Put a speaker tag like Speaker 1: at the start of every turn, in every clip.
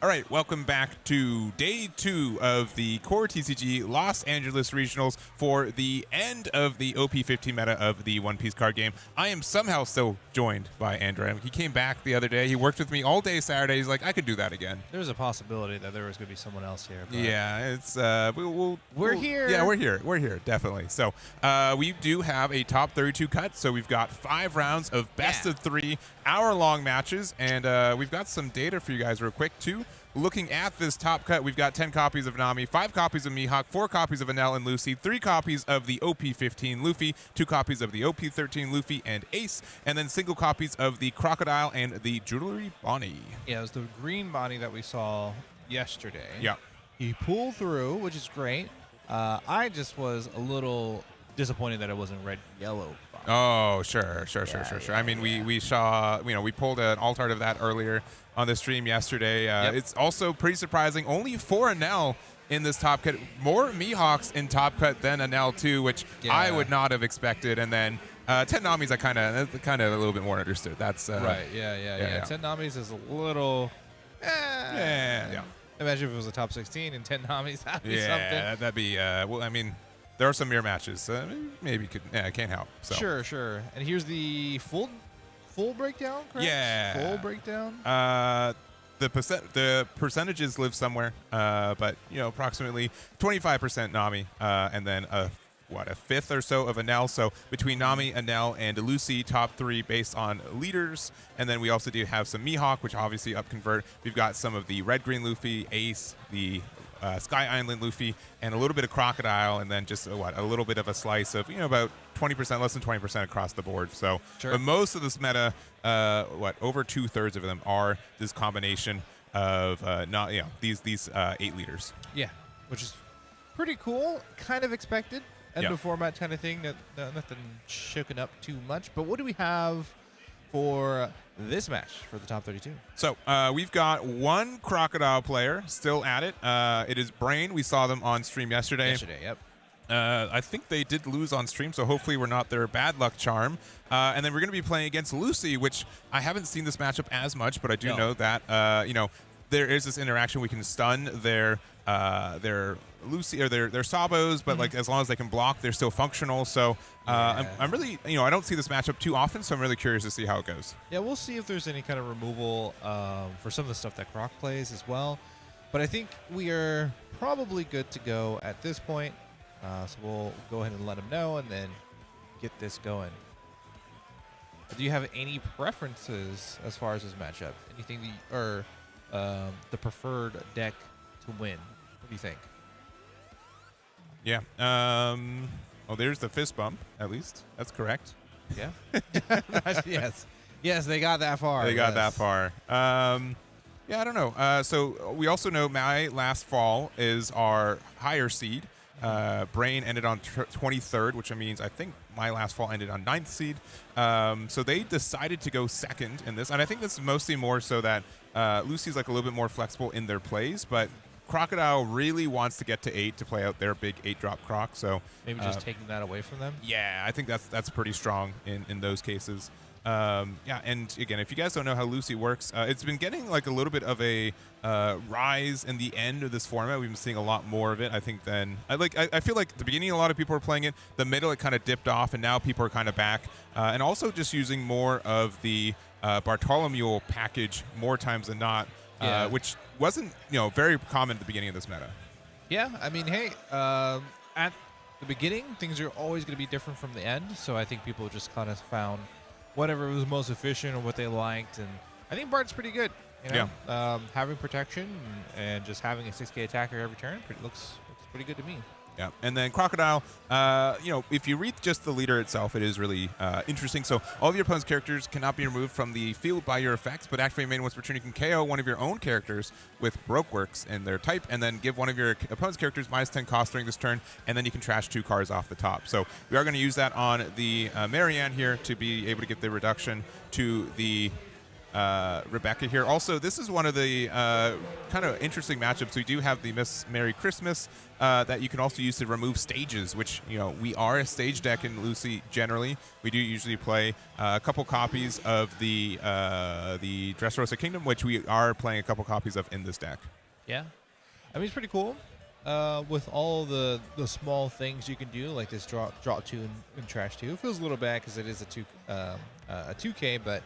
Speaker 1: All right, welcome back to day 2 of the Core TCG Los Angeles Regionals for the end of the OP15 meta of the One Piece card game. I am somehow still joined by Andrew. He came back the other day. He worked with me all day Saturday. He's like, I could do that again.
Speaker 2: There's a possibility that there was going to be someone else here. But
Speaker 1: yeah, it's
Speaker 2: we're here.
Speaker 1: Yeah, we're here. We're here, definitely. So we do have a top 32 cut. So we've got 5 rounds of best of 3 hour-long matches, and we've got some data for you guys real quick too. Looking at this top cut, we've got 10 copies of Nami, 5 copies of Mihawk, 4 copies of Enel and Lucy, 3 copies of the OP15 Luffy, 2 copies of the OP13 Luffy and Ace, and then single copies of the Crocodile and the Jewelry Bonnie.
Speaker 2: Yeah, it was the green Bonnie that we saw yesterday.
Speaker 1: Yeah.
Speaker 2: He pulled through, which is great. I just was a little disappointed that it wasn't red, yellow Bonnie.
Speaker 1: Oh, sure. I mean, we saw, we pulled an alt art of that earlier on the stream yesterday. It's also pretty surprising. Only 4 Enel in this top cut. More Mihawks in top cut than Enel too, which I would not have expected. And then 10 Namis, I kind of a little bit more understood. That's
Speaker 2: right. Yeah. 10 Namis is a little.
Speaker 1: Yeah.
Speaker 2: Imagine if it was a top 16 and 10 Namis. That'd be something.
Speaker 1: Yeah, that'd be. Well, I mean, there are some mirror matches. Maybe could. Yeah, can't help. So.
Speaker 2: Sure. And here's the full breakdown, correct?
Speaker 1: Yeah.
Speaker 2: Full breakdown?
Speaker 1: The percentages live somewhere, but, approximately 25% Nami, and then a fifth or so of Enel. So between Nami, Enel, and Lucy, top 3 based on leaders. And then we also do have some Mihawk, which obviously up convert. We've got some of the red-green Luffy, Ace, the Sky Island Luffy, and a little bit of Crocodile, and then just a little bit of a slice of about 20%, less than 20% across the board. So, but most of this meta, over 2/3 of them are this combination of these 8 leaders.
Speaker 2: Yeah, which is pretty cool. Kind of expected. End of format kind of thing. Nothing shooken up too much. But what do we have for this match for the top 32?
Speaker 1: So we've got 1 Crocodile player still at it. It is Brain. We saw them on stream yesterday.
Speaker 2: Yep.
Speaker 1: I think they did lose on stream, so hopefully we're not their bad luck charm. And then we're going to be playing against Lucy, which I haven't seen this matchup as much, but I do know that there is this interaction. We can stun their Lucy or their Sabos, but like as long as they can block, they're still functional. So I'm really, I don't see this matchup too often, so I'm really curious to see how it goes.
Speaker 2: Yeah, we'll see if there's any kind of removal for some of the stuff that Croc plays as well. But I think we are probably good to go at this point. So we'll go ahead and let him know and then get this going. Do you have any preferences as far as this matchup? Anything or the preferred deck to win? What do you think?
Speaker 1: Yeah. Well, there's the fist bump, at least. That's correct.
Speaker 2: Yeah. Yes, they got that far.
Speaker 1: They got that far. Yeah, I don't know. So we also know my last fall is our higher seed. Brain ended on 23rd, which means I think my last fall ended on 9th seed. So they decided to go second in this. And I think this is mostly more so that Lucy's like a little bit more flexible in their plays. But Crocodile really wants to get to 8 to play out their big 8-drop Croc. So
Speaker 2: Maybe just taking that away from them.
Speaker 1: yeah, I think that's pretty strong in those cases. Yeah, and again, if you guys don't know how Lucy works, it's been getting like a little bit of a rise in the end of this format. We've been seeing a lot more of it, I think, than I feel like at the beginning a lot of people were playing it. The middle it kind of dipped off, and now people are kind of back, and also just using more of the Bartholomew package more times than not, which wasn't very common at the beginning of this meta.
Speaker 2: Yeah, I mean, hey, at the beginning things are always going to be different from the end, so I think people just kind of found whatever was most efficient or what they liked, and I think Bart's pretty good.
Speaker 1: Yeah.
Speaker 2: Having protection and just having a 6K attacker every turn looks pretty good to me.
Speaker 1: Yeah, and then Crocodile, if you read just the leader itself, it is really interesting. So all of your opponent's characters cannot be removed from the field by your effects, but activate main once per turn. You can KO one of your own characters with Brokeworks in their type, and then give one of your opponent's characters -10 cost during this turn, and then you can trash 2 cards off the top. So we are going to use that on the Marianne here to be able to get the reduction to the Rebecca here. Also, this is one of the kind of interesting matchups. We do have the Miss Merry Christmas that you can also use to remove stages, which, we are a stage deck in Lucy generally. We do usually play a couple copies of the Dressrosa Kingdom, which we are playing a couple copies of in this deck.
Speaker 2: Yeah. I mean, it's pretty cool. With all the small things you can do, like this draw 2 and trash 2. It feels a little bad because it is a 2K, but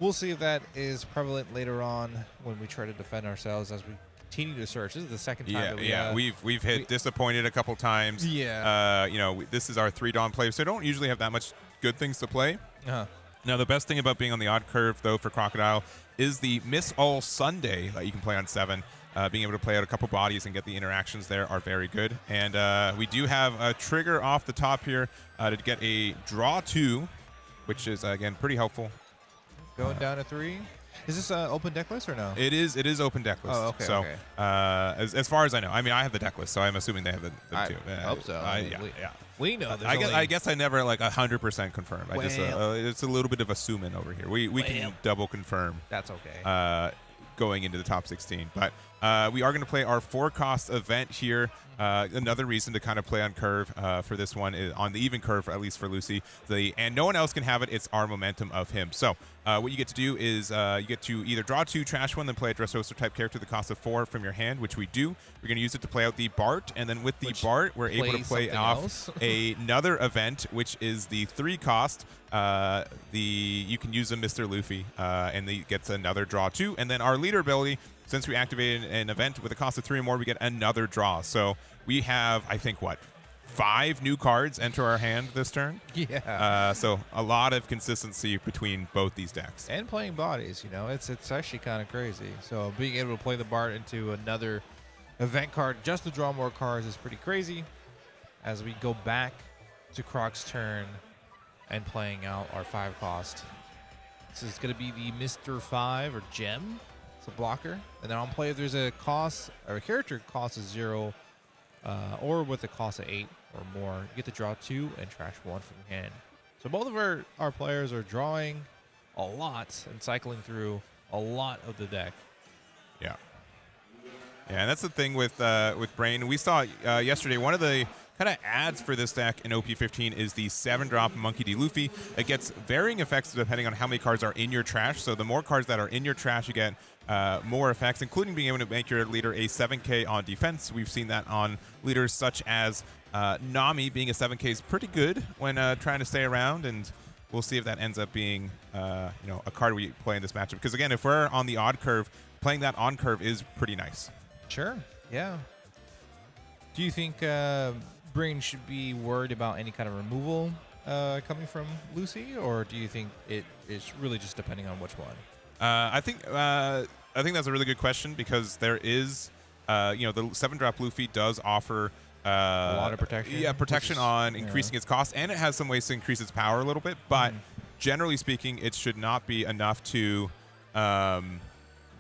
Speaker 2: we'll see if that is prevalent later on when we try to defend ourselves as we continue to search. This is the second time that
Speaker 1: we've hit disappointed a couple times.
Speaker 2: Yeah.
Speaker 1: This is our 3 Dawn play, so don't usually have that much good things to play.
Speaker 2: Uh-huh.
Speaker 1: Now, the best thing about being on the odd curve, though, for Crocodile is the Miss All Sunday that you can play on 7. Being able to play out a couple bodies and get the interactions there are very good. And we do have a trigger off the top here to get a draw 2, which is, again, pretty helpful.
Speaker 2: Going down to 3. Is this open deck list or no?
Speaker 1: It is open deck list.
Speaker 2: Oh, okay.
Speaker 1: So
Speaker 2: okay.
Speaker 1: As far as I know, I mean, I have the deck list, so I'm assuming they have them too.
Speaker 2: I hope so. We know.
Speaker 1: I guess I never 100% confirm. I just it's a little bit of assuming over here. We can double confirm.
Speaker 2: That's okay.
Speaker 1: Going into the top 16, but we are going to play our 4-cost event here. Another reason to kind of play on curve for this one is on the even curve, at least for Lucy. And no one else can have it. It's our momentum of him. So what you get to do is you get to either draw 2, trash 1, then play a Dressrosa type character at the cost of 4 from your hand, which we do. We're going to use it to play out the Bart, and then with the Bart, we're able to play off another event, which is the 3-cost. You can use a Mr. Luffy, and he gets another draw 2, and then our leader ability. Since we activated an event with a cost of 3 or more, we get another draw. So we have, I think, 5 new cards enter our hand this turn?
Speaker 2: Yeah.
Speaker 1: So a lot of consistency between both these decks.
Speaker 2: And playing bodies, it's actually kind of crazy. So being able to play the Bart into another event card just to draw more cards is pretty crazy. As we go back to Croc's turn and playing out our 5-cost. This is going to be the Mr. 5 or Gem. It's a blocker. And then on play, if there's a cost or a character cost of 0 or with a cost of 8 or more, you get to draw 2 and trash 1 from hand. So both of our players are drawing a lot and cycling through a lot of the deck.
Speaker 1: Yeah. Yeah, and that's the thing with Brain. We saw yesterday one of the kind of ads for this deck in OP15 is the 7-drop Monkey D. Luffy. It gets varying effects depending on how many cards are in your trash. So the more cards that are in your trash, you get more effects, including being able to make your leader a 7K on defense. We've seen that on leaders such as Nami. Being a 7K is pretty good when trying to stay around, and we'll see if that ends up being a card we play in this matchup. Because again, if we're on the odd curve, playing that on curve is pretty nice.
Speaker 2: Sure. Yeah. Do you think Brain should be worried about any kind of removal coming from Lucy, or do you think it is really just depending on which one?
Speaker 1: I think that's a really good question, because there is, the 7-drop Luffy does offer
Speaker 2: a lot of protection.
Speaker 1: Yeah, protection on increasing its cost, and it has some ways to increase its power a little bit. But generally speaking, it should not be enough to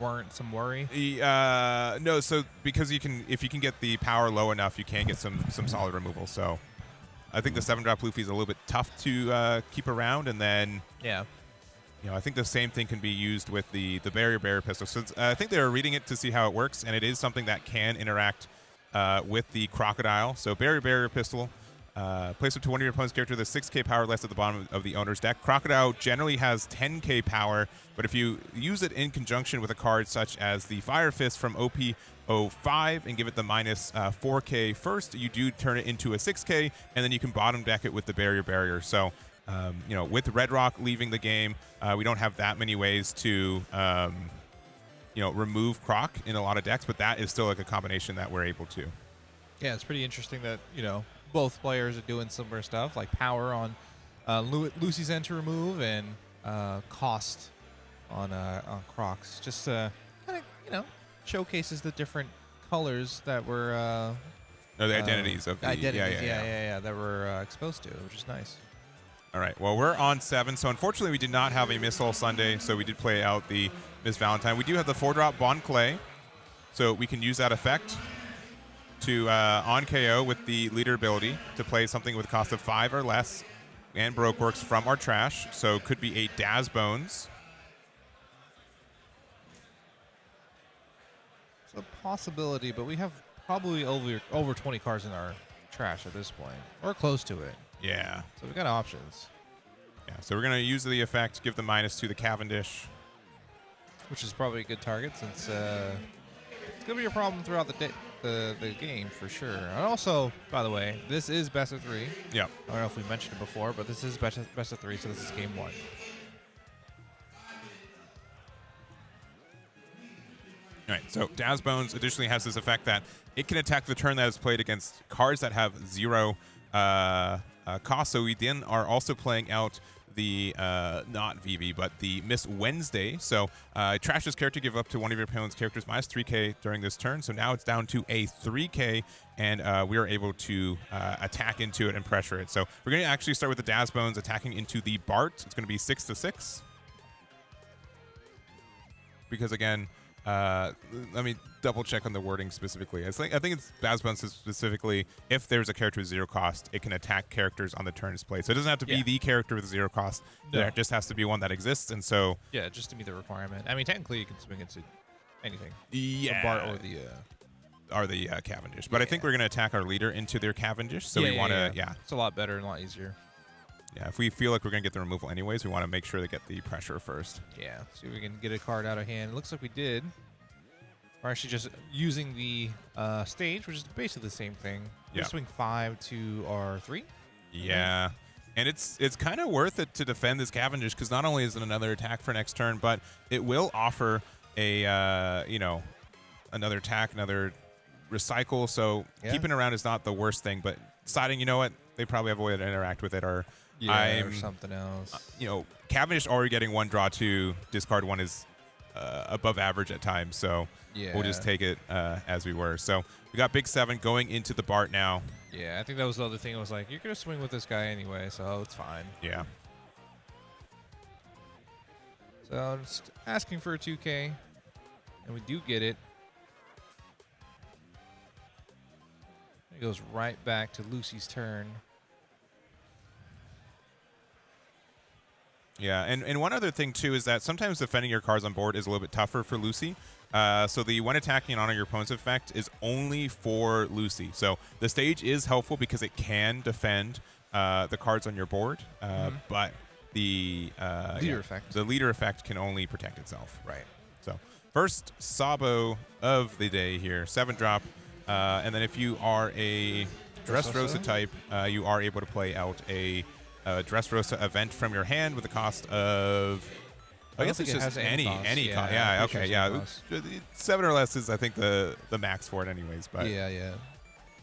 Speaker 2: warrant some worry.
Speaker 1: No, so because if you can get the power low enough, you can get some solid removal. So I think the 7-drop Luffy is a little bit tough to keep around, and then I think the same thing can be used with the barrier pistol. So I think they're reading it to see how it works, and it is something that can interact with the crocodile. So barrier pistol. Place up to one of your opponent's character with 6k power less at the bottom of the owner's deck. Crocodile generally has 10k power, but if you use it in conjunction with a card such as the Fire Fist from OP15 and give it the minus 4k first, you do turn it into a 6k, and then you can bottom deck it with the barrier. So, with Red Rock leaving the game, we don't have that many ways to, remove Croc in a lot of decks, but that is still like a combination that we're able to.
Speaker 2: Yeah, it's pretty interesting that, both players are doing similar stuff, like power on Lucy's end to remove and cost on Crocs. Just kind of, showcases the different colors that were
Speaker 1: the identities of the
Speaker 2: identities. Yeah, that we're exposed to, which is nice.
Speaker 1: All right. Well, we're on 7, so unfortunately we did not have a Miss All Sunday, so we did play out the Miss Valentine. We do have the 4-drop Bond Clay, so we can use that effect to on KO with the leader ability to play something with a cost of 5 or less and Brokeworks from our trash. So could be a Daz Bones.
Speaker 2: It's a possibility, but we have probably over 20 cards in our trash at this point, or close to it.
Speaker 1: Yeah.
Speaker 2: So we got options.
Speaker 1: Yeah. So we're gonna use the effect, give the minus to the Cavendish,
Speaker 2: which is probably a good target since it's gonna be a problem throughout the day. The game for sure. And also, by the way, this is best of 3.
Speaker 1: Yeah.
Speaker 2: I don't know if we mentioned it before, but this is best of 3, so this is game 1.
Speaker 1: All right. So Daz Bones additionally has this effect that it can attack the turn that is played against cards that have 0 cost. So we then are also playing out the not Vivi, but the Miss Wednesday. So trash this character, give up to one of your opponent's characters minus 3k during this turn. So now it's down to a 3k, and we are able to attack into it and pressure it. So we're going to actually start with the Daz Bones attacking into the Bart. It's going to be 6-6. Because again, let me double check on the wording specifically. I think it's Daz Bones specifically. If there's a character with 0 cost, it can attack characters on the turn's play. So it doesn't have to be the character with 0 cost. No. There just has to be one that exists. And so
Speaker 2: just to meet the requirement. I mean, technically you can swing into anything.
Speaker 1: Yeah.
Speaker 2: The Bart or the
Speaker 1: Cavendish. But I think we're going to attack our leader into their Cavendish. So we want to
Speaker 2: It's a lot better and a lot easier.
Speaker 1: Yeah, if we feel like we're going to get the removal anyways, we want to make sure to get the pressure first.
Speaker 2: Yeah, see if we can get a card out of hand. It looks like we did. We're actually just using the stage, which is basically the same thing. We swing 5 to our 3.
Speaker 1: Yeah, and it's kind of worth it to defend this Cavendish because not only is it another attack for next turn, but it will offer a another attack, another recycle. So keeping it around is not the worst thing, but deciding, you know what, they probably have a way to interact with it, or
Speaker 2: or something else.
Speaker 1: Cavendish already getting 1 draw 2, discard 1 is above average at times, so we'll just take it as we were. So we got big 7 going into the Bart now.
Speaker 2: Yeah, I think that was the other thing. I was like, you're going to swing with this guy anyway, so it's fine.
Speaker 1: Yeah.
Speaker 2: So just asking for a 2K, and we do get it. It goes right back to Lucy's turn.
Speaker 1: Yeah, and one other thing, too, is that sometimes defending your cards on board is a little bit tougher for Lucy. So the when attacking and honor your opponent's effect is only for Lucy. So the stage is helpful because it can defend the cards on your board, but the leader effect can only protect itself.
Speaker 2: Right.
Speaker 1: So first Sabo of the day here, 7-drop. And then if you are a Dressrosa type, you are able to play out a Dressrosa event from your hand with a cost of, I guess it's just any cost. Yeah, okay, yeah. 7 or less is, I think, the max for it anyways. But
Speaker 2: yeah.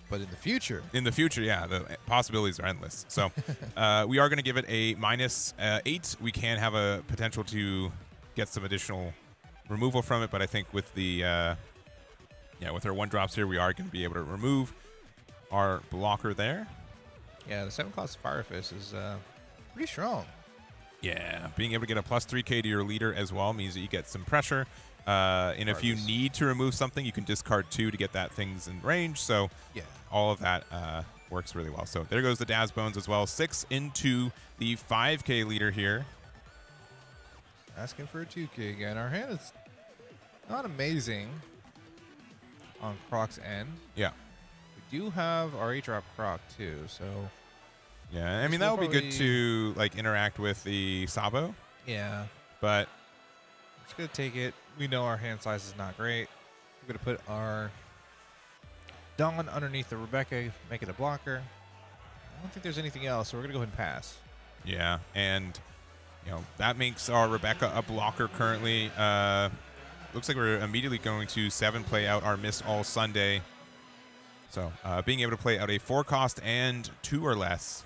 Speaker 2: But in the future,
Speaker 1: yeah, the possibilities are endless. So we are going to give it a minus 8. We can have a potential to get some additional removal from it, but I think with the with our 1-drops here, we are going to be able to remove our blocker there.
Speaker 2: Yeah, the 7-cost Fire Fist is pretty strong.
Speaker 1: Yeah, being able to get a plus 3k to your leader as well means that you get some pressure. And if you need to remove something, you can discard 2 to get that things in range. So all of that works really well. So there goes the Daz Bones as well. 6 into the 5k leader here.
Speaker 2: Asking for a 2K again. Our hand is not amazing on Croc's end.
Speaker 1: Yeah.
Speaker 2: We do have our 8-drop Croc too, so
Speaker 1: Yeah, I mean, that would be good to, like, interact with the Sabo.
Speaker 2: yeah.
Speaker 1: But
Speaker 2: I'm just going to take it. We know our hand size is not great. We're going to put our Dawn underneath the Rebecca, make it a blocker. I don't think there's anything else, so we're going to go ahead and pass.
Speaker 1: yeah, and, you know, that makes our Rebecca a blocker currently. Looks like we're immediately going to 7 play out our Miss All Sunday. So being able to play out a 4-cost and 2 or less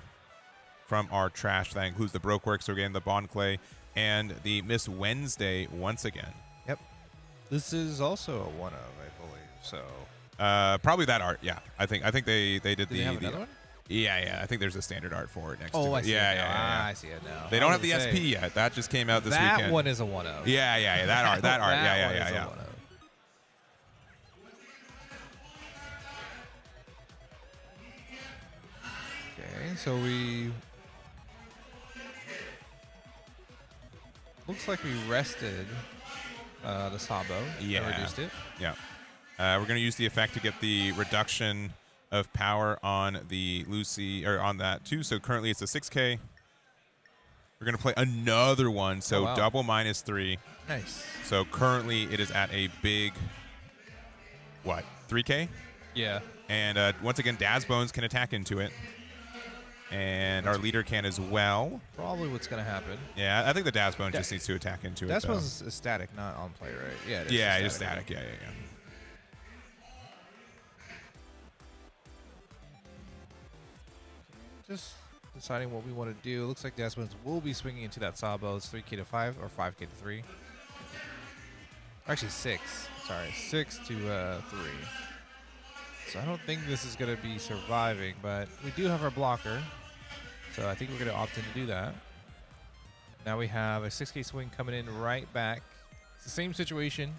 Speaker 1: from our trash. That includes the Brokeworks, so again, the Bond Clay, and the Miss Wednesday once again.
Speaker 2: Yep. This is also a 1-of, I believe. So
Speaker 1: probably that art, yeah. I think they did
Speaker 2: do
Speaker 1: the.
Speaker 2: they have another one?
Speaker 1: Yeah. I think there's a standard art for it next to
Speaker 2: Oh,
Speaker 1: it.
Speaker 2: I see
Speaker 1: Yeah,
Speaker 2: it now.
Speaker 1: yeah.
Speaker 2: I see it now.
Speaker 1: They don't have the SP yet. That just came out this
Speaker 2: that
Speaker 1: weekend.
Speaker 2: That one is a 1-of.
Speaker 1: Yeah. That art. That art.
Speaker 2: That one
Speaker 1: Yeah.
Speaker 2: is a 1-of. Okay, so we looks like we rested the Sabo.
Speaker 1: Yeah.
Speaker 2: Reduced it.
Speaker 1: Yeah. We're going to use the effect to get the reduction of power on the Lucy, or on that too. So currently it's a 6K. We're going to play another one, so
Speaker 2: wow.
Speaker 1: double -3.
Speaker 2: Nice.
Speaker 1: So currently it is at a big, what, 3K?
Speaker 2: Yeah.
Speaker 1: And once again, Daz Bones can attack into it. And our leader can as well.
Speaker 2: Probably what's going to happen.
Speaker 1: Yeah, I think the Daz Bone just needs to attack into it.
Speaker 2: Daz Bones is static, not on play, right? Yeah, it is.
Speaker 1: Yeah, it's static. Yeah.
Speaker 2: Just deciding what we want to do. Looks like Daz Bones will be swinging into that Sabo. It's 3K to 5 or 5K to 3. Actually, 6. Sorry, 6 to 3. So I don't think this is going to be surviving, but we do have our blocker. So I think we're going to opt in to do that. Now we have a 6K swing coming in right back. It's the same situation.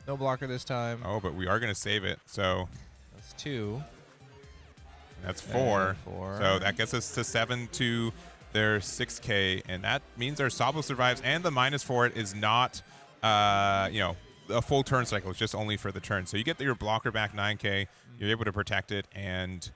Speaker 2: No blocker this time.
Speaker 1: Oh, but we are going to save it. So
Speaker 2: that's 2.
Speaker 1: That's 4.
Speaker 2: 4.
Speaker 1: So that gets us to 7 to their 6K. And that means our Sabo survives. And the minus for it is not, a full turn cycle. It's just only for the turn. So you get your blocker back 9K. You're able to protect it. And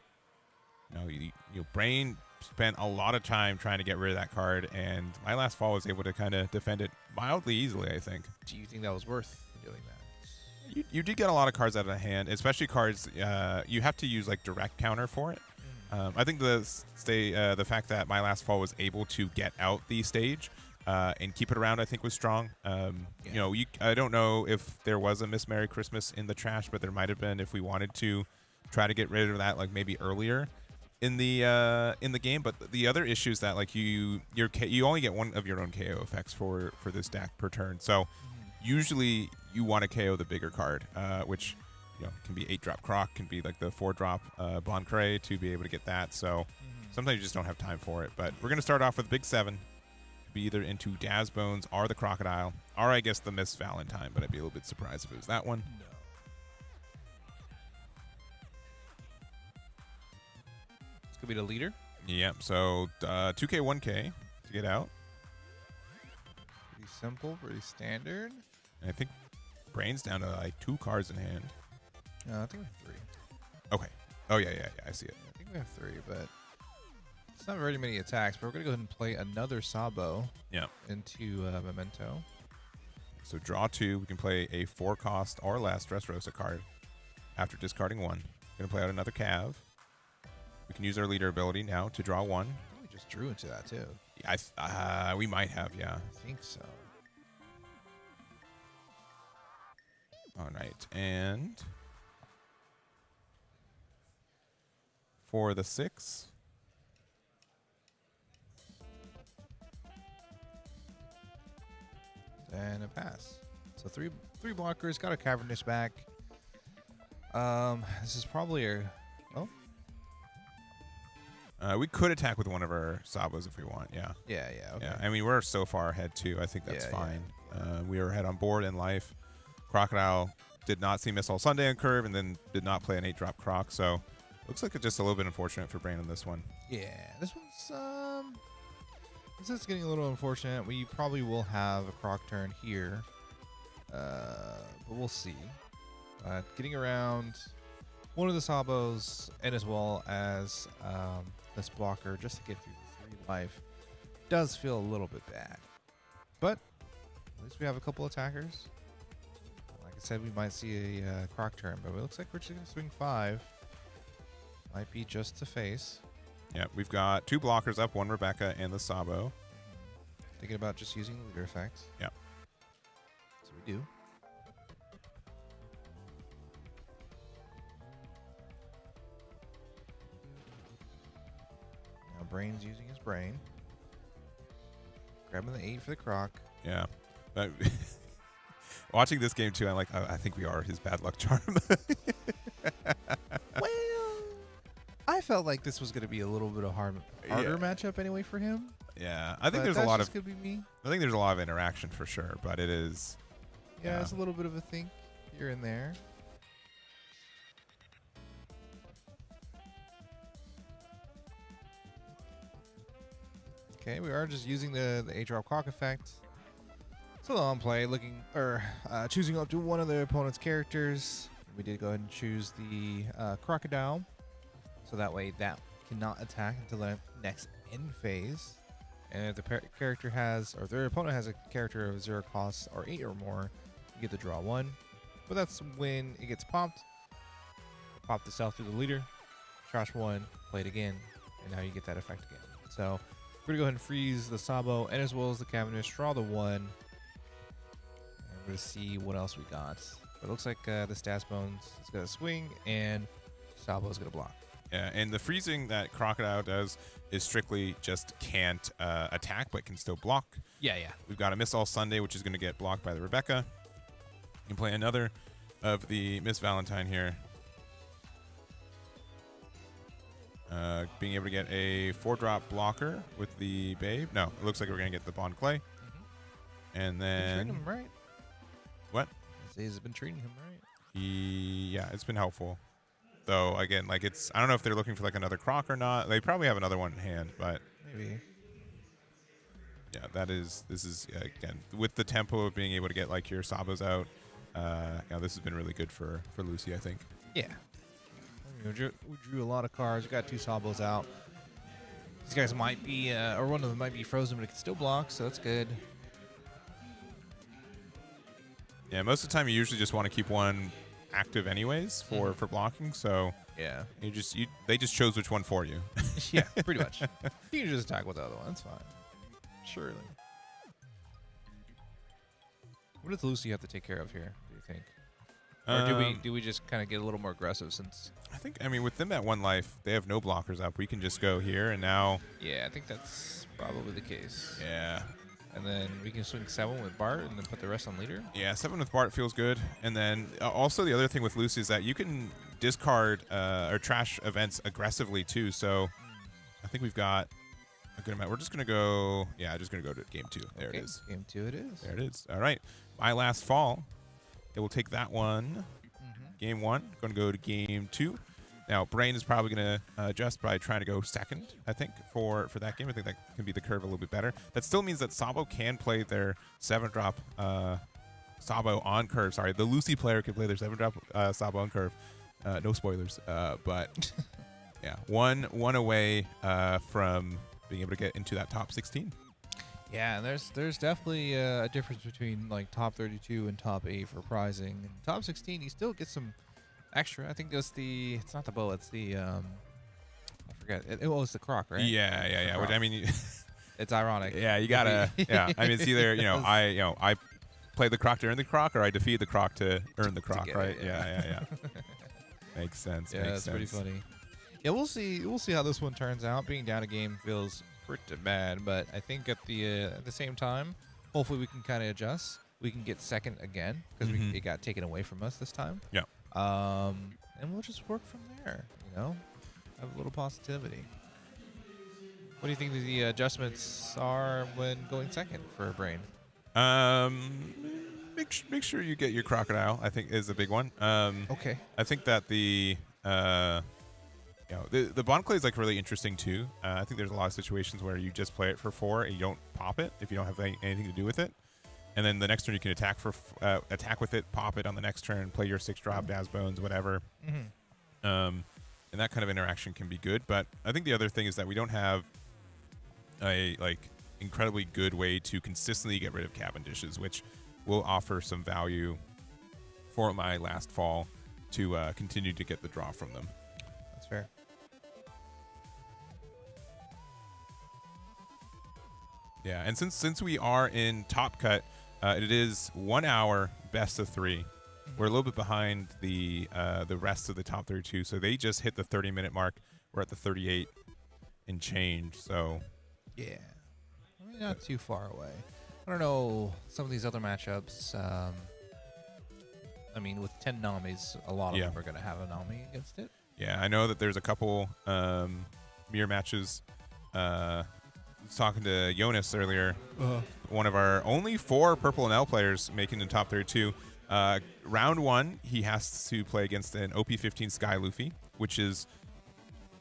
Speaker 1: your brain spent a lot of time trying to get rid of that card. And My Last Fall was able to kind of defend it mildly easily, I think.
Speaker 2: Do you think that was worth doing that?
Speaker 1: You did get a lot of cards out of the hand, especially cards you have to use like direct counter for it. I think the fact that My Last Fall was able to get out the stage and keep it around, I think, was strong. I don't know if there was a Miss Merry Christmas in the trash, but there might have been if we wanted to try to get rid of that, like maybe earlier in the game. But the other issue is that like you only get one of your own KO effects for this deck per turn. So usually you want to KO the bigger card, which can be 8-drop Croc, can be like the 4-drop Bon Cray to be able to get that. So sometimes you just don't have time for it. But we're going to start off with big 7. Be either into Daz Bones or the Crocodile, or I guess the Miss Valentine, but I'd be a little bit surprised if it was that one.
Speaker 2: No. It's going to be the leader.
Speaker 1: Yep, so 2K, 1K to get out.
Speaker 2: Pretty simple, pretty standard.
Speaker 1: And I think Brain's down to like 2 cards in hand.
Speaker 2: I think we have 3.
Speaker 1: Okay. Oh, yeah, I see it.
Speaker 2: I think we have 3, but it's not very many attacks. But we're going to go ahead and play another Sabo into Memento.
Speaker 1: So draw 2. We can play a 4-cost or less Dressrosa card after discarding 1. Going to play out another Cav. We can use our leader ability now to draw 1.
Speaker 2: I think we just drew into that, too.
Speaker 1: We might have, yeah.
Speaker 2: I think so.
Speaker 1: All right, and for the 6,
Speaker 2: and a pass. So three blockers, got a Cavernous back. This is probably a
Speaker 1: we could attack with one of our Sabos if we want, yeah.
Speaker 2: Yeah, okay.
Speaker 1: Yeah, I mean, we're so far ahead, too. I think that's fine. We are ahead on board in life. Crocodile did not see Miss All Sunday on curve and then did not play an 8-drop Croc, so looks like it's just a little bit unfortunate for Brain on this one.
Speaker 2: Yeah, this one's This is getting a little unfortunate. We probably will have a Croc turn here, but we'll see. Getting around one of the Sabos and as well as this blocker just to get through the 3 life does feel a little bit bad. But at least we have a couple attackers. Like I said, we might see a Croc turn, but it looks like we're just going to swing 5. Might be just to face.
Speaker 1: Yeah, we've got 2 blockers up, 1 Rebecca and the Sabo.
Speaker 2: Thinking about just using the leader effect.
Speaker 1: Yeah.
Speaker 2: So we do. Now Brain's using his brain. Grabbing the 8 for the Croc.
Speaker 1: Yeah. But watching this game too, I'm like, I think we are his bad luck charm.
Speaker 2: Well, I felt like this was going to be a little bit of harder matchup anyway for him.
Speaker 1: Yeah, I think there's a lot of.
Speaker 2: Could be me.
Speaker 1: I think there's a lot of interaction for sure, but it is.
Speaker 2: Yeah, it's a little bit of a think here and there. Okay, we are just using the A-drop clock effect. Still on play, choosing up to one of the opponent's characters. We did go ahead and choose the crocodile, so that way that cannot attack until the next end phase. And if the character has, or their opponent has a character of 0 cost or 8 or more, you get to draw 1. But that's when it gets popped. Pop the cell through the leader, trash 1, play it again, and now you get that effect again. So we're gonna go ahead and freeze the Sabo and as well as the Cavendish, draw the 1. And we're gonna see what else we got. But it looks like the Stats Bones is gonna swing and Sabo is gonna block.
Speaker 1: Yeah, and the freezing that Crocodile does is strictly just can't attack, but can still block.
Speaker 2: Yeah.
Speaker 1: We've got a Miss All Sunday, which is going to get blocked by the Rebecca. You can play another of the Miss Valentine here. Being able to get a 4-drop blocker with the Babe. No, it looks like we're going to get the Bond Clay. And then...
Speaker 2: Treating him right.
Speaker 1: What?
Speaker 2: He's been treating him right.
Speaker 1: Yeah, it's been helpful. Though, again, like I don't know if they're looking for like another Croc or not. They probably have another one in hand, but
Speaker 2: maybe.
Speaker 1: Yeah, this is again with the tempo of being able to get like your Sabos out. This has been really good for Lucy, I think.
Speaker 2: Yeah. We drew a lot of cards. We got 2 Sabos out. These guys might be, or one of them might be frozen, but it can still block, so that's good.
Speaker 1: Yeah, most of the time you usually just want to keep one active anyways for blocking, so
Speaker 2: yeah,
Speaker 1: they just chose which one for you.
Speaker 2: Yeah, pretty much. You can just attack with the other one. That's fine. Surely. What does Lucy have to take care of here, do you think? Or do we just kind of get a little more aggressive since...
Speaker 1: I mean, with them at 1 life, they have no blockers up. We can just go here and now...
Speaker 2: Yeah, I think that's probably the case.
Speaker 1: Yeah.
Speaker 2: And then we can swing 7 with Bart and then put the rest on leader.
Speaker 1: Yeah, 7 with Bart feels good. And then also the other thing with Lucy is that you can discard or trash events aggressively too. So I think we've got a good amount. We're just going to go, just going to go to game 2. There
Speaker 2: okay,
Speaker 1: it is.
Speaker 2: Game 2 it is.
Speaker 1: There it is. All right. My last fall. It will take that one. Game 1. Going to go to game 2. Now, Brain is probably going to adjust by trying to go second, I think, for that game. I think that can be the curve a little bit better. That still means that Sabo can play their 7-drop Sabo on curve. Sorry, the Lucy player can play their 7-drop Sabo on curve. No spoilers. But, yeah, one away from being able to get into that top 16.
Speaker 2: Yeah, and there's definitely a difference between, like, top 32 and top 8 for prizing. And top 16, you still get some... extra. I think it's not the bow, it's the I forget. It's the Croc, right?
Speaker 1: Yeah. Which I mean,
Speaker 2: it's ironic.
Speaker 1: Yeah, you gotta. Yeah, I mean, it's either I play the Croc to earn the Croc, or I defeat the Croc to earn the Croc, right? Yeah. Makes sense.
Speaker 2: Yeah, that's pretty funny. Yeah, we'll see. We'll see how this one turns out. Being down a game feels pretty bad, but I think at the same time, hopefully we can kind of adjust. We can get second again because it got taken away from us this time.
Speaker 1: Yeah.
Speaker 2: And we'll just work from there, have a little positivity. What do you think the adjustments are when going second for a Brain?
Speaker 1: Make sure you get your Crocodile, I think, is a big one.
Speaker 2: Okay.
Speaker 1: I think that the You know, the Bond Clay is like really interesting too. I think there's a lot of situations where you just play it for 4 and you don't pop it if you don't have anything to do with it, and then the next turn you can attack attack with it, pop it on the next turn, play your 6-drop, Daz Bones, whatever. And that kind of interaction can be good. But I think the other thing is that we don't have a like incredibly good way to consistently get rid of Cavendishes, which will offer some value for my last fall to continue to get the draw from them.
Speaker 2: That's fair.
Speaker 1: Yeah, and since we are in Top Cut, it is 1 hour best of 3. We're a little bit behind the rest of the top 32, so they just hit the 30-minute mark. We're at the 38 and change, so
Speaker 2: yeah, not too far away. I don't know some of these other matchups. I mean, with 10 Namis, a lot of them are going to have a Nami against it.
Speaker 1: Yeah, I know that there's a couple mirror matches. I was talking to Jonas earlier, one of our only 4 purple and L players making the top 32. Round 1, he has to play against an OP15 Sky Luffy, which is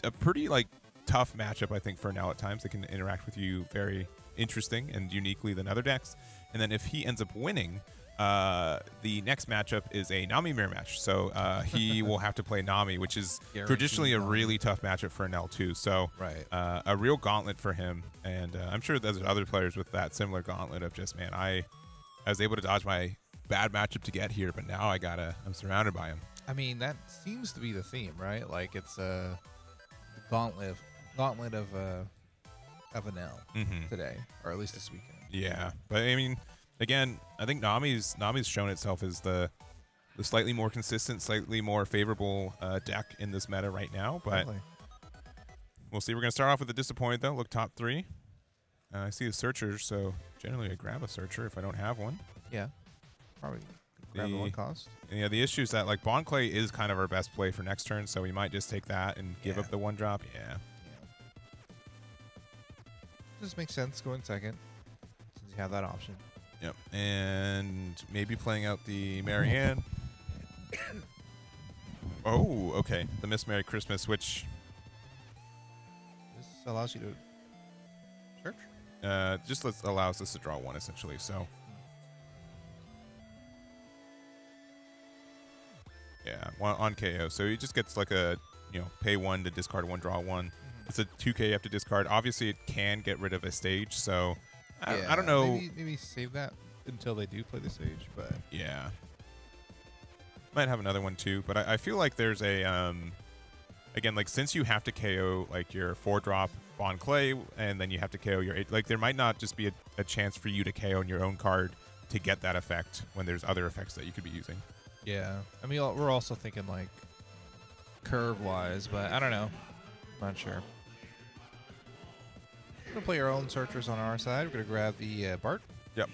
Speaker 1: a pretty like tough matchup, I think, for Nell at times. They can interact with you very interesting and uniquely than other decks. And then if he ends up winning, the next matchup is a Nami mirror match. So he will have to play Nami, which is traditionally a really tough matchup for an L2. So a real gauntlet for him. And I'm sure there's other players with that similar gauntlet of just, man, I was able to dodge my bad matchup to get here, but now I'm surrounded by him.
Speaker 2: I mean, that seems to be the theme, right? Like it's a gauntlet of an L today, or at least this weekend.
Speaker 1: Yeah, but I mean, again, I think Nami's shown itself as the slightly more consistent, slightly more favorable deck in this meta right now. But we'll see. We're gonna start off with a disappointment though. Look, top 3. I see a searcher, so generally I grab a searcher if I don't have one.
Speaker 2: Yeah, probably grab the one cost.
Speaker 1: Yeah, the issue is that like Bond Clay is kind of our best play for next turn, so we might just take that and give up the 1-drop. Yeah.
Speaker 2: This makes sense going second since you have that option.
Speaker 1: Yep, and maybe playing out the Marianne. Oh, okay. The Miss Merry Christmas, which
Speaker 2: this allows you to search.
Speaker 1: just allows us to draw 1 essentially. So yeah, on KO. So he just gets like a pay 1 to discard 1, draw 1. It's a 2K you have to discard. Obviously, it can get rid of a stage, so I don't know.
Speaker 2: Maybe save that until they do play the stage, but
Speaker 1: yeah, might have another one too. But I feel like there's a again, like since you have to KO like your 4-drop Bond Clay, and then you have to KO your 8, like there might not just be a chance for you to KO on your own card to get that effect when there's other effects that you could be using.
Speaker 2: Yeah, I mean we're also thinking like curve wise, but I don't know. I'm not sure. We're gonna play our own searchers on our side. We're gonna grab the Bart.
Speaker 1: Yep.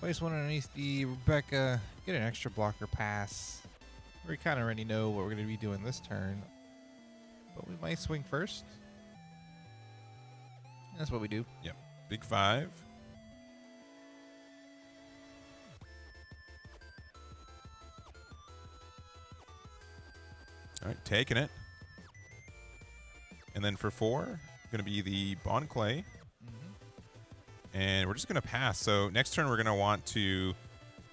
Speaker 2: Place one underneath the Rebecca. Get an extra blocker pass. We kind of already know what we're gonna be doing this turn, but we might swing first. That's what we do.
Speaker 1: Yep. Big 5. All right, taking it. And then for 4, going to be the Bond Clay. And we're just going to pass. So next turn, we're going to want to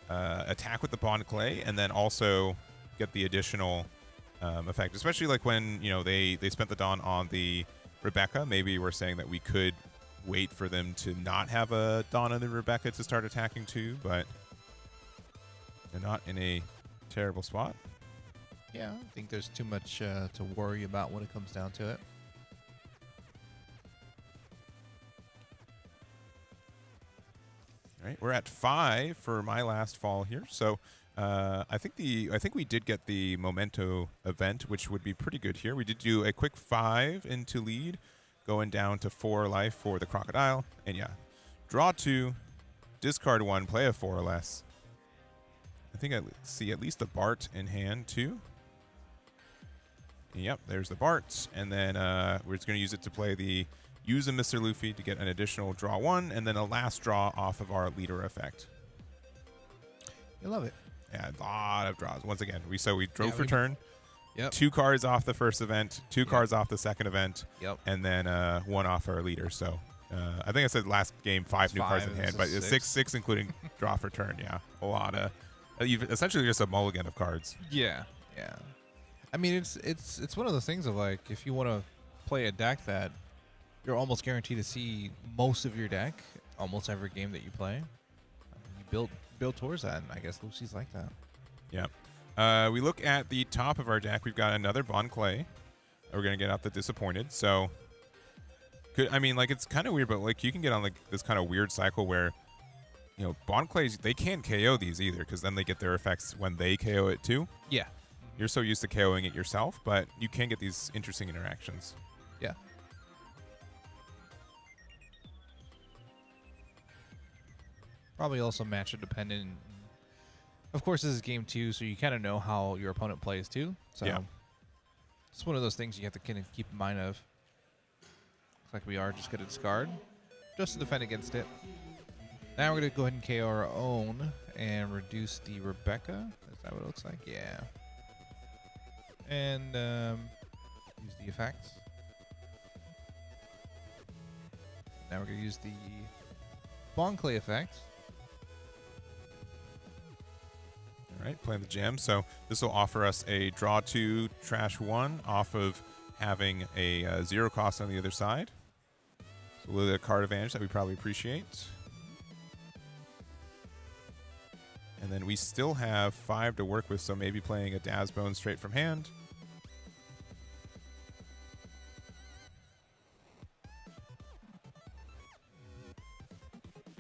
Speaker 1: attack with the Bond Clay and then also get the additional effect. Especially like when, they spent the Dawn on the Rebecca. Maybe we're saying that we could wait for them to not have a Dawn on the Rebecca to start attacking too. But they're not in a terrible spot.
Speaker 2: Yeah, I don't think there's too much to worry about when it comes down to it.
Speaker 1: All right, we're at 5 for my last fall here. So I think we did get the Memento event, which would be pretty good here. We did do a quick 5 into lead, going down to 4 life for the Crocodile, and yeah, draw 2, discard 1, play a 4 or less. I think I see at least a Bart in hand too. Yep, there's the Bart, and then we're just going to use it to use a Mr. Luffy to get an additional draw 1, and then a last draw off of our leader effect.
Speaker 2: You love it.
Speaker 1: Yeah, a lot of draws. Once again, we drove
Speaker 2: Yeah,
Speaker 1: for turn.
Speaker 2: Yep.
Speaker 1: 2 cards off the first event, 2 cards off the second event,
Speaker 2: Yep.
Speaker 1: and then 1 off our leader. So I think I said last game 5 new cards in hand, but it's six including draw for turn. Yeah, a lot of you've essentially just a mulligan of cards.
Speaker 2: Yeah. Yeah. I mean, it's one of those things of like, if you want to play a deck that you're almost guaranteed to see most of your deck almost every game that you play, you build towards that, and I guess Lucy's like that.
Speaker 1: Yeah. We look at the top of our deck. We've got another Bon Clay. We're gonna get out the Disappointed. So, it's kind of weird, but like you can get on like this kind of weird cycle where, Bon Clays, they can't KO these either, because then they get their effects when they KO it too.
Speaker 2: Yeah.
Speaker 1: You're so used to KOing it yourself, but you can get these interesting interactions.
Speaker 2: Yeah. Probably also matchup dependent. Of course, this is game 2, so you kind of know how your opponent plays too. So
Speaker 1: yeah.
Speaker 2: It's one of those things you have to kind of keep in mind of. Looks like we are just going to discard just to defend against it. Now we're going to go ahead and KO our own and reduce the Rebecca. Is that what it looks like? Yeah. And use the effects. Now we're going to use the Bon Clay effect.
Speaker 1: All right, playing the gem. So this will offer us a draw 2, trash 1 off of having a 0 cost on the other side. So a little bit of card advantage that we probably appreciate. And then we still have 5 to work with, so maybe playing a Dazbone straight from hand.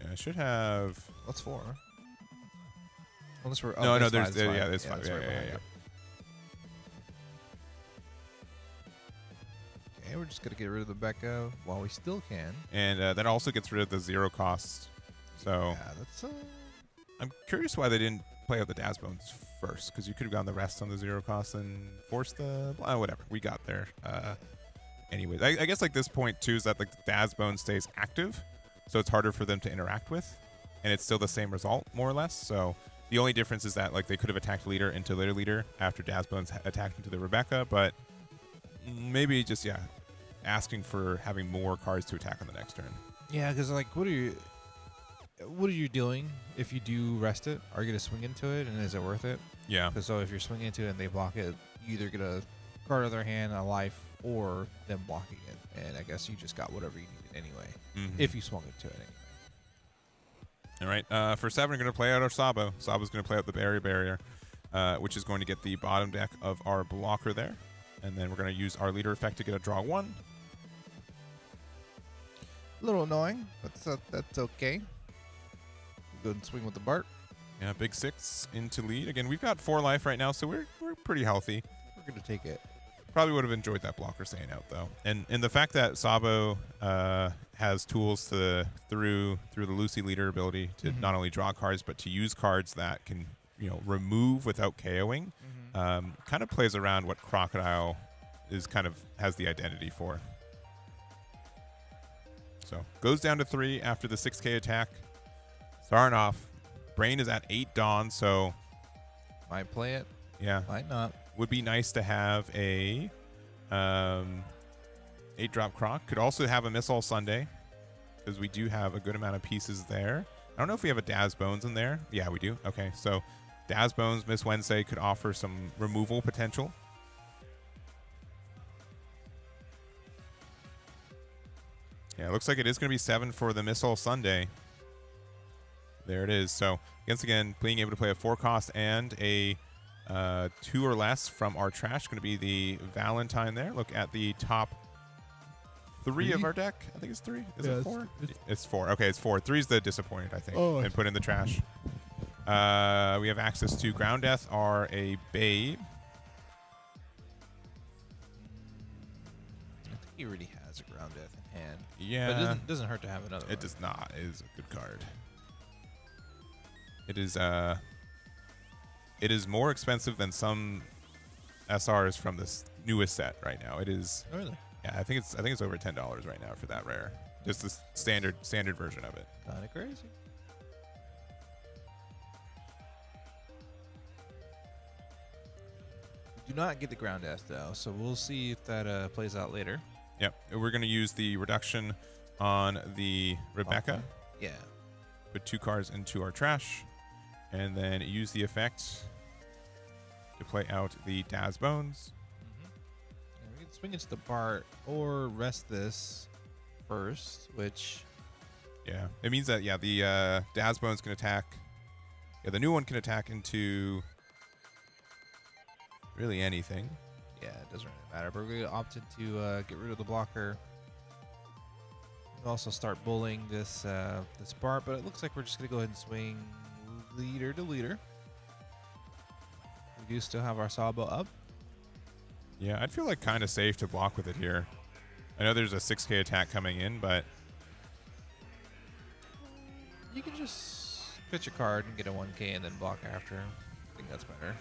Speaker 1: Yeah, I should have...
Speaker 2: What's 4? Unless we're
Speaker 1: no,
Speaker 2: there's
Speaker 1: there's 5.
Speaker 2: five.
Speaker 1: Yeah.
Speaker 2: Okay, we're just gonna get rid of the Becca while we still can.
Speaker 1: And that also gets rid of the 0 cost. So
Speaker 2: yeah, that's.
Speaker 1: I'm curious why they didn't play out the Dazbones first, because you could have gone the rest on the 0 cost and forced the whatever. We got there. Anyways, I guess like this point too is that like the Dazbone stays active, so it's harder for them to interact with, and it's still the same result more or less. So the only difference is that like they could have attacked leader into their leader after Dazbones attacked into the Rebecca, but maybe just asking for having more cards to attack on the next turn.
Speaker 2: Yeah, because like, what are you doing if you do rest it? Are you gonna swing into it, and is it worth it?
Speaker 1: Yeah.
Speaker 2: Because so if you're swinging into it and they block it, you either get a card of their hand, a life, or them blocking it. And I guess you just got whatever you needed anyway, if you swung into it anyway.
Speaker 1: All right, for 7, we're going to play out our Sabo. Sabo's going to play out the barrier, which is going to get the bottom deck of our blocker there. And then we're going to use our leader effect to get a draw 1.
Speaker 2: A little annoying, but that's okay. Go and swing with the Bart.
Speaker 1: Yeah, big 6 into lead. Again, we've got 4 life right now, so we're pretty healthy.
Speaker 2: We're going to take it.
Speaker 1: Probably would have enjoyed that blocker staying out, though. And the fact that Sabo has tools through the Lucy leader ability to not only draw cards, but to use cards that can, remove without KOing, kind of plays around what Crocodile has the identity for. So goes down to 3 after the 6K attack. Starting off, Brain is at 8 Dawn, so
Speaker 2: might play it.
Speaker 1: Yeah,
Speaker 2: might not.
Speaker 1: Would be nice to have a 8-drop Croc. Could also have a Miss All Sunday, because we do have a good amount of pieces there. I don't know if we have a Dazbones in there. Yeah, we do. Okay, so Dazbones, Miss Wednesday could offer some removal potential. Yeah, it looks like it is going to be 7 for the Miss All Sunday. There it is. So, once again, being able to play a 4 cost and a 2 or less from our trash. Going to be the Valentine there. Look at the top 3 of our deck. I think it's 3. Is it 4? It's 4. Okay, it's 4. 3 is the Disappointed, I think, and put in the trash. We have access to Ground Death or a Babe.
Speaker 2: I think he already has a Ground Death in hand.
Speaker 1: Yeah.
Speaker 2: But it doesn't hurt to have another one.
Speaker 1: It does not. It is a good card. It is more expensive than some SRs from this newest set right now. It is.
Speaker 2: Oh, really?
Speaker 1: Yeah, I think it's over $10 right now for that rare. Just the standard version of it.
Speaker 2: Kind of crazy. do not get the ground death, though, so we'll see if that plays out later.
Speaker 1: Yep. We're going to use the reduction on the Rebecca.
Speaker 2: Okay. Yeah.
Speaker 1: Put 2 cards into our trash. And then use the effect to play out the Daz Bones.
Speaker 2: We can swing into the Bart or rest this first, which...
Speaker 1: Yeah. It means that, yeah, the Daz Bones can attack. Yeah, the new one can attack into really anything.
Speaker 2: Yeah, it doesn't really matter. But we're going to opt to get rid of the blocker. We'll also start bullying this this Bart, but it looks like we're just going to go ahead and swing leader to leader. We do still have our Sawbo up.
Speaker 1: Yeah, I'd feel like kind of safe to block with it here. I know there's a 6k attack coming in, but...
Speaker 2: You can just pitch a card and get a 1k and then block after. I think that's better.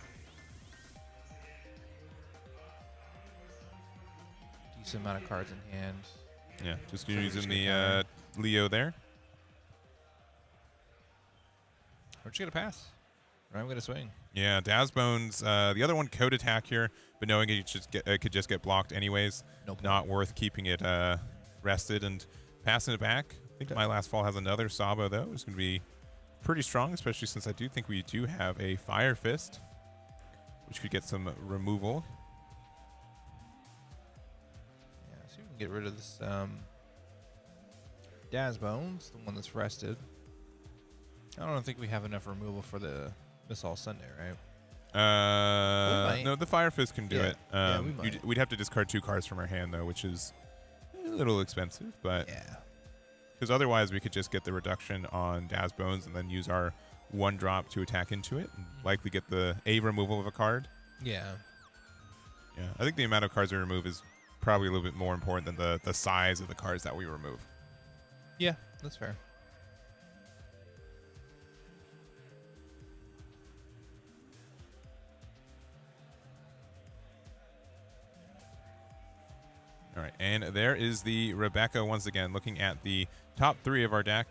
Speaker 2: Decent amount of cards in hand.
Speaker 1: Yeah, just
Speaker 2: So we're
Speaker 1: using
Speaker 2: just
Speaker 1: the Leo there.
Speaker 2: We're just going to pass. Or I'm going to swing.
Speaker 1: Yeah, Daz Bones. The other one could attack here, but knowing it could just get blocked anyways.
Speaker 2: Nope.
Speaker 1: Not worth keeping it rested and passing it back. I think my last fall has another Sabo, though. It's going to be pretty strong, especially since I do think we do have a Fire Fist, which could get some removal.
Speaker 2: Yeah, so we can get rid of this Daz Bones, the one that's rested. I don't think we have enough removal for the Missile Sunday, right?
Speaker 1: No, the Fire Fist can do
Speaker 2: Yeah.
Speaker 1: it.
Speaker 2: Yeah, we might.
Speaker 1: We'd have to discard 2 cards from our hand, though, which is a little expensive, but...
Speaker 2: Yeah.
Speaker 1: Because otherwise we could just get the reduction on Daz Bones and then use our 1-drop to attack into it and likely get the removal of a card.
Speaker 2: Yeah.
Speaker 1: Yeah, I think the amount of cards we remove is probably a little bit more important than the size of the cards that we remove.
Speaker 2: Yeah, that's fair.
Speaker 1: All right, and there is the Rebecca once again, looking at the top 3 of our deck.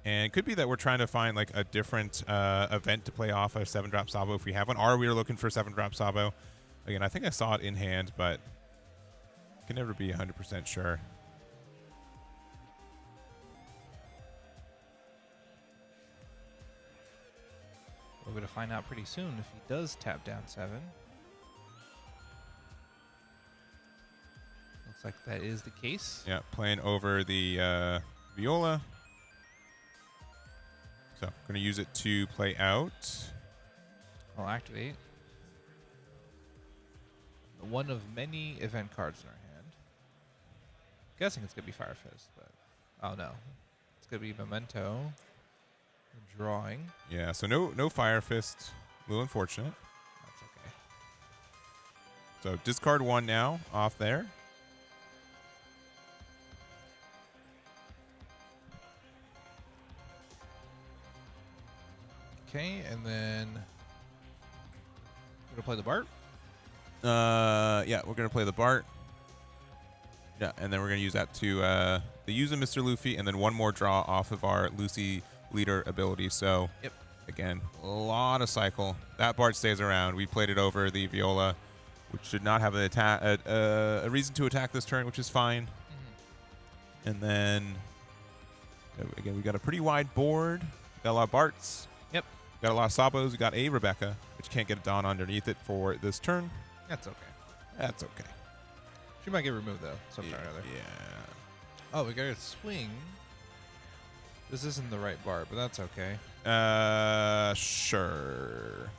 Speaker 1: And it could be that we're trying to find like a different event to play off a 7-drop Sabo if we have one, or we are looking for 7-drop Sabo. Again, I think I saw it in hand, but can never be 100% sure.
Speaker 2: We're going to find out pretty soon if he does tap down 7. Looks like that is the case.
Speaker 1: Yeah, playing over the Viola. So I'm going to use it to play out.
Speaker 2: I'll activate one of many event cards in our hand. Guessing it's going to be Fire Fist, but oh no. It's going to be Memento. Drawing.
Speaker 1: Yeah, so no Fire Fist. A little unfortunate.
Speaker 2: That's okay.
Speaker 1: So discard 1 now off there.
Speaker 2: Okay, and then we're going to play the Bart.
Speaker 1: Yeah, we're going to play the Bart. Yeah, and then we're going to use that to use a Mr. Luffy, and then 1 more draw off of our Lucy leader ability. So,
Speaker 2: yep.
Speaker 1: Again, a lot of cycle. That Bart stays around. We played it over the Viola, which should not have an attack, a reason to attack this turn, which is fine. Mm-hmm. And then, again, we got a pretty wide board. Got a lot of Barts.
Speaker 2: Yep.
Speaker 1: Got a lot of Sabos. We got a Rebecca, which can't get a Dawn underneath it for this turn.
Speaker 2: That's okay.
Speaker 1: That's okay.
Speaker 2: She might get removed, though, sometime or another.
Speaker 1: Yeah.
Speaker 2: Oh, we got to swing. This isn't the right Bart, but that's okay.
Speaker 1: Sure.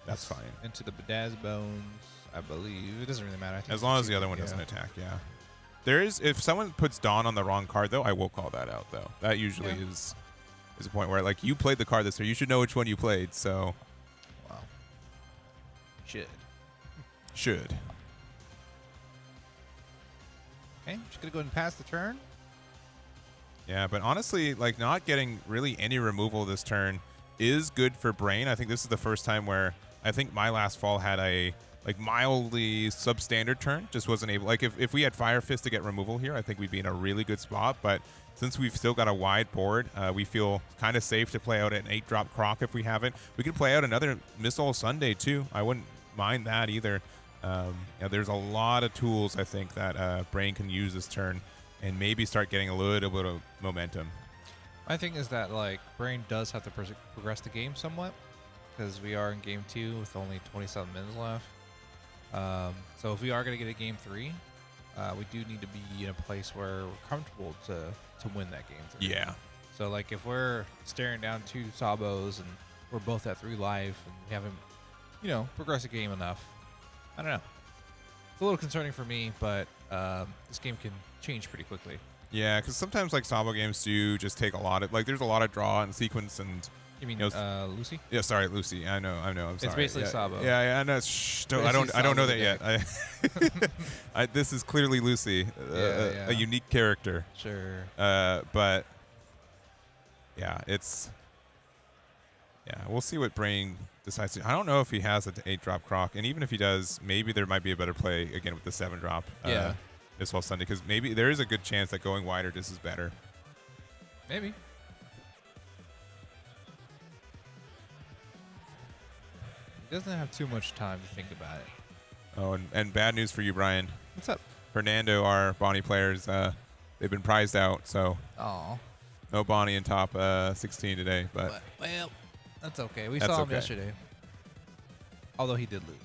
Speaker 1: That's fine.
Speaker 2: Into the Daz Bones, I believe. It doesn't really matter. I think
Speaker 1: As long as the other one doesn't attack, yeah. There is, if someone puts Dawn on the wrong card, though, I will call that out, though. That usually is a point where, like, you played the card this turn. You should know which one you played, so.
Speaker 2: Wow. Should. Okay, just going to go ahead and pass the turn.
Speaker 1: Yeah, but honestly, like, not getting really any removal this turn is good for Brain. I think this is the first time where I think my last fall had a, like, mildly substandard turn. Just wasn't able, like, if we had Fire Fist to get removal here, I think we'd be in a really good spot. But since we've still got a wide board, we feel kind of safe to play out an 8-drop Croc if we have it. We could play out another Missile Sunday, too. I wouldn't mind that either. There's a lot of tools I think that Brain can use this turn and maybe start getting a little bit of momentum.
Speaker 2: My thing is that like Brain does have to progress the game somewhat because we are in game 2 with only 27 minutes left. So if we are going to get a game 3, we do need to be in a place where we're comfortable to win that game 3.
Speaker 1: Yeah.
Speaker 2: So like if we're staring down 2 Sabos and we're both at 3 life and we haven't, progressed the game enough, I don't know. It's a little concerning for me, but this game can change pretty quickly.
Speaker 1: Yeah, because sometimes like Sabo games do just take a lot of there's a lot of draw and sequence and.
Speaker 2: You mean Lucy?
Speaker 1: Yeah, sorry, Lucy. I know. I'm sorry.
Speaker 2: It's basically
Speaker 1: yeah,
Speaker 2: Sabo.
Speaker 1: Yeah. No, I don't know that yet. This is clearly Lucy, a unique character.
Speaker 2: Sure.
Speaker 1: But yeah, we'll see what Brain decides to. I don't know if he has an 8-drop Croc, and even if he does, maybe there might be a better play again with the 7-drop. This whole Sunday, because maybe there is a good chance that going wider just is better.
Speaker 2: Maybe. He doesn't have too much time to think about it.
Speaker 1: Oh, and bad news for you, Brian.
Speaker 2: What's up?
Speaker 1: Fernando, our Bonnie players, they've been prized out, so no Bonnie in top 16 today. But
Speaker 2: well, that's okay. We saw him yesterday. Although he did lose.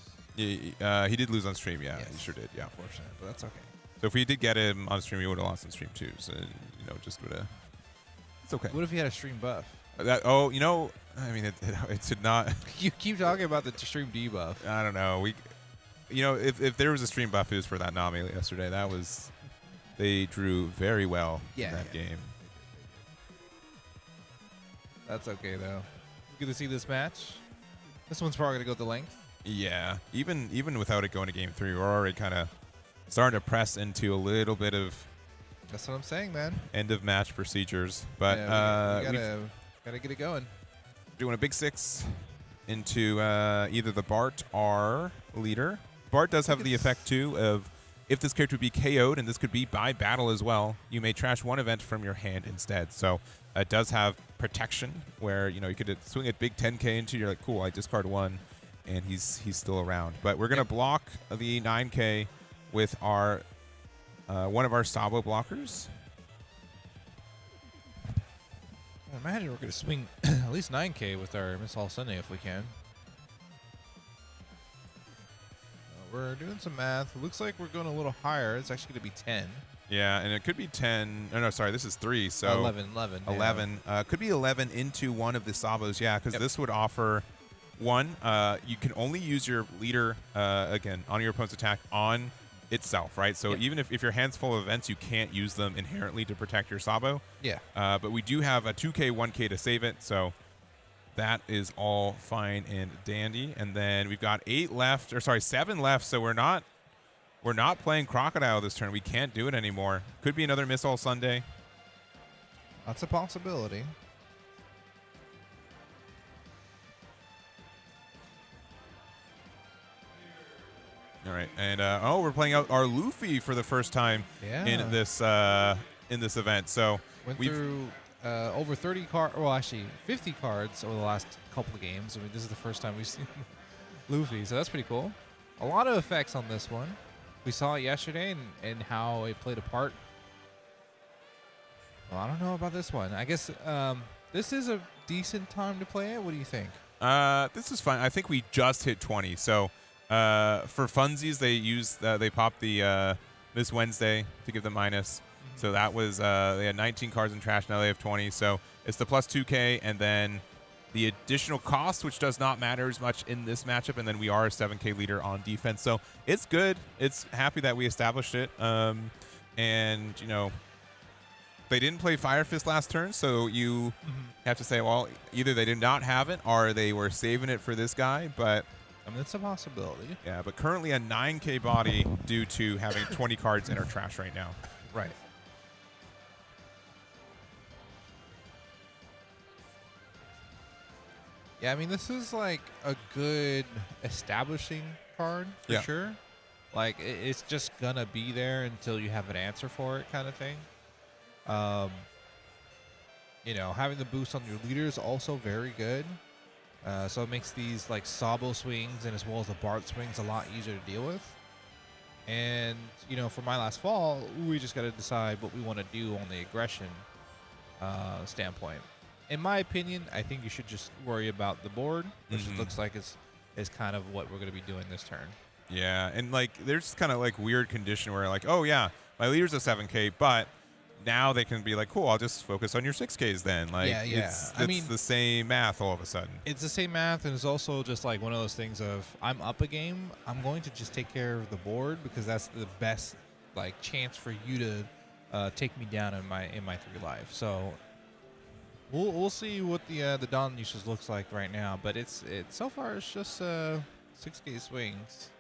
Speaker 1: Yeah, he did lose on stream. Yeah,
Speaker 2: yes.
Speaker 1: He sure did. Yeah,
Speaker 2: unfortunate, but that's okay.
Speaker 1: So if we did get him on stream, he would have lost on stream too. So just would have. It's okay.
Speaker 2: What if he had a stream buff?
Speaker 1: I mean, it should not.
Speaker 2: You keep talking about the stream debuff.
Speaker 1: I don't know. If there was a stream buff, it was for that Nami yesterday. They drew very well in that game.
Speaker 2: That's okay though. Good to see this match. This one's probably gonna go the length.
Speaker 1: Yeah, even without it going to game 3, we're already kind of starting to press into a little bit of.
Speaker 2: That's what I'm saying, man.
Speaker 1: End of match procedures, but
Speaker 2: we gotta get it going.
Speaker 1: Doing a big 6 into either the Bart or leader. Bart does have the effect too of if this character would be KO'd, and this could be by battle as well, you may trash one event from your hand instead. So it does have protection where you could swing a big 10k into. You're like, cool, I discard 1, and he's still around. But we're gonna block the 9k with our one of our Sabo blockers.
Speaker 2: I imagine we're going to swing at least 9k with our Miss All Sunday if we can. We're doing some math. It looks like we're going a little higher. It's actually going to be 10.
Speaker 1: Yeah, and it could be 10. No, sorry, this is 3. So
Speaker 2: 11.
Speaker 1: 11. Could be 11 into one of the Sabos. Yeah, because this would offer one. You can only use your leader again on your opponent's attack on itself, right? So even if your hand's full of events, you can't use them inherently to protect your Sabo.
Speaker 2: Yeah.
Speaker 1: But we do have a 2k, 1k to save it, so that is all fine and dandy. And then we've got 7 left, so we're not playing Crocodile this turn. We can't do it anymore. Could be another Miss All Sunday.
Speaker 2: That's a possibility.
Speaker 1: All right, and we're playing out our Luffy for the first time in this event. So
Speaker 2: went through over 30 cards, well, actually 50 cards over the last couple of games. I mean, this is the first time we've seen Luffy, so that's pretty cool. A lot of effects on this one. We saw it yesterday and how it played a part. Well, I don't know about this one. I guess this is a decent time to play it. What do you think?
Speaker 1: This is fine. I think we just hit 20, so. For funsies, they popped the Miss Wednesday to give them minus. So that was they had 19 cards in trash. Now they have 20. So it's the plus 2k, and then the additional cost, which does not matter as much in this matchup. And then we are a 7k leader on defense, so it's good. It's happy that we established it. And they didn't play Fire Fist last turn, so you have to say, well, either they did not have it or they were saving it for this guy, but.
Speaker 2: I mean, it's a possibility.
Speaker 1: Yeah, but currently a 9k body due to having 20 cards in our trash right now.
Speaker 2: Right. Yeah, I mean, this is like a good establishing card for sure. Like, it's just going to be there until you have an answer for it kind of thing. Having the boost on your leader is also very good. So it makes these like Sabo swings and as well as the Bart swings a lot easier to deal with. And, you know, for my last fall, we just got to decide what we want to do on the aggression standpoint. In my opinion, I think you should just worry about the board, which it looks like is kind of what we're going to be doing this turn.
Speaker 1: Yeah, and like there's kind of like weird condition where like, oh yeah, my leader's a 7K, but now they can be like, cool, I'll just focus on your 6Ks then. Like,
Speaker 2: Yeah, yeah.
Speaker 1: It's the same math all of a sudden.
Speaker 2: It's the same math, and it's also just like one of those things of I'm up a game, I'm going to just take care of the board because that's the best like chance for you to take me down in my 3 life. So we'll see what the Dawn usage looks like right now, but it's so far it's just 6K swings.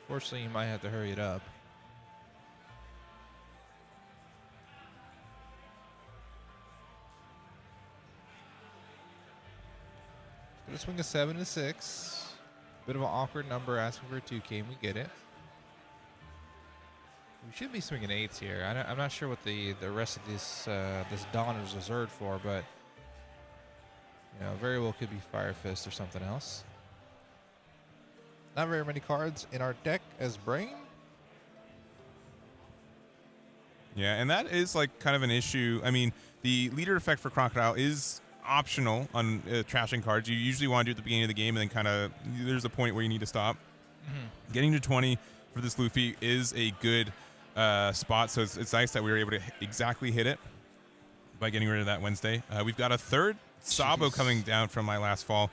Speaker 2: Unfortunately, you might have to hurry it up. Gonna swing a 7 and 6. Bit of an awkward number asking for a 2K, and we get it. We should be swinging 8s here. I'm not sure what the rest of this this Dawn is reserved for, but you know, very well could be Fire Fist or something else. Not very many cards in our deck as Brain.
Speaker 1: Yeah, and that is like kind of an issue. I mean, the leader effect for Crocodile is optional on trashing cards. You usually want to do it at the beginning of the game, and then kind of there's a point where you need to stop. Getting to 20 for this Luffy is a good spot, so it's nice that we were able to exactly hit it by getting rid of that Wednesday. We've got a third Sabo coming down from my last fall.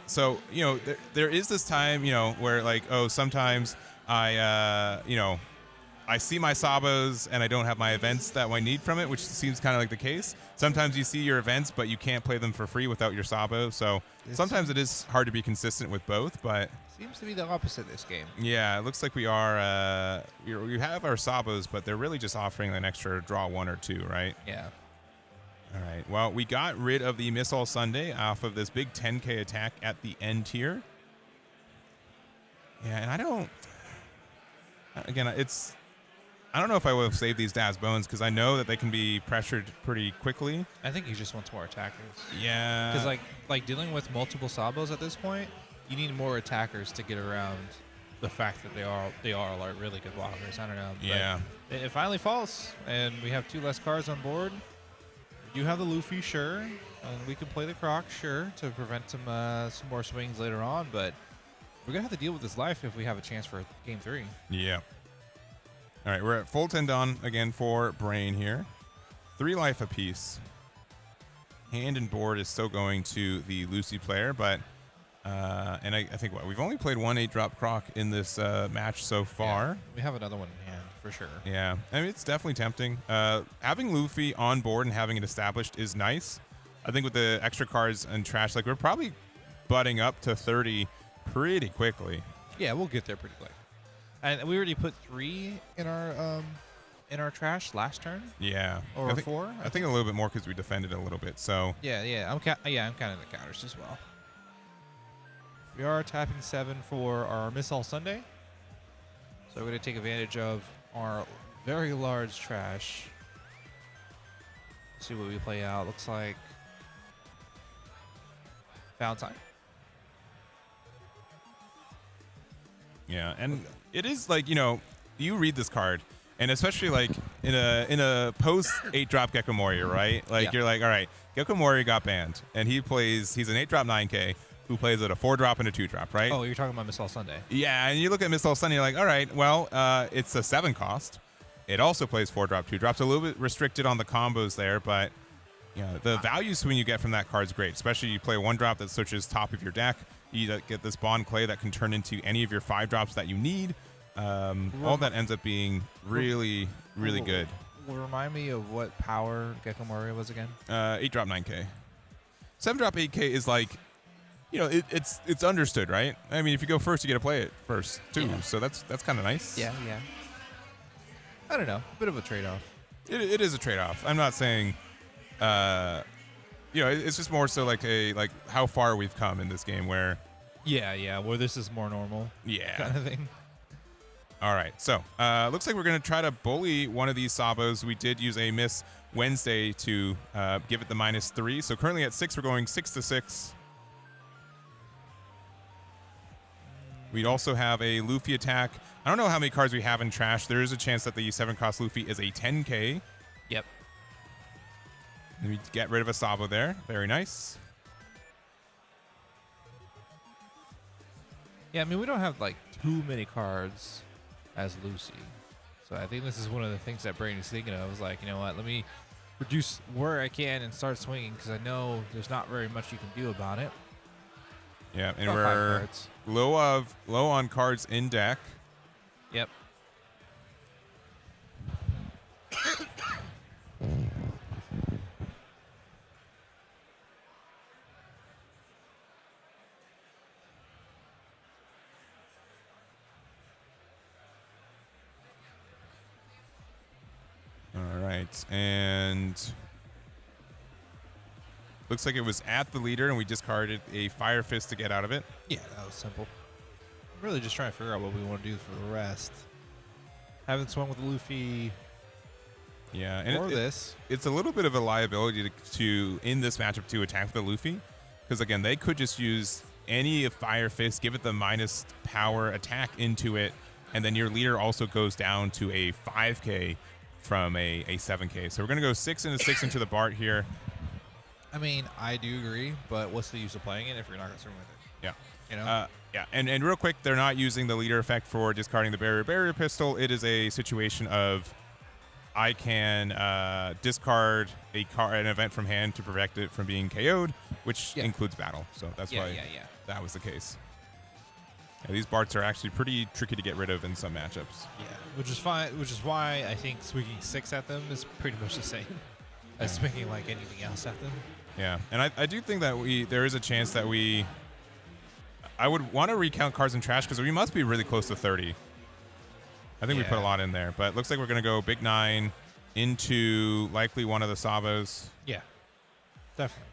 Speaker 1: So, you know, there is this time, you know, where like, oh, sometimes I, you know, I see my Sabos and I don't have my events that I need from it, which seems kind of like the case. Sometimes you see your events, but you can't play them for free without your Sabo. So sometimes it is hard to be consistent with both, but
Speaker 2: seems to be the opposite this game.
Speaker 1: yeah, it looks like we are, we have our Sabos, but they're really just offering an extra draw 1 or 2, right?
Speaker 2: Yeah.
Speaker 1: All right. Well, we got rid of the Miss All Sunday off of this big 10K attack at the end here. Yeah, and I don't know if I would have saved these Daz Bones because I know that they can be pressured pretty quickly.
Speaker 2: I think he just wants more attackers.
Speaker 1: Yeah.
Speaker 2: Because like dealing with multiple Sabos at this point, you need more attackers to get around the fact that they are like really good blockers. I don't know.
Speaker 1: Yeah.
Speaker 2: But it finally falls, and we have 2 less cards on board. We do have the Luffy, sure, and we can play the Croc, sure, to prevent some more swings later on. But we're gonna have to deal with this life if we have a chance for game 3.
Speaker 1: Yeah. All right, we're at full Tendon again for Brain here. 3 life apiece. Hand and board is still going to the Lucy player, but and I think we've only played 1 8-drop Croc in this match so far.
Speaker 2: Yeah, we have another one in hand for sure.
Speaker 1: Yeah, I mean, it's definitely tempting. Having Luffy on board and having it established is nice. I think with the extra cards and trash, like we're probably butting up to 30 pretty quickly.
Speaker 2: Yeah, we'll get there pretty quick. And we already put 3 in our trash last turn.
Speaker 1: Yeah,
Speaker 2: Or
Speaker 1: I think,
Speaker 2: 4.
Speaker 1: I think a little bit more because we defended a little bit. So
Speaker 2: Yeah. I'm counting the counters as well. We are tapping 7 for our Miss All Sunday. So we're going to take advantage of our very large trash. See what we play out. Looks like Valentine.
Speaker 1: yeah, and it is like, you know, you read this card, and especially like in a post 8-drop Gecko Warrior, right? Like you're like, all right, Gecko Warrior got banned, and he's an 8-drop 9K. Who plays at a 4-drop and a 2-drop, right?
Speaker 2: Oh, you're talking about Miss All Sunday.
Speaker 1: Yeah, and you look at Miss All Sunday, you're like, all right, well, it's a 7 cost. It also plays 4-drop, 2-drops. A little bit restricted on the combos there, but you know, the value swing you get from that card is great. Especially you play a 1-drop that switches top of your deck. You get this Bond Clay that can turn into any of your 5-drops that you need. All that ends up being really, really good.
Speaker 2: Will remind me of what power Gecko Mario was again?
Speaker 1: 8-drop 9K. 7-drop 8K is like, you know, it's understood, right? I mean, if you go first, you get to play it first too. Yeah. So that's kind of nice.
Speaker 2: Yeah. I don't know, a bit of a trade-off.
Speaker 1: It is a trade-off. I'm not saying, you know, it's just more so like how far we've come in this game where.
Speaker 2: Yeah, where this is more normal.
Speaker 1: Yeah.
Speaker 2: Kind of thing.
Speaker 1: All right, so looks like we're going to try to bully one of these Sabos. We did use a miss Wednesday to give it the -3. So currently at 6, we're going 6 to 6. We'd also have a Luffy attack. I don't know how many cards we have in trash. There is a chance that the 7-cost Luffy is a 10k.
Speaker 2: Yep.
Speaker 1: Let me get rid of a Sabo there. Very nice.
Speaker 2: Yeah, I mean, we don't have like too many cards as Lucy. So I think this is one of the things that Brain is thinking of. Is like, you know what, let me reduce where I can and start swinging because I know there's not very much you can do about it.
Speaker 1: Yeah, and
Speaker 2: About 5
Speaker 1: we're
Speaker 2: cards.
Speaker 1: low on cards in deck.
Speaker 2: Yep.
Speaker 1: All right, and looks like it was at the leader, and we discarded a Fire Fist to get out of it.
Speaker 2: Yeah, that was simple. I'm really just trying to figure out what we want to do for the rest. Haven't swung with Luffy
Speaker 1: Yeah, and
Speaker 2: or this.
Speaker 1: It's a little bit of a liability to in this matchup to attack the Luffy, because again, they could just use any Fire Fist, give it the minus power attack into it, and then your leader also goes down to a 5k from a 7k. So we're gonna go 6 into 6 into the Bart here.
Speaker 2: I mean, I do agree, but what's the use of playing it if you're not going to swing with it?
Speaker 1: Yeah.
Speaker 2: You know?
Speaker 1: Yeah, and real quick, they're not using the leader effect for discarding the barrier pistol. It is a situation of I can discard an event from hand to prevent it from being KO'd, which includes battle. So that's why that was the case. Yeah, these Barts are actually pretty tricky to get rid of in some matchups.
Speaker 2: Yeah, which is fine. Which is why I think swinging 6 at them is pretty much the same as swinging like anything else at them.
Speaker 1: Yeah, and I do think that there is a chance that I would want to recount cards in trash because we must be really close to 30. I think we put a lot in there, but it looks like we're going to go big 9 into likely one of the Sabos.
Speaker 2: Yeah, definitely.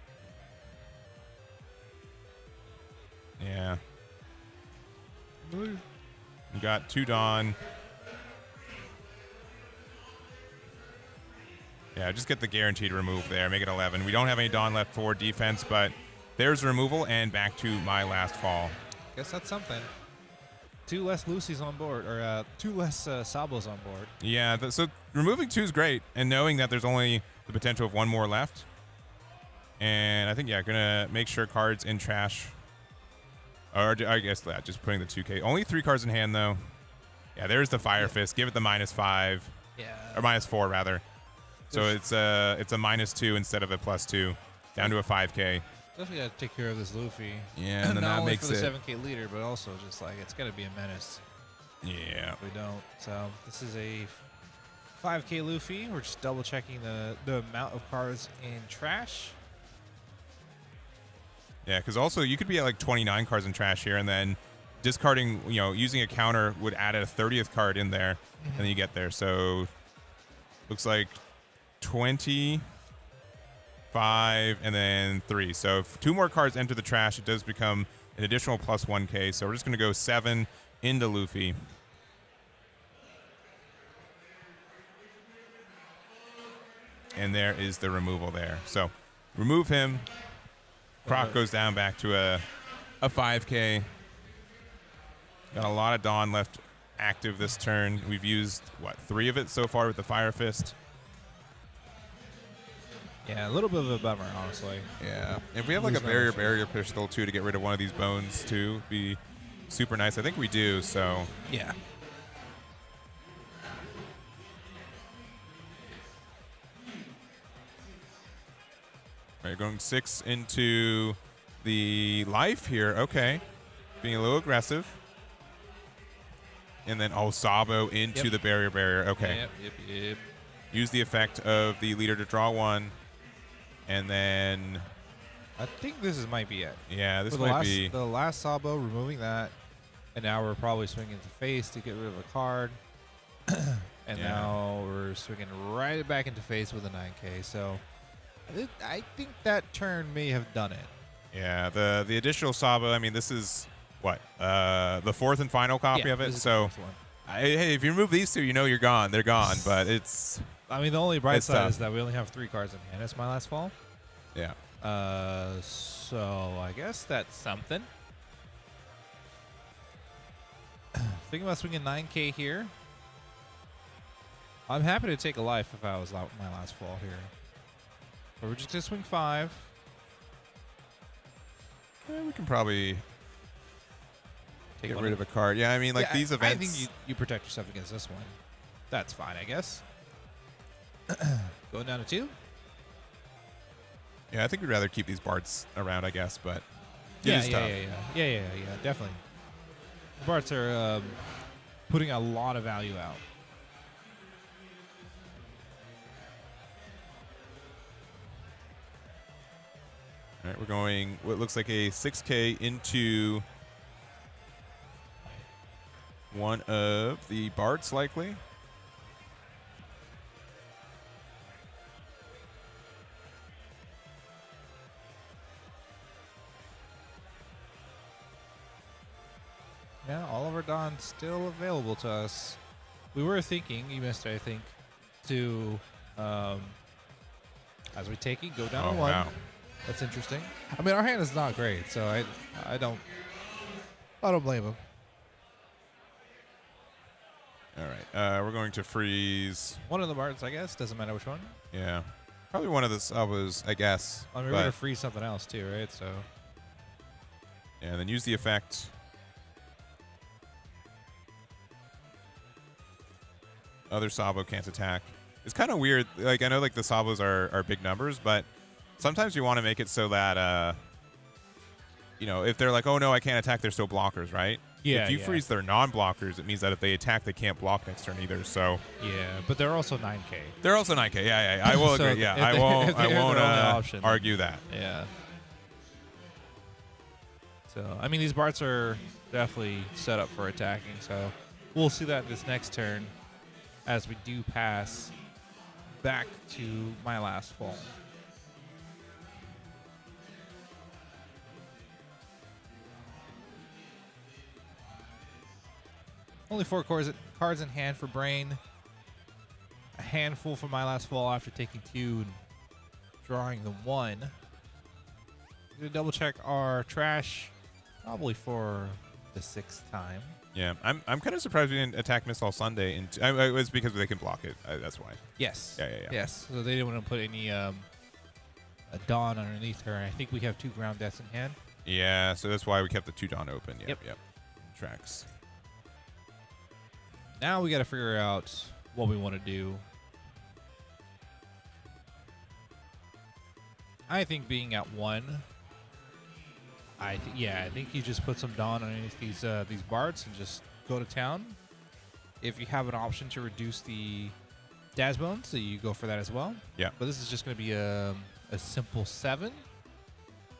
Speaker 1: Yeah. We got 2 Dawn. Yeah, just get the guaranteed remove there. Make it 11. We don't have any Dawn left for defense, but there's removal and back to my last fall.
Speaker 2: Guess that's something. 2 less Lucy's on board, or 2 less Sabos on board.
Speaker 1: Yeah, so removing 2 is great, and knowing that there's only the potential of 1 more left. And I think, gonna make sure cards in trash. Or I guess that, just putting the 2k. Only 3 cards in hand, though. Yeah, there's the Fire Fist. Give it the -5.
Speaker 2: Yeah.
Speaker 1: Or -4, rather. So it's a -2 instead of a +2. Down to a 5k.
Speaker 2: Definitely got to take care of this Luffy.
Speaker 1: Yeah, and then
Speaker 2: not
Speaker 1: that
Speaker 2: only
Speaker 1: makes
Speaker 2: for the
Speaker 1: it
Speaker 2: 7k leader, but also just like it's got to be a menace
Speaker 1: Yeah.
Speaker 2: if we don't. So this is a 5k Luffy. We're just double checking the amount of cards in trash.
Speaker 1: Yeah, because also you could be at like 29 cards in trash here, and then discarding, using a counter would add a 30th card in there, and then you get there. So looks like 20, 5, and then 3. So if 2 more cards enter the trash, it does become an additional +1k. So we're just going to go 7 into Luffy. And there is the removal there. So remove him. Croc goes down back to a 5k. Got a lot of Dawn left active this turn. We've used, 3 of it so far with the Fire Fist.
Speaker 2: Yeah, a little bit of a bummer, honestly.
Speaker 1: Yeah. If we have like a barrier pistol too to get rid of one of these bones too, be super nice. I think we do, so.
Speaker 2: Yeah.
Speaker 1: All right, going 6 into the life here. Okay. Being a little aggressive. And then, Sabo into the barrier. Okay.
Speaker 2: Yep.
Speaker 1: Use the effect of the leader to draw 1. And then...
Speaker 2: I think this might be it.
Speaker 1: Yeah, this might be...
Speaker 2: The last Sabo, removing that. And now we're probably swinging to face to get rid of a card. And now we're swinging right back into face with a 9k. So I think that turn may have done it.
Speaker 1: Yeah, the additional Sabo, I mean, this is, the 4th and final copy of it. So Hey, if you remove these two, you know you're gone. They're gone, but it's
Speaker 2: I mean, the only bright
Speaker 1: It's
Speaker 2: side
Speaker 1: tough.
Speaker 2: is that we only have 3 cards in hand. That's my last fall.
Speaker 1: yeah.
Speaker 2: So I guess that's something. Thinking about swinging 9K here. I'm happy to take a life if I was my last fall here. But we're just gonna swing 5.
Speaker 1: We can probably
Speaker 2: Take
Speaker 1: get
Speaker 2: one
Speaker 1: rid of a card. Yeah, I mean, like
Speaker 2: Yeah,
Speaker 1: these
Speaker 2: I
Speaker 1: events.
Speaker 2: think you protect yourself against this one. That's fine, I guess. Going down to 2.
Speaker 1: Yeah, I think we'd rather keep these bards around, I guess, but it
Speaker 2: Yeah,
Speaker 1: is tough.
Speaker 2: yeah, definitely. The Barts are putting a lot of value out.
Speaker 1: All right, we're going what looks like a 6K into one of the bards, likely.
Speaker 2: Yeah, Oliver Don still available to us. We were thinking, you missed it, I think, to as we take it, go down to 1.
Speaker 1: Wow.
Speaker 2: That's interesting. I mean, our hand is not great, so I don't blame him.
Speaker 1: All right, we're going to freeze.
Speaker 2: One of the Barts, I guess, doesn't matter which one.
Speaker 1: Yeah, probably one of the Sabos, I guess.
Speaker 2: I mean, we're
Speaker 1: but-
Speaker 2: gonna freeze something else too, right? So
Speaker 1: yeah, and then use the effect. Other Sabo can't attack. It's kind of weird. Like, I know like the Sabos are big numbers, but sometimes you want to make it so that you know, if they're like, oh no, I can't attack, they're still blockers, right?
Speaker 2: Yeah,
Speaker 1: If you
Speaker 2: yeah.
Speaker 1: freeze their non-blockers, it means that if they attack, they can't block next turn either. So
Speaker 2: yeah, but they're also 9K.
Speaker 1: they're also 9K. Yeah, I will
Speaker 2: So
Speaker 1: agree. Yeah,
Speaker 2: if
Speaker 1: I
Speaker 2: they-
Speaker 1: won't.
Speaker 2: if
Speaker 1: I
Speaker 2: they're
Speaker 1: won't
Speaker 2: their only option, then-
Speaker 1: argue that.
Speaker 2: Yeah. So I mean, these Barts are definitely set up for attacking. So we'll see that this next turn as we do pass back to my last fall. Only 4 cards in hand for Brain. A handful for my last fall after taking 2 and drawing the 1. Gonna double check our trash probably for the 6th time.
Speaker 1: Yeah, I'm kind of surprised we didn't attack Missile Sunday. It was because they can block it. That's why.
Speaker 2: Yes.
Speaker 1: Yeah.
Speaker 2: Yes. So they didn't want to put any a Dawn underneath her. I think we have 2 Ground Deaths in hand.
Speaker 1: Yeah, so that's why we kept the 2 Dawn open.
Speaker 2: Yep.
Speaker 1: Tracks.
Speaker 2: Now we got to figure out what we want to do. I think being at 1. I think you just put some Dawn underneath these Bards and just go to town. If you have an option to reduce the Daz Bones, so you go for that as well.
Speaker 1: Yeah.
Speaker 2: But this is just going to be a simple 7.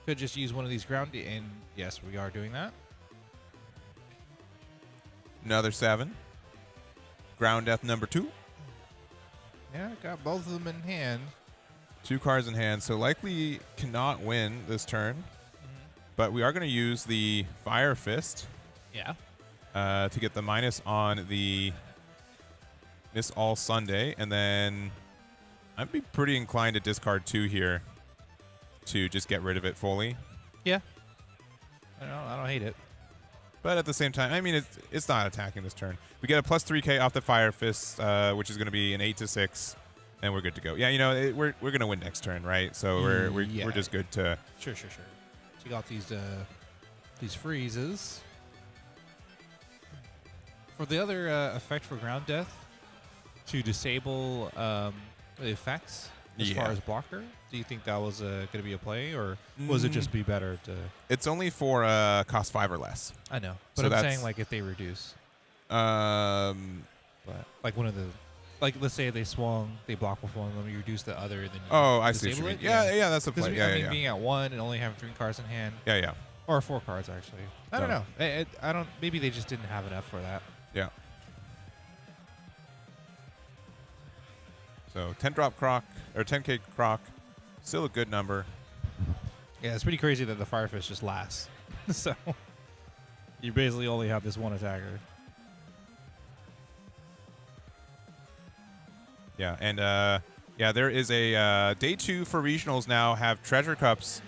Speaker 2: Could just use one of these ground, and yes, we are doing that.
Speaker 1: Another 7. Ground Death number 2.
Speaker 2: Yeah, got both of them in hand.
Speaker 1: 2 cards in hand, so likely cannot win this turn. But we are going to use the Fire Fist
Speaker 2: Yeah.
Speaker 1: to get the minus on the Miss All Sunday, and then I'd be pretty inclined to discard 2 here to just get rid of it fully.
Speaker 2: Yeah. I don't hate it.
Speaker 1: But at the same time, I mean, it's not attacking this turn. We get a plus 3K off the Fire Fist, which is going to be an 8-6, and we're good to go. Yeah, you know, we're going to win next turn, right? So we're just good to.
Speaker 2: Sure. So you got these freezes. For the other effect for Ground Death, to disable the effects as
Speaker 1: Yeah.
Speaker 2: far as blocker, do you think that was going to be a play, or was it just be better to?
Speaker 1: It's only for cost 5 or less.
Speaker 2: I know,
Speaker 1: So
Speaker 2: but I'm
Speaker 1: that's-
Speaker 2: saying like if they reduce,
Speaker 1: But
Speaker 2: like one of the, like let's say they swung, they block with one of them, you reduce the other, and then you
Speaker 1: oh, I see what you
Speaker 2: disable
Speaker 1: mean.
Speaker 2: it?
Speaker 1: Yeah, that's a
Speaker 2: Because
Speaker 1: play.
Speaker 2: I
Speaker 1: Yeah,
Speaker 2: mean,
Speaker 1: yeah,
Speaker 2: being at 1 and only having 3 cards in hand,
Speaker 1: yeah.
Speaker 2: or 4 cards actually. I don't
Speaker 1: No.
Speaker 2: know. I don't. Maybe they just didn't have enough for that.
Speaker 1: Yeah. So 10 drop Croc or 10K Croc, still a good number.
Speaker 2: Yeah, it's pretty crazy that the Firefish just lasts. So you basically only have this one attacker.
Speaker 1: Yeah, and yeah, there is a day 2 for regionals now have treasure cups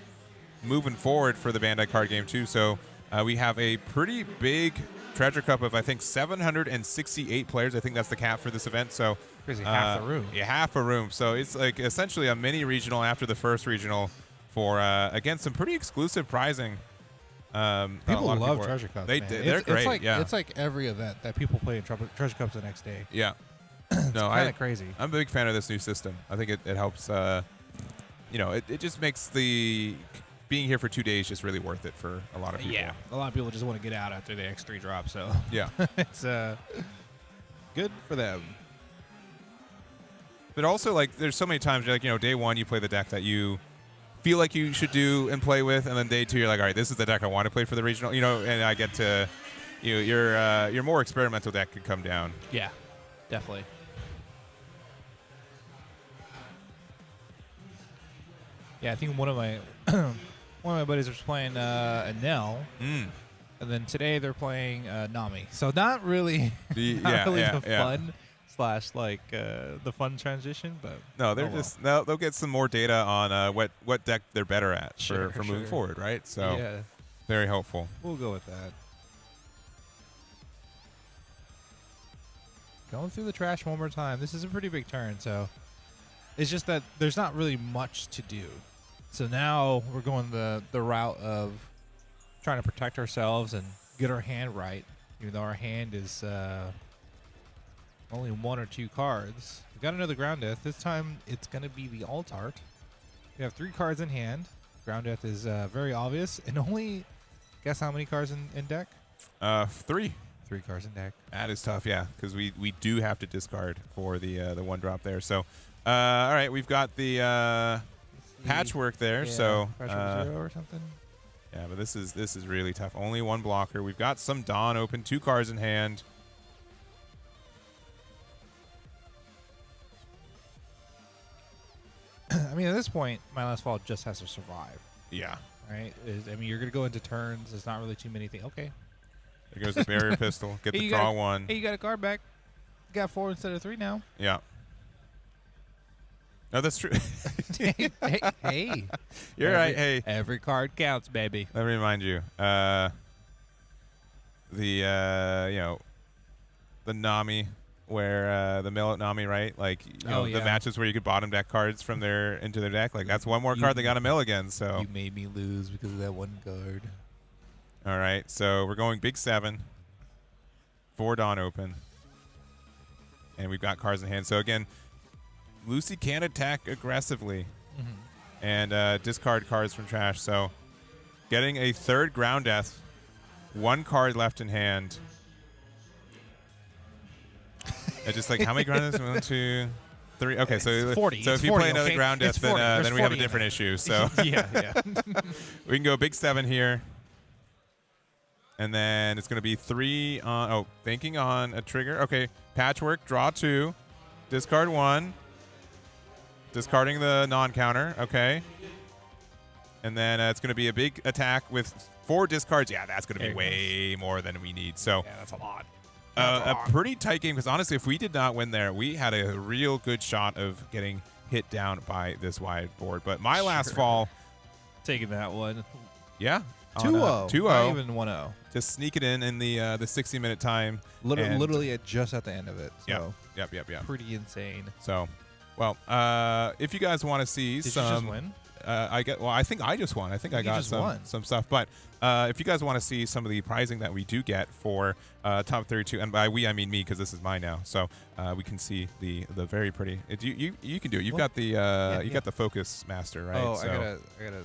Speaker 1: moving forward for the Bandai card game too. So we have a pretty big treasure cup of I think 768 players. I think that's the cap for this event. So
Speaker 2: Basically half the room.
Speaker 1: Yeah, half a room. So it's like essentially a mini regional after the first regional for again some pretty exclusive prizing.
Speaker 2: People love treasure cups.
Speaker 1: They're great.
Speaker 2: It's like every event that people play in treasure cups the next day.
Speaker 1: Yeah. No,
Speaker 2: kind of crazy.
Speaker 1: I'm a big fan of this new system. I think it helps. You know, it just makes the being here for 2 days just really worth it for a lot of people.
Speaker 2: Yeah, a lot of people just want to get out after the X3 drop. So
Speaker 1: yeah,
Speaker 2: it's good for them.
Speaker 1: But also, like, there's so many times, like, you know, day 1 you play the deck that you feel like you should do and play with, and then day 2 you're like, all right, this is the deck I want to play for the regional. You know, and I get to, your more experimental deck could come down.
Speaker 2: Yeah, definitely. Yeah, I think one of my buddies was playing Enel, and then today they're playing Nami. So not really, fun / like the fun transition, but
Speaker 1: no, they're they'll get some more data on what deck they're better at for moving forward, right? So
Speaker 2: yeah,
Speaker 1: very helpful.
Speaker 2: We'll go with that. Going through the trash one more time. This is a pretty big turn, so it's just that there's not really much to do. So now we're going the route of trying to protect ourselves and get our hand right, even though our hand is only 1 or 2 cards. We got another Ground Death. This time it's going to be the Alt Art. We have 3 cards in hand. Ground Death is very obvious. And only, guess how many cards in deck?
Speaker 1: 3.
Speaker 2: 3 cards in deck.
Speaker 1: That is tough, yeah, because we do have to discard for the 1 drop there. So, all right, we've got the Patchwork there.
Speaker 2: Yeah,
Speaker 1: so
Speaker 2: Patchwork 0 or something.
Speaker 1: Yeah, but this is really tough. Only 1 blocker. We've got some Dawn open, 2 cards in hand.
Speaker 2: I mean, at this point, My Last Fall just has to survive.
Speaker 1: Yeah.
Speaker 2: Right? I mean, you're going to go into turns. There's not really too many things. Okay.
Speaker 1: There goes the Barrier Pistol. Get the draw 1.
Speaker 2: Hey, you got a card back. You got 4 instead of 3 now.
Speaker 1: Yeah. No, that's true.
Speaker 2: hey.
Speaker 1: You're right. Hey.
Speaker 2: Every card counts, baby.
Speaker 1: Let me remind you. The Nami, where the mill at Nami, right? Like, the matches where you could bottom deck cards from into their deck. Like, that's one more card they got to mill again. So
Speaker 2: you made me lose because of that 1 card.
Speaker 1: All right, so we're going big 7. 4 Dawn open. And we've got cards in hand. So again, Lucy can attack aggressively and discard cards from trash. So getting a 3rd Ground Death, 1 card left in hand. It's just like, how many Ground Deaths? 1, 2, 3. Okay, so
Speaker 2: 40.
Speaker 1: So if you play another Ground Death, then we have a different issue. So
Speaker 2: yeah.
Speaker 1: We can go big 7 here. And then it's going to be 3 on, thinking on a trigger. Okay, Patchwork, draw 2, discard 1, discarding the non-counter. Okay. And then it's going to be a big attack with 4 discards. Yeah, that's going to be way more than we need. So
Speaker 2: yeah, that's a lot.
Speaker 1: A pretty tight game, because honestly, if we did not win there, we had a real good shot of getting hit down by this wide board. But My Last Fall.
Speaker 2: Taking that one.
Speaker 1: Yeah.
Speaker 2: 2-0.
Speaker 1: 2-0.
Speaker 2: Not even 1-0.
Speaker 1: Just sneak it in the 60-minute time.
Speaker 2: Literally just at the end of it. So
Speaker 1: Yep.
Speaker 2: pretty insane.
Speaker 1: So, well, if you guys want to see
Speaker 2: Did
Speaker 1: some,
Speaker 2: you just win?
Speaker 1: I think I just won. I think I got some stuff. But if you guys want to see some of the prizing that we do get for top 32, and by we I mean me, because this is mine now. So we can see the very pretty. You can do it. You've got the got the Focus Master, right?
Speaker 2: Oh,
Speaker 1: so,
Speaker 2: I gotta.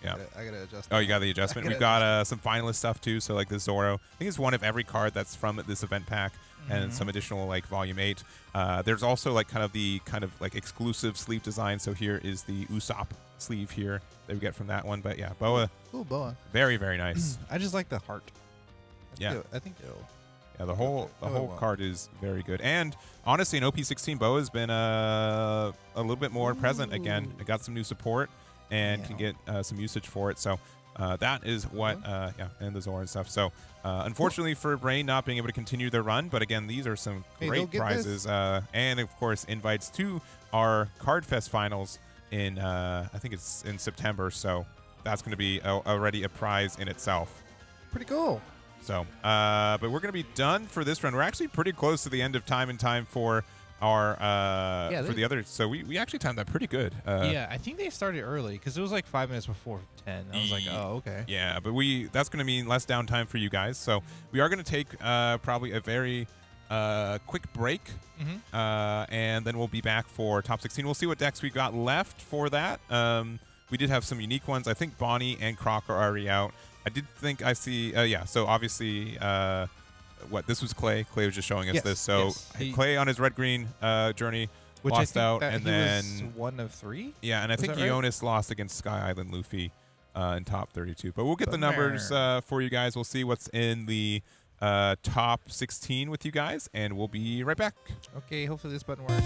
Speaker 1: Yeah.
Speaker 2: I gotta adjust.
Speaker 1: Oh, you got the adjustment. We've got some finalist stuff too. So like the Zoro, I think it's one of every card that's from this event pack, and some additional like Volume 8. There's also like kind of like exclusive sleeve design. So here is the Usopp sleeve here that we get from that one. But yeah, Boa.
Speaker 2: Ooh, Boa.
Speaker 1: Very, very nice.
Speaker 2: I just like the heart. I think it'll.
Speaker 1: Yeah, the whole card is very good. And honestly, in OP16, Boa has been a little bit more present again. It got some new support and can get some usage for it. So that is what, yeah, and the Zora and stuff. So, unfortunately for Brain not being able to continue their run, but again, these are some great prizes, and of course, invites to our Card Fest finals in, I think it's in September. So that's going to be already a prize in itself.
Speaker 2: Pretty cool.
Speaker 1: So, but we're going to be done for this run. We're actually pretty close to the end of time for our for the others. So we actually timed that pretty good.
Speaker 2: Yeah, I think they started early because it was like 5 minutes before 10. I was like, oh, okay.
Speaker 1: Yeah, but that's going to mean less downtime for you guys. So we are going to take probably a very quick break, and then we'll be back for top 16. We'll see what decks we got left for that. We did have some unique ones. I think Bonnie and Croc are already out. I did think I see, yeah, so obviously, this was Clay. Clay was just showing us this. So Clay on his red-green journey lost out, and then
Speaker 2: was 1 of 3?
Speaker 1: Yeah, and I think Ionis lost against Sky Island Luffy in top 32. But we'll get the numbers for you guys. We'll see what's in the top 16 with you guys, and we'll be right back.
Speaker 2: Okay, hopefully this button works.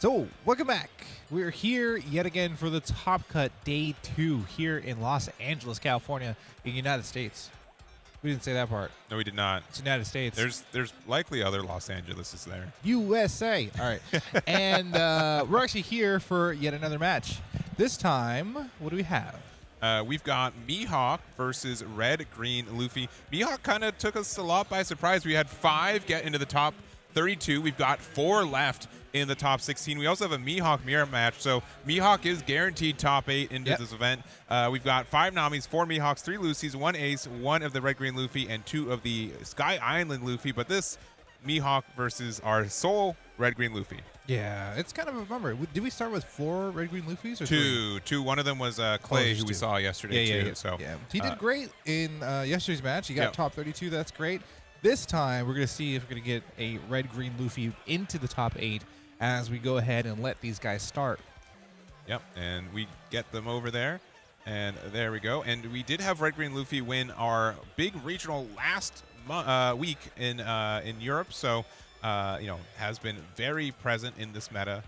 Speaker 2: So, welcome back. We're here yet again for the Top Cut Day 2 here in Los Angeles, California, in the United States. We didn't say that part.
Speaker 1: No, we did not.
Speaker 2: It's United States.
Speaker 1: There's likely other Los Angeleses there.
Speaker 2: USA. All right. And we're actually here for yet another match. This time, what do we have?
Speaker 1: We've got Mihawk versus Red Green Luffy. Mihawk kind of took us a lot by surprise. We had 5 get into the top 32. We've got 4 left in the top 16. We also have a Mihawk mirror match, so Mihawk is guaranteed top 8 into this event. We've got 5 Namis, 4 Mihawks, 3 Lucys, 1 Ace, 1 of the Red Green Luffy, and 2 of the Sky Island Luffy. But this Mihawk versus our sole Red Green Luffy.
Speaker 2: Yeah, it's kind of a bummer. Did we start with 4 Red Green Luffys? Or
Speaker 1: 2. One of them was Clay, who we saw yesterday too.
Speaker 2: Yeah.
Speaker 1: So
Speaker 2: he did great in yesterday's match. He got top 32. That's great. This time, we're going to see if we're going to get a Red Green Luffy into the top 8 as we go ahead and let these guys start.
Speaker 1: Yep, and we get them over there, and there we go. And we did have Red Green Luffy win our big regional last week in Europe, so has been very present in this meta.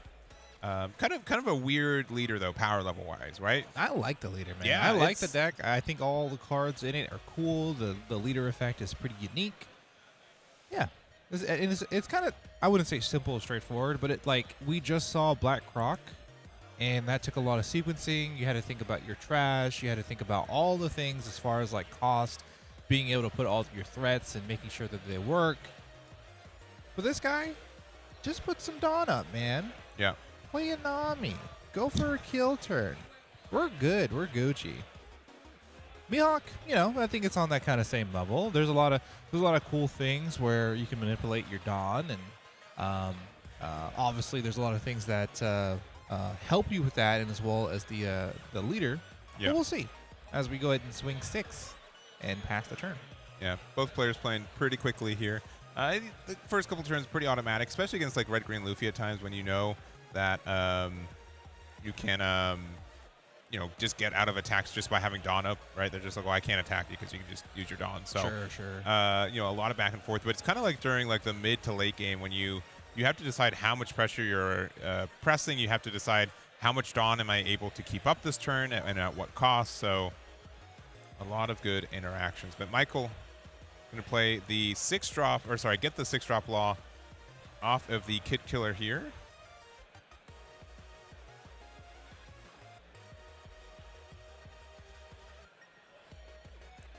Speaker 1: Kind of a weird leader though, power level wise, right?
Speaker 2: I like the leader, man.
Speaker 1: Yeah,
Speaker 2: I like the deck. I think all the cards in it are cool. The leader effect is pretty unique. Yeah. It's kind of, I wouldn't say simple or straightforward, but we just saw Black Croc, and that took a lot of sequencing. You had to think about your trash. You had to think about all the things as far as cost, being able to put all your threats and making sure that they work. But this guy, just put some Dawn up, man.
Speaker 1: Yeah.
Speaker 2: Play a Nami. Go for a kill turn. We're good. We're Gucci. Mihawk, I think it's on that kind of same level. There's a lot of cool things where you can manipulate your Dawn, and obviously there's a lot of things that help you with that, and as well as the leader. Yeah. But we'll see as we go ahead and swing 6 and pass the turn.
Speaker 1: Yeah, both players playing pretty quickly here. The first couple turns pretty automatic, especially against Red Green Luffy at times when you know that you can just get out of attacks just by having Dawn up, right? They're just like, well, I can't attack you because you can just use your Dawn. So,
Speaker 2: sure.
Speaker 1: A lot of back and forth, but it's kind of like during the mid to late game when you have to decide how much pressure you're pressing. You have to decide how much Dawn am I able to keep up this turn and at what cost. So a lot of good interactions. But Michael going to play the get the 6-drop law off of the Kid Killer here.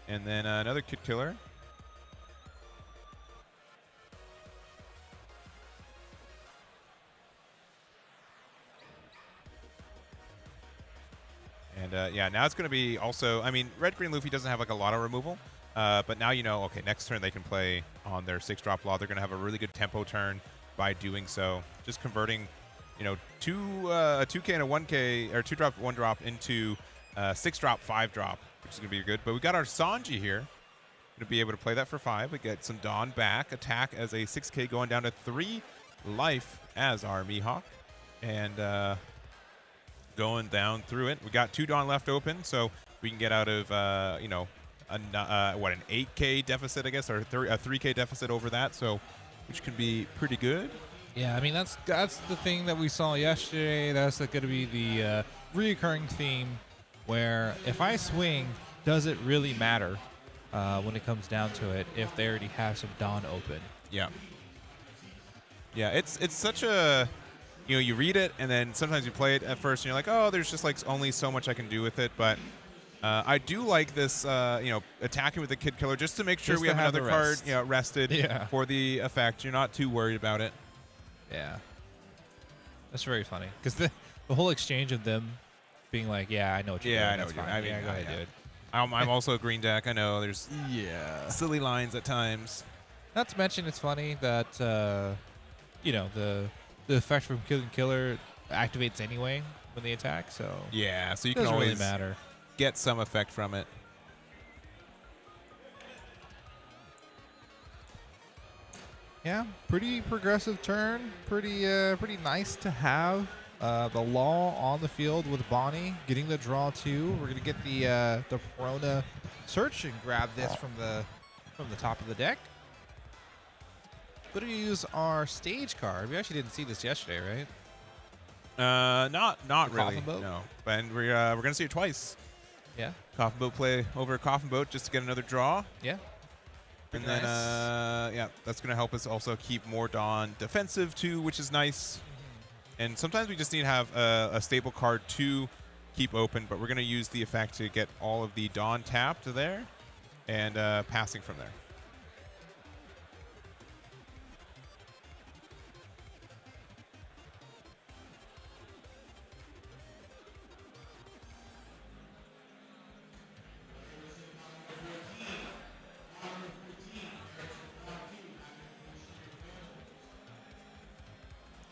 Speaker 1: And then another Kid Killer. And now it's going to be also, Red Green Luffy doesn't have a lot of removal, but now okay, next turn they can play on their 6-drop law. They're going to have a really good tempo turn by doing so. Just converting, a 2K and a 1K, or 2-drop, 1-drop into 6-drop, 5-drop. Which is going to be good. But we got our Sanji here. Going to be able to play that for 5. We get some Dawn back. Attack as a 6K going down to 3 life as our Mihawk. And going down through it. We got 2 Dawn left open, so we can get out of, an 8K deficit, I guess, or a 3K deficit over that, so which can be pretty good.
Speaker 2: Yeah, that's the thing that we saw yesterday. That's going to be the reoccurring theme, where if I swing, does it really matter when it comes down to it if they already have some Dawn open?
Speaker 1: Yeah. Yeah, it's such a, you read it and then sometimes you play it at first and you're like, oh, there's just only so much I can do with it. But I do like this, attacking with the Kid Killer just to make sure we have another card rested for the effect. You're not too worried about it.
Speaker 2: Yeah. That's very funny because the whole exchange of them being like, yeah, I know what you're doing.
Speaker 1: I know what you're doing.
Speaker 2: Go ahead, dude.
Speaker 1: I'm also a green deck. I know there's silly lines at times.
Speaker 2: Not to mention, it's funny that the effect from Killing Killer activates anyway when they attack. So
Speaker 1: yeah, so you can always
Speaker 2: really
Speaker 1: get some effect from it.
Speaker 2: Yeah, pretty progressive turn. Pretty nice to have. The Law on the field with Bonnie, getting the draw too. We're gonna get the Perona search and grab this from the top of the deck. We're gonna use our stage card. We actually didn't see this yesterday, right?
Speaker 1: Not
Speaker 2: The
Speaker 1: really.
Speaker 2: Coffin Boat?
Speaker 1: No, and we're gonna see it twice.
Speaker 2: Yeah.
Speaker 1: Coffin Boat play over Coffin Boat just to get another draw.
Speaker 2: Yeah.
Speaker 1: And
Speaker 2: Pretty
Speaker 1: then,
Speaker 2: nice.
Speaker 1: yeah, that's going to help us also keep more Dawn defensive too, which is nice. And sometimes we just need to have a stable card to keep open, but we're going to use the effect to get all of the Dawn tapped there and passing from there.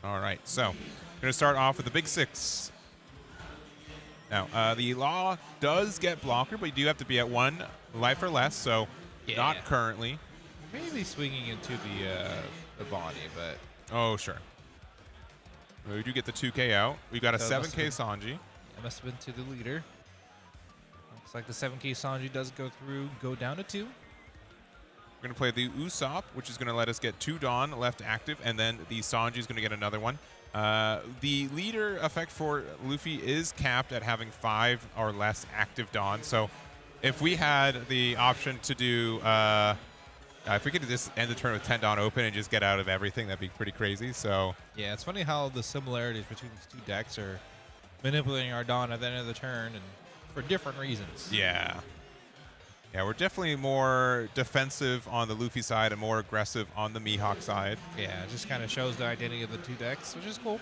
Speaker 1: All right, so we're going to start off with the big six. Now, the law does get blocker, but you do have to be at 1 life or less, so not currently.
Speaker 2: Maybe swinging into the body, but
Speaker 1: Oh, sure. Well, we do get the 2K out. We got a
Speaker 2: So it must
Speaker 1: 7K
Speaker 2: have
Speaker 1: Sanji.
Speaker 2: it must have been to the leader. Looks like the 7K Sanji does go down to 2.
Speaker 1: We're going to play the Usopp, which is going to let us get 2 Dawn left active, and then the Sanji is going to get another one. The leader effect for Luffy is capped at having 5 or less active Dawn. So if we had the option to do, if we could just end the turn with 10 Dawn open and just get out of everything, that'd be pretty crazy. So
Speaker 2: Yeah, it's funny how the similarities between these two decks are manipulating our Dawn at the end of the turn and for different reasons.
Speaker 1: yeah. Yeah, we're definitely more defensive on the Luffy side and more aggressive on the Mihawk side.
Speaker 2: Yeah, it just kind of shows the identity of the two decks, which is cool.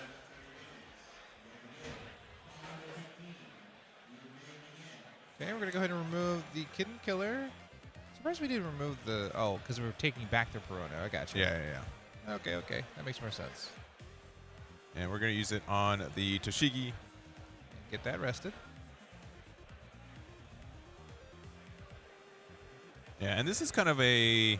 Speaker 2: Okay, we're going to go ahead and remove the Kitten Killer. Surprised we didn't remove the... Oh, because we're taking back the Perona. I got you.
Speaker 1: Yeah.
Speaker 2: Okay. That makes more sense.
Speaker 1: And we're going to use it on the Toshigi.
Speaker 2: Get that rested.
Speaker 1: Yeah, and this is kind of a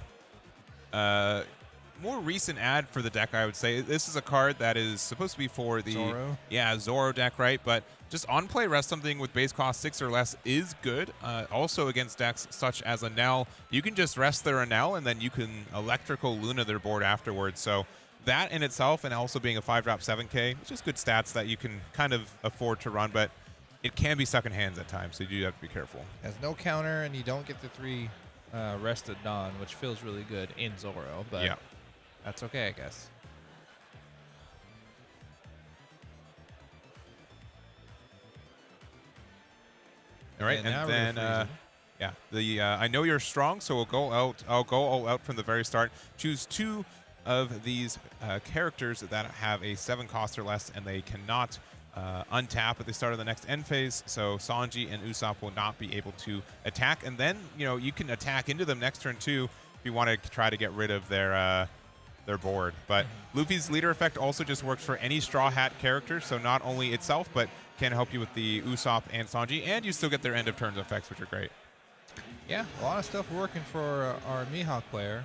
Speaker 1: more recent add for the deck, I would say. This is a card that is supposed to be for the
Speaker 2: Zoro?
Speaker 1: Yeah, Zoro deck, right? But just on play, rest something with base cost 6 or less is good. Also against decks such as Enel, you can just rest their Enel and then you can electrical Luna their board afterwards. So that in itself, and also being a 5-drop 7K, it's just good stats that you can kind of afford to run, but it can be stuck in hands at times, so you do have to be careful.
Speaker 2: Has no counter, and you don't get the 3 rested Dawn, which feels really good in Zoro, but
Speaker 1: Yeah.
Speaker 2: that's okay, I guess.
Speaker 1: All right,
Speaker 2: And now
Speaker 1: and
Speaker 2: we're
Speaker 1: then
Speaker 2: freezing.
Speaker 1: yeah, the I know you're strong, so we'll go out. I'll go all out from the very start. Choose 2 of these characters that have a 7 cost or less, and they cannot untap at the start of the next end phase. So Sanji and Usopp will not be able to attack, and then you can attack into them next turn too if you want to try to get rid of their board. But Luffy's leader effect also just works for any Straw Hat character, so not only itself, but can help you with the Usopp and Sanji, and you still get their end of turns effects, which are great.
Speaker 2: Yeah, a lot of stuff working for our Mihawk player.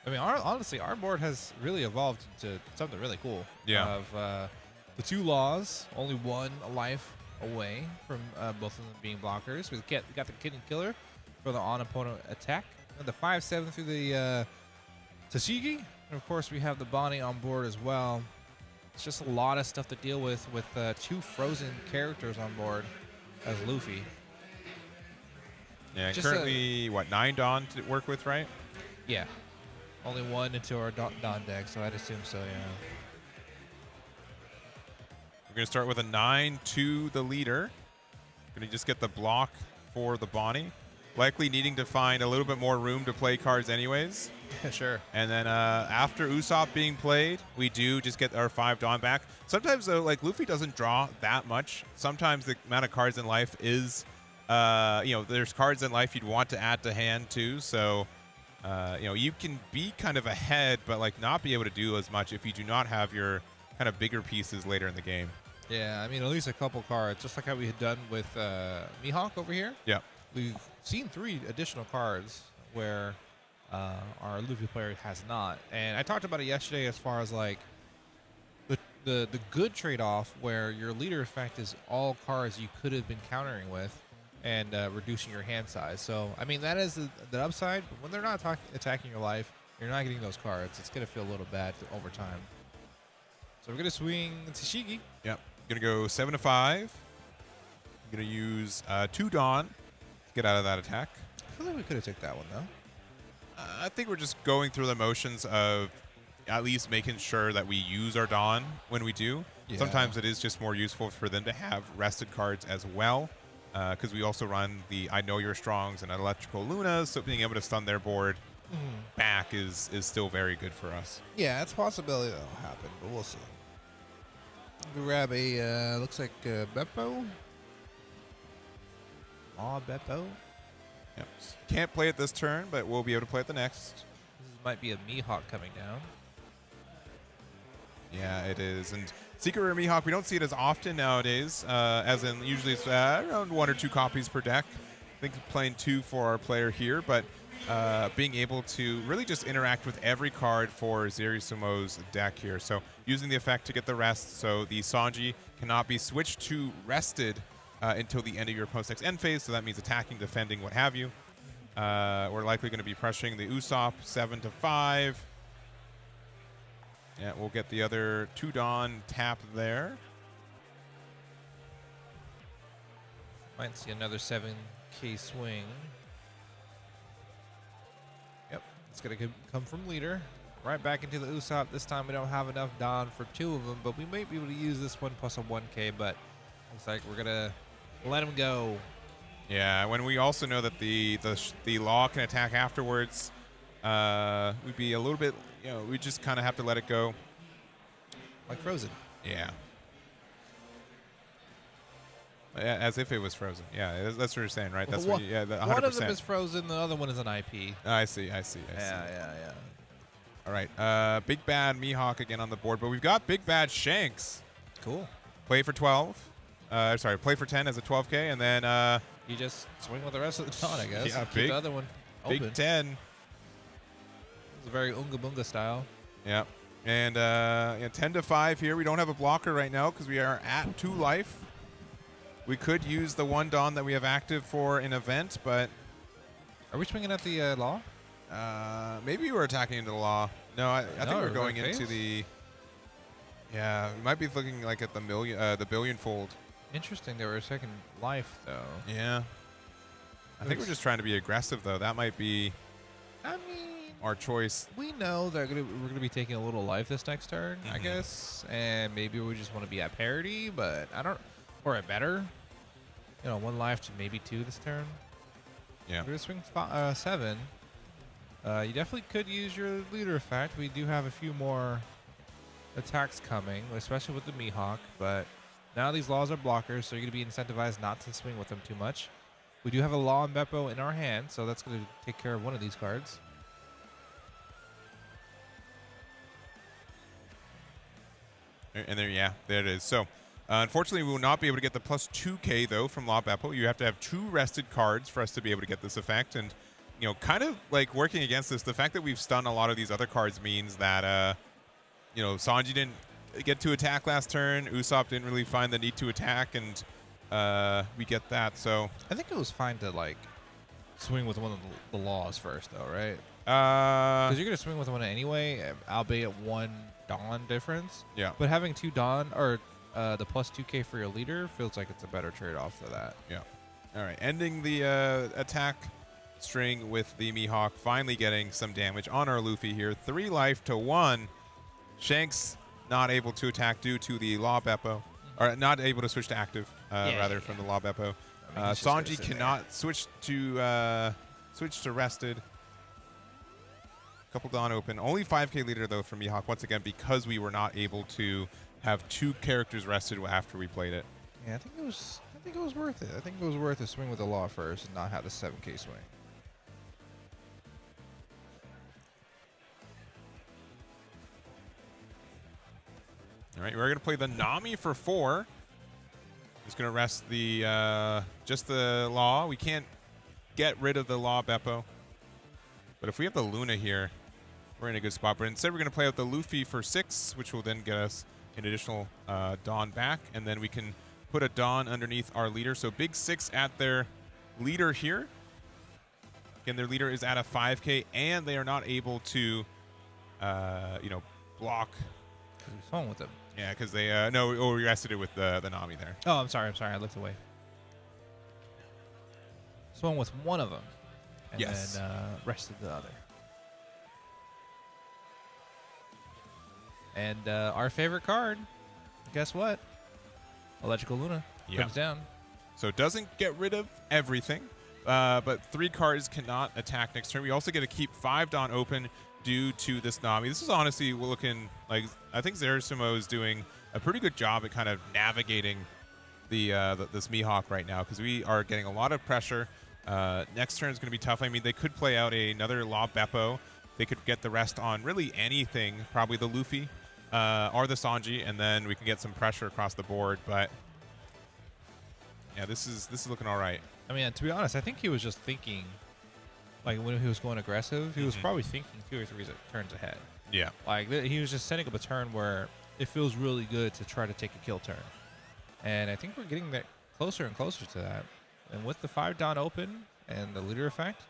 Speaker 2: I mean, honestly, our board has really evolved into something really cool.
Speaker 1: Yeah.
Speaker 2: Of the 2 laws, only 1 life away from both of them being blockers. We got the Kitten Killer for the on-opponent attack. And the 5/7 through the Toshigi. And of course, we have the Bonnie on board as well. It's just a lot of stuff to deal with 2 frozen characters on board as Luffy.
Speaker 1: Yeah,
Speaker 2: Just
Speaker 1: currently, 9 Dawn to work with, right?
Speaker 2: Yeah. Only 1 into our Dawn deck, so I'd assume so, yeah.
Speaker 1: We're going to start with a 9 to the leader. Going to just get the block for the Bonnie. Likely needing to find a little bit more room to play cards anyways.
Speaker 2: Sure.
Speaker 1: And then after Usopp being played, we do just get our 5 Dawn back. Sometimes, though, like Luffy doesn't draw that much. Sometimes the amount of cards in life is, there's cards in life you'd want to add to hand too. So, you can be kind of ahead, but like not be able to do as much if you do not have your kind of bigger pieces later in the game.
Speaker 2: Yeah, I mean, at least a couple cards, just like how we had done with Mihawk over here.
Speaker 1: Yeah.
Speaker 2: We've seen 3 additional cards where our Luffy player has not. And I talked about it yesterday as far as like the good trade-off where your leader effect is all cards you could have been countering with and reducing your hand size. So, I mean, that is the upside. But when they're not attacking your life, you're not getting those cards. It's going to feel a little bad over time. So we're going to swing Tashigi.
Speaker 1: Yep. Gonna go 7 to 5. Gonna use 2 Dawn to get out of that attack.
Speaker 2: I feel like we could have took that one, though.
Speaker 1: I think we're just going through the motions of at least making sure that we use our Dawn when we do.
Speaker 2: Yeah.
Speaker 1: Sometimes it is just more useful for them to have rested cards as well, because we also run the I Know You're Strongs and Electrical Lunas, so being able to stun their board back is still very good for us.
Speaker 2: Yeah, it's a possibility that'll happen, but we'll see. Grab a, looks like Beppo. Beppo.
Speaker 1: Yep. Can't play it this turn, but we'll be able to play it the next.
Speaker 2: This might be a Mihawk coming down.
Speaker 1: Yeah, it is. And Secret Rare Mihawk, we don't see it as often nowadays, as in usually it's around 1 or 2 copies per deck. I think playing 2 for our player here, but being able to really just interact with every card for Zerisumo's deck here. So using the effect to get the rest, so the Sanji cannot be switched to rested until the end of your opponent's next end phase, so that means attacking, defending, what have you. We're likely going to be pressuring the Usopp 7 to 5. Yeah, we'll get the other 2 Dawn tapped there.
Speaker 2: Might see another 7K swing. Yep, it's going to come from leader. Right back into the Usopp. This time we don't have enough Dawn for 2 of them, but we might be able to use this one plus a 1K, but looks like we're going to let him go.
Speaker 1: Yeah, when we also know that the Law can attack afterwards, we'd be a little bit, we just kind of have to let it go.
Speaker 2: Like Frozen.
Speaker 1: Yeah. As if it was Frozen. Yeah, that's what you're saying, right? That's
Speaker 2: Well,
Speaker 1: what 100%.
Speaker 2: One of them is Frozen, the other one is an IP.
Speaker 1: I see.
Speaker 2: Yeah.
Speaker 1: All right, Big Bad Mihawk again on the board, but we've got Big Bad Shanks.
Speaker 2: Cool.
Speaker 1: Play for 12. Play for 10 as a 12K, and then
Speaker 2: You just swing with the rest of the Dawn, I guess.
Speaker 1: Yeah,
Speaker 2: Keep
Speaker 1: big-
Speaker 2: the other one open.
Speaker 1: Big 10.
Speaker 2: It's very Unga Bunga style.
Speaker 1: Yep. And 10 to 5 here. We don't have a blocker right now because we are at 2 life. We could use the 1 Dawn that we have active for an event, but
Speaker 2: Are we swinging at the Law?
Speaker 1: maybe we're attacking into the Law. No, I think
Speaker 2: No,
Speaker 1: we're
Speaker 2: is
Speaker 1: going
Speaker 2: that
Speaker 1: into
Speaker 2: phase?
Speaker 1: the. Yeah, we might be looking like at the billion fold.
Speaker 2: Interesting. They were a second life, though.
Speaker 1: Yeah. I think we're just trying to be aggressive, though. That might be
Speaker 2: I mean,
Speaker 1: our choice.
Speaker 2: we know that we're gonna be taking a little life this next turn, I
Speaker 1: Mhm.
Speaker 2: guess, and maybe we just want to be at parity, but I don't, or at better. 1 life to maybe 2 this turn.
Speaker 1: Yeah.
Speaker 2: We're gonna swing 7. You definitely could use your leader effect. We do have a few more attacks coming, especially with the Mihawk, but now these Laws are blockers, so you're going to be incentivized not to swing with them too much. We do have a Law and Beppo in our hand, so that's going to take care of one of these cards.
Speaker 1: And there it is. So, unfortunately, we will not be able to get the plus 2K, though, from Law Beppo. You have to have 2 rested cards for us to be able to get this effect. And, kind of like working against this, the fact that we've stunned a lot of these other cards means that, Sanji didn't get to attack last turn. Usopp didn't really find the need to attack, and we get that. So,
Speaker 2: I think it was fine to, swing with one of the Laws first, though, right?
Speaker 1: uh,
Speaker 2: Because you're going to swing with one anyway, albeit 1 Dawn difference.
Speaker 1: yeah.
Speaker 2: But having 2 Dawn, or the plus 2K for your leader, feels like it's a better trade-off for that.
Speaker 1: Yeah. All right. Ending the attack string with the Mihawk, finally getting some damage on our Luffy here. 3 life to 1. Shanks not able to attack due to the Law Beppo, or not able to switch to active, from the Law Beppo.
Speaker 2: He's just gonna
Speaker 1: Sanji
Speaker 2: sit
Speaker 1: cannot switch to rested. Couple Dawn open. Only 5K leader though from Mihawk once again because we were not able to have 2 characters rested after we played it.
Speaker 2: Yeah, I think it was worth it. I think it was worth to swing with the Law first and not have the 7K swing.
Speaker 1: All right, we're going to play the Nami for 4. Just going to rest the just the Law. We can't get rid of the Law Beppo. But if we have the Luna here, we're in a good spot. But instead, we're going to play out the Luffy for 6, which will then get us an additional Dawn back. And then we can put a Dawn underneath our leader. So big 6 at their leader here. Again, their leader is at a 5K, and they are not able to, block
Speaker 2: because we swung with them.
Speaker 1: Yeah, because they we rested it with the Nami there.
Speaker 2: Oh, I'm sorry. I looked away. Swung with one of them, and
Speaker 1: Yes.
Speaker 2: then rested the other. And our favorite card, guess what? Electrical Luna comes down.
Speaker 1: So it doesn't get rid of everything, but 3 cards cannot attack next turn. We also get to keep 5 Dawn open due to this Nami. This is honestly looking like I think Zerasumo is doing a pretty good job at kind of navigating this Mihawk right now, because we are getting a lot of pressure. Next turn is going to be tough. I mean, they could play out another Lob Beppo. They could get the rest on really anything, probably the Luffy or the Sanji, and then we can get some pressure across the board. But yeah, this is looking all right.
Speaker 2: I mean, to be honest, I think he was just thinking, like when he was going aggressive, he was probably thinking 2 or 3 turns ahead.
Speaker 1: Yeah.
Speaker 2: Like he was just setting up a turn where it feels really good to try to take a kill turn. And I think we're getting that closer and closer to that. And with the 5 Dawn open and the leader effect,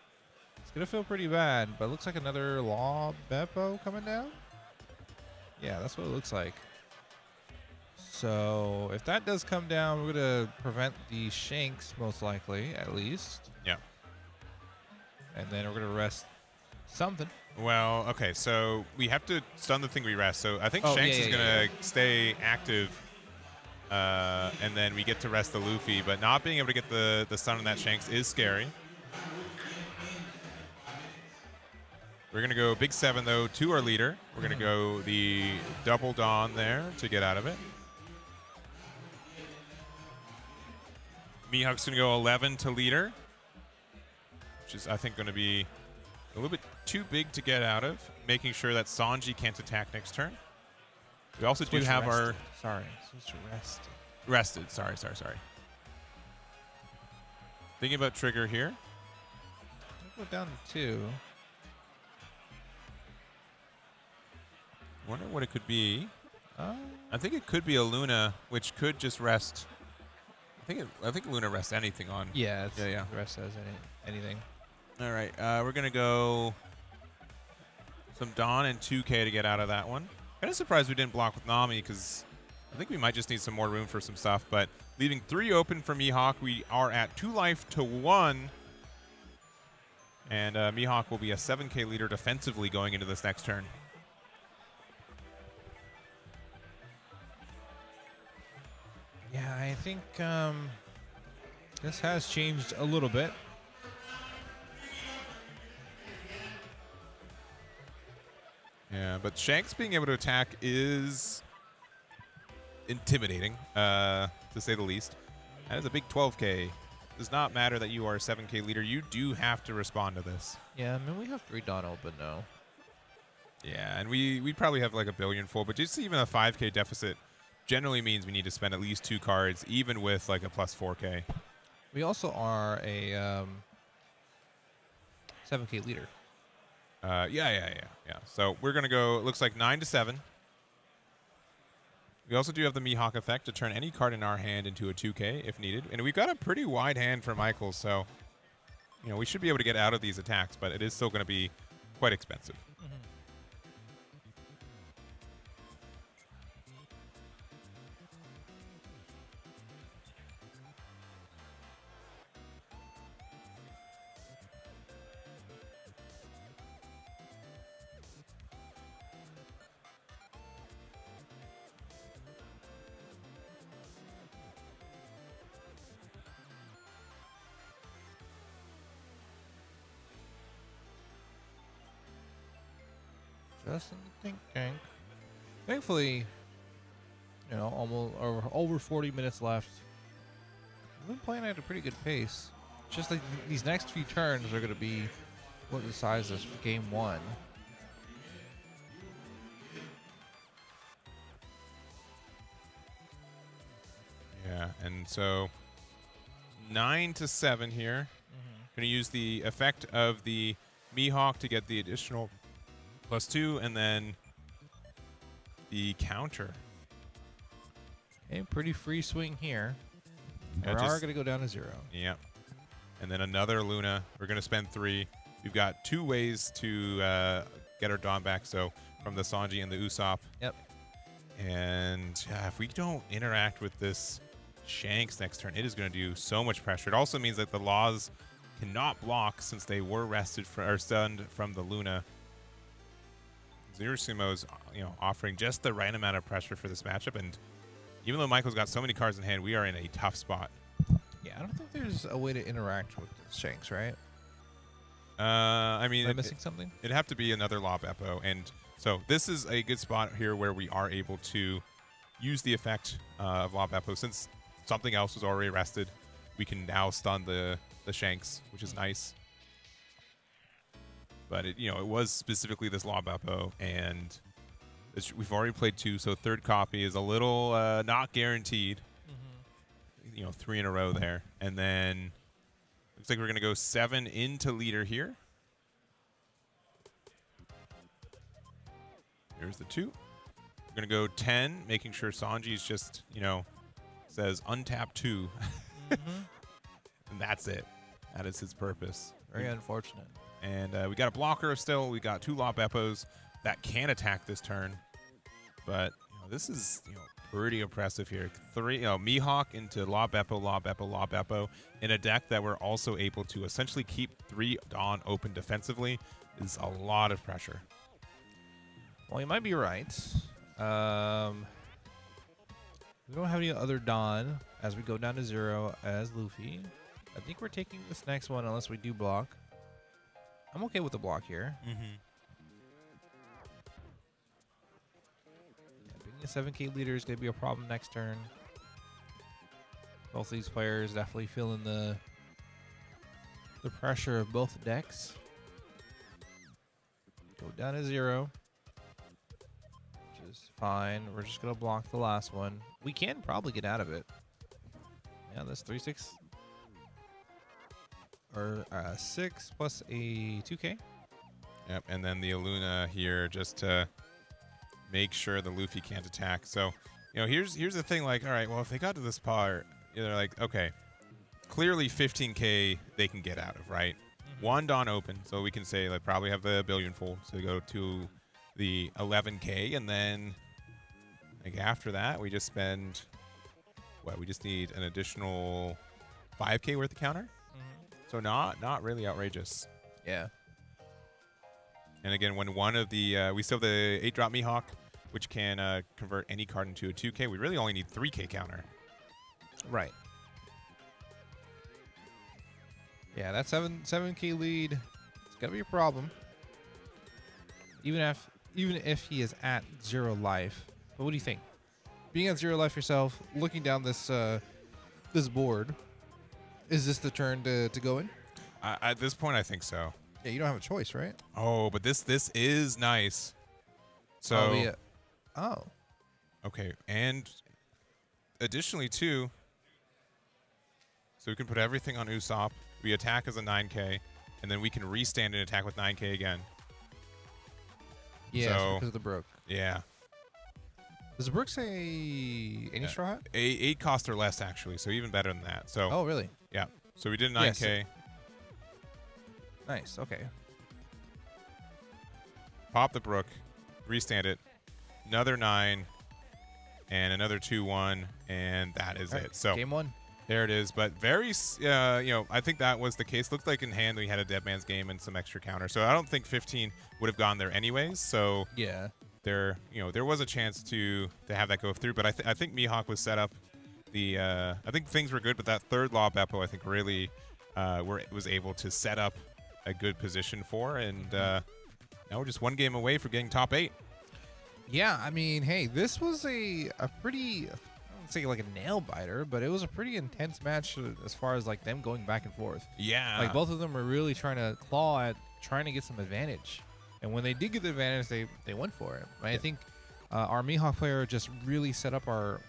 Speaker 2: it's going to feel pretty bad. But it looks like another Law Beppo coming down. Yeah, that's what it looks like. So if that does come down, we're going to prevent the Shanks, most likely, at least.
Speaker 1: Yeah.
Speaker 2: And then we're going to rest something.
Speaker 1: Well, okay, so we have to stun the thing we rest. So I think Shanks is going to stay active, and then we get to rest the Luffy. But not being able to get the stun on that Shanks is scary. We're going to go Big 7, though, to our leader. We're going to go the double Dawn there to get out of it. Mihawk's going to go 11 to leader, which is, I think, going to be a little bit too big to get out of, making sure that Sanji can't attack next turn. We also do have our...
Speaker 2: Sorry, switch rested.
Speaker 1: Rested, sorry. Thinking about trigger here.
Speaker 2: We'll go down to 2.
Speaker 1: Wonder what it could be. I think it could be a Luna, which could just rest. I think Luna rests anything on.
Speaker 2: Yeah.
Speaker 1: Yeah.
Speaker 2: The rest says anything.
Speaker 1: All right, we're gonna go some Dawn and 2K to get out of that one. Kind of surprised we didn't block with Nami, because I think we might just need some more room for some stuff. But leaving 3 open for Mihawk, we are at 2 life to 1. And Mihawk will be a 7K leader defensively going into this next turn.
Speaker 2: Yeah, I think this has changed a little bit.
Speaker 1: Yeah, but Shanks being able to attack is intimidating, to say the least. That is a big 12K. Does not matter that you are a 7K leader. You do have to respond to this.
Speaker 2: Yeah, I mean, we have 3 Dawn open now.
Speaker 1: Yeah, and we probably have like a billion full, but just even a 5K deficit generally means we need to spend at least 2 cards, even with like a plus 4K.
Speaker 2: We also are a 7K leader.
Speaker 1: Yeah. So we're going to go, it looks like 9 to 7. We also do have the Mihawk effect to turn any card in our hand into a 2K if needed. And we've got a pretty wide hand for Michael, so we should be able to get out of these attacks, but it is still going to be quite expensive.
Speaker 2: Just in the think tank. Thankfully, almost over 40 minutes left. We've been playing at a pretty good pace. Just like these next few turns are going to be what decides us for game 1.
Speaker 1: Yeah, and so 9 to 7 here. Going to use the effect of the Mihawk to get the additional +2, and then the counter.
Speaker 2: Okay, pretty free swing here.
Speaker 1: Yeah,
Speaker 2: We are going to go down to 0.
Speaker 1: Yeah. And then another Luna. We're going to spend 3. We've got 2 ways to get our Dawn back, so from the Sanji and the Usopp.
Speaker 2: Yep.
Speaker 1: And if we don't interact with this Shanks next turn, it is going to do so much pressure. It also means that the Laws cannot block since they were rested or stunned from the Luna. Zero Sumo's, offering just the right amount of pressure for this matchup, and even though Michael's got so many cards in hand, we are in a tough spot.
Speaker 2: Yeah, I don't think there's a way to interact with the Shanks, right?
Speaker 1: I mean,
Speaker 2: Am I missing something?
Speaker 1: It'd have to be another Lob Eppo, and so this is a good spot here where we are able to use the effect of Lob Eppo. Since something else was already rested, we can now stun the Shanks, which is nice. But it was specifically this Lob Eppo, and we've already played 2, so third copy is a little not guaranteed. 3 in a row there, and then looks like we're gonna go 7 into leader here. Here's the 2. We're gonna go 10, making sure Sanji's just says untap 2, and that's it. That is his purpose.
Speaker 2: Very unfortunate.
Speaker 1: And we got a blocker still. We got 2 Lob Eppos that can attack this turn. But this is pretty impressive here. 3 Mihawk into Lob Eppo, Lob Eppo, Lob Eppo in a deck that we're also able to essentially keep 3 Dawn open defensively is a lot of pressure.
Speaker 2: Well, you might be right. We don't have any other Dawn as we go down to 0 as Luffy. I think we're taking this next one unless we do block. I'm okay with the block here. Yeah, being a 7K leader is going to be a problem next turn. Both these players definitely feeling the pressure of both decks. Go down to 0. Which is fine. We're just going to block the last one. We can probably get out of it. Yeah, that's 3-6. Or 6 plus a 2K.
Speaker 1: Yep, and then the Aluna here just to make sure the Luffy can't attack. So, here's the thing. Like, all right, well, if they got to this part, they're like, okay, clearly 15K they can get out of, right? 1 Dawn open, so we can say like probably have the Billion Fold. So we go to the 11K, and then like after that we just spend we just need an additional 5K worth of counter. So not really outrageous.
Speaker 2: Yeah.
Speaker 1: And again, when one of the we still have the 8-drop Mihawk, which can convert any card into a 2K. We really only need 3K counter.
Speaker 2: Right. Yeah, that 7K lead, it's gonna be a problem. Even if he is at 0 life. But what do you think? Being at 0 life yourself, looking down this this board, is this the turn to go in?
Speaker 1: At this point, I think so.
Speaker 2: Yeah, you don't have a choice, right?
Speaker 1: Oh, but this is nice. So.
Speaker 2: Oh.
Speaker 1: Okay, and additionally too. So we can put everything on Usopp. We attack as a 9K, and then we can restand and attack with 9K again.
Speaker 2: Yeah,
Speaker 1: so,
Speaker 2: because of the Brook.
Speaker 1: Yeah.
Speaker 2: Does the Brook say any Straw Hat?
Speaker 1: 8 cost or less, actually, so even better than that. So.
Speaker 2: Oh, really?
Speaker 1: Yeah. So we did 9K.
Speaker 2: Yes. Nice. Okay.
Speaker 1: Pop the Brook, restand it, another 9, and another 2-1, and that is it. So
Speaker 2: game 1.
Speaker 1: There it is. But very, I think that was the case. Looked like in hand we had a Dead Man's Game and some extra counter. So I don't think 15 would have gone there anyways. So
Speaker 2: yeah,
Speaker 1: there was a chance to have that go through. But I think Mihawk was set up. I think things were good, but that third Lob Eppo I think really was able to set up a good position for, and now we're just 1 game away from getting top 8.
Speaker 2: Yeah, I mean, hey, this was a pretty, I don't say like a nail biter, but it was a pretty intense match as far as like them going back and forth.
Speaker 1: Yeah,
Speaker 2: like both of them were really trying to claw at trying to get some advantage, and when they did get the advantage, they went for it. Right? Yeah. I think our Mihawk player just really set up our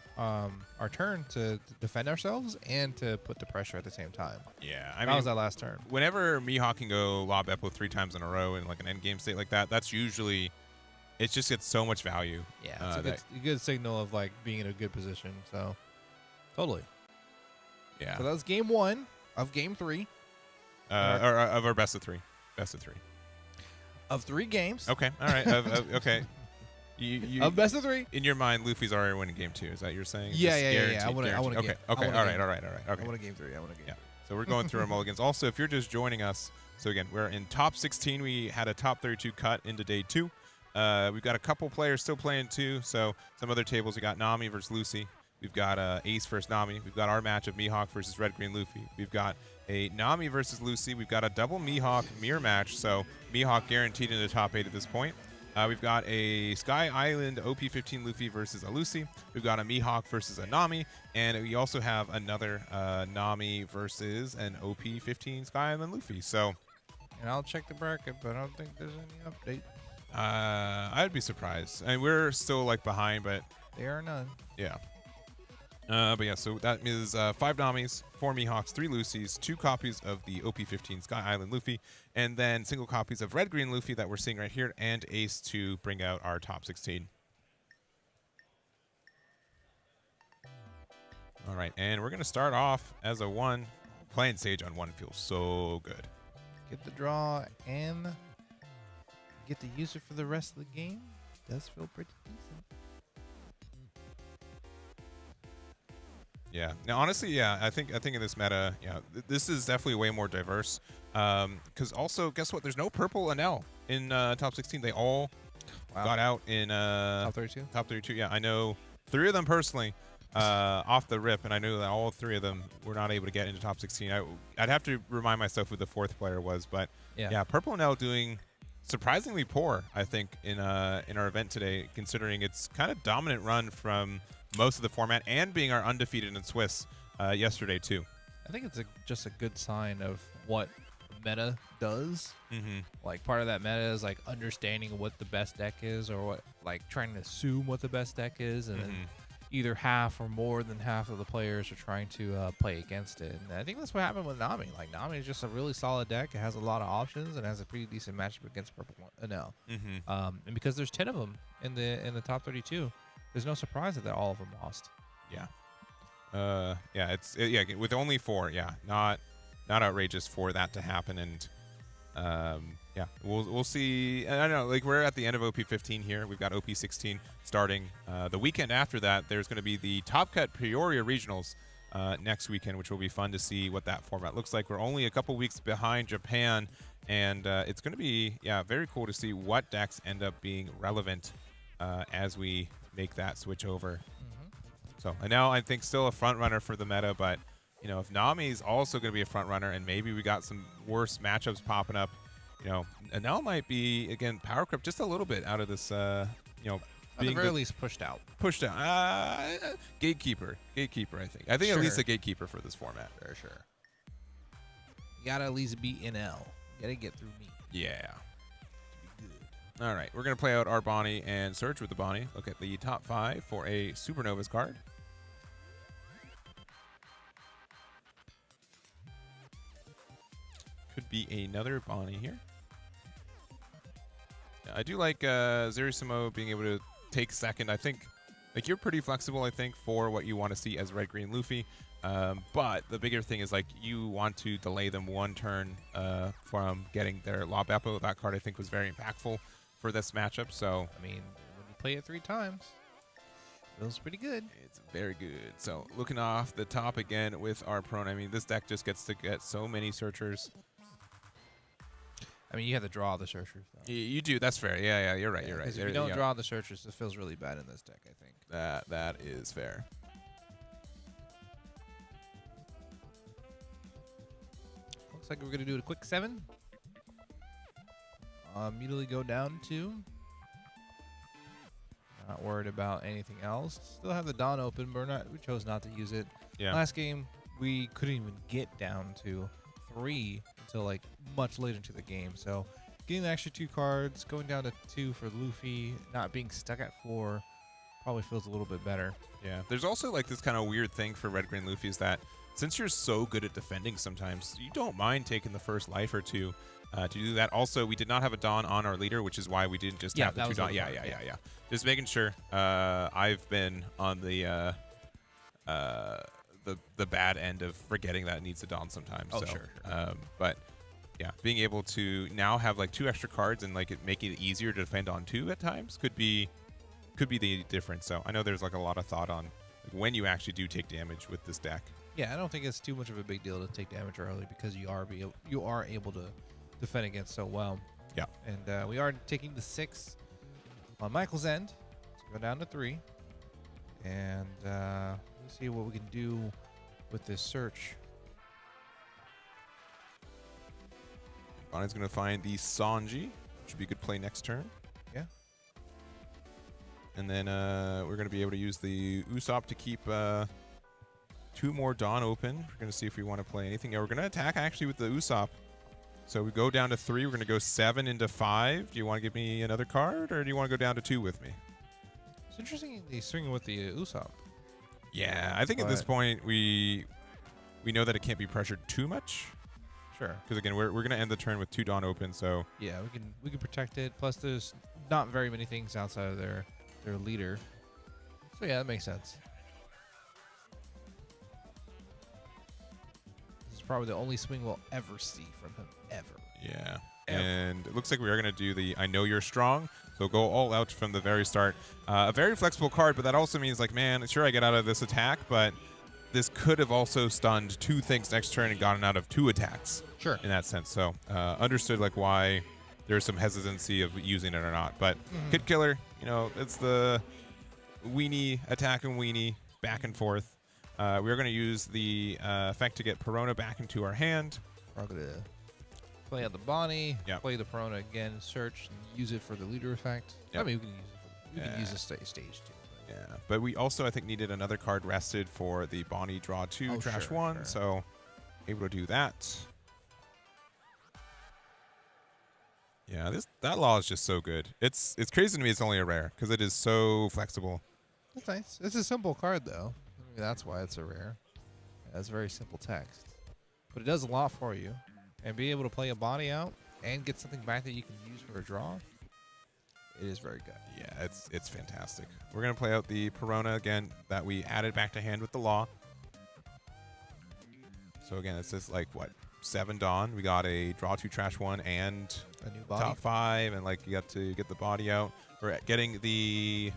Speaker 2: turn to defend ourselves and to put the pressure at the same time.
Speaker 1: Yeah,
Speaker 2: that was that last turn.
Speaker 1: Whenever Mihawk can go Lob Eppo 3 times in a row in like an end game state like that, that's usually, it just gets so much value.
Speaker 2: Yeah, it's a good signal of like being in a good position. So totally.
Speaker 1: Yeah.
Speaker 2: So that was game 1 of game 3.
Speaker 1: Or of our best of 3. Best of 3.
Speaker 2: Of 3 games.
Speaker 1: Okay. All right. Okay. You
Speaker 2: best of 3.
Speaker 1: in your mind, Luffy's already winning game 2. Is that what you're saying?
Speaker 2: Yeah,
Speaker 1: Just
Speaker 2: yeah. I
Speaker 1: guaranteed,
Speaker 2: want to.
Speaker 1: guaranteed. Okay. Okay. All right. Okay.
Speaker 2: I want a game 3. I want a game.
Speaker 1: Yeah. So we're going through our mulligans. Also, if you're just joining us, so again, we're in top 16. We had a top 32 cut into day 2. We've got a couple players still playing too. So some other tables, we got Nami versus Lucy. We've got Ace versus Nami. We've got our match of Mihawk versus Red Green Luffy. We've got a Nami versus Lucy. We've got a double Mihawk mirror match. So Mihawk guaranteed in the top 8 at this point. We've got a Sky Island OP15 Luffy versus a Lucy. We've got a Mihawk versus a Nami. And we also have another Nami versus an OP15 Sky Island Luffy. So,
Speaker 2: and I'll check the bracket, but I don't think there's any update.
Speaker 1: I'd be surprised. I mean, we're still like behind, but
Speaker 2: there are none.
Speaker 1: Yeah. But yeah, so that is 5 Namis, 4 Mihawks, 3 Lucys, 2 copies of the OP15 Sky Island Luffy, and then single copies of Red Green Luffy that we're seeing right here, and Ace to bring out our top 16. All right, and we're going to start off as a 1. Playing Sage on 1 feels so good.
Speaker 2: Get the draw and get to use it for the rest of the game. Does feel pretty decent.
Speaker 1: Yeah. Now, honestly, yeah, I think in this meta, yeah, this is definitely way more diverse. Because also, guess what? There's no purple Enel in top 16. They all got out in
Speaker 2: top 32.
Speaker 1: Top 32. Yeah, I know 3 of them personally off the rip, and I know that all 3 of them were not able to get into top 16. I'd have to remind myself who the 4th player was, but yeah, purple Enel doing surprisingly poor, I think, in our event today, considering its kind of dominant run from most of the format and being our undefeated in Swiss yesterday too.
Speaker 2: I think it's just a good sign of what meta does. Like part of that meta is like understanding what the best deck is, or what, like trying to assume what the best deck is, and then either half or more than half of the players are trying to play against it. And I think that's what happened with Nami. Like Nami is just a really solid deck. It has a lot of options and has a pretty decent matchup against purple Enel. And because there's 10 of them in the top 32. There's no surprise that all of them lost.
Speaker 1: Yeah. Yeah, with only 4, yeah, not outrageous for that to happen. And yeah, we'll see. I don't know, like we're at the end of OP15 here. We've got OP16 starting. The weekend after that, there's going to be the Top Cut Peoria Regionals next weekend, which will be fun to see what that format looks like. We're only a couple weeks behind Japan, and it's going to be, yeah, very cool to see what decks end up being relevant as we make that switch over. So, and now I think still a front runner for the meta, but you know, if Nami's also going to be a front runner, and maybe we got some worse matchups popping up, you know, Enel might be again power creep just a little bit out of this. You know,
Speaker 2: at the very least pushed out.
Speaker 1: Pushed out. Gatekeeper. I think. I think
Speaker 2: Sure.
Speaker 1: at least a gatekeeper for this format.
Speaker 2: For sure. You gotta at least beat NL. You gotta get through me.
Speaker 1: Yeah. All right, we're going to play out our Bonnie and search with the Bonnie. Look at the top 5 for a Supernovas card. Could be another Bonnie here. Yeah, I do like Zerusimo being able to take second. I think like you're pretty flexible, I think, for what you want to see as Red Green Luffy. But the bigger thing is like you want to delay them 1 turn from getting their Lob Epo. That card I think was very impactful for this matchup. So
Speaker 2: I mean, when you play it 3 times, feels pretty good.
Speaker 1: It's very good. So looking off the top again with our prone. I mean, this deck just gets to get so many searchers.
Speaker 2: I mean, you have to draw the searchers, though.
Speaker 1: You do. That's fair. Yeah, you're right. You're right.
Speaker 2: If you don't draw the searchers, it feels really bad in this deck, I think.
Speaker 1: That is fair.
Speaker 2: Looks like we're going to do a quick 7. Immediately go down 2. Not worried about anything else. Still have the Dawn open, but we chose not to use it.
Speaker 1: Yeah.
Speaker 2: Last game, we couldn't even get down to 3 until like much later into the game. So getting the extra 2 cards, going down to 2 for Luffy, not being stuck at 4 probably feels a little bit better.
Speaker 1: Yeah. There's also like this kind of weird thing for Red Green Luffy is that since you're so good at defending sometimes, you don't mind taking the first life or 2 to do that. Also, we did not have a Dawn on our leader, which is why we didn't just have the 2 Dawn. Yeah. Just making sure. I've been on the bad end of forgetting that it needs a Dawn sometimes.
Speaker 2: Oh,
Speaker 1: so,
Speaker 2: sure.
Speaker 1: But yeah, being able to now have like 2 extra cards and like making it easier to defend on 2 at times could be could be the difference. So I know there's like a lot of thought on like when you actually do take damage with this deck.
Speaker 2: Yeah, I don't think it's too much of a big deal to take damage early because you are able to defend against so well.
Speaker 1: Yeah.
Speaker 2: And we are taking the 6 on Michael's end to go down to 3. And let's see what we can do with this search.
Speaker 1: Bonnie's going to find the Sanji, which would be a good play next turn.
Speaker 2: Yeah.
Speaker 1: And then we're going to be able to use the Usopp to keep 2 more Dawn open. We're going to see if we want to play anything. Yeah, we're going to attack actually with the Usopp. So we go down to 3. We're going to go 7 into 5. Do you want to give me another card, or do you want to go down to 2 with me?
Speaker 2: It's interesting he's swinging with the Usopp.
Speaker 1: Yeah, I think at this point we know that it can't be pressured too much.
Speaker 2: Sure.
Speaker 1: Because again, we're going to end the turn with 2 Dawn open. So
Speaker 2: yeah, we can protect it. Plus, there's not very many things outside of their leader. So yeah, that makes sense. This is probably the only swing we'll ever see from him, ever.
Speaker 1: yeah.
Speaker 2: Ever.
Speaker 1: And it looks like we are going to do the I know you're strong. So go all out from the very start. A very flexible card, but that also means like, man, sure I get out of this attack, but this could have also stunned 2 things next turn and gotten out of 2 attacks.
Speaker 2: Sure.
Speaker 1: In that sense. So understood like why there's some hesitancy of using it or not. But Kid Killer, you know, it's the weenie, attack and weenie, back and forth. We're going to use the effect to get Perona back into our hand.
Speaker 2: We're going to play out the Bonnie,
Speaker 1: Yep.
Speaker 2: play the Perona again, search, and use it for the leader effect.
Speaker 1: Yep.
Speaker 2: I mean, we can use the stage too.
Speaker 1: Yeah, but we also, I think, needed another card rested for the Bonnie draw 2, trash 1.
Speaker 2: Sure.
Speaker 1: So able to do that. Yeah, that law is just so good. It's crazy to me it's only a rare because it is so flexible.
Speaker 2: That's nice. It's a simple card, though. Maybe that's why it's a rare. That's very simple text. But it does a lot for you. And be able to play a Bonnie out and get something back that you can use for a draw, it is very good.
Speaker 1: Yeah, it's fantastic. We're going to play out the Perona again that we added back to hand with the law. So again, it's just like, what, 7 Dawn. We got a draw 2, trash 1, and
Speaker 2: A new body.
Speaker 1: top 5, and like you got to get the body out. We're getting the,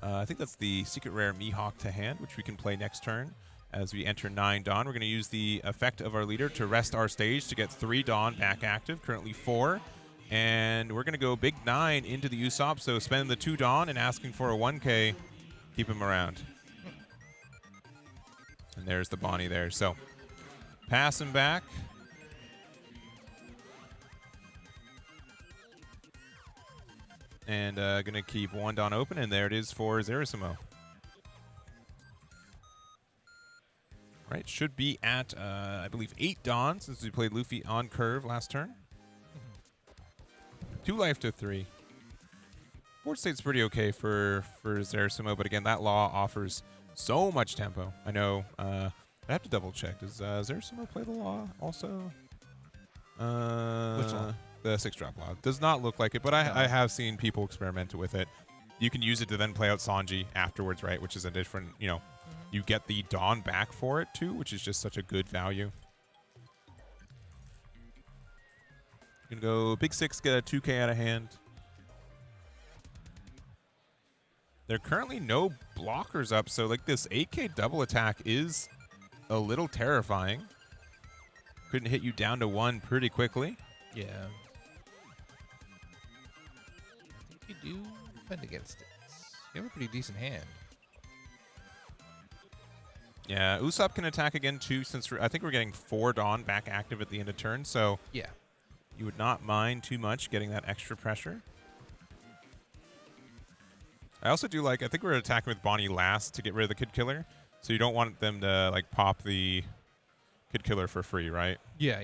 Speaker 1: I think that's the secret rare Mihawk to hand, which we can play next turn. As we enter 9 Dawn, we're going to use the effect of our leader to rest our stage to get 3 Dawn back active, currently 4. And we're going to go big 9 into the Usopp, so spend the 2 Dawn and asking for a 1K, keep him around. And there's the Bonnie there. So pass him back. And going to keep 1 Dawn open, and there it is for Zerasimo. Right, should be at, I believe, 8 Dawn since we played Luffy on curve last turn. 2 life to 3. Board state's pretty okay for Zerasimo, but again, that law offers so much tempo. I know, I have to double check. Does Zerasimo play the law also?
Speaker 2: Which law?
Speaker 1: The 6-drop law. Does not look like it, but I have seen people experiment with it. You can use it to then play out Sanji afterwards, right? Which is a different, you know, you get the Dawn back for it too, which is just such a good value. Gonna go big 6, get a 2K out of hand. There are currently no blockers up, so like this 8K double attack is a little terrifying. Couldn't hit you down to 1 pretty quickly.
Speaker 2: Yeah. I think you do defend against it. You have a pretty decent hand.
Speaker 1: Yeah, Usopp can attack again too, since I think we're getting 4 Dawn back active at the end of turn, so
Speaker 2: Yeah.
Speaker 1: you would not mind too much getting that extra pressure. I also do like, I think we're attacking with Bonnie last to get rid of the Kid Killer, so you don't want them to like pop the Kid Killer for free, right?
Speaker 2: Yeah.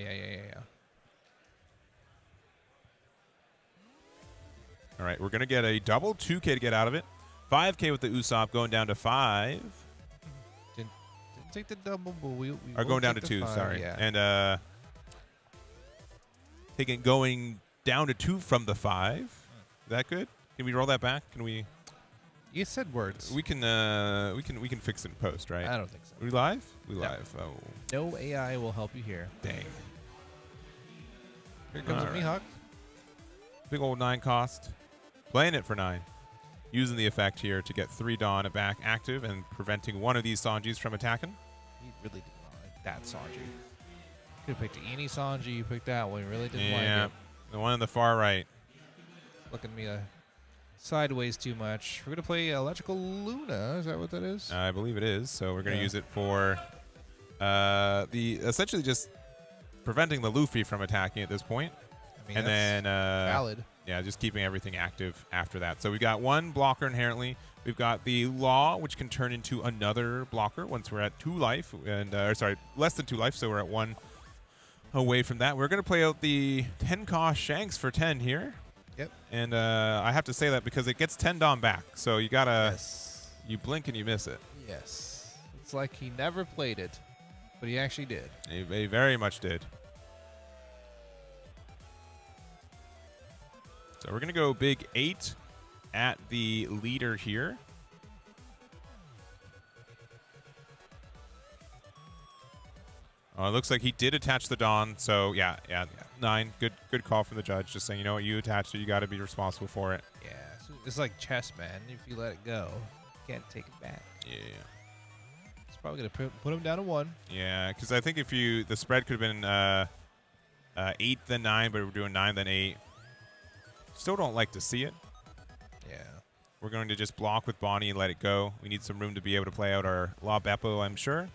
Speaker 1: All right, we're going to get a double 2K to get out of it. 5K with the Usopp going down to 5.
Speaker 2: Didn't take the double, but we
Speaker 1: Or
Speaker 2: will
Speaker 1: going down to
Speaker 2: take the
Speaker 1: 2,
Speaker 2: 5,
Speaker 1: sorry.
Speaker 2: Yeah.
Speaker 1: And going down to 2 from the 5. Is that good? Can we roll that back? Can we?
Speaker 2: You said words.
Speaker 1: We can fix it in post, right?
Speaker 2: I don't think so.
Speaker 1: We live? We
Speaker 2: No.
Speaker 1: live. Oh,
Speaker 2: No AI will help you here.
Speaker 1: dang.
Speaker 2: Here comes
Speaker 1: All
Speaker 2: a
Speaker 1: right.
Speaker 2: Mihawk.
Speaker 1: Big old 9 cost. Playing it for 9. using the effect here to get 3 Dawn back active and preventing one of these Sanjis from attacking.
Speaker 2: He really did not like that Sanji. You could have picked any Sanji. You picked that one. He really didn't
Speaker 1: Yeah,
Speaker 2: like it.
Speaker 1: the one on the far right.
Speaker 2: Looking at me sideways too much. We're going to play Electrical Luna. Is that what that is?
Speaker 1: I believe it is. So we're going to use it for essentially just preventing the Luffy from attacking at this point.
Speaker 2: I mean,
Speaker 1: And then
Speaker 2: valid.
Speaker 1: yeah, just keeping everything active after that. So we've got one blocker inherently. We've got the Law, which can turn into another blocker once we're at 2 life, and sorry, less than 2 life, so we're at 1 away from that. We're going to play out the 10 cost Shanks for 10 here.
Speaker 2: Yep.
Speaker 1: And I have to say that because it gets 10 Dom back, so you gotta,
Speaker 2: Yes.
Speaker 1: you blink and you miss it.
Speaker 2: Yes. It's like he never played it, but he actually did.
Speaker 1: He very much did. So we're going to go big 8 at the leader here. It looks like he did attach the Dawn, so yeah, 9. Good call from the judge. Just saying, you know what, you attached it, you got to be responsible for it.
Speaker 2: Yeah. It's like chess, man. If you let it go, you can't take it back.
Speaker 1: Yeah.
Speaker 2: It's probably going to put him down to 1.
Speaker 1: Yeah, because I think if the spread could have been 8 then 9, but we're doing 9 then 8. Still don't like to see it.
Speaker 2: Yeah.
Speaker 1: We're going to just block with Bonnie and let it go. We need some room to be able to play out our La Beppo, I'm sure.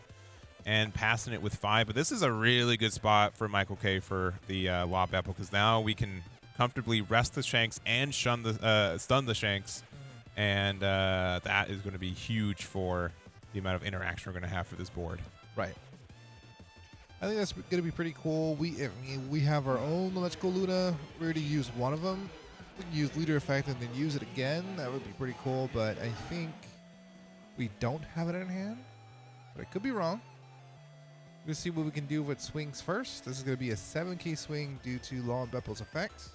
Speaker 1: And passing it with 5. But this is a really good spot for Michael K for the La Beppo, because now we can comfortably rest the Shanks and stun the Shanks. And that is going to be huge for the amount of interaction we're going to have for this board.
Speaker 2: Right. I think that's going to be pretty cool. We have our own Electrical Luna. We already used one of them. We can use Leader Effect and then use it again. That would be pretty cool, but I think we don't have it in hand. But I could be wrong. Let's see what we can do with swings first. This is going to be a 7k swing due to Law and Beppo's effect.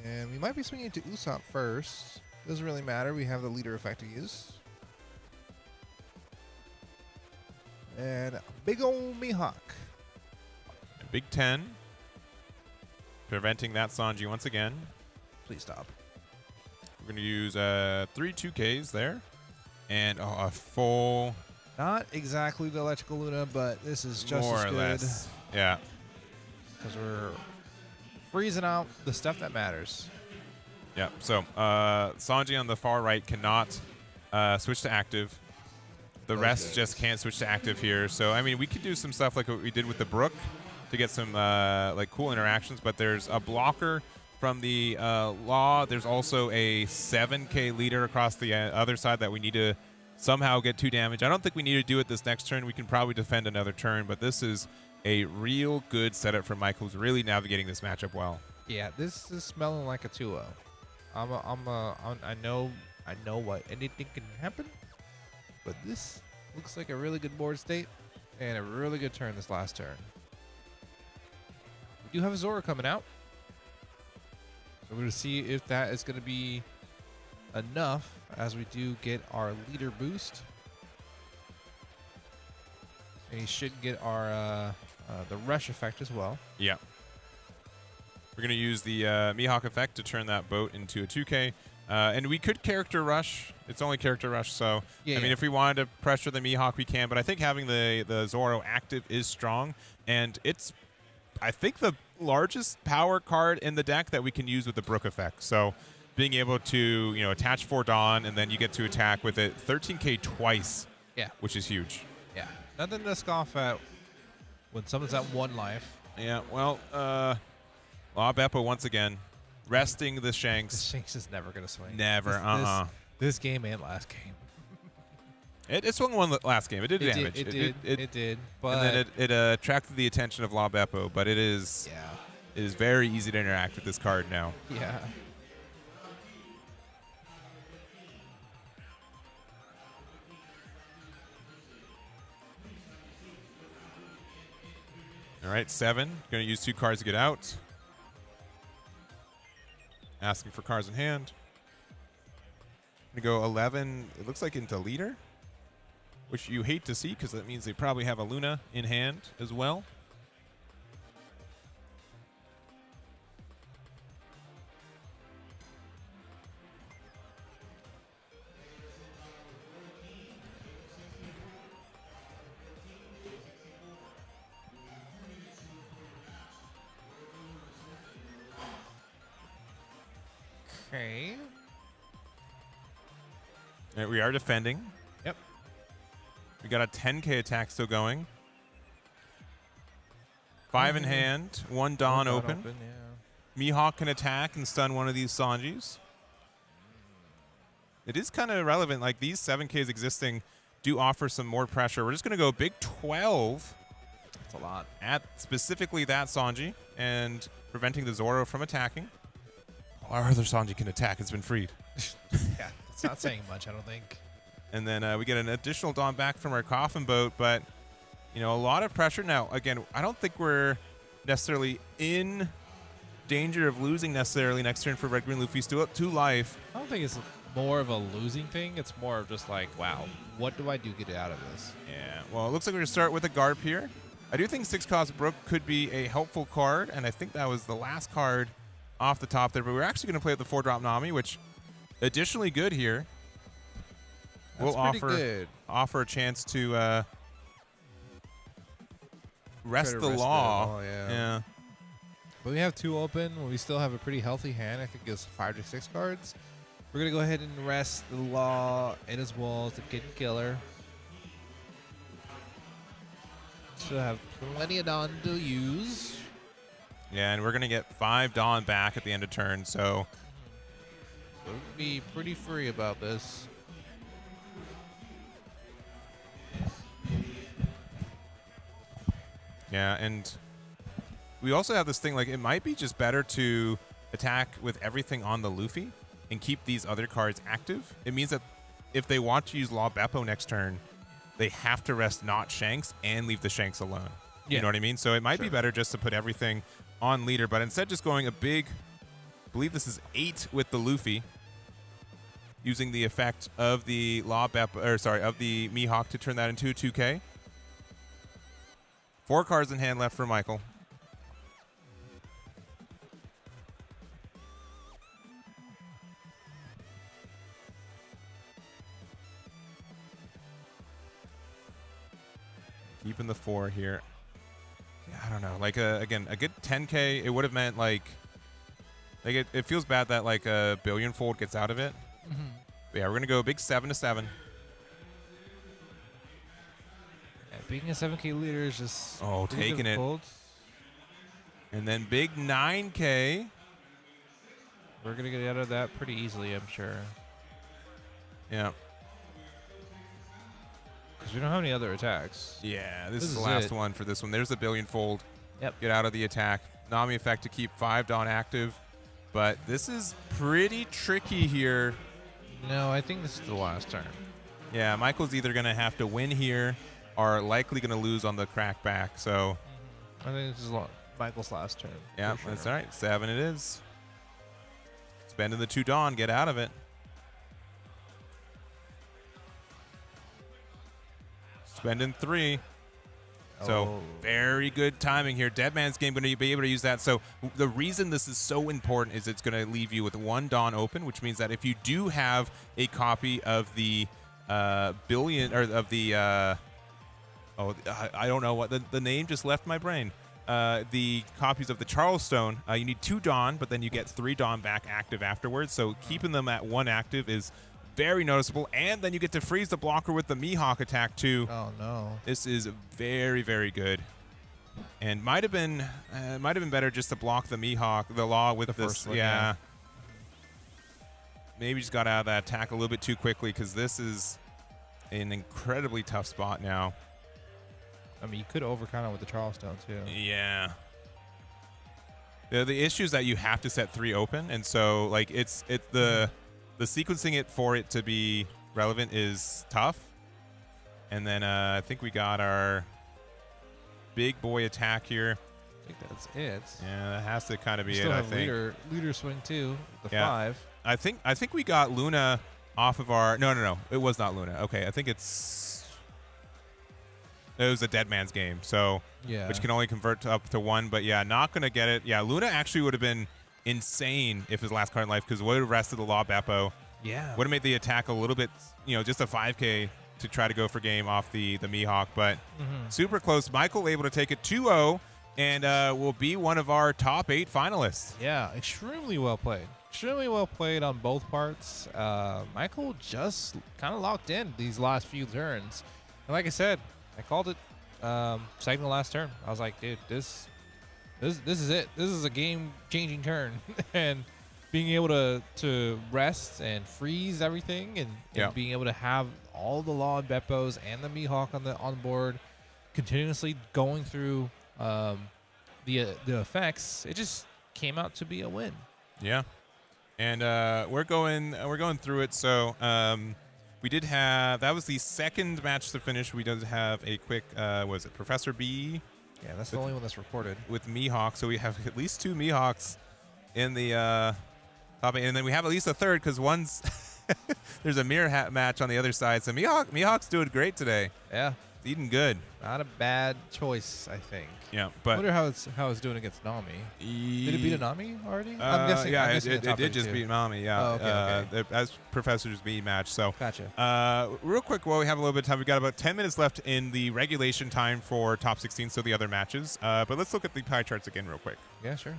Speaker 2: And we might be swinging to Usopp first. Doesn't really matter. We have the Leader Effect to use. And big ol' Mihawk.
Speaker 1: Big 10. Preventing that Sanji once again.
Speaker 2: Please stop.
Speaker 1: We're going to use 3 2Ks there. And a full...
Speaker 2: Not exactly the Electrical Luna, but this is just
Speaker 1: more
Speaker 2: as
Speaker 1: or
Speaker 2: good.
Speaker 1: less. Yeah.
Speaker 2: Because we're freezing out the stuff that matters.
Speaker 1: Yeah. So Sanji on the far right cannot switch to active. The rest just can't switch to active here. So, I mean, we could do some stuff like what we did with the Brook to get some like cool interactions, but there's a blocker from the Law. There's also a 7k leader across the other side that we need to somehow get 2 damage. I don't think we need to do it this next turn. We can probably defend another turn, but this is a real good setup for Mike, who's really navigating this matchup well.
Speaker 2: Yeah, this is smelling like a 2-0. I know what anything can happen, but this looks like a really good board state and a really good turn this last turn. We do have a Zora coming out. So we're going to see if that is going to be enough as we do get our leader boost. And he should get our the rush effect as well.
Speaker 1: Yeah. We're going to use the Mihawk effect to turn that boat into a 2K. And we could character rush. It's only character rush, so
Speaker 2: Yeah,
Speaker 1: I mean, if we wanted to pressure the Mihawk, we can. But I think having the Zoro active is strong, and it's, I think, the largest power card in the deck that we can use with the Brook effect. So being able to attach 4 Dawn, and then you get to attack with it 13k twice.
Speaker 2: Yeah,
Speaker 1: which is huge.
Speaker 2: Yeah, nothing to scoff at when someone's at 1 life.
Speaker 1: Yeah, well, La Beppo once again. Resting the Shanks.
Speaker 2: The Shanks is never going to swing.
Speaker 1: Never.
Speaker 2: This game and last game.
Speaker 1: It swung one last game. It did damage.
Speaker 2: It did. But
Speaker 1: and then it attracted the attention of La Beppo, but it is very easy to interact with this card now.
Speaker 2: Yeah.
Speaker 1: All right, 7. Going to use 2 cards to get out. Asking for cards in hand. Going to go 11, it looks like into leader, which you hate to see because that means they probably have a Luna in hand as well.
Speaker 2: Okay.
Speaker 1: All right, we are defending.
Speaker 2: Yep.
Speaker 1: We got a 10k attack still going. 5 in hand, 1 Dawn open.
Speaker 2: Yeah.
Speaker 1: Mihawk can attack and stun one of these Sanjis. It is kind of irrelevant. Like, these 7Ks existing do offer some more pressure. We're just going to go big 12.
Speaker 2: That's a lot.
Speaker 1: At specifically that Sanji and preventing the Zoro from attacking. Our other Sanji can attack. It's been freed.
Speaker 2: Yeah, it's not saying much, I don't think.
Speaker 1: And then we get an additional Dawn back from our Coffin Boat, but, you know, a lot of pressure. Now, again, I don't think we're necessarily in danger of losing necessarily next turn for Red Green Luffy. Still up 2 life.
Speaker 2: I don't think it's more of a losing thing. It's more of just like, wow, what do I do to get out of this?
Speaker 1: Yeah, well, it looks like we're going to start with a Garp here. I do think 6 Cost Brook could be a helpful card, and I think that was the last card off the top there, but we're actually going to play with the 4-drop Nami, which additionally good here.
Speaker 2: That's
Speaker 1: We'll offer a chance to rest the law. Yeah.
Speaker 2: But we have 2 open. We still have a pretty healthy hand. I think it's 5 to 6 cards. We're going to go ahead and rest the law and as well as the Kid Killer. Should have plenty of Dawn to use.
Speaker 1: Yeah, and we're going to get 5 Dawn back at the end of turn, so
Speaker 2: we'll be pretty free about this.
Speaker 1: yeah, and we also have this thing, like, it might be just better to attack with everything on the Luffy and keep these other cards active. It means that if they want to use Law Beppo next turn, they have to rest not Shanks and leave the Shanks alone.
Speaker 2: Yeah.
Speaker 1: You know what I mean? So it might be better just to put everything on leader, but instead just going a big, I believe this is 8 with the Luffy, using the effect of the Law Beppo, or sorry, of the Mihawk to turn that into a 2K. 4 cards in hand left for Michael. Keeping the 4 here. Yeah, I don't know. Like, again, a good 10K, it would have meant, like it feels bad that, like, a billion fold gets out of it.
Speaker 2: Mm-hmm.
Speaker 1: But yeah, we're going to go big 7 to 7.
Speaker 2: Yeah, being a 7K leader is just...
Speaker 1: Oh, taking it. And then big 9K.
Speaker 2: We're going to get out of that pretty easily, I'm sure.
Speaker 1: Yeah.
Speaker 2: Because we don't have any other attacks.
Speaker 1: Yeah, this is the last one for this one. There's a billion fold.
Speaker 2: Yep.
Speaker 1: Get out of the attack. Nami effect to keep 5 Dawn active. But this is pretty tricky here.
Speaker 2: No, I think this is the last turn.
Speaker 1: Yeah, Michael's either going to have to win here or likely going to lose on the crackback. So
Speaker 2: I think this is Michael's last turn.
Speaker 1: yeah,
Speaker 2: sure.
Speaker 1: That's all right. 7 it is. Spending the 2 Dawn. Get out of it. Spending 3. So very good timing here. Deadman's Game going to be able to use that. So the reason this is so important is it's going to leave you with 1 Dawn open, which means that if you do have a copy of the billion, or of the I don't know what the name just left my brain. The copies of the Charleston, you need 2 Dawn, but then you get 3 Dawn back active afterwards. So keeping them at 1 active is very noticeable, and then you get to freeze the blocker with the Mihawk attack too.
Speaker 2: Oh no!
Speaker 1: This is very, very good, and might have been better just to block the Mihawk, the Law with the
Speaker 2: first one,
Speaker 1: yeah. Maybe just got out of that attack a little bit too quickly because this is an incredibly tough spot now.
Speaker 2: I mean, you could overcount it with the Charleston too.
Speaker 1: Yeah. The issue is that you have to set 3 open, and so like it's the sequencing it for it to be relevant is tough. And then I think we got our big boy attack here.
Speaker 2: I think that's it.
Speaker 1: Yeah, that has to kind of be
Speaker 2: Still
Speaker 1: it.
Speaker 2: have
Speaker 1: I think
Speaker 2: leader swing too. The
Speaker 1: Yeah.
Speaker 2: 5.
Speaker 1: I think we got Luna off of our. No. It was not Luna. Okay, I think it was a dead man's game. So
Speaker 2: Yeah.
Speaker 1: which can only convert up to 1. But yeah, not gonna get it. Yeah, Luna actually would have been insane if his last card in life, because would have rested the Law Beppo.
Speaker 2: Yeah.
Speaker 1: Would have made the attack a little bit, just a 5K to try to go for game off the Mihawk, but super close. Michael able to take it 2-0 and will be one of our top 8 finalists.
Speaker 2: Yeah, extremely well played. extremely well played on both parts. Michael just kind of locked in these last few turns. And like I said, I called it second to last turn. I was like, dude, this is it. This is a game-changing turn. And being able to rest and freeze everything and being able to have all the Law and Beppos and the Mihawk on board continuously going through the effects, it just came out to be a win.
Speaker 1: Yeah. And we're going through it. So we did have, that was the second match to finish. We did have a quick, was it Professor B?
Speaker 2: Yeah, that's the only one that's recorded.
Speaker 1: With Mihawk. So we have at least 2 Mihawks in the top 8. And then we have at least a third because one's, there's a mirror hat match on the other side. So Mihawk's doing great today.
Speaker 2: Yeah.
Speaker 1: It's eating good.
Speaker 2: Not a bad choice, I think.
Speaker 1: Yeah,
Speaker 2: I
Speaker 1: but
Speaker 2: wonder how it's doing against Nami. Did it beat a Nami already?
Speaker 1: I'm guessing. Yeah,
Speaker 2: I'm guessing
Speaker 1: it did just beat Nami. Yeah.
Speaker 2: Oh, okay.
Speaker 1: As Professor's B match. So
Speaker 2: gotcha.
Speaker 1: Real quick, while we have a little bit of time, we've got about 10 minutes left in the regulation time for top 16. So the other matches. But let's look at the pie charts again, real quick.
Speaker 2: Yeah, sure.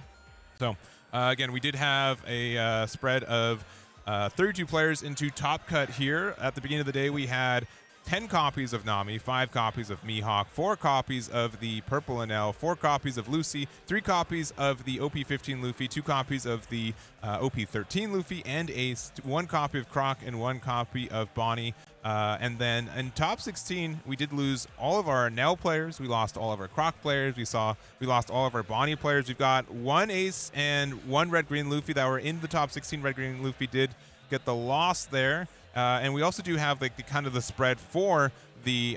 Speaker 1: So again, we did have a spread of 32 players into Top Cut here. At the beginning of the day, we had 10 copies of Nami, 5 copies of Mihawk, 4 copies of the Purple NL, 4 copies of Lucy, 3 copies of the OP15 Luffy, 2 copies of the OP13 Luffy, and Ace, 1 copy of Croc, and 1 copy of Bonnie. And then in top 16, we did lose all of our Nell players. We lost all of our Croc players. We lost all of our Bonnie players. We've got 1 Ace and 1 Red-Green Luffy that were in the top 16. Red-Green Luffy did get the loss there. And we also do have like the kind of the spread for the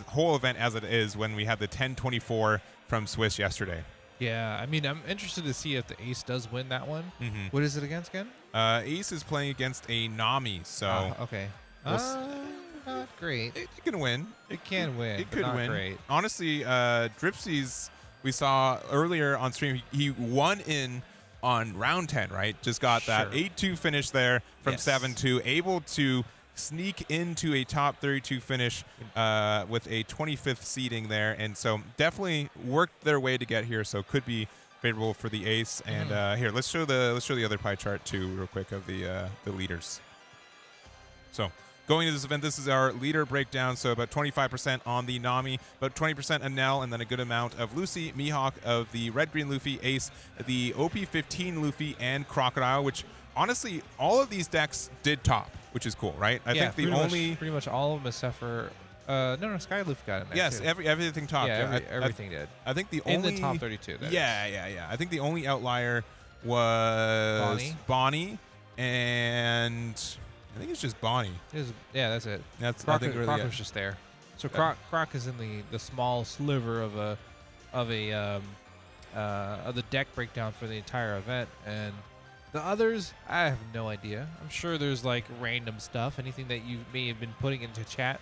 Speaker 1: whole event as it is when we had the 10-24 from Swiss yesterday.
Speaker 2: Yeah, I mean, I'm interested to see if the Ace does win that one.
Speaker 1: Mm-hmm.
Speaker 2: What is it against again?
Speaker 1: Ace is playing against a Nami, so
Speaker 2: okay. Not great.
Speaker 1: It can win.
Speaker 2: It can win.
Speaker 1: It could win.
Speaker 2: Great.
Speaker 1: Honestly, Dripsy's we saw earlier on stream. He won in on round 10, right? Just got that 8-2 finish there from 7-2, able to sneak into a top 32 finish with a 25th seeding there, and so definitely worked their way to get here. So could be favorable for the Ace. And here, let's show the other pie chart too, real quick, of the leaders. So going to this event, this is our leader breakdown. So about 25% on the Nami, about 20% Enel, and then a good amount of Lucy, Mihawk, of the Red-Green Luffy, Ace, the OP15 Luffy, and Crocodile, which honestly, all of these decks did top, which is cool, right? I think the
Speaker 2: pretty much all of them except for no, Sky Luffy got in there.
Speaker 1: Yes,
Speaker 2: too.
Speaker 1: everything topped.
Speaker 2: Yeah, everything did.
Speaker 1: I think the
Speaker 2: in
Speaker 1: only
Speaker 2: the top 32.
Speaker 1: Yeah. I think the only outlier was Bonnie, and I think it's just Bonnie.
Speaker 2: That's it.
Speaker 1: Croc, I think
Speaker 2: Croc was just there. So Croc is in the small sliver of the deck breakdown for the entire event, and the others I have no idea. I'm sure there's like random stuff, anything that you may have been putting into chat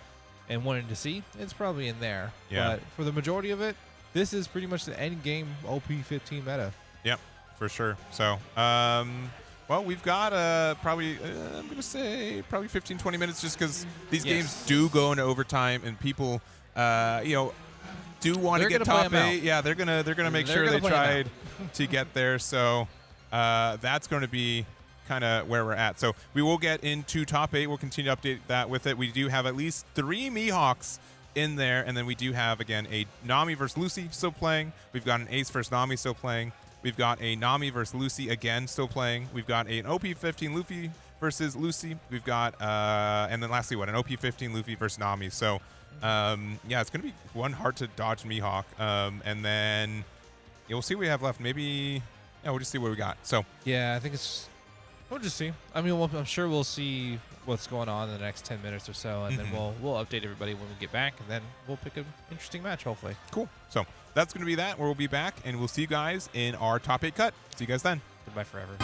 Speaker 2: and wanting to see, it's probably in there.
Speaker 1: Yeah.
Speaker 2: But for the majority of it, this is pretty much the end game OP15 meta.
Speaker 1: Yep, for sure. So well, we've got probably, I'm going to say probably 15, 20 minutes just because these games do go into overtime and people, do want to get top 8. Yeah, they're gonna make sure they tried to get there. So that's going to be kind of where we're at. So we will get into top 8. We'll continue to update that with it. We do have at least 3 Mihawks in there, and then we do have, again, a Nami versus Lucy still playing. We've got an Ace versus Nami still playing. We've got a Nami versus Lucy again still playing. We've got an OP15 Luffy versus Lucy. We've got, and then lastly, an OP15 Luffy versus Nami. So, it's going to be one hard to dodge Mihawk. And then we'll see what we have left. Maybe, we'll just see what we got. So,
Speaker 2: yeah, I think we'll just see. I mean, I'm sure we'll see what's going on in the next 10 minutes or so, and then we'll update everybody when we get back, and then we'll pick an interesting match, hopefully.
Speaker 1: Cool. So that's going to be that. We'll be back, and we'll see you guys in our top 8 cut. See you guys then.
Speaker 2: Goodbye forever.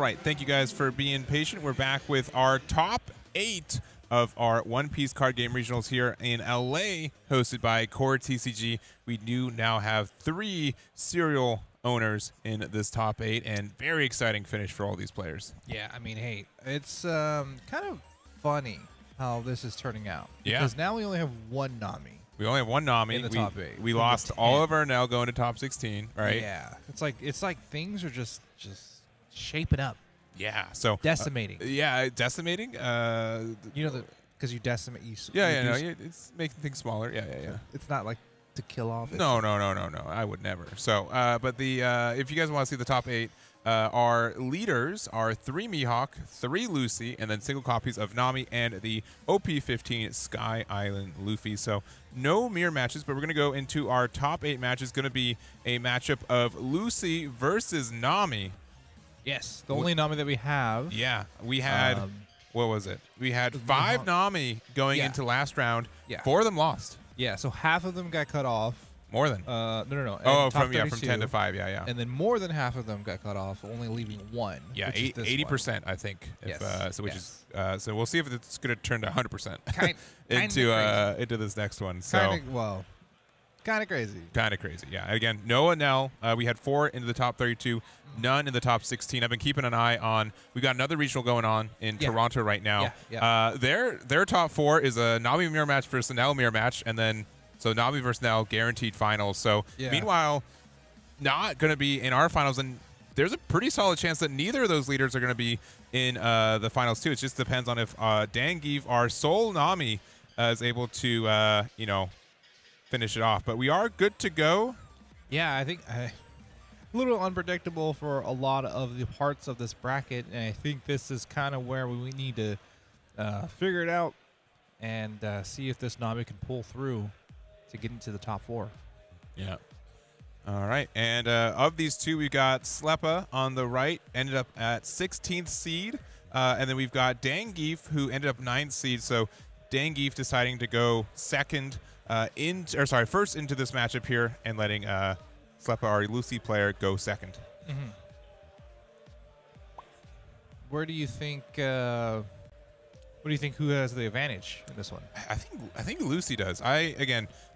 Speaker 1: right, thank you guys for being patient. We're back with our top 8 of our One Piece card game regionals here in LA, hosted by Core TCG. We do now have 3 serial owners in this top 8, and very exciting finish for all these players.
Speaker 2: Yeah, I mean, hey, it's kind of funny how this is turning out.
Speaker 1: Yeah.
Speaker 2: Because now we only have one Nami.
Speaker 1: We only have one Nami.
Speaker 2: In the top 8.
Speaker 1: We lost all of our now going to top 16, right?
Speaker 2: Yeah. It's like things are just shaping up.
Speaker 1: Yeah. So
Speaker 2: Decimating.
Speaker 1: Decimating.
Speaker 2: Because you decimate.
Speaker 1: It's making things smaller. Yeah.
Speaker 2: It's not like to kill off.
Speaker 1: No. I would never. So, but if you guys want to see the top 8, our leaders are 3 Mihawk, 3 Lucy, and then single copies of Nami and the OP15 Sky Island Luffy. So no mirror matches, but we're going to go into our top 8 matches. Going to be a matchup of Lucy versus Nami.
Speaker 2: Yes, the only Nami that we have.
Speaker 1: Yeah, we had, what was it? We had 5 Nami going into last round.
Speaker 2: Yeah.
Speaker 1: 4 of them lost.
Speaker 2: Yeah, so half of them got cut off.
Speaker 1: More than.
Speaker 2: No.
Speaker 1: Oh, from 10 to 5. Yeah.
Speaker 2: And then more than half of them got cut off, only leaving 1.
Speaker 1: Yeah, 80%, I think. So we'll see if it's going to turn to 100% into this next one. So
Speaker 2: kind of crazy.
Speaker 1: Kind of crazy. Yeah. Again, Noah Nell. We had 4 into the top 32, none in the top 16. I've been keeping an eye on. We got another regional going on in Toronto right now.
Speaker 2: Yeah.
Speaker 1: Their top 4 is a Nami mirror match versus a Nell mirror match, and then. So Nami versus Nell, guaranteed finals. So meanwhile, not going to be in our finals, and there's a pretty solid chance that neither of those leaders are going to be in the finals too. It just depends on if Dangeev, our sole Nami, is able to finish it off. But we are good to go.
Speaker 2: Yeah, I think a little unpredictable for a lot of the parts of this bracket, and I think this is kind of where we need to figure it out and see if this Nami can pull through to get into the top 4.
Speaker 1: Yeah. All right. And of these 2, we've got Slepa on the right, ended up at 16th seed. And then we've got Dangeev, who ended up 9th seed. So Dangeev deciding to go first into this matchup here and letting Slepa, our Lucy player, go second.
Speaker 2: Mm-hmm. Where do you think... What do you think? Who has the advantage in this one?
Speaker 1: I think Lucy does.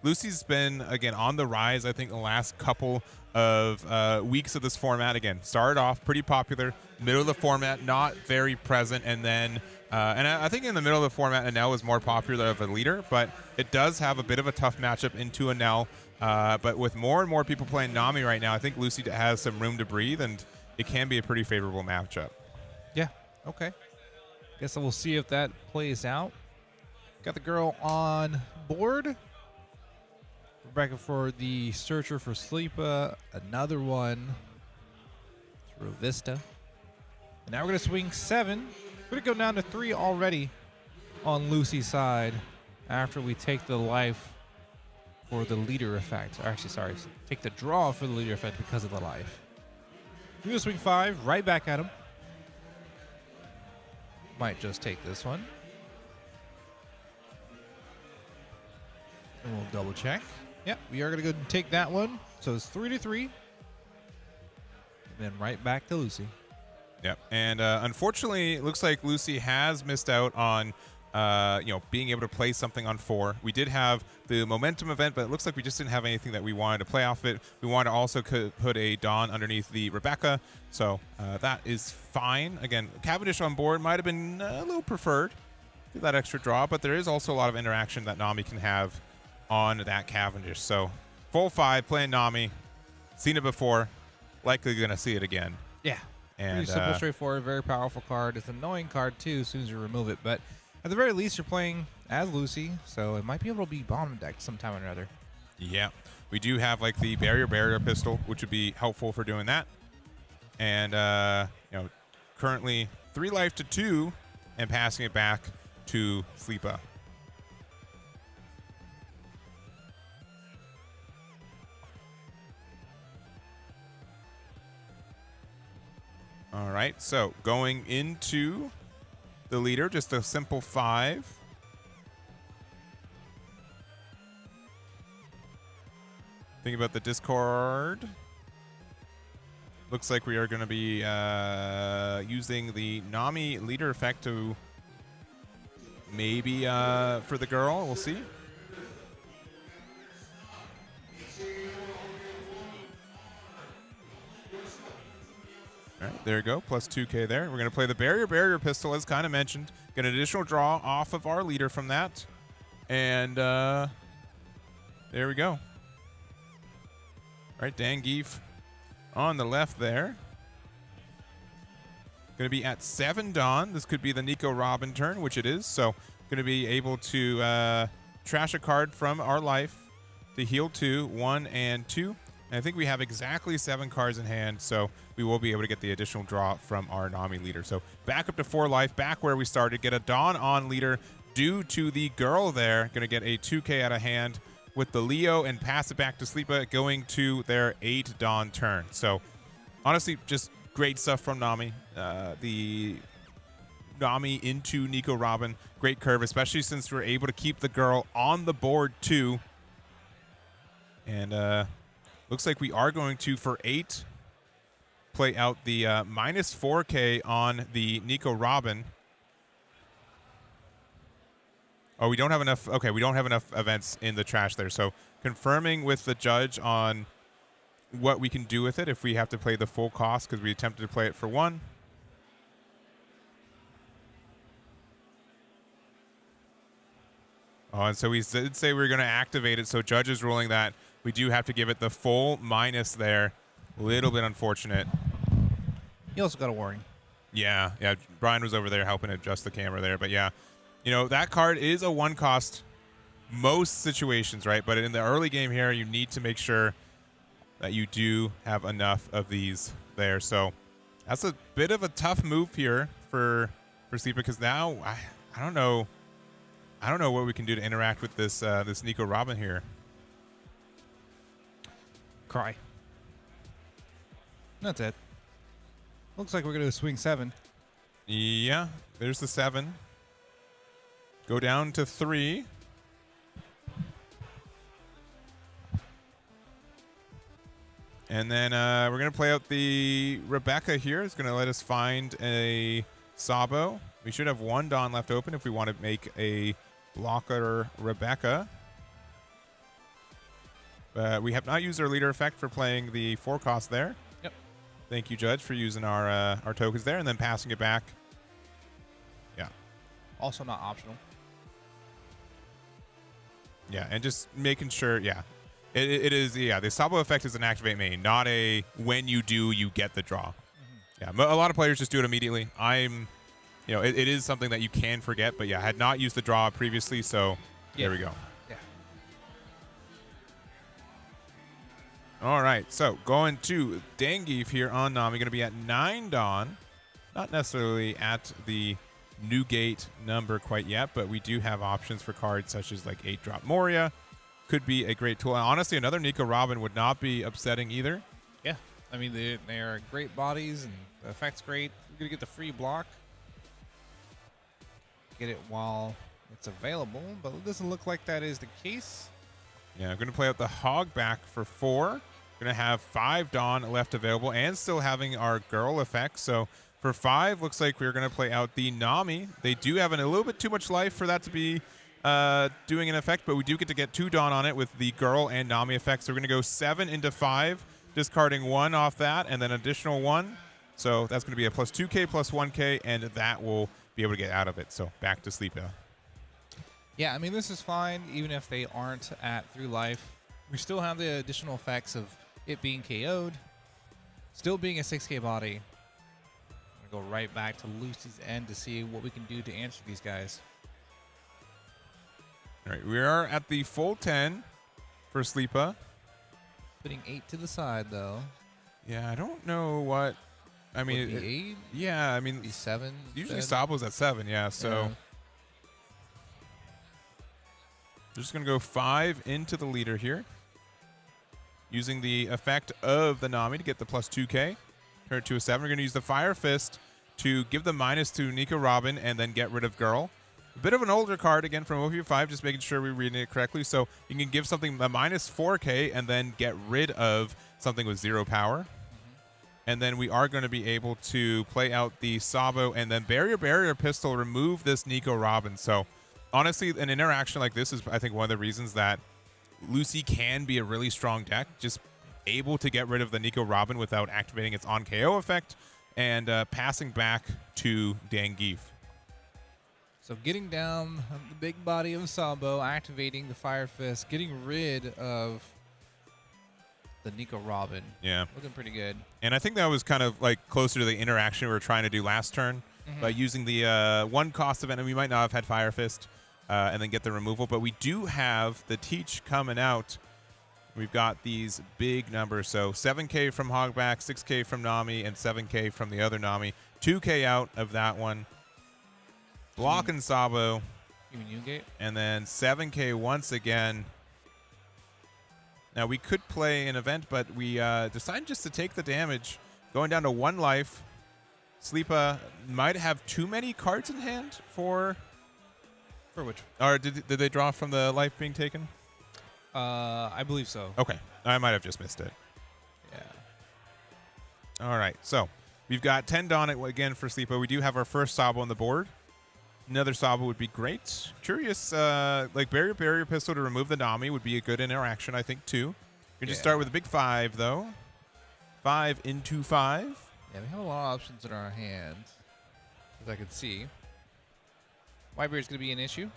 Speaker 1: Lucy's been on the rise. I think the last couple of weeks of this format. Again, started off pretty popular, middle of the format not very present, and then I think in the middle of the format, Anel was more popular of a leader, but it does have a bit of a tough matchup into Anel. But with more and more people playing Nami right now, I think Lucy has some room to breathe, and it can be a pretty favorable matchup.
Speaker 2: Yeah. Okay. Guess we'll see if that plays out. Got the girl on board. Rebecca for the Searcher for Sleepa. Another one through Vista. And now we're going to swing 7. We're going to go down to 3 already on Lucy's side after we take the life for the leader effect. Or actually, sorry, take the draw for the leader effect because of the life. We're going to swing 5 right back at him. Might just take this one. And we'll double check. Yep, we are going to go and take that one. So it's 3-3. And then right back to Lucy.
Speaker 1: Yep. And unfortunately, it looks like Lucy has missed out on being able to play something on 4. We did have the momentum event, but it looks like we just didn't have anything that we wanted to play off it. We wanted to also put a Dawn underneath the Rebecca, so that is fine. Again, Cavendish on board might have been a little preferred, do that extra draw, but there is also a lot of interaction that Nami can have on that Cavendish. So full 5 playing Nami, seen it before, likely going to see it again.
Speaker 2: Yeah.
Speaker 1: And
Speaker 2: pretty simple, straightforward, very powerful card. It's an annoying card too as soon as you remove it, but at the very least, you're playing as Lucy, so it might be able to be bottom decked sometime or another.
Speaker 1: Yeah. We do have like the barrier pistol, which would be helpful for doing that. And currently 3 life to 2 and passing it back to Sleepa. All right, so going into the leader, just a simple 5. Think about the discard. Looks like we are going to be using the Nami leader effect to maybe for the girl. We'll see. All right, there you go. Plus 2K there. We're going to play the barrier pistol, as kind of mentioned. Get an additional draw off of our leader from that. And there we go. All right, Dangeef on the left there. Going to be at 7 Dawn. This could be the Nico Robin turn, which it is. So going to be able to trash a card from our life to heal 2, 1, and 2. And I think we have exactly 7 cards in hand, so we will be able to get the additional draw from our Nami leader. So back up to 4 life, back where we started. Get a Dawn on leader due to the girl there. Going to get a 2K out of hand with the Leo and pass it back to Sleepa, going to their 8 Dawn turn. So honestly, just great stuff from Nami. The Nami into Nico Robin, great curve, especially since we're able to keep the girl on the board too. And looks like we are going to, for 8, play out the minus 4K on the Nico Robin. Oh, we don't have enough. Okay, we don't have enough events in the trash there. So confirming with the judge on what we can do with it if we have to play the full cost, because we attempted to play it for 1. Oh, and so we did say we were going to activate it. So judge is ruling that we do have to give it the full minus there. A little bit unfortunate.
Speaker 2: You also got a warning.
Speaker 1: Yeah. Brian was over there helping adjust the camera there. But yeah, you know, that card is a 1 cost most situations, right? But in the early game here, you need to make sure that you do have enough of these there. So that's a bit of a tough move here for Sleepa, because now I don't know what we can do to interact with this this Nico Robin here.
Speaker 2: Cry. That's it. Looks like we're going to swing 7.
Speaker 1: Yeah, there's the 7. Go down to 3. And then we're going to play out the Rebecca here. It's going to let us find a Sabo. We should have 1 Dawn left open if we want to make a blocker Rebecca. We have not used our leader effect for playing the 4 cost there.
Speaker 2: Yep.
Speaker 1: Thank you, Judge, for using our tokens there and then passing it back. Yeah.
Speaker 2: Also not optional.
Speaker 1: Yeah, and just making sure, yeah. It is, yeah, the Sabo effect is an activate main, not a when you do, you get the draw. Mm-hmm. Yeah, a lot of players just do it immediately. You know, it is something that you can forget, but yeah, I had not used the draw previously, so there we go.
Speaker 2: Yeah.
Speaker 1: All right, so going to Dangeef here on Nami, going to be at 9 Dawn. Not necessarily at the new gate number quite yet, but we do have options for cards such as like 8 drop Moria. Could be a great tool. And honestly, another Nico Robin would not be upsetting either.
Speaker 2: Yeah, I mean, they are great bodies, and the effect's great. We're going to get the free block. Get it while it's available, but it doesn't look like that is the case.
Speaker 1: Yeah, I'm going to play out the Hog back for 4. Going to have 5 Dawn left available and still having our girl effect. So for 5, looks like we're going to play out the Nami. They do have a little bit too much life for that to be doing an effect, but we do get to get 2 Dawn on it with the girl and Nami effect. So we're going to go 7 into 5, discarding 1 off that and then additional 1. So that's going to be a plus 2K plus 1K, and that will be able to get out of it. So back to Sleepa.
Speaker 2: Yeah, I mean, this is fine even if they aren't at 3 life. We still have the additional effects of it being KO'd, still being a 6K body. I'm going to go right back to Lucy's end to see what we can do to answer these guys.
Speaker 1: All right, we are at the full 10 for Sleepa.
Speaker 2: Putting 8 to the side, though.
Speaker 1: Yeah, I don't know what. I mean,
Speaker 2: Would be 8?
Speaker 1: Yeah, I mean,
Speaker 2: Be 7.
Speaker 1: usually Sabo's at 7, yeah. So
Speaker 2: Yeah.
Speaker 1: we're just going to go 5 into the leader here. Using the effect of the Nami to get the plus 2K. Turn it to a 7. We're going to use the Fire Fist to give the minus to Nico Robin and then get rid of Girl. A bit of an older card, again, from OP15, just making sure we're reading it correctly. So you can give something a minus 4K and then get rid of something with 0 power. And then we are going to be able to play out the Sabo and then Barrier Pistol, remove this Nico Robin. So honestly, an interaction like this is, I think, one of the reasons that Lucy can be a really strong deck. Just able to get rid of the Nico Robin without activating its on KO effect and passing back to Zangief.
Speaker 2: So getting down the big body of Sabo, activating the Fire Fist, getting rid of the Nico Robin.
Speaker 1: Yeah.
Speaker 2: Looking pretty good.
Speaker 1: And I think that was kind of like closer to the interaction we were trying to do last turn by using the one cost event. And we might not have had Fire Fist and then get the removal. But we do have the Teach coming out. We've got these big numbers. So 7K from Hogback, 6K from Nami, and 7K from the other Nami. 2K out of that one. Block and Sabo.
Speaker 2: You mean Newgate?
Speaker 1: And then 7K once again. Now, we could play an event, but we decided just to take the damage. Going down to 1 life. Sleepa might have too many cards in hand for...
Speaker 2: For which?
Speaker 1: Or did they draw from the life being taken?
Speaker 2: I believe so.
Speaker 1: Okay. I might have just missed it.
Speaker 2: Yeah.
Speaker 1: All right. So, we've got 10 Dawn again for Sleepa. We do have our first Sabo on the board. Another Sabo would be great. Curious, like Barrier Pistol to remove the Nami would be a good interaction, I think, too. You can just start with a big 5, though. 5 into 5.
Speaker 2: Yeah, we have a lot of options in our hands, as I can see. Whitebeard is going to be an issue.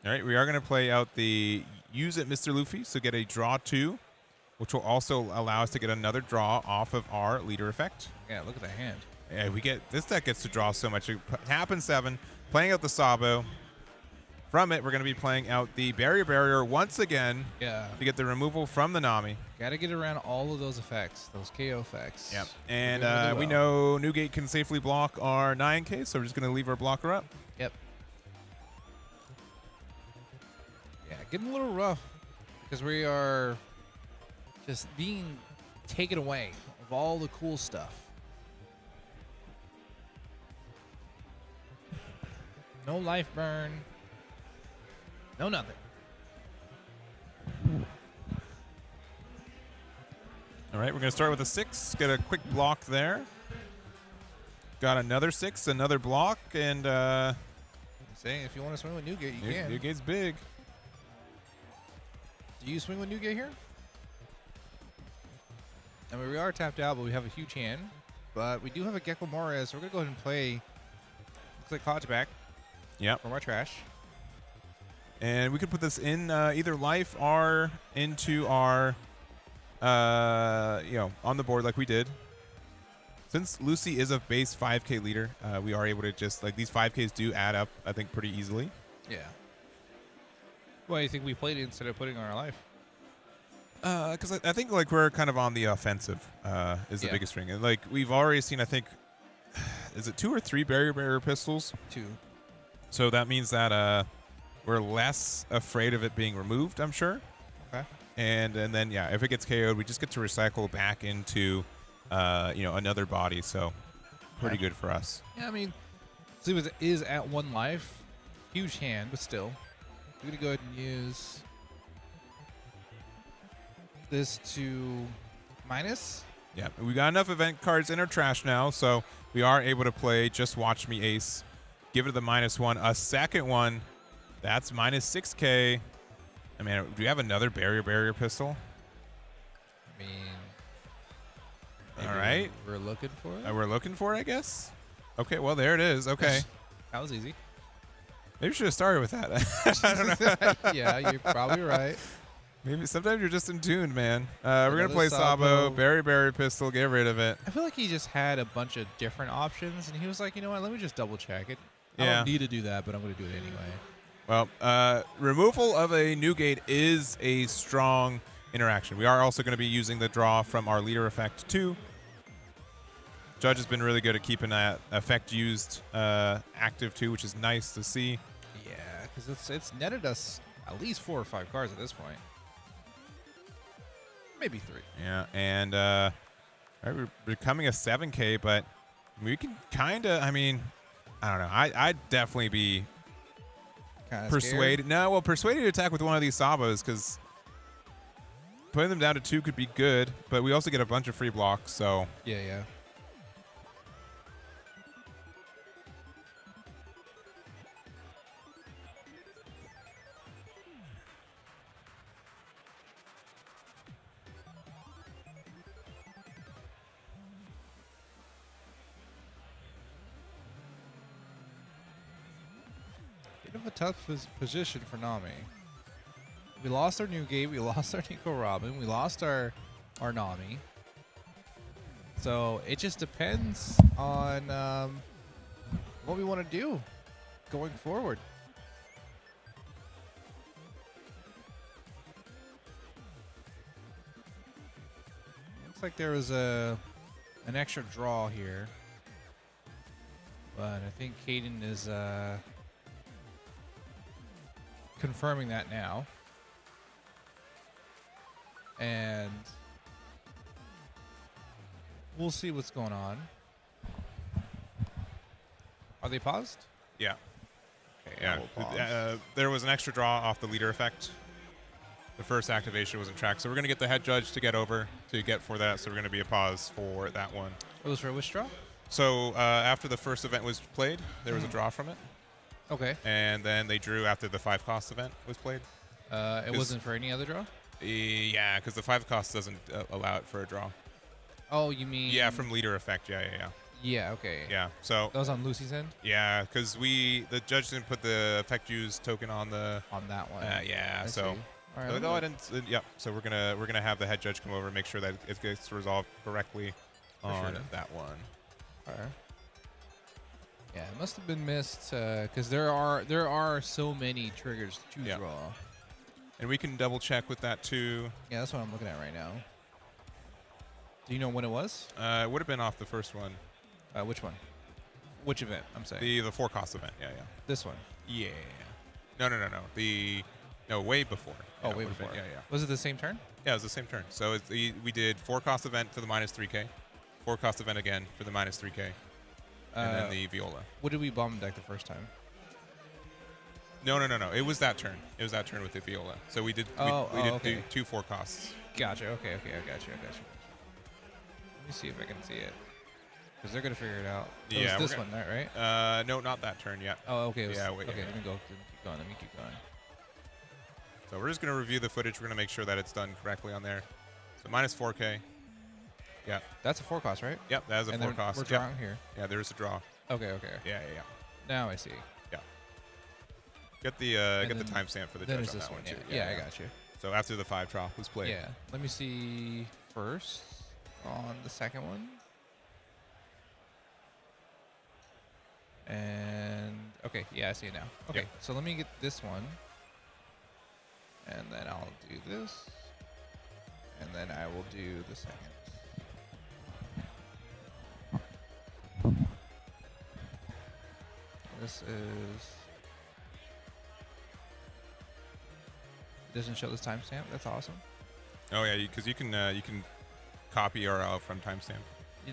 Speaker 1: All right, we are going to play out the use it, Mr. Luffy, so get a draw 2, which will also allow us to get another draw off of our leader effect.
Speaker 2: Yeah, look at the hand.
Speaker 1: Yeah, this deck gets to draw so much. Happen 7, playing out the Sabo. From it, we're going to be playing out the Barrier once again to get the removal from the Nami.
Speaker 2: Got to get around all of those effects, those KO effects.
Speaker 1: Yep. And we know Newgate can safely block our 9K, so we're just going to leave our blocker up.
Speaker 2: Yep. Yeah, getting a little rough because we are just being taken away of all the cool stuff. No life burn. No nothing.
Speaker 1: All right, we're going to start with a 6. Get a quick block there. Got another 6, another block, and
Speaker 2: I'm saying if you want to swing with Newgate, you can.
Speaker 1: Newgate's big.
Speaker 2: Do you swing with Newgate here? I mean, we are tapped out, but we have a huge hand. But we do have a Gecko Morris, so we're going to go ahead and play. Looks like Hodge back.
Speaker 1: Yep.
Speaker 2: From our trash.
Speaker 1: And we could put this in either life or into our, on the board like we did. Since Lucy is a base 5K leader, we are able to just, like, these 5Ks do add up, I think, pretty easily.
Speaker 2: Yeah. Why do you think we played it instead of putting on our life?
Speaker 1: Because I think, like, we're kind of on the offensive is the biggest thing. And, like, we've already seen, I think, is it 2 or 3 barrier pistols?
Speaker 2: 2.
Speaker 1: So that means that we're less afraid of it being removed, I'm sure.
Speaker 2: Okay.
Speaker 1: And then, yeah, if it gets KO'd, we just get to recycle back into, another body. So pretty good for us.
Speaker 2: Yeah, I mean, Sleepa is at 1 life. Huge hand, but still. We're going to go ahead and use this to minus.
Speaker 1: Yeah, we got enough event cards in our trash now, so we are able to play Just Watch Me Ace. Give it the -1. A second one. That's -6K. I mean, do you have another barrier pistol?
Speaker 2: I mean,
Speaker 1: all right.
Speaker 2: We're looking for it.
Speaker 1: We're looking for it, I guess. Okay, well, there it is. Okay.
Speaker 2: That was easy.
Speaker 1: Maybe we should have started with that. I don't know.
Speaker 2: Yeah, you're probably right.
Speaker 1: Maybe sometimes you're just in tune, man. We're going to play Sabo, barrier pistol, get rid of it.
Speaker 2: I feel like he just had a bunch of different options, and he was like, you know what, let me just double check it. I don't need to do that, but I'm going to do it anyway.
Speaker 1: Well, removal of a Newgate is a strong interaction. We are also going to be using the draw from our leader effect too. Judge has been really good at keeping that effect used active too, which is nice to see.
Speaker 2: Yeah, because it's netted us at least 4 or 5 cards at this point. Maybe 3.
Speaker 1: Yeah, and all right, we're becoming a 7K, but we can kind of, I mean, I don't know. I'd definitely be
Speaker 2: kind of
Speaker 1: Persuade. No, well, persuaded to attack with one of these Sabas because putting them down to 2 could be good, but we also get a bunch of free blocks, so.
Speaker 2: Yeah. Bit of a tough position for Nami. We lost our new gate. We lost our Nico Robin. We lost our Nami. So it just depends on what we want to do going forward. Looks like there was an extra draw here, but I think Caden is confirming that now. And we'll see what's going on. Are they paused?
Speaker 1: Yeah.
Speaker 2: Okay,
Speaker 1: Yeah.
Speaker 2: we'll pause.
Speaker 1: There was an extra draw off the leader effect. The first activation was in track, so we're going to get the head judge to get over to get for that, so we're going to be a pause for that one.
Speaker 2: It was for which draw?
Speaker 1: So after the first event was played, there was a draw from it.
Speaker 2: Okay.
Speaker 1: And then they drew after the 5-cost event was played.
Speaker 2: It wasn't for any other draw?
Speaker 1: Yeah, because the 5-cost doesn't allow it for a draw.
Speaker 2: Oh, you mean...
Speaker 1: Yeah, from leader effect. Yeah.
Speaker 2: Yeah, okay.
Speaker 1: Yeah, so...
Speaker 2: That was on Lucy's end?
Speaker 1: Yeah, because the judge didn't put the effect use token on the...
Speaker 2: On that one.
Speaker 1: Yeah,
Speaker 2: I
Speaker 1: so...
Speaker 2: see. All right,
Speaker 1: So go ahead and yeah. So we're gonna have the head judge come over and make sure that it gets resolved correctly on that one.
Speaker 2: All right. Yeah, it must have been missed because there are so many triggers to draw.
Speaker 1: And we can double check with that too.
Speaker 2: Yeah, that's what I'm looking at right now. Do you know when it was?
Speaker 1: It would have been off the first one.
Speaker 2: Which one? Which event? I'm saying.
Speaker 1: The 4-cost event. Yeah.
Speaker 2: This one.
Speaker 1: Yeah. No. No, way before.
Speaker 2: Oh,
Speaker 1: Yeah,
Speaker 2: way
Speaker 1: it would've
Speaker 2: before.
Speaker 1: been- yeah.
Speaker 2: Was it the same turn?
Speaker 1: Yeah, it was the same turn. So we did 4-cost event for the -3K, 4-cost event again for the -3K, and then the Viola.
Speaker 2: What did we bomb deck the first time?
Speaker 1: No. It was that turn. It was that turn with the Viola. So we did. We did
Speaker 2: okay.
Speaker 1: 2 4-costs.
Speaker 2: Gotcha. Okay. I got you. Let me see if I can see it. Because they're gonna figure it out. It
Speaker 1: Yeah,
Speaker 2: was this one, right?
Speaker 1: No, not that turn yet.
Speaker 2: Oh, okay.
Speaker 1: Yeah, wait,
Speaker 2: Okay,
Speaker 1: yeah.
Speaker 2: let me go. Keep going. Let me keep going.
Speaker 1: So we're just going to review the footage. We're going to make sure that it's done correctly on there. So -4K. Yeah.
Speaker 2: That's a 4-cost, right?
Speaker 1: Yep, that is a
Speaker 2: And then
Speaker 1: 4-cost.
Speaker 2: we're
Speaker 1: Yep.
Speaker 2: drawing here.
Speaker 1: Yeah, there's a draw.
Speaker 2: Okay.
Speaker 1: Yeah.
Speaker 2: Now I see.
Speaker 1: Get the
Speaker 2: then-
Speaker 1: timestamp for the
Speaker 2: Then
Speaker 1: judge
Speaker 2: it's
Speaker 1: on
Speaker 2: this
Speaker 1: that
Speaker 2: one.
Speaker 1: one too.
Speaker 2: Yeah, I got you.
Speaker 1: So after the 5 draw was played.
Speaker 2: Yeah. Let me see first on the second one. And okay, yeah, I see it now. Okay,
Speaker 1: Yep.
Speaker 2: so let me get this one, and then I'll do this, and then I will do the second. This is. It doesn't show this timestamp. That's awesome.
Speaker 1: Oh yeah, because you can copy URL from timestamp.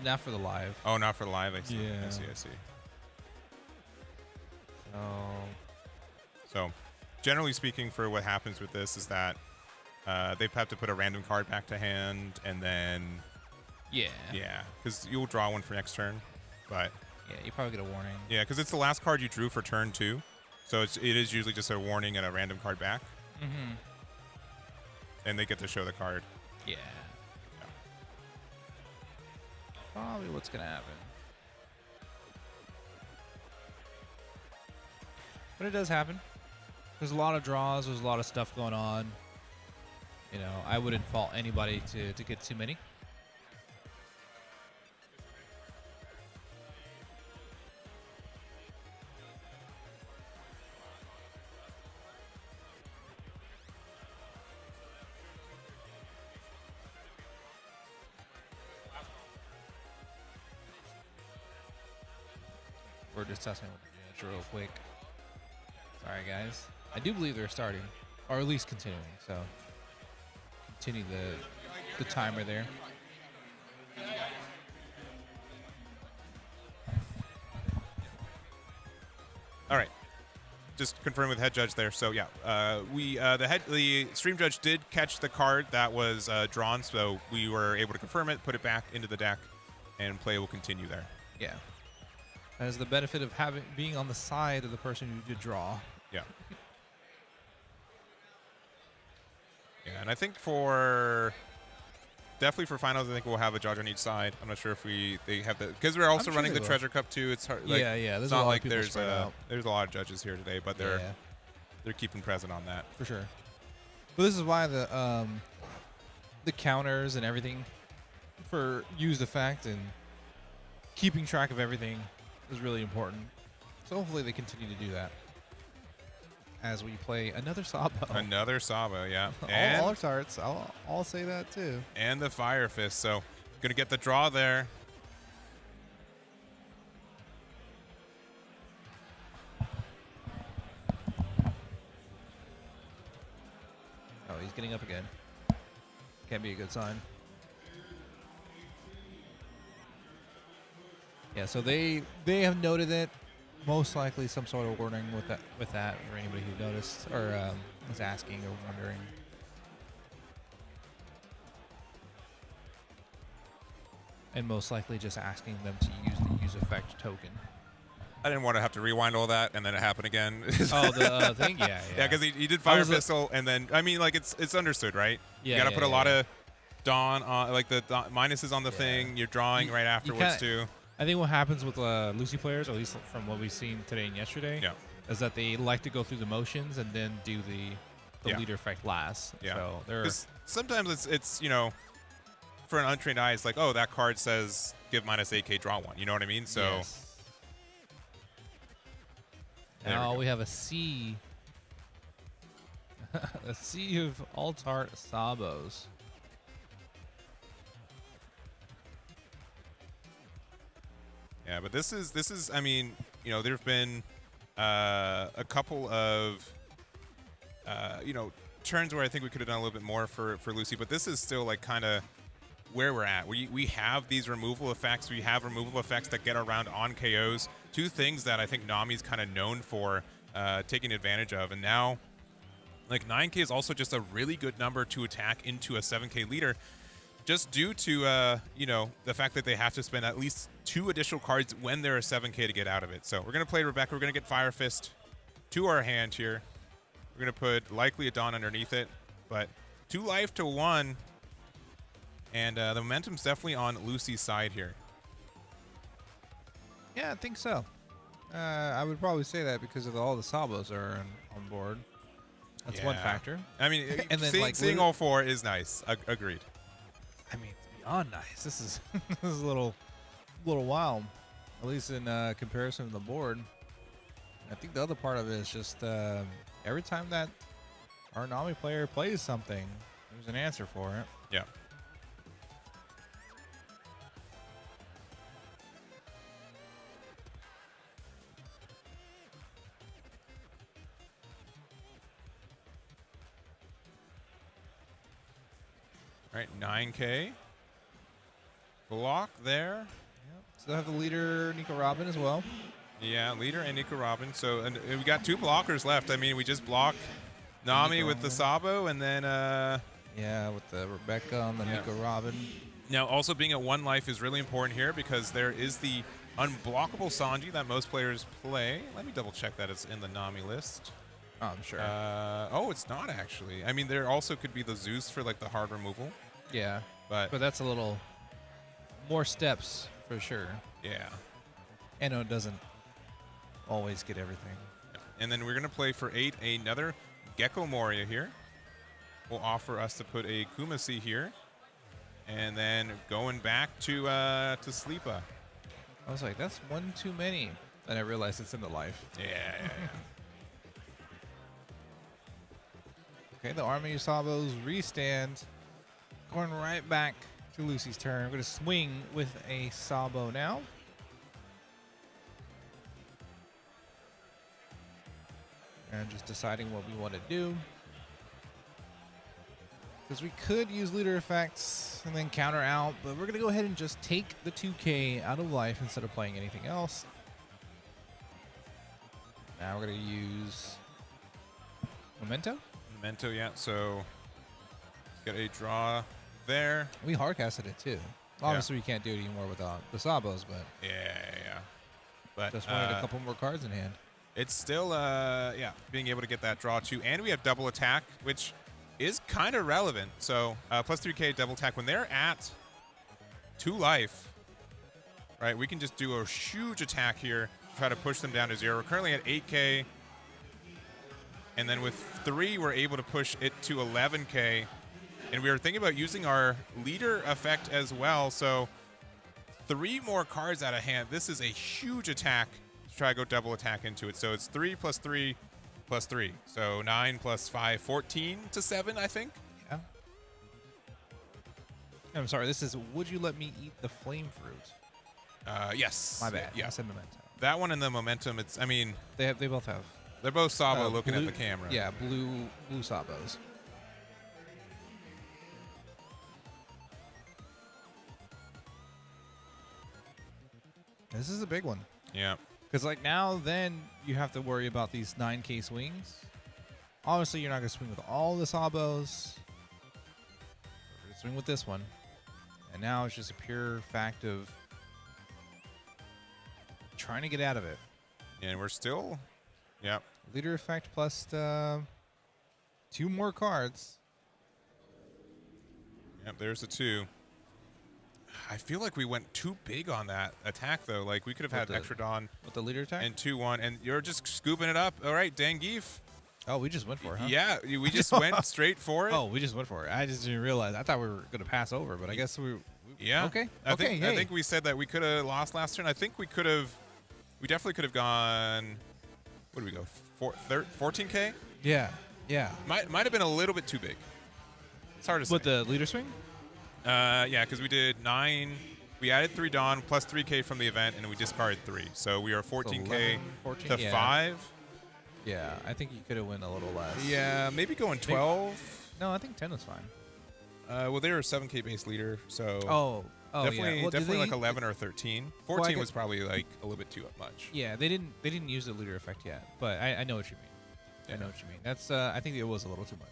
Speaker 2: Not for the live.
Speaker 1: Oh, not for the live. I see.
Speaker 2: Yeah.
Speaker 1: I see.
Speaker 2: Oh.
Speaker 1: So, generally speaking, for what happens with this is that they have to put a random card back to hand, and then
Speaker 2: Yeah.
Speaker 1: because you'll draw one for next turn, but
Speaker 2: Yeah, you probably get a warning.
Speaker 1: yeah, because it's the last card you drew for turn 2, so it is usually just a warning and a random card back,
Speaker 2: Mm-hmm.
Speaker 1: and they get to show the card.
Speaker 2: Yeah. Probably what's gonna happen. But it does happen. There's a lot of draws. There's a lot of stuff going on. You know, I wouldn't fault anybody to get too many. We're just testing with the judge real quick. Sorry, guys. I do believe they're starting, or at least continuing. So continue the timer there.
Speaker 1: All right. just confirm with head judge there. So yeah, the stream judge did catch the card that was drawn, so we were able to confirm it, put it back into the deck, and play will continue there.
Speaker 2: Yeah. That is the benefit of being on the side of the person who did draw.
Speaker 1: Yeah. Yeah, and I think definitely for finals, I think we'll have a judge on each side. I'm not sure if they have the, because we're also running the Treasure Cup too. It's hard. Like,
Speaker 2: yeah.
Speaker 1: It's not like there's a lot of judges here today, but they're keeping present on that
Speaker 2: for sure. But this is why the counters and everything for used effect and keeping track of everything is really important. So hopefully they continue to do that as we play another Sabo.
Speaker 1: Another Sabo, yeah.
Speaker 2: All our tarts. I'll say that too.
Speaker 1: And the Fire Fist. So gonna get the draw there.
Speaker 2: Oh, he's getting up again. Can't be a good sign. Yeah, so they have noted it. Most likely some sort of warning with that for anybody who noticed or was asking or wondering. And most likely just asking them to use the use effect token.
Speaker 1: I didn't want to have to rewind all that and then it happened again.
Speaker 2: Oh, the thing? Yeah.
Speaker 1: Yeah, because he did Fire Pistol and then, I mean, like, it's understood, right?
Speaker 2: Yeah,
Speaker 1: you got to put a lot of Dawn on, like the minuses on the thing. You're drawing right afterwards, too.
Speaker 2: I think what happens with Lucy players, at least from what we've seen today and yesterday, is that they like to go through the motions and then do the leader effect last.
Speaker 1: Yeah.
Speaker 2: So they're
Speaker 1: sometimes it's for an untrained eye, it's like, oh, that card says give -8K, draw 1. You know what I mean? So
Speaker 2: yes. Now we have a sea. A sea of Altart Sabos.
Speaker 1: Yeah, but this is I mean, there've been a couple of turns where I think we could have done a little bit more for Lucy, but this is still like kind of where we're at. We have these removal effects. We have removal effects that get around on KOs. Two things that I think Nami's kind of known for taking advantage of, and now like 9K is also just a really good number to attack into a 7K leader. Just due to, the fact that they have to spend at least 2 additional cards when they're a 7K to get out of it. So we're going to play Rebecca. We're going to get Fire Fist to our hand here. We're going to put likely a Dawn underneath it. But 2 life to 1. And the momentum's definitely on Lucy's side here.
Speaker 2: Yeah, I think so. I would probably say that because of all the Sabos are on board. That's one factor.
Speaker 1: I mean, and then seeing all 4 is nice. Agreed.
Speaker 2: I mean, it's beyond nice. This is a little wild, at least in comparison to the board. I think the other part of it is just every time that our Nami player plays something, there's an answer for it.
Speaker 1: Yeah. All right, 9K. Block there.
Speaker 2: Yep. Still have the leader, Nico Robin, as well.
Speaker 1: Yeah, leader and Nico Robin. So and we got 2 blockers left. I mean, we just blocked Nami with the Sabo, and then
Speaker 2: with the Rebecca on the Nico Robin.
Speaker 1: Now, also being at 1 life is really important here because there is the unblockable Sanji that most players play. Let me double check that it's in the Nami list.
Speaker 2: Oh, I'm sure.
Speaker 1: It's not actually. I mean, there also could be the Zeus for like the hard removal.
Speaker 2: Yeah,
Speaker 1: but
Speaker 2: that's a little more steps for sure.
Speaker 1: Yeah.
Speaker 2: And it doesn't always get everything.
Speaker 1: And then we're gonna play for 8 another Gecko Moria here. Will offer us to put a Kumasi here, and then going back to Sleepa.
Speaker 2: I was like, that's 1 too many. Then I realized it's in the life.
Speaker 1: Yeah.
Speaker 2: Okay, the Army of Sabos restand. Going right back to Lucy's turn. We're going to swing with a Sabo now. And just deciding what we want to do. Because we could use leader effects and then counter out, but we're going to go ahead and just take the 2K out of life instead of playing anything else. Now we're going to use Memento.
Speaker 1: Memento, yeah. So get a draw there.
Speaker 2: We hardcasted it too. Obviously, we can't do it anymore without the Sabos, but
Speaker 1: Yeah. But
Speaker 2: just wanted a couple more cards in hand.
Speaker 1: it's still, being able to get that draw too. And we have double attack, which is kind of relevant. So plus 3k double attack. When they're at 2 life, right, we can just do a huge attack here, try to push them down to 0. We're currently at 8k. And then with 3, we're able to push it to 11k. And we were thinking about using our leader effect as well. So 3 more cards out of hand. This is a huge attack to try to go double attack into it. So it's 3 plus 3 plus 3. So 9 plus 5, 14 to 7, I think.
Speaker 2: Yeah. I'm sorry. This is Would You Let Me Eat the Flame Fruit?
Speaker 1: Yes.
Speaker 2: My bad.
Speaker 1: Yeah.
Speaker 2: I said Memento.
Speaker 1: That one and the Momentum, it's, I mean,
Speaker 2: They both have.
Speaker 1: they're both Sabo looking
Speaker 2: blue,
Speaker 1: at the camera.
Speaker 2: Yeah, blue Sabos. This is a big one.
Speaker 1: Yeah.
Speaker 2: Because, like, now then you have to worry about these 9k swings. Obviously, you're not going to swing with all the Sabos. You're going to swing with this one. And now it's just a pure fact of trying to get out of it.
Speaker 1: And we're still, yeah.
Speaker 2: Leader effect plus 2 more cards.
Speaker 1: Yep, there's a 2. I feel like we went too big on that attack, though. Like, we could have had extra Dawn
Speaker 2: With the leader attack?
Speaker 1: and 2-1, and you're just scooping it up. All right, Dangif.
Speaker 2: Oh, we just went for it, huh?
Speaker 1: Yeah, we just went straight for it.
Speaker 2: Oh, we just went for it. I just didn't realize. I thought we were going to pass over, but I guess we
Speaker 1: Yeah.
Speaker 2: Okay.
Speaker 1: I
Speaker 2: Okay.
Speaker 1: think we said that we could have lost last turn. I think we could have. We definitely could have gone. What did we go? 14k?
Speaker 2: Yeah. Yeah.
Speaker 1: Might have been a little bit too big. It's hard to say.
Speaker 2: With the leader swing?
Speaker 1: Yeah, because we did 9. We added 3 Dawn plus 3k from the event, and we discarded 3. So we are 14k
Speaker 2: 11, 14,
Speaker 1: to
Speaker 2: yeah.
Speaker 1: 5.
Speaker 2: Yeah. I think you could have went a little less.
Speaker 1: Yeah, maybe going 12.
Speaker 2: No, I think 10 was fine.
Speaker 1: Well, they were a 7k base leader, so
Speaker 2: Oh,
Speaker 1: definitely,
Speaker 2: yeah. Well,
Speaker 1: definitely
Speaker 2: did
Speaker 1: like
Speaker 2: they-
Speaker 1: 11 or 13.
Speaker 2: Well,
Speaker 1: 14
Speaker 2: I
Speaker 1: was probably like a little bit too much.
Speaker 2: Yeah, they didn't use the leader effect yet, but I know what you mean.
Speaker 1: Yeah.
Speaker 2: I know what you mean. That's I think it was a little too much.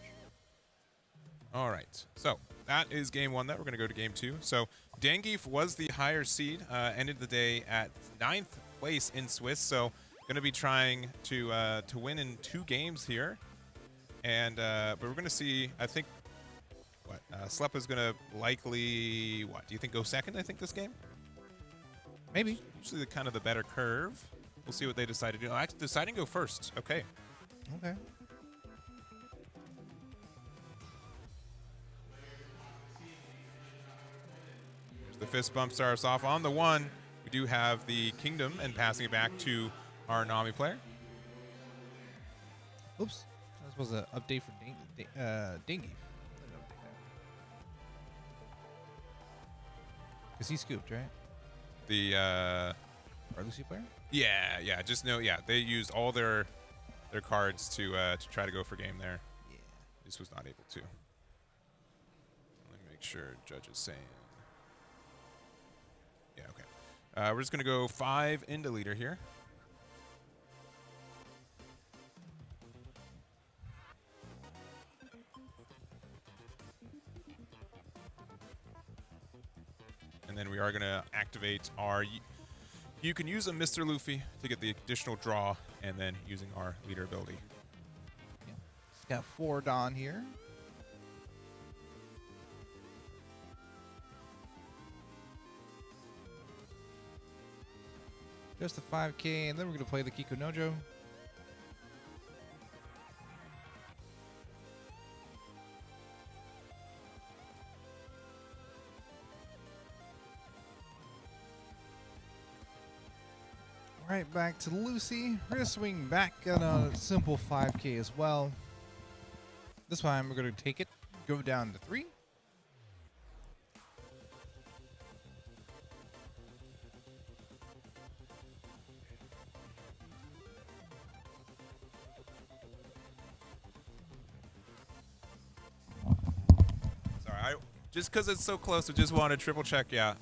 Speaker 1: All right, so that is game 1. That we're going to go to game 2. So Dangif was the higher seed, ended the day at 9th place in Swiss. So going to be trying to win in 2 games here, and but we're going to see. I think what Slepa's going to likely what? Do you think go second? I think this game.
Speaker 2: Maybe.
Speaker 1: Usually the kind of the better curve. We'll see what they decide to do. Oh, actually, deciding to go first. Okay.
Speaker 2: Okay.
Speaker 1: The fist bump starts off on the 1. We do have the Kingdom and passing it back to our Nami player.
Speaker 2: Oops. That was an update for Dingy. Because he scooped, right?
Speaker 1: The
Speaker 2: Our Lucy player?
Speaker 1: yeah, just know they used all their cards to try to go for game there.
Speaker 2: Yeah.
Speaker 1: This was not able to. Let me make sure judge is saying. Yeah, okay. We're just gonna go 5 into leader here. And then we are gonna activate our. You can use a Mr. Luffy to get the additional draw, and then using our leader ability.
Speaker 2: Yeah. He's got 4 Dawn here. Just the 5k, and then we're going to play the Kiku Nojo. Right back to Lucy. We're going to swing back on a simple 5k as well. This time we're going to take it, go down to 3.
Speaker 1: Sorry, just because it's so close, I just wanted to triple check. Yeah,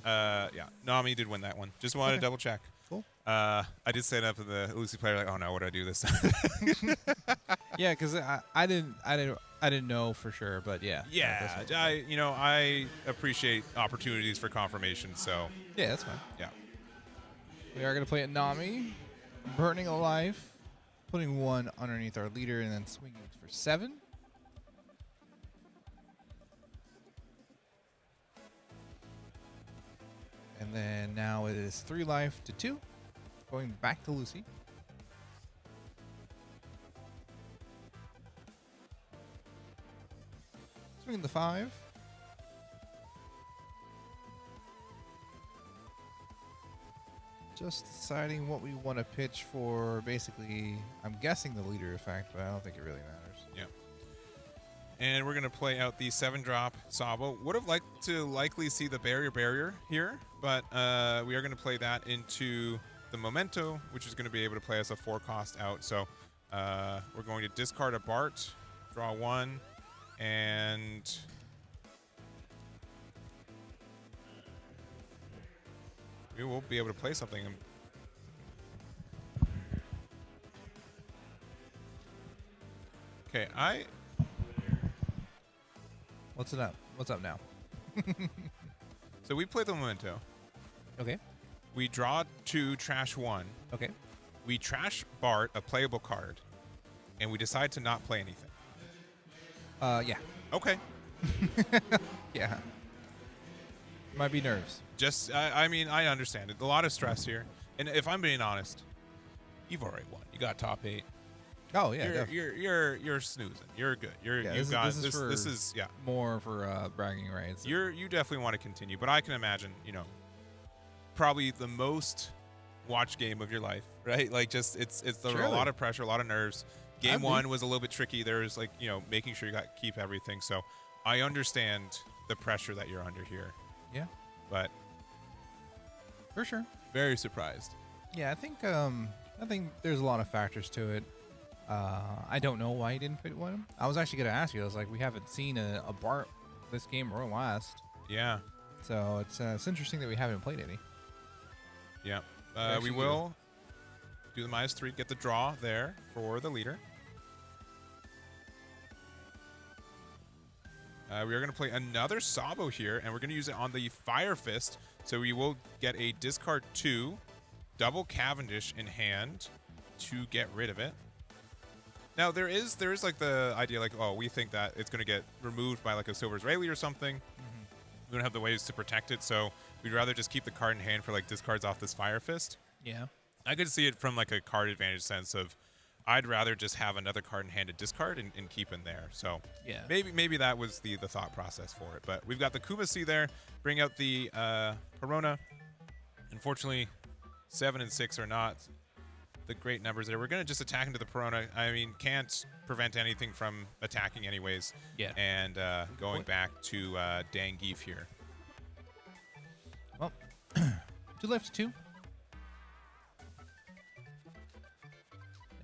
Speaker 1: Nami did win that one. Just wanted to double check.
Speaker 2: Cool.
Speaker 1: I did stand up in the Lucy player like, oh no, what do I do this time?
Speaker 2: Yeah, because I didn't know for sure, but yeah.
Speaker 1: Yeah, I appreciate opportunities for confirmation. So
Speaker 2: Yeah, that's fine.
Speaker 1: yeah.
Speaker 2: We are gonna play at Nami, burning a life, putting 1 underneath our leader, and then swinging for 7. And then now it is 3 life to 2, going back to Lucy. Swinging the 5. Just deciding what we want to pitch for. Basically, I'm guessing the leader effect, but I don't think it really matters.
Speaker 1: Yeah. And we're going to play out the 7-drop Sabo. Would have liked to likely see the barrier here, but we are going to play that into the Memento, which is going to be able to play us a 4-cost out. So we're going to discard a Bart, draw 1, and we will be able to play something. Okay,
Speaker 2: What's it up? What's up now?
Speaker 1: so we play the Memento.
Speaker 2: Okay.
Speaker 1: We draw 2, trash 1.
Speaker 2: Okay.
Speaker 1: We trash Bart, a playable card, and we decide to not play anything.
Speaker 2: Yeah.
Speaker 1: Okay.
Speaker 2: Yeah. Might be nerves.
Speaker 1: Just, I mean, I understand it. A lot of stress here. And if I'm being honest, you've already won. You got top 8.
Speaker 2: Oh yeah.
Speaker 1: You're snoozing. You're good. This is
Speaker 2: more for bragging rights.
Speaker 1: You definitely want to continue, but I can imagine, probably the most watched game of your life, right? Like just it's a lot of pressure, a lot of nerves. Game 1 was a little bit tricky. There's making sure you keep everything. So I understand the pressure that you're under here.
Speaker 2: Yeah.
Speaker 1: But
Speaker 2: for sure.
Speaker 1: Very surprised.
Speaker 2: Yeah, I think there's a lot of factors to it. I don't know why he didn't put one. I was actually going to ask you. I was like, we haven't seen a Bart this game or last.
Speaker 1: Yeah.
Speaker 2: So it's interesting that we haven't played any.
Speaker 1: Yeah. We will do the -3, get the draw there for the leader. We are going to play another Sabo here, and we're going to use it on the Fire Fist. So we will get a discard 2, double Cavendish in hand to get rid of it. Now there is like the idea like, oh, we think that it's going to get removed by like a Silver Israeli or something. Mm-hmm. We don't have the ways to protect it, so we'd rather just keep the card in hand for like discards off this Fire Fist.
Speaker 2: Yeah.
Speaker 1: I could see it from like a card advantage sense of I'd rather just have another card in hand to discard and keep in there. So
Speaker 2: yeah,
Speaker 1: maybe that was the thought process for it. But we've got the Kumasi there. Bring out the Perona. Unfortunately, 7 and 6 are not the great numbers there. We're going to just attack into the Perona. I mean, can't prevent anything from attacking anyways.
Speaker 2: Yeah.
Speaker 1: And going back to Dangeef here.
Speaker 2: Well, 2 left to 2.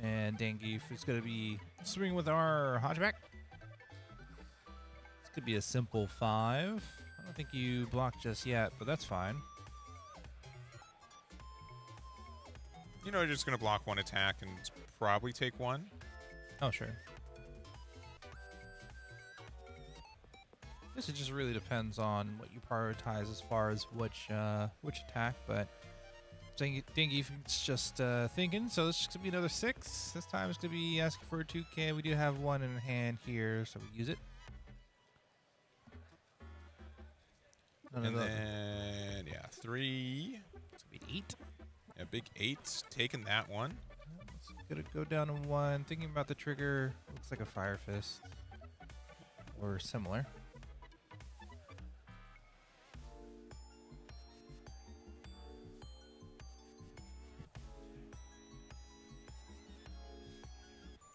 Speaker 2: And Dangeef is going to be swinging with our Hodgeback. This could be a simple 5. I don't think you blocked just yet, but that's fine.
Speaker 1: You're just going to block 1 attack and probably take 1.
Speaker 2: Oh, sure. This just really depends on what you prioritize as far as which attack, but Dangeef is just thinking, so this is going to be another 6. This time it's going to be asking for a 2K. We do have 1 in hand here, so we use it.
Speaker 1: And then, 3.
Speaker 2: It's going to be 8.
Speaker 1: Yeah, big 8. Taking that one.
Speaker 2: It's going to go down to 1. Thinking about the trigger. Looks like a Fire Fist. Or similar.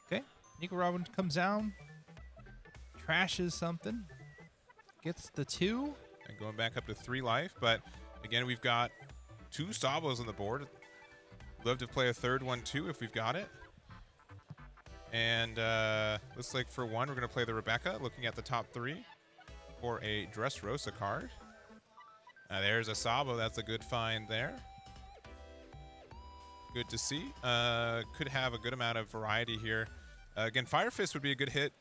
Speaker 2: Okay. Nico Robin comes down. Trashes something. Gets the 2.
Speaker 1: And going back up to 3 life. But again, we've got 2 Sabos on the board. Love to play a third one too if we've got it. And looks like for 1, we're going to play the Rebecca, looking at the top 3 for a Dressrosa card. There's a Sabo. That's a good find there. good to see. Could have a good amount of variety here. Again, Fire Fist would be a good hit,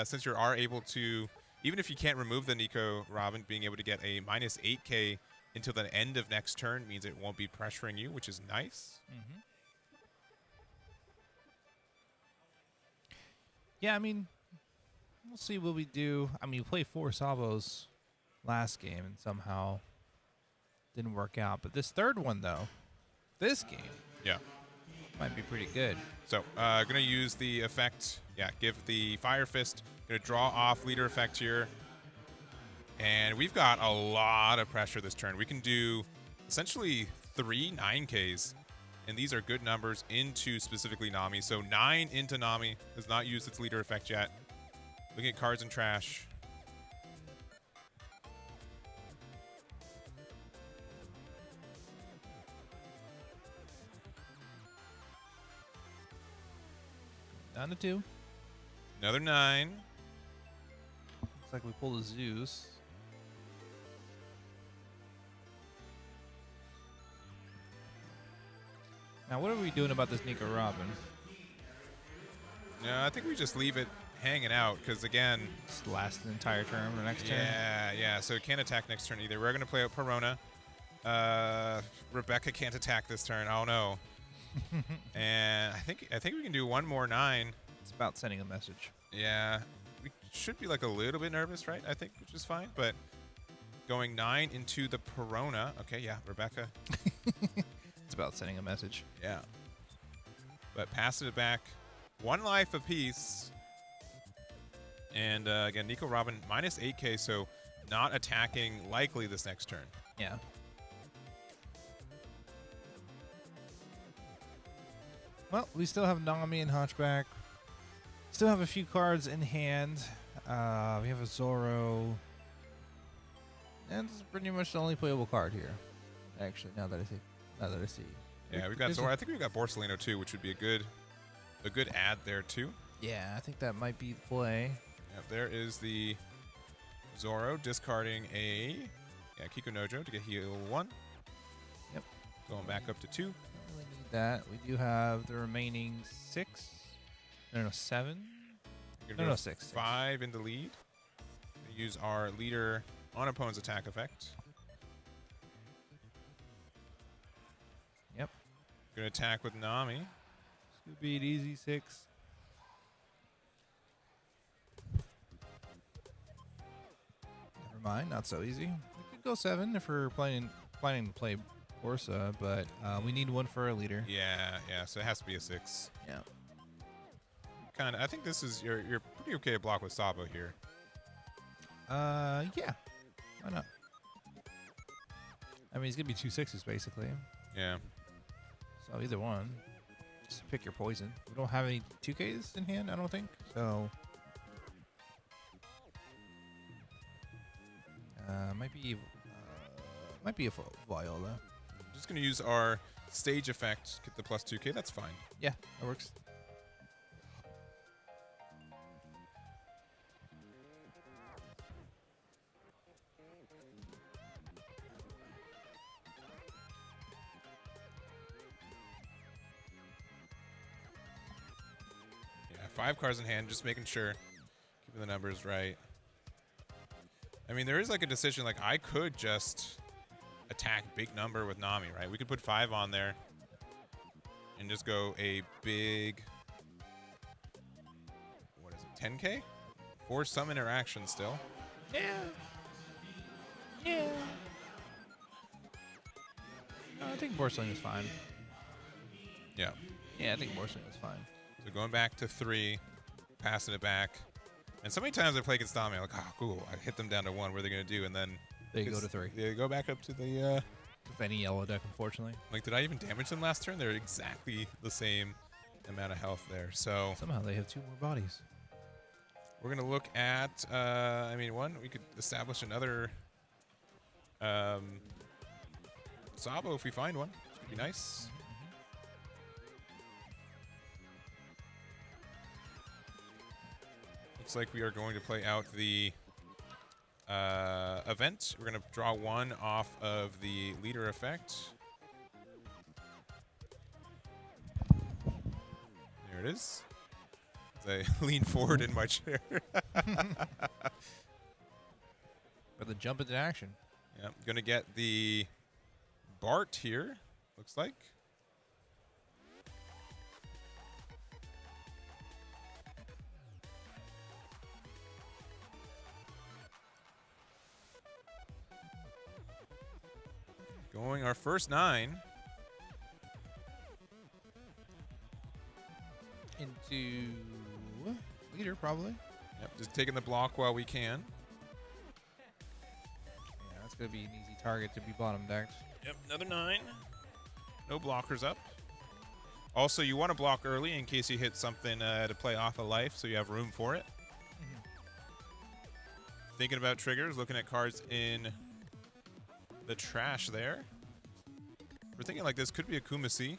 Speaker 1: since you are able to, even if you can't remove the Nico Robin, being able to get a minus 8k until the end of next turn means it won't be pressuring you, which is nice.
Speaker 2: Mm-hmm. Yeah, I mean, we'll see what we do. I mean, we played 4 Sabos last game and somehow didn't work out. But this third one, though, this game,
Speaker 1: Yeah.
Speaker 2: might be pretty good.
Speaker 1: So, gonna use the effect. Yeah, give the Fire Fist. Gonna draw off leader effect here. And we've got a lot of pressure this turn. We can do essentially 3 9Ks. And these are good numbers into specifically Nami. So 9 into Nami. Has not used its leader effect yet. Looking at cards and trash.
Speaker 2: Down to 2.
Speaker 1: Another 9.
Speaker 2: Looks like we pulled a Zeus. Now, what are we doing about this Nico Robin?
Speaker 1: No, I think we just leave it hanging out because, again,
Speaker 2: Just last an entire turn or next turn?
Speaker 1: yeah. So it can't attack next turn either. We're going to play out Perona. Rebecca can't attack this turn. Oh, no. And I think we can do one more 9.
Speaker 2: It's about sending a message.
Speaker 1: Yeah. We should be like a little bit nervous, right? I think, which is fine. But going 9 into the Perona. Okay, yeah, Rebecca.
Speaker 2: It's about sending a message.
Speaker 1: Yeah. But passing it back. 1 life apiece. And again, Nico Robin minus 8k, so not attacking likely this next turn.
Speaker 2: Yeah. Well, we still have Nami and Hunchback. Still have a few cards in hand. We have a Zoro. And this is pretty much the only playable card here. Actually, now that I see.
Speaker 1: Yeah, we've got Zoro. I think we've got Borsalino too, which would be a good add there too.
Speaker 2: Yeah, I think that might be the play.
Speaker 1: Yeah, there is the Zoro discarding a Kiko Nojo to get heal 1.
Speaker 2: Yep.
Speaker 1: Going back up to 2.
Speaker 2: Don't really need that. We do have the remaining 6. No, 7. No, 6.
Speaker 1: 5 in the lead. We use our leader on opponent's attack effect.
Speaker 2: Yep.
Speaker 1: Gonna attack with Nami.
Speaker 2: This could be an easy 6. Never mind, not so easy. We could go 7 if we're planning to play Orsa, but we need 1 for our leader.
Speaker 1: Yeah. So it has to be a 6.
Speaker 2: Yeah.
Speaker 1: Kind of. I think this is you're pretty okay to block with Sabo here.
Speaker 2: Yeah. Why not? I mean, it's gonna be 2 6s basically.
Speaker 1: Yeah.
Speaker 2: So either one. Just pick your poison. We don't have any 2Ks in hand, I don't think. So might be a Viola.
Speaker 1: I'm just gonna use our stage effect, get the plus 2k. That's fine.
Speaker 2: Yeah, that works.
Speaker 1: Yeah, 5 cards in hand, just making sure, keeping the numbers right. I mean, there is like a decision. Like I could just attack big number with Nami, right? We could put 5 on there and just go a big, what is it, 10k? Force some interaction still.
Speaker 2: Yeah. Yeah. No, I think Borsling is fine.
Speaker 1: Yeah.
Speaker 2: Yeah, I think Borsling is fine.
Speaker 1: So going back to 3, passing it back. And so many times I play against Nami, I'm like, oh, cool. I hit them down to 1. What are they going to do? And then
Speaker 2: They go to 3.
Speaker 1: They go back up to the...
Speaker 2: With any yellow deck, unfortunately.
Speaker 1: Like, did I even damage them last turn? They're exactly the same amount of health there. So
Speaker 2: Somehow they have 2 more bodies.
Speaker 1: we're going to look at... I mean, one, we could establish another... Sabo if we find one. Which would be nice. Looks like we are going to play out the event. We're going to draw 1 off of the leader effect. There it is. As I lean forward in my chair.
Speaker 2: For the jump into action.
Speaker 1: Yeah, I'm going to get the Bart here, looks like. Going our first 9.
Speaker 2: Into leader, probably.
Speaker 1: Yep, just taking the block while we can.
Speaker 2: Yeah, that's going to be an easy target to be bottom decked.
Speaker 1: Yep, another 9. No blockers up. Also, you want to block early in case you hit something to play off a life, so you have room for it. Thinking about triggers, looking at cards in the trash there. We're thinking like this could be a Kumasi.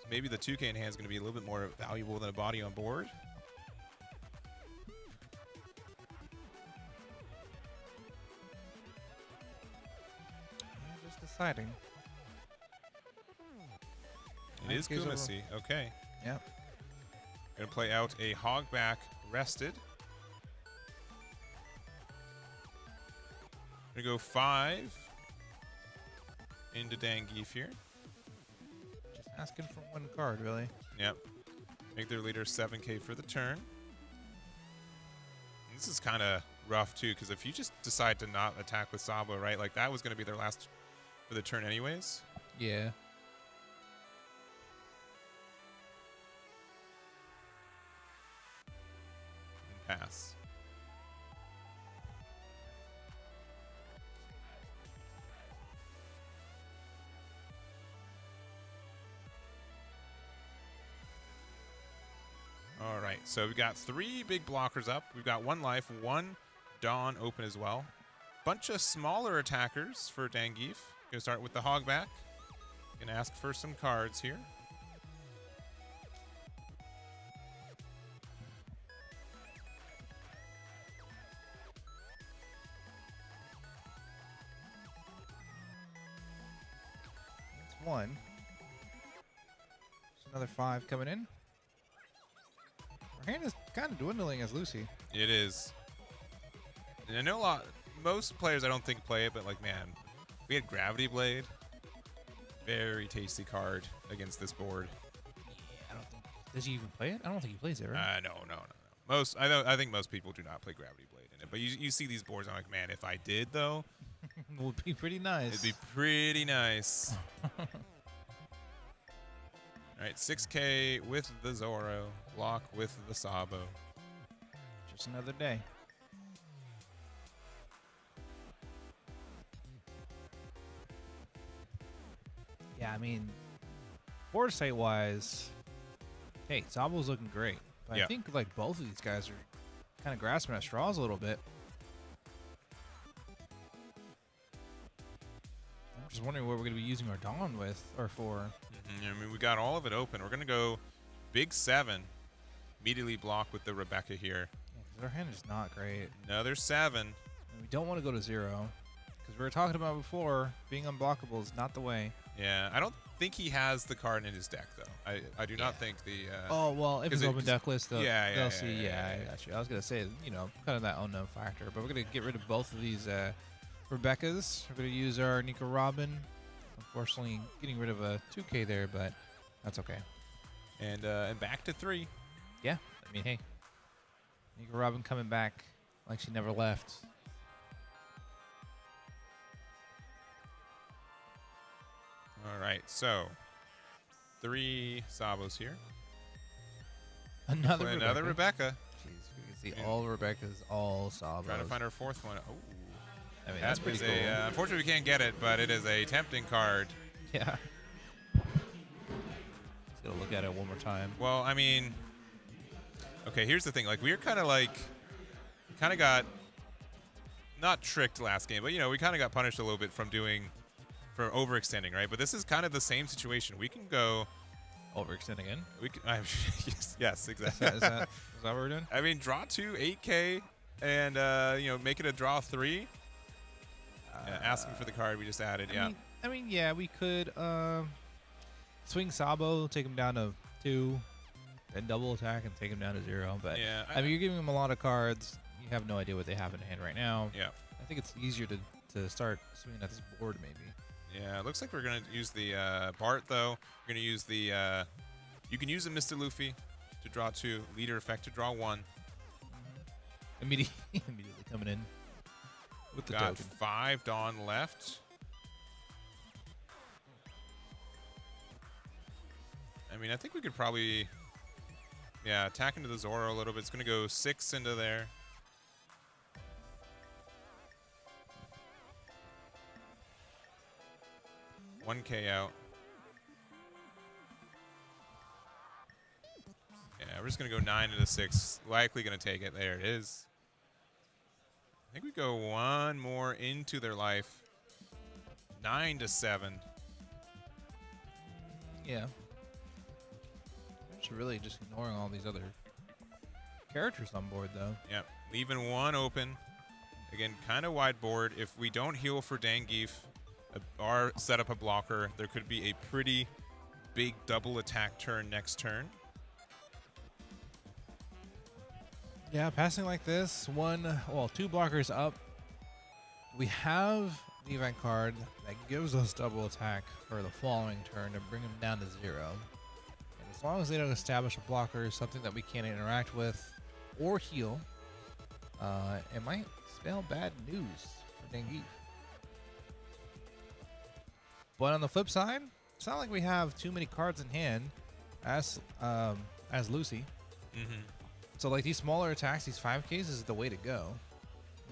Speaker 1: So maybe the 2K in hand is going to be a little bit more valuable than a body on board.
Speaker 2: I'm just deciding.
Speaker 1: It is Kumasi. Okay.
Speaker 2: Yep.
Speaker 1: Going to play out a Hogback rested. Going to go 5 into Dangeef here.
Speaker 2: Just asking for one card, really.
Speaker 1: Yep. Make their leader 7K for the turn. And this is kind of rough, too, because if you just decide to not attack with Sabo, right, like that was going to be their last for the turn anyways.
Speaker 2: Yeah.
Speaker 1: And pass. All right, so we've got 3 big blockers up. We've got 1 life, 1 Dawn open as well. Bunch of smaller attackers for Dangeef. Gonna start with the Hogback. Gonna ask for some cards here.
Speaker 2: That's 1. There's another 5 coming in. Our hand is kind of dwindling as Lucy.
Speaker 1: It is. And I know most players I don't think play it, but like, man, we had Gravity Blade. Very tasty card against this board.
Speaker 2: Yeah, I don't think. Does he even play it? I don't think he plays it, right?
Speaker 1: No. I think most people do not play Gravity Blade in it. But you see these boards, I'm like, man, if I did though,
Speaker 2: It would be pretty nice.
Speaker 1: it'd be pretty nice. All right, 6K with the Zoro, block with the Sabo.
Speaker 2: Just another day. Yeah, I mean, board state wise, hey, Sabo's looking great. But
Speaker 1: Yeah.
Speaker 2: I think like both of these guys are kind of grasping at straws a little bit. I'm just wondering what we're going to be using our Dawn with or for.
Speaker 1: I mean, we got all of it open. We're going to go big 7. Immediately block with the Rebecca here.
Speaker 2: Yeah, 'cause our hand is not great.
Speaker 1: Another 7.
Speaker 2: And we don't want to go to 0. Because we were talking about before, being unblockable is not the way.
Speaker 1: Yeah, I don't think he has the card in his deck, though. I do not think the...
Speaker 2: Oh, well, if it's open deck list, they'll see.
Speaker 1: Yeah,
Speaker 2: I got you. I was going to say, kind of that unknown factor. But we're going to get rid of both of these Rebeccas. We're going to use our Nico Robin. Unfortunately, getting rid of a 2K there, but that's okay.
Speaker 1: And back to 3.
Speaker 2: Yeah, I mean, hey. Nico Robin coming back like she never left.
Speaker 1: All right, so 3 Sabos here.
Speaker 2: Another
Speaker 1: Rebecca.
Speaker 2: Jeez, we can see all Rebeccas, all Sabos.
Speaker 1: Trying to find our 4th one. Oh,
Speaker 2: I mean, that's pretty cool.
Speaker 1: Unfortunately, we can't get it, but it is a tempting card.
Speaker 2: Yeah. Let's go look at it one more time.
Speaker 1: Well, I mean, okay, here's the thing. Like, we're kind of got not tricked last game, but, we kind of got punished a little bit for overextending, right? But this is kind of the same situation. We can go
Speaker 2: overextend again.
Speaker 1: Yes, exactly.
Speaker 2: Is that what we're doing?
Speaker 1: I mean, draw 2, 8K, and make it a draw 3. Asking for the card we just added.
Speaker 2: I mean, yeah, we could swing Sabo, take him down to 2. then double attack and take him down to 0. But
Speaker 1: Yeah,
Speaker 2: I mean, you're giving him a lot of cards. You have no idea what they have in hand right now.
Speaker 1: yeah.
Speaker 2: I think it's easier to start swinging at this board maybe.
Speaker 1: Yeah, it looks like we're going to use the Bart, though. We're going to use the... you can use a Mr. Luffy to draw 2. Leader effect to draw 1.
Speaker 2: Immediately coming in with the
Speaker 1: Got
Speaker 2: token.
Speaker 1: 5 Dawn left. I mean, I think we could probably... Yeah, attack into the Zoro a little bit. It's going to go 6 into there. $1K out. Yeah, we're just going to go 9 into 6. Likely going to take it. There it is. I think we go 1 more into their life. 9 to 7.
Speaker 2: Yeah. I'm just really just ignoring all these other characters on board, though.
Speaker 1: Yep. Leaving 1 open. Again, kind of wide board. If we don't heal for Zangief or set up a blocker, there could be a pretty big double attack turn next turn.
Speaker 2: Yeah, passing like this, 2 blockers up. We have the event card that gives us double attack for the following turn to bring them down to 0. And as long as they don't establish a blocker, something that we can't interact with or heal, it might spell bad news for Zangief. But on the flip side, it's not like we have too many cards in hand as Lucy.
Speaker 1: Mm-hmm.
Speaker 2: So like these smaller attacks, these 5Ks is the way to go.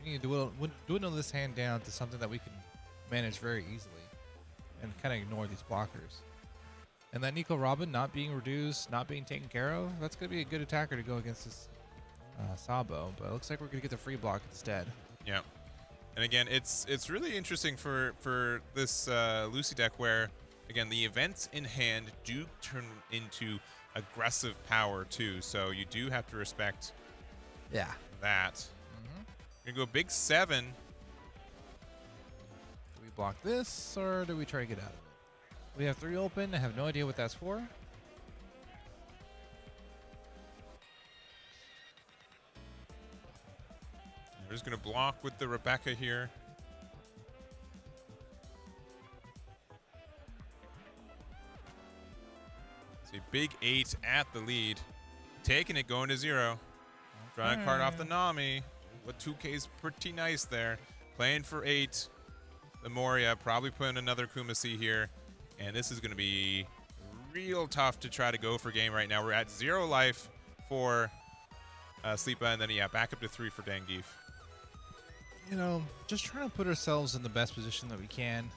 Speaker 2: We need to dwindle this hand down to something that we can manage very easily and kind of ignore these blockers. And that Nico Robin not being reduced, not being taken care of, that's going to be a good attacker to go against this Sabo. But it looks like we're going to get the free block instead.
Speaker 1: Yeah. And again, it's really interesting for this Lucy deck where, again, the events in hand do turn into aggressive power too. So you do have to respect that.
Speaker 2: Mm-hmm.
Speaker 1: We're going to go big 7.
Speaker 2: Do we block this or do we try to get out of it? We have 3 open. I have no idea what that's for.
Speaker 1: We're just going to block with the Rebecca here. See, big 8 at the lead. Taking it, going to 0. Drawing a card off the Nami. But 2K is pretty nice there. Playing for 8. The Moria probably putting another Kumasi here. And this is going to be real tough to try to go for game right now. We're at 0 life for Sleepa. And then, yeah, back up to 3 for Zangief.
Speaker 2: You know, just trying to put ourselves in the best position that we can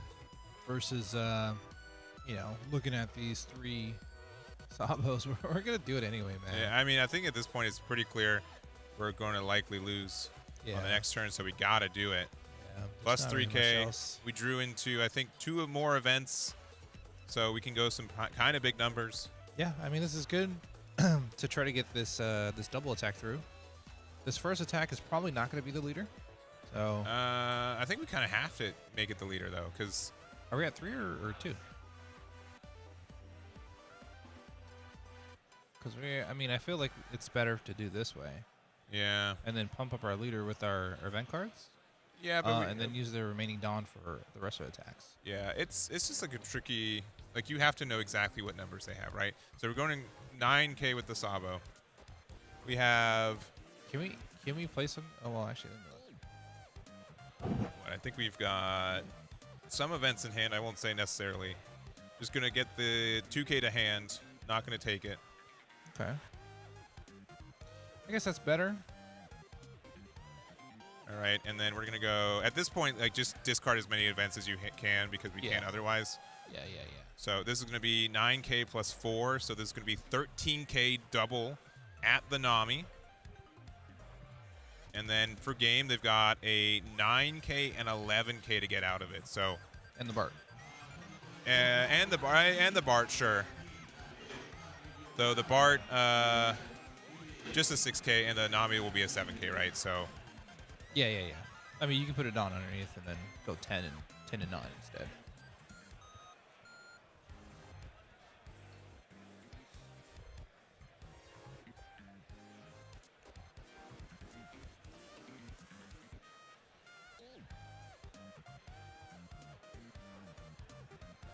Speaker 2: versus, you know, looking at these 3 Sabos. We're going to do it anyway, man.
Speaker 1: Yeah, I mean, I think at this point it's pretty clear we're going to likely lose on the next turn, so we got to do it.
Speaker 2: Yeah,
Speaker 1: Plus 3K. We drew into, I think, 2 more events, so we can go some kind of big numbers.
Speaker 2: Yeah, I mean, this is good to try to get this this double attack through. This first attack is probably not going to be the leader. So
Speaker 1: I think we kind of have to make it the leader, though, because...
Speaker 2: Are we at 3 or 2? Because I mean, I feel like it's better to do this way.
Speaker 1: Yeah.
Speaker 2: And then pump up our leader with our event cards.
Speaker 1: Yeah, but
Speaker 2: and then use the remaining Dawn for the rest of the attacks.
Speaker 1: Yeah, it's just like a tricky... Like, you have to know exactly what numbers they have, right? So we're going 9K with the Sabo. We have...
Speaker 2: Can we play some... Oh, well, actually...
Speaker 1: I think we've got some events in hand. I won't say necessarily. Just going to get the 2K to hand. Not going to take it.
Speaker 2: Okay. I guess that's better.
Speaker 1: All right, and then we're going to go... At this point, like, just discard as many events as you can because we can't otherwise.
Speaker 2: Yeah.
Speaker 1: So this is going to be 9K plus 4. So this is going to be 13K double at the Nami. And then for game, they've got a 9K and 11K to get out of it. So
Speaker 2: And the Bart.
Speaker 1: and the Bart, sure. Though the Bart, just a 6K, and the Nami will be a 7K, right? So
Speaker 2: Yeah. I mean, you can put it on underneath and then go 10 and 9 instead.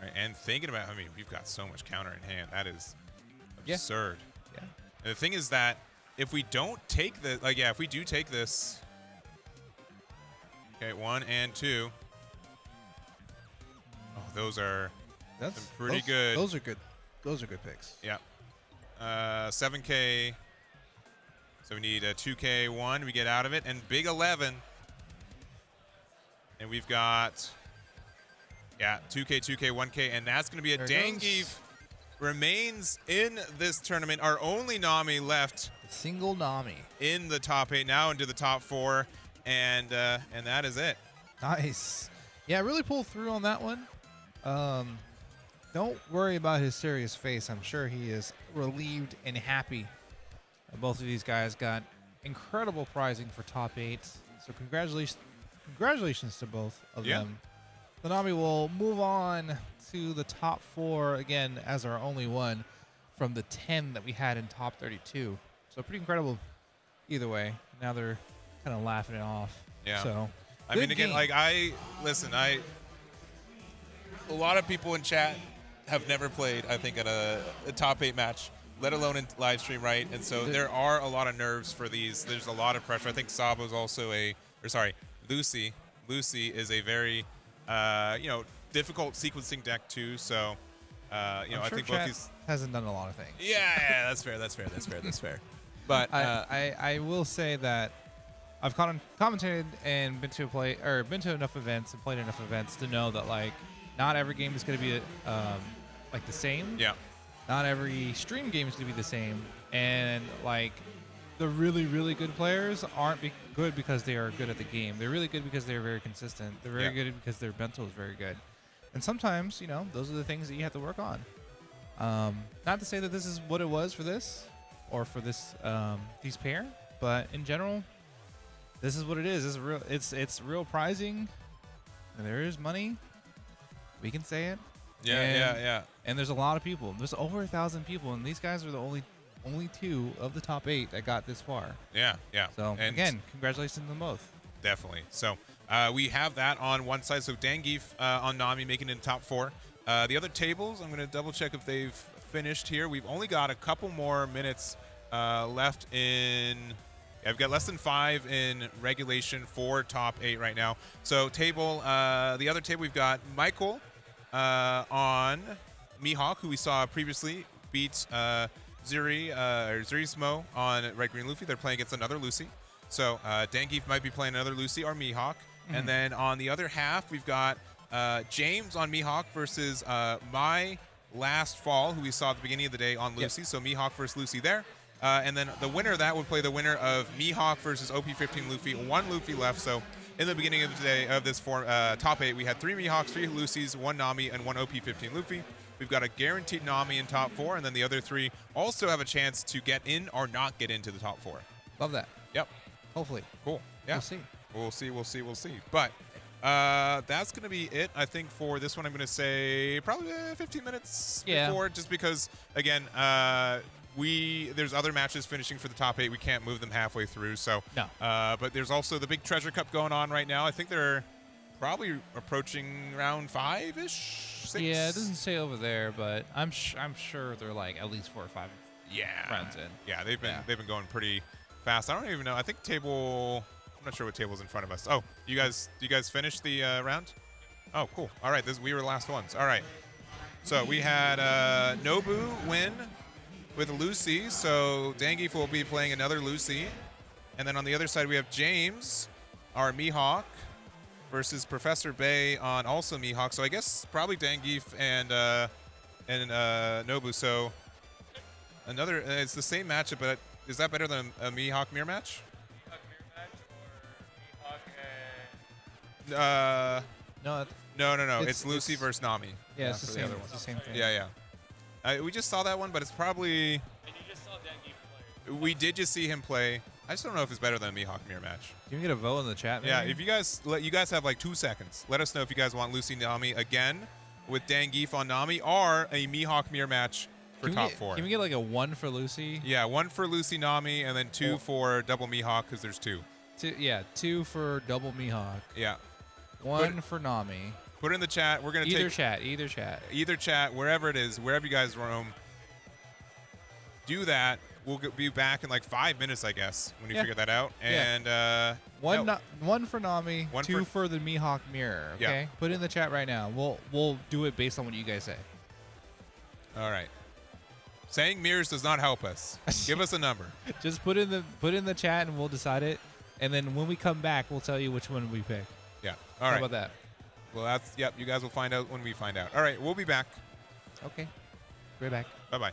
Speaker 1: Right, and thinking about, I mean, we've got so much counter in hand. That is
Speaker 2: Yeah.
Speaker 1: absurd.
Speaker 2: Yeah.
Speaker 1: And the thing is that if we don't take the, like, yeah, if we do take this, okay, 1 and 2. Oh, those are some pretty good.
Speaker 2: Those are good. Those are good picks.
Speaker 1: Yeah. 7K. So we need a 2K 1. We get out of it, and big 11. And we've got, yeah, 2K, 2K, 1K, and that's going to be a Dangeef remains in this tournament. Our only Nami left.
Speaker 2: Single Nami.
Speaker 1: In the top 8 now into the top 4, and that is it.
Speaker 2: Nice. Yeah, really pulled through on that one. Don't worry about his serious face. I'm sure he is relieved and happy. Both of these guys got incredible prizing for top 8. So congratulations to both of them. The Nami will move on to the top 4 again as our only one from the 10 that we had in top 32. So pretty incredible either way. Now they're kind of laughing it off.
Speaker 1: Yeah.
Speaker 2: So
Speaker 1: I mean, again, like a lot of people in chat have never played, I think, at a top 8 match, let alone in live stream, right? And so there are a lot of nerves for these. There's a lot of pressure. I think Sabo's also Lucy. Lucy is a very, difficult sequencing deck too. So, I think both these
Speaker 2: hasn't done a lot of things.
Speaker 1: Yeah, that's fair. But
Speaker 2: I will say that I've commentated and been to enough events and played enough events to know that like not every game is going to be like the same.
Speaker 1: Yeah.
Speaker 2: Not every stream game is going to be the same, and like the really, really good players aren't good because they are good at the game. They're really good because they're very consistent. They're very good because their mental is very good. And sometimes, those are the things that you have to work on. Not to say that this is what it was for this or for this these pair, but in general, this is what it is. It's real prizing, and there is money. We can say it.
Speaker 1: Yeah.
Speaker 2: And there's a lot of people. There's over 1,000 people, and these guys are the only 2 of the top 8 that got this far.
Speaker 1: Yeah.
Speaker 2: So again, congratulations to them both.
Speaker 1: Definitely. So we have that on one side. So Dangeef on Nami making it in top 4. The other tables, I'm going to double check if they've finished here. We've only got a couple more minutes left in. I've got less than 5 in regulation for top 8 right now. So the other table, we've got Michael on Mihawk, who we saw previously beat Zurismo on Red Green Luffy. They're playing against another Lucy. So Dangeef might be playing another Lucy or Mihawk. And then on the other half, we've got James on Mihawk versus My Last Fall, who we saw at the beginning of the day on Lucy. So Mihawk versus Lucy there. And then the winner of that would play the winner of Mihawk versus OP15 Luffy. 1 Luffy left. So in the beginning of the day of this top 8, we had 3 Mihawks, 3 Lucys, 1 Nami, and 1 OP15 Luffy. We've got a guaranteed Nami in top 4, and then the other 3 also have a chance to get in or not get into the top 4.
Speaker 2: Love that.
Speaker 1: Yep.
Speaker 2: Hopefully.
Speaker 1: Cool. Yeah.
Speaker 2: We'll see.
Speaker 1: We'll see. But that's going to be it, I think, for this one. I'm going to say probably 15 minutes before, just because, again, there's other matches finishing for the top 8. We can't move them halfway through. So,
Speaker 2: no.
Speaker 1: But there's also the big Treasure Cup going on right now. I think they're probably approaching round 5-ish. 6?
Speaker 2: Yeah, it doesn't say over there, but I'm sure they're like at least 4 or 5 rounds in.
Speaker 1: Yeah, they've been going pretty fast. I don't even know. I think I'm not sure what table's in front of us. Oh, do you guys finish the round? Oh, cool. All right, we were the last ones. All right. So we had Nobu win with Lucy. So Dangeef will be playing another Lucy. And then on the other side, we have James, our Mihawk, versus Professor Bay on also Mihawk. So I guess probably Dangeef and Nobu. So it's the same matchup, but is that better than a Mihawk mirror match? No. It's Lucy versus Nami.
Speaker 2: Yeah, it's the same. It's the same thing.
Speaker 1: Yeah. We just saw that one, but it's probably.
Speaker 3: And you just saw Dangeef play.
Speaker 1: We did just see him play. I just don't know if it's better than a Mihawk mirror match.
Speaker 2: Can we get a vote in the chat? Maybe?
Speaker 1: Yeah, if you guys have like 2 seconds. Let us know if you guys want Lucy Nami again with Dangeef on Nami or a Mihawk mirror match for top 4.
Speaker 2: Can we get like a 1 for Lucy?
Speaker 1: Yeah, 1 for Lucy Nami and then 2 for double Mihawk because there's 2.
Speaker 2: 2 for double Mihawk.
Speaker 1: Yeah.
Speaker 2: 1 for Nami.
Speaker 1: Put it in the chat. We're gonna
Speaker 2: Either
Speaker 1: take
Speaker 2: chat.
Speaker 1: either chat, wherever it is, wherever you guys roam. Do that. We'll be back in like 5 minutes, I guess, when you figure that out. And
Speaker 2: one for Nami,
Speaker 1: One
Speaker 2: two
Speaker 1: for-
Speaker 2: for the Mihawk mirror.
Speaker 1: Yeah.
Speaker 2: Okay, put it in the chat right now. We'll do it based on what you guys say.
Speaker 1: all right. Saying mirrors does not help us. Give us a number.
Speaker 2: Just put in the chat and we'll decide it. And then when we come back, we'll tell you which one we pick.
Speaker 1: Yeah. All
Speaker 2: How
Speaker 1: right.
Speaker 2: about that?
Speaker 1: Well, that's You guys will find out when we find out. All right. We'll be back.
Speaker 2: Okay. Right back.
Speaker 1: Bye bye.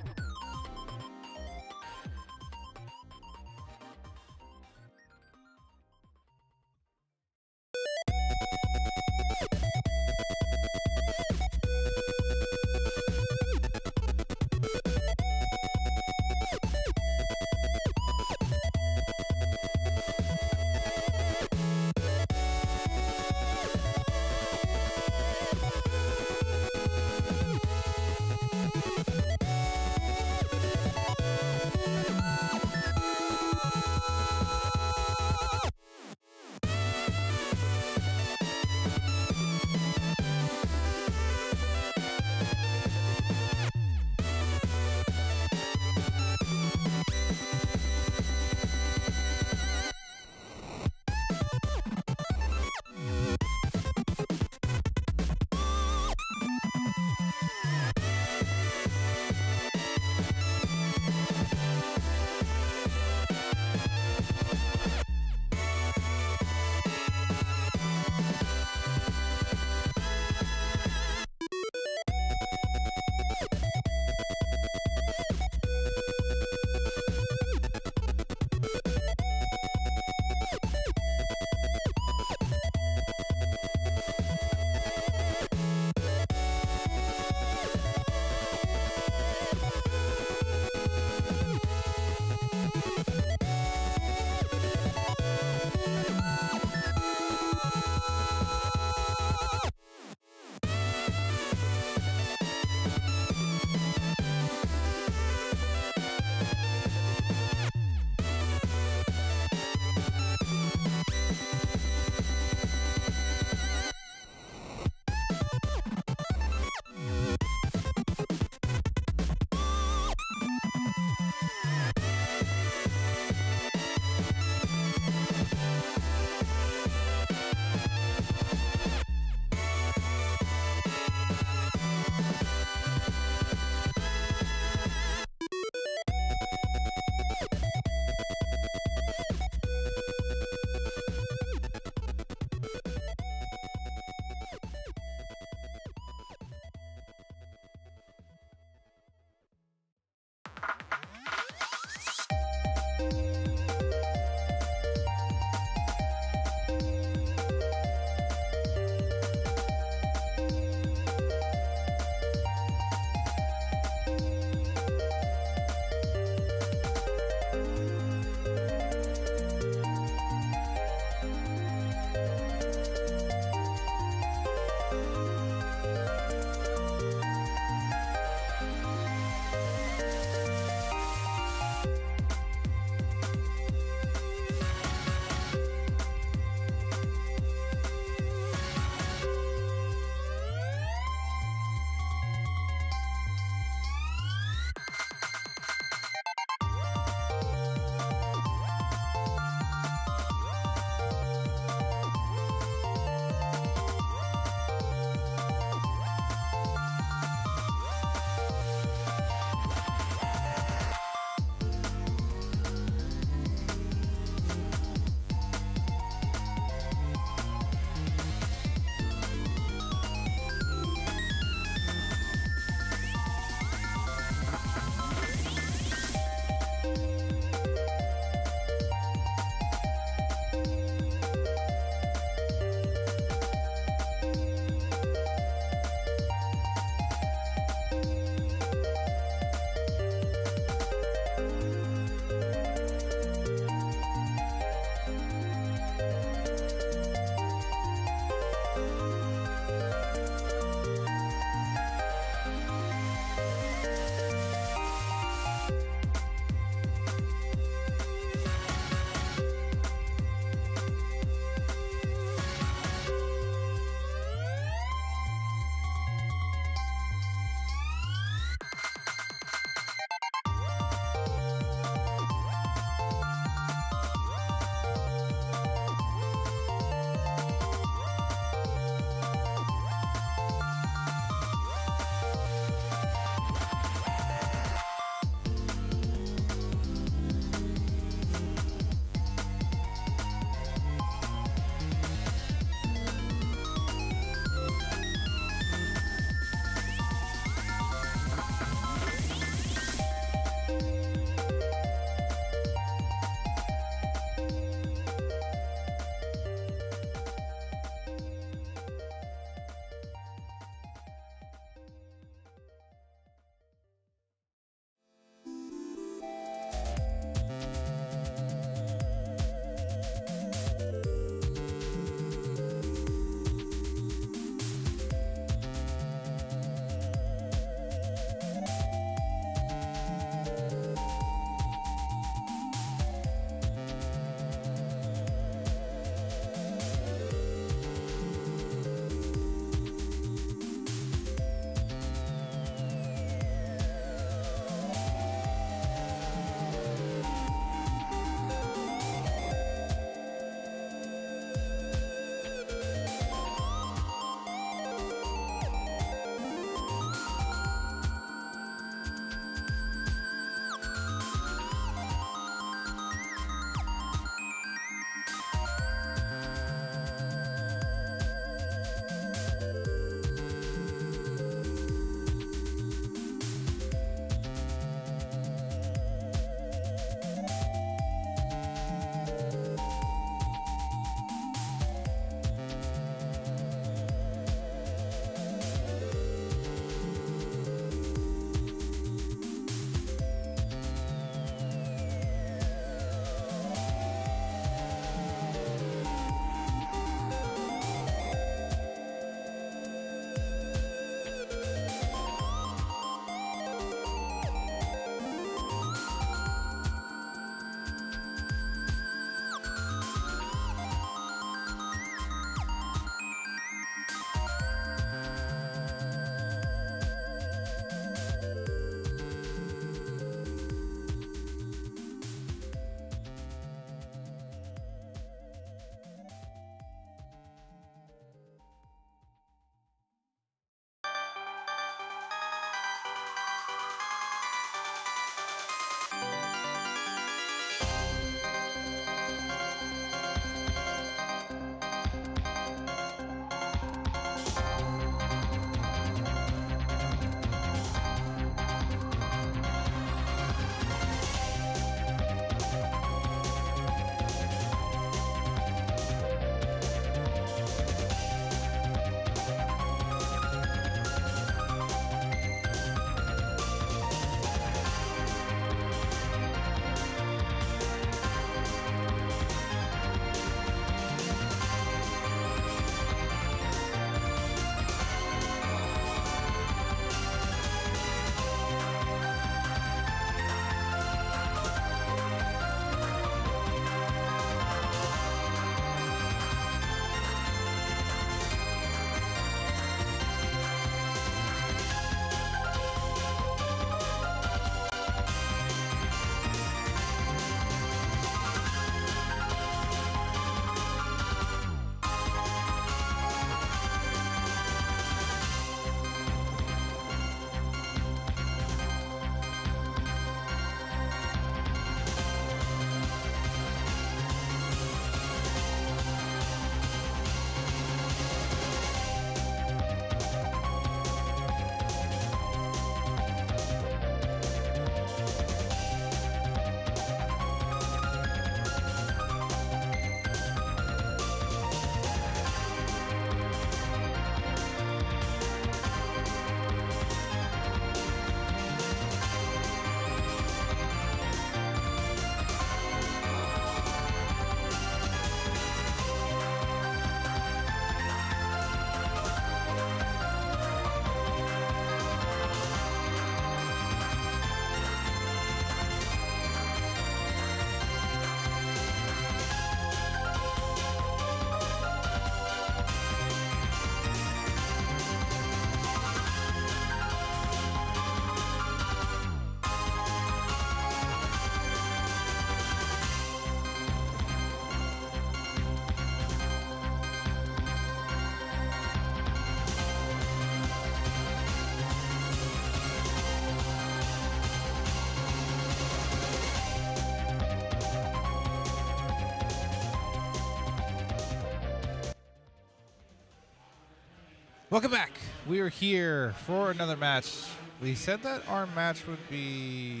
Speaker 2: Welcome back. We are here for another match. We said that our match would be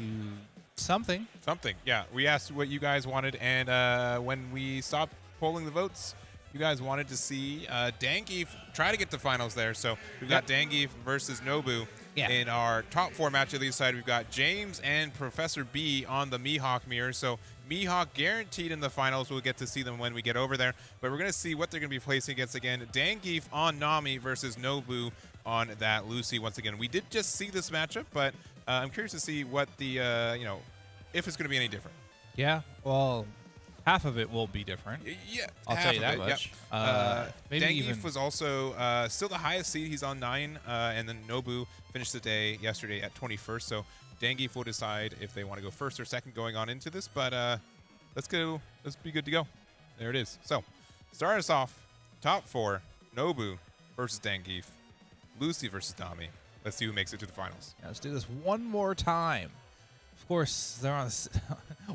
Speaker 2: something.
Speaker 1: Something, yeah. We asked what you guys wanted, and when we stopped polling the votes, you guys wanted to see Dangeef try to get to finals there. So we've got Dangeef versus Nobu.
Speaker 2: Yeah.
Speaker 1: In our top 4 match of the side, we've got James and Professor B on the Mihawk mirror. So Mihawk guaranteed in the finals. We'll get to see them when we get over there. But we're going to see what they're going to be placing against again. Dangeef on Nami versus Nobu on that Lucy once again. We did just see this matchup, but I'm curious to see what the, if it's going to be any different.
Speaker 2: Yeah, well, half of it will be different.
Speaker 1: Yeah,
Speaker 2: I'll tell you that much. Maybe
Speaker 1: Dangeef was also still the highest seed. He's on 9, and then Nobu finished the day yesterday at 21st. So Dangeef will decide if they want to go first or second going on into this. But let's go. Let's be good to go. There it is. So start us off. Top 4: Nobu versus Dangeef, Lucy versus Nami. Let's see who makes it to the finals.
Speaker 2: Yeah, let's do this one more time. Of course, they're on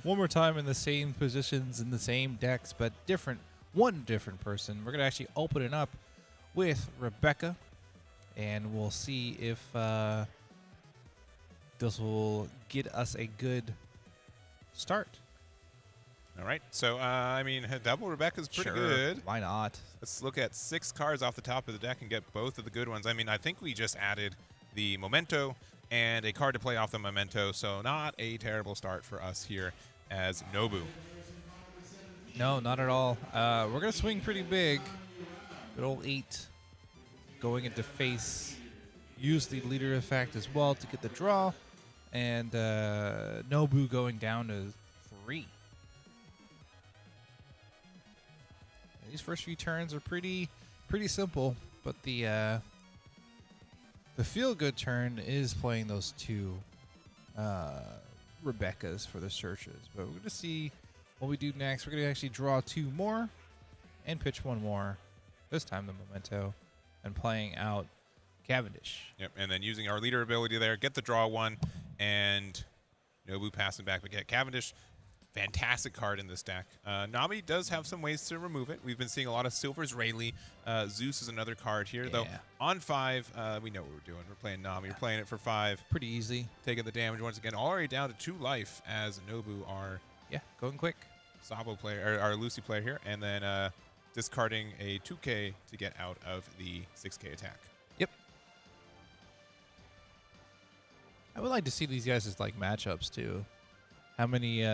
Speaker 2: one more time in the same positions in the same decks, but one different person. We're gonna actually open it up with Rebecca, and we'll see if this will get us a good start.
Speaker 1: All right. So I mean, double Rebecca's pretty good.
Speaker 2: Why not?
Speaker 1: Let's look at 6 cards off the top of the deck and get both of the good ones. I mean, I think we just added the Memento and a card to play off the Memento, so not a terrible start for us here as Nobu.
Speaker 2: No, not at all. We're going to swing pretty big. Good old 8 going into face. Use the leader effect as well to get the draw. And Nobu going down to 3. These first few turns are pretty simple, but the feel-good turn is playing those 2 Rebeccas for the searches. But we're going to see what we do next. We're going to actually draw 2 more and pitch 1 more. This time the Memento, and playing out Cavendish.
Speaker 1: Yep, and then using our leader ability there, get the draw 1, and Nobu passing back. We get Cavendish. Fantastic card in this deck. Nami does have some ways to remove it. We've been seeing a lot of Silver's Rayleigh. Zeus is another card here, though. On 5, we know what we're doing. We're playing Nami. We're playing it for 5.
Speaker 2: Pretty easy.
Speaker 1: Taking the damage once again, all the way down to 2 life as Nobu, our
Speaker 2: going quick.
Speaker 1: Sabo player, or our Lucy player here, and then discarding a 2K to get out of the 6K attack.
Speaker 2: Yep. I would like to see these guys as like matchups too. How many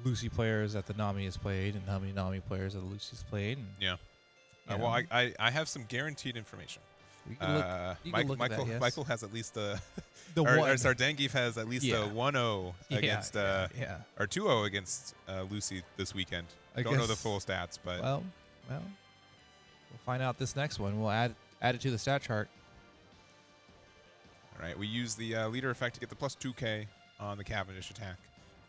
Speaker 2: Lucy players that the Nami has played, and how many Nami players that the Lucy's played. And,
Speaker 1: yeah. Well, I have some guaranteed information. Michael has at least
Speaker 2: the
Speaker 1: or
Speaker 2: one.
Speaker 1: Dangeef has at least a 1-0 against or 2-0 against Lucy this weekend. I don't know the full stats, but
Speaker 2: well, we'll find out this next one. We'll add it to the stat chart.
Speaker 1: All right, we use the leader effect to get the plus 2K on the Cavendish attack.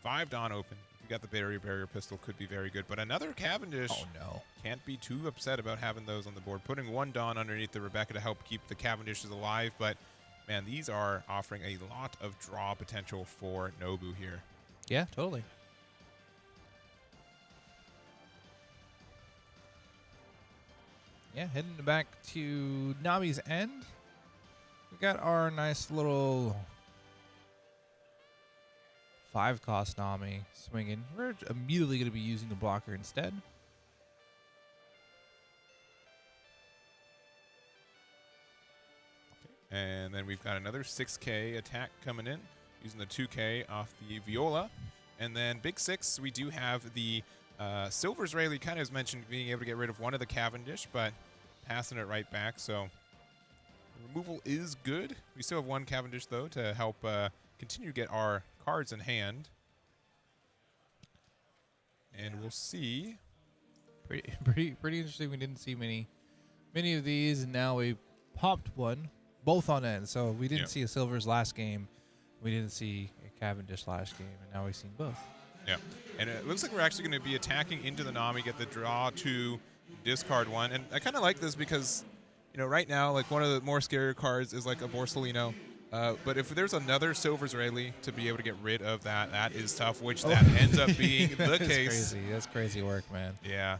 Speaker 1: 5 Dawn open. If you got the barrier pistol, could be very good. But another Cavendish.
Speaker 2: Oh no!
Speaker 1: Can't be too upset about having those on the board. Putting 1 Dawn underneath the Rebecca to help keep the Cavendishes alive. But man, these are offering a lot of draw potential for Nobu here.
Speaker 2: Yeah, totally. Yeah, heading back to Nami's end. We got our nice little 5-cost Nami swinging. We're immediately going to be using the blocker instead.
Speaker 1: And then we've got another 6K attack coming in, using the 2K off the Viola. And then big 6, we do have the Silver's Rayleigh, kind of as mentioned, being able to get rid of one of the Cavendish, but passing it right back. So removal is good. We still have 1 Cavendish, though, to help continue to get our cards in hand. And we'll see.
Speaker 2: Pretty interesting. We didn't see many of these, and now we popped one, both on end. So we didn't see a Silver's last game. We didn't see a Cavendish last game, and now we've seen both.
Speaker 1: Yeah, and it looks like we're actually going to be attacking into the Nami, get the draw 2, discard 1. And I kind of like this because, you know, right now, like one of the more scarier cards is like a Borsalino. But if there's another Silver's Rayleigh to be able to get rid of that, that is tough, which that ends up being the case.
Speaker 2: Crazy. That's crazy work, man.
Speaker 1: Yeah.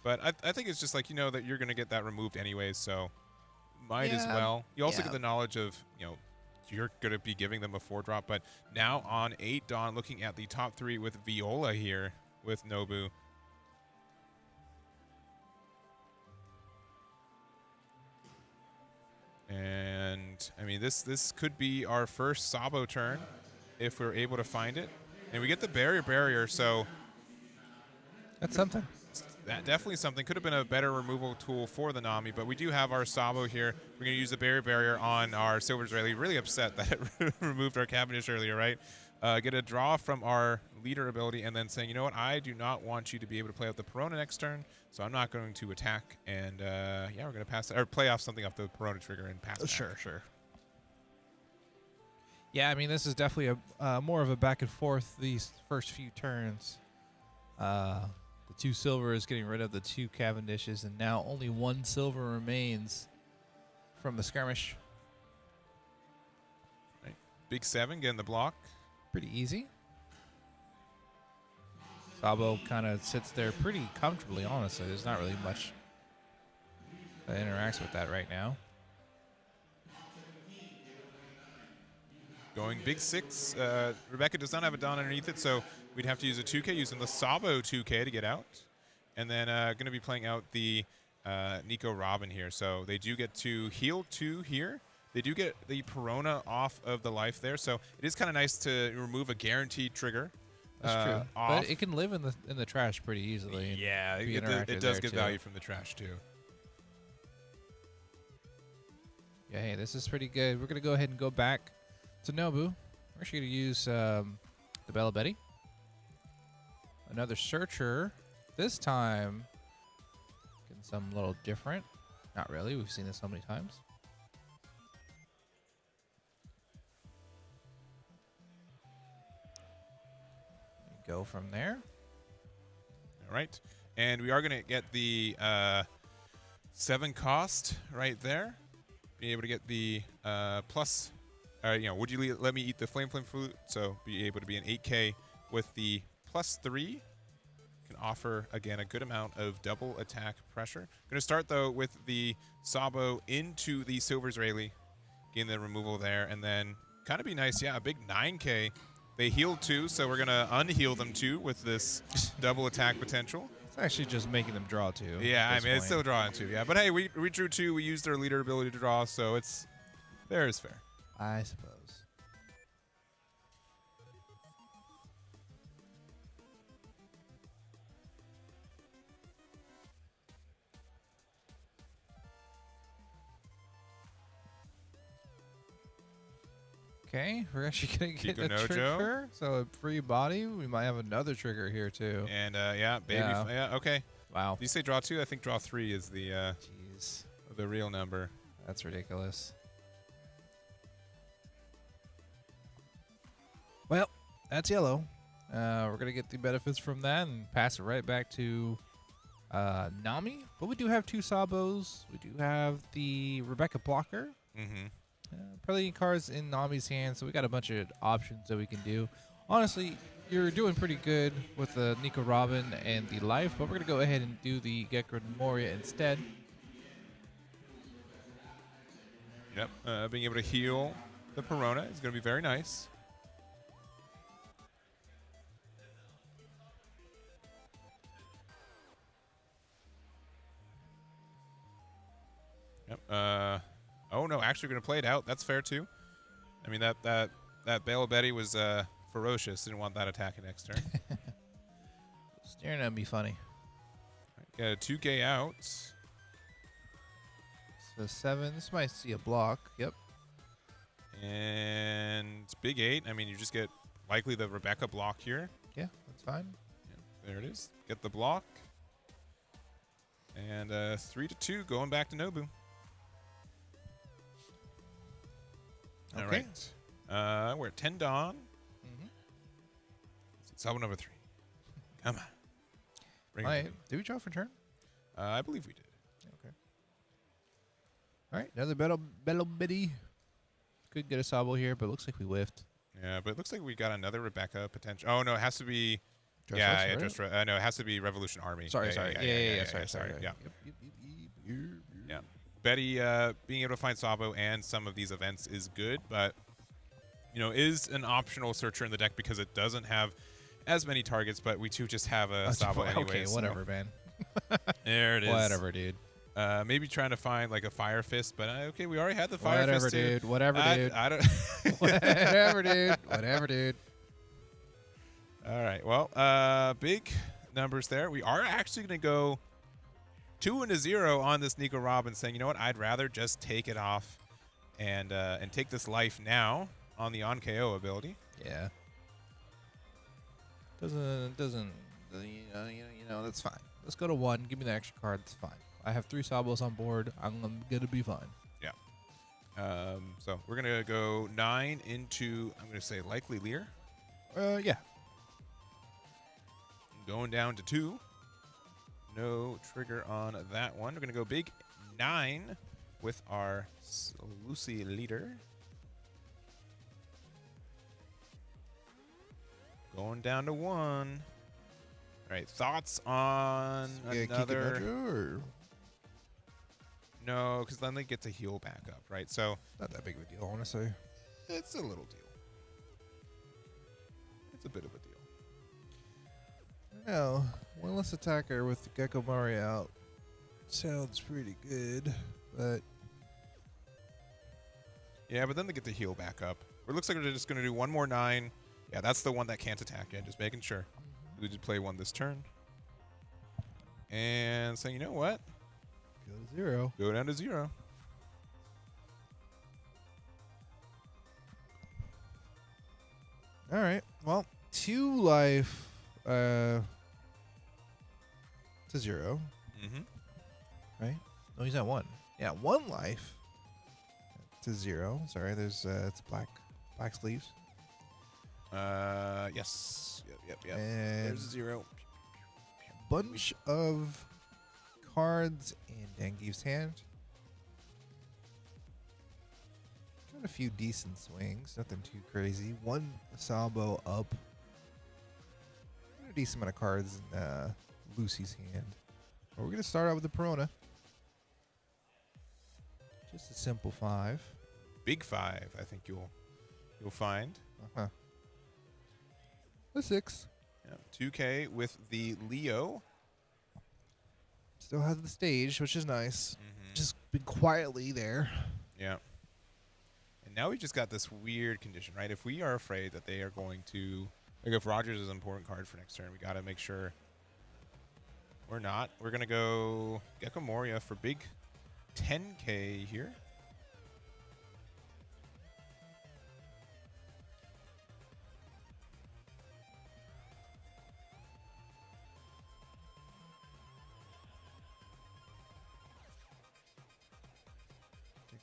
Speaker 1: But I think it's just like, you know, that you're going to get that removed anyways, so might as
Speaker 2: Yeah,
Speaker 1: well. You also
Speaker 2: yeah.
Speaker 1: get the knowledge of, you're going to be giving them a 4-drop. But now on 8, Dawn, looking at the top 3 with Viola here with Nobu. And, I mean, this could be our first Sabo turn if we're able to find it. And we get the barrier, so
Speaker 2: That's something.
Speaker 1: that definitely something. Could have been a better removal tool for the Nami, but we do have our Sabo here. We're going to use the barrier on our Silver Israeli. Really upset that it removed our Cavendish earlier, right? Get a draw from our leader ability, and then saying, you know what, I do not want you to be able to play out the Perona next turn, so I'm not going to attack. And yeah, we're going to pass or play off something off the Perona trigger and pass.
Speaker 2: Sure. Yeah, I mean, this is definitely a more of a back and forth these first few turns. The 2 silver is getting rid of the 2 Cavendishes, and now only 1 silver remains from the skirmish.
Speaker 1: Right. Big 7 getting the block.
Speaker 2: Pretty easy. Sabo kind of sits there pretty comfortably, honestly. There's not really much that interacts with that right now.
Speaker 1: Going big 6. Rebecca does not have a Dawn underneath it, so we'd have to use a 2K, using the Sabo 2K to get out. And then going to be playing out the Nico Robin here. So they do get to heal 2 here. They do get the Perona off of the life there, so it is kind of nice to remove a guaranteed trigger.
Speaker 2: That's true.
Speaker 1: Off.
Speaker 2: But it can live in the trash pretty easily.
Speaker 1: Yeah,
Speaker 2: be
Speaker 1: it
Speaker 2: interactive
Speaker 1: does
Speaker 2: there,
Speaker 1: get
Speaker 2: too.
Speaker 1: value from the trash too.
Speaker 2: Yeah, hey, this is pretty good. We're going to go ahead and go back to Nobu. We're actually going to use the Bella Betty. Another Searcher. This time, getting something a little different. Not really. We've seen this so many times. Go from there.
Speaker 1: All right, and we are going to get the 7 cost right there. Be able to get the plus. Would you let me eat the flame flute? So be able to be an 8K with the +3. Can offer, again, a good amount of double attack pressure. Going to start, though, with the Sabo into the Silver Israeli. Getting the removal there. And then kind of be nice, yeah, a big 9K. They healed 2, so we're going to unheal them 2 with this double attack potential.
Speaker 2: It's actually just making them draw 2.
Speaker 1: Yeah, I mean, it's still drawing 2, yeah. But hey, we drew 2. We used their leader ability to draw, so it's fair is fair.
Speaker 2: I suppose. Okay, we're actually going to get a
Speaker 1: Kiko Nojo.
Speaker 2: trigger. So a free body. We might have another trigger here, too.
Speaker 1: And, yeah, baby.
Speaker 2: Yeah.
Speaker 1: Yeah, okay.
Speaker 2: Wow.
Speaker 1: Did you say draw 2? I think draw 3 is the
Speaker 2: Jeez.
Speaker 1: the real number.
Speaker 2: That's ridiculous. Well, that's yellow. We're going to get the benefits from that and pass it right back to Nami. But we do have 2 Sabos. We do have the Rebecca blocker.
Speaker 1: Mm-hmm.
Speaker 2: Probably cards in Nami's hand, so we got a bunch of options that we can do. Honestly, you're doing pretty good with the Nico Robin and the life, but we're going to go ahead and do the Gekko Moria instead.
Speaker 1: Yep, being able to heal the Perona is going to be very nice. Yep. Oh no, actually, we're going to play it out. That's fair too. I mean that Bella Betty was ferocious. Didn't want that attacking next turn.
Speaker 2: Staring at me funny.
Speaker 1: Got a 2K out.
Speaker 2: So 7. This might see a block. Yep.
Speaker 1: And big 8. I mean, you just get likely the Rebecca block here.
Speaker 2: Yeah, that's fine.
Speaker 1: Yep, there it is. Get the block. And 3-2 going back to Nobu. All
Speaker 2: Okay.
Speaker 1: right. We're at 10 Dawn.
Speaker 2: Mm-hmm.
Speaker 1: Sabo number 3. Come on. Bring
Speaker 2: All
Speaker 1: it
Speaker 2: right.
Speaker 1: in.
Speaker 2: Did we draw for turn?
Speaker 1: I believe we did.
Speaker 2: Okay. All right. Another Bello Biddy. Could get a Sabo here, but looks like we whiffed.
Speaker 1: Yeah, but it looks like we got another Rebecca potential. Oh, no, it has to be.
Speaker 2: Dress
Speaker 1: yeah,
Speaker 2: Rush,
Speaker 1: yeah,
Speaker 2: right?
Speaker 1: just no, it has to be Revolution Army.
Speaker 2: Sorry.
Speaker 1: Yeah.
Speaker 2: Sorry.
Speaker 1: Yep.
Speaker 2: Yep.
Speaker 1: Yeah. Betty being able to find Sabo and some of these events is good, but is an optional searcher in the deck because it doesn't have as many targets, but we do just have a Sabo anyway.
Speaker 2: Okay, whatever, man.
Speaker 1: There it is.
Speaker 2: Whatever, dude.
Speaker 1: Maybe trying to find like a Fire Fist, but okay, we already had the Fire
Speaker 2: Whatever,
Speaker 1: Fist too.
Speaker 2: dude. Whatever, dude.
Speaker 1: I don't.
Speaker 2: Whatever, dude. Whatever, dude.
Speaker 1: All right. Well, big numbers there. We are actually going to go 2-0 on this Nico Robin, saying, you know what? I'd rather just take it off and take this life now on the on KO ability.
Speaker 2: Yeah. Doesn't that's fine. Let's go to 1. Give me the extra card. It's fine. I have 3 Sabos on board. I'm gonna be fine.
Speaker 1: Yeah. So we're gonna go 9 into, I'm gonna say likely Lear.
Speaker 2: Yeah.
Speaker 1: Going down to 2. No trigger on that one. We're gonna go big 9 with our Lucy leader. Going down to 1. All right, thoughts on another? No, because then they get to heal back up, right? So
Speaker 2: Not that big of a deal, honestly.
Speaker 1: it's a little deal. It's a bit of a deal.
Speaker 2: No, one less attacker with the Gecko Mari out sounds pretty good, but
Speaker 1: Yeah, but then they get to heal back up. It looks like we're just going to do 1 more 9. Yeah, that's the one that can't attack yet. Just making sure. We did play 1 this turn. And saying, you know what?
Speaker 2: go to 0.
Speaker 1: Go down to 0.
Speaker 2: All right. Well, 2 life to 0,
Speaker 1: Mm-hmm.
Speaker 2: right? No, he's at 1. Yeah, 1 life to 0. Sorry, there's it's black sleeves.
Speaker 1: Yes. Yep.
Speaker 2: And
Speaker 1: There's 0.
Speaker 2: bunch of cards in Dengief's hand. Got a few decent swings, nothing too crazy. 1 Sabo up. A decent amount of cards in Lucy's hand. But we're gonna start out with the Perona. Just a simple 5.
Speaker 1: Big 5, I think you'll find.
Speaker 2: Uh-huh. A 6.
Speaker 1: Yeah, 2K with the Leo.
Speaker 2: Still has the stage, which is nice.
Speaker 1: Mm-hmm.
Speaker 2: Just been quietly there.
Speaker 1: Yeah. And now we just got this weird condition, right? If we are afraid that they are going to, like if Rogers is an important card for next turn, we got to make sure we're not. We're going to go Gecko Moria for big 10K here.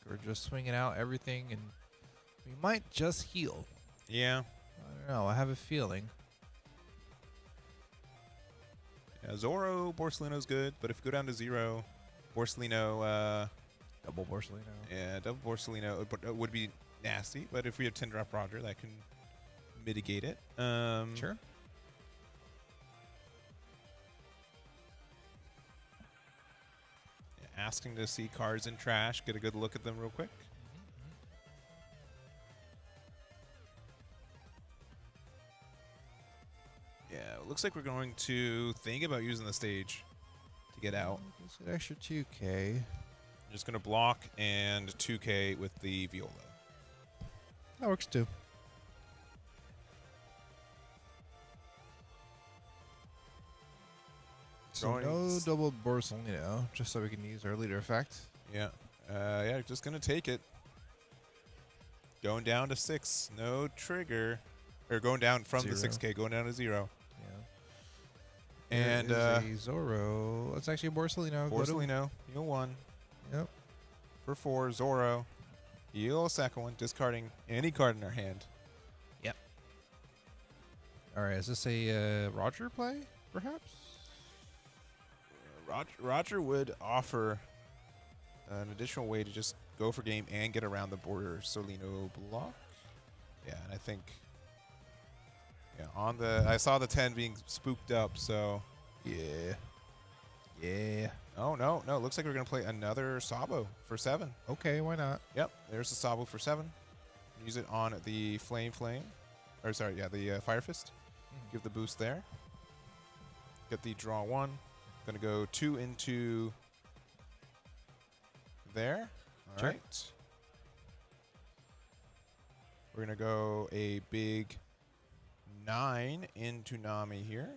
Speaker 2: We're just swinging out everything, and we might just heal.
Speaker 1: Yeah.
Speaker 2: I don't know. I have a feeling.
Speaker 1: Yeah, Zoro, Borsellino's good, but if we go down to 0, Borsellino,
Speaker 2: Double Borsellino.
Speaker 1: yeah, double Borsellino would be nasty, but if we have 10-drop Roger, that can mitigate it.
Speaker 2: Sure.
Speaker 1: Asking to see cards in trash, get a good look at them real quick. Yeah, it looks like we're going to think about using the stage to get out.
Speaker 2: It's an extra 2K.
Speaker 1: Just going to block and 2K with the Viola.
Speaker 2: That works too. So no double Borsellino, just so we can use our leader effect.
Speaker 1: Yeah. Yeah, just going to take it. Going down to 6. No trigger. Or going down from
Speaker 2: 0.
Speaker 1: the 6K, going down to 0.
Speaker 2: Yeah.
Speaker 1: And
Speaker 2: There is a Zoro. It's actually a Borsellino.
Speaker 1: Borsellino, heal 1.
Speaker 2: Yep.
Speaker 1: For 4, Zoro. Heal a second one, discarding any card in our hand.
Speaker 2: Yep. All right. Is this a Roger play, perhaps?
Speaker 1: Roger would offer an additional way to just go for game and get around the border Solino block. Yeah, and I think I saw the 10 being spooked up, so
Speaker 2: Yeah.
Speaker 1: Oh, no. Looks like we're going to play another Sabo for 7.
Speaker 2: Okay, why not?
Speaker 1: Yep, there's the Sabo for 7. Use it on the Flame. Or, sorry, yeah, the Fire Fist. Give the boost there. Get the draw 1. Going to go 2 into there. All right. We're going to go a big 9 into Nami here.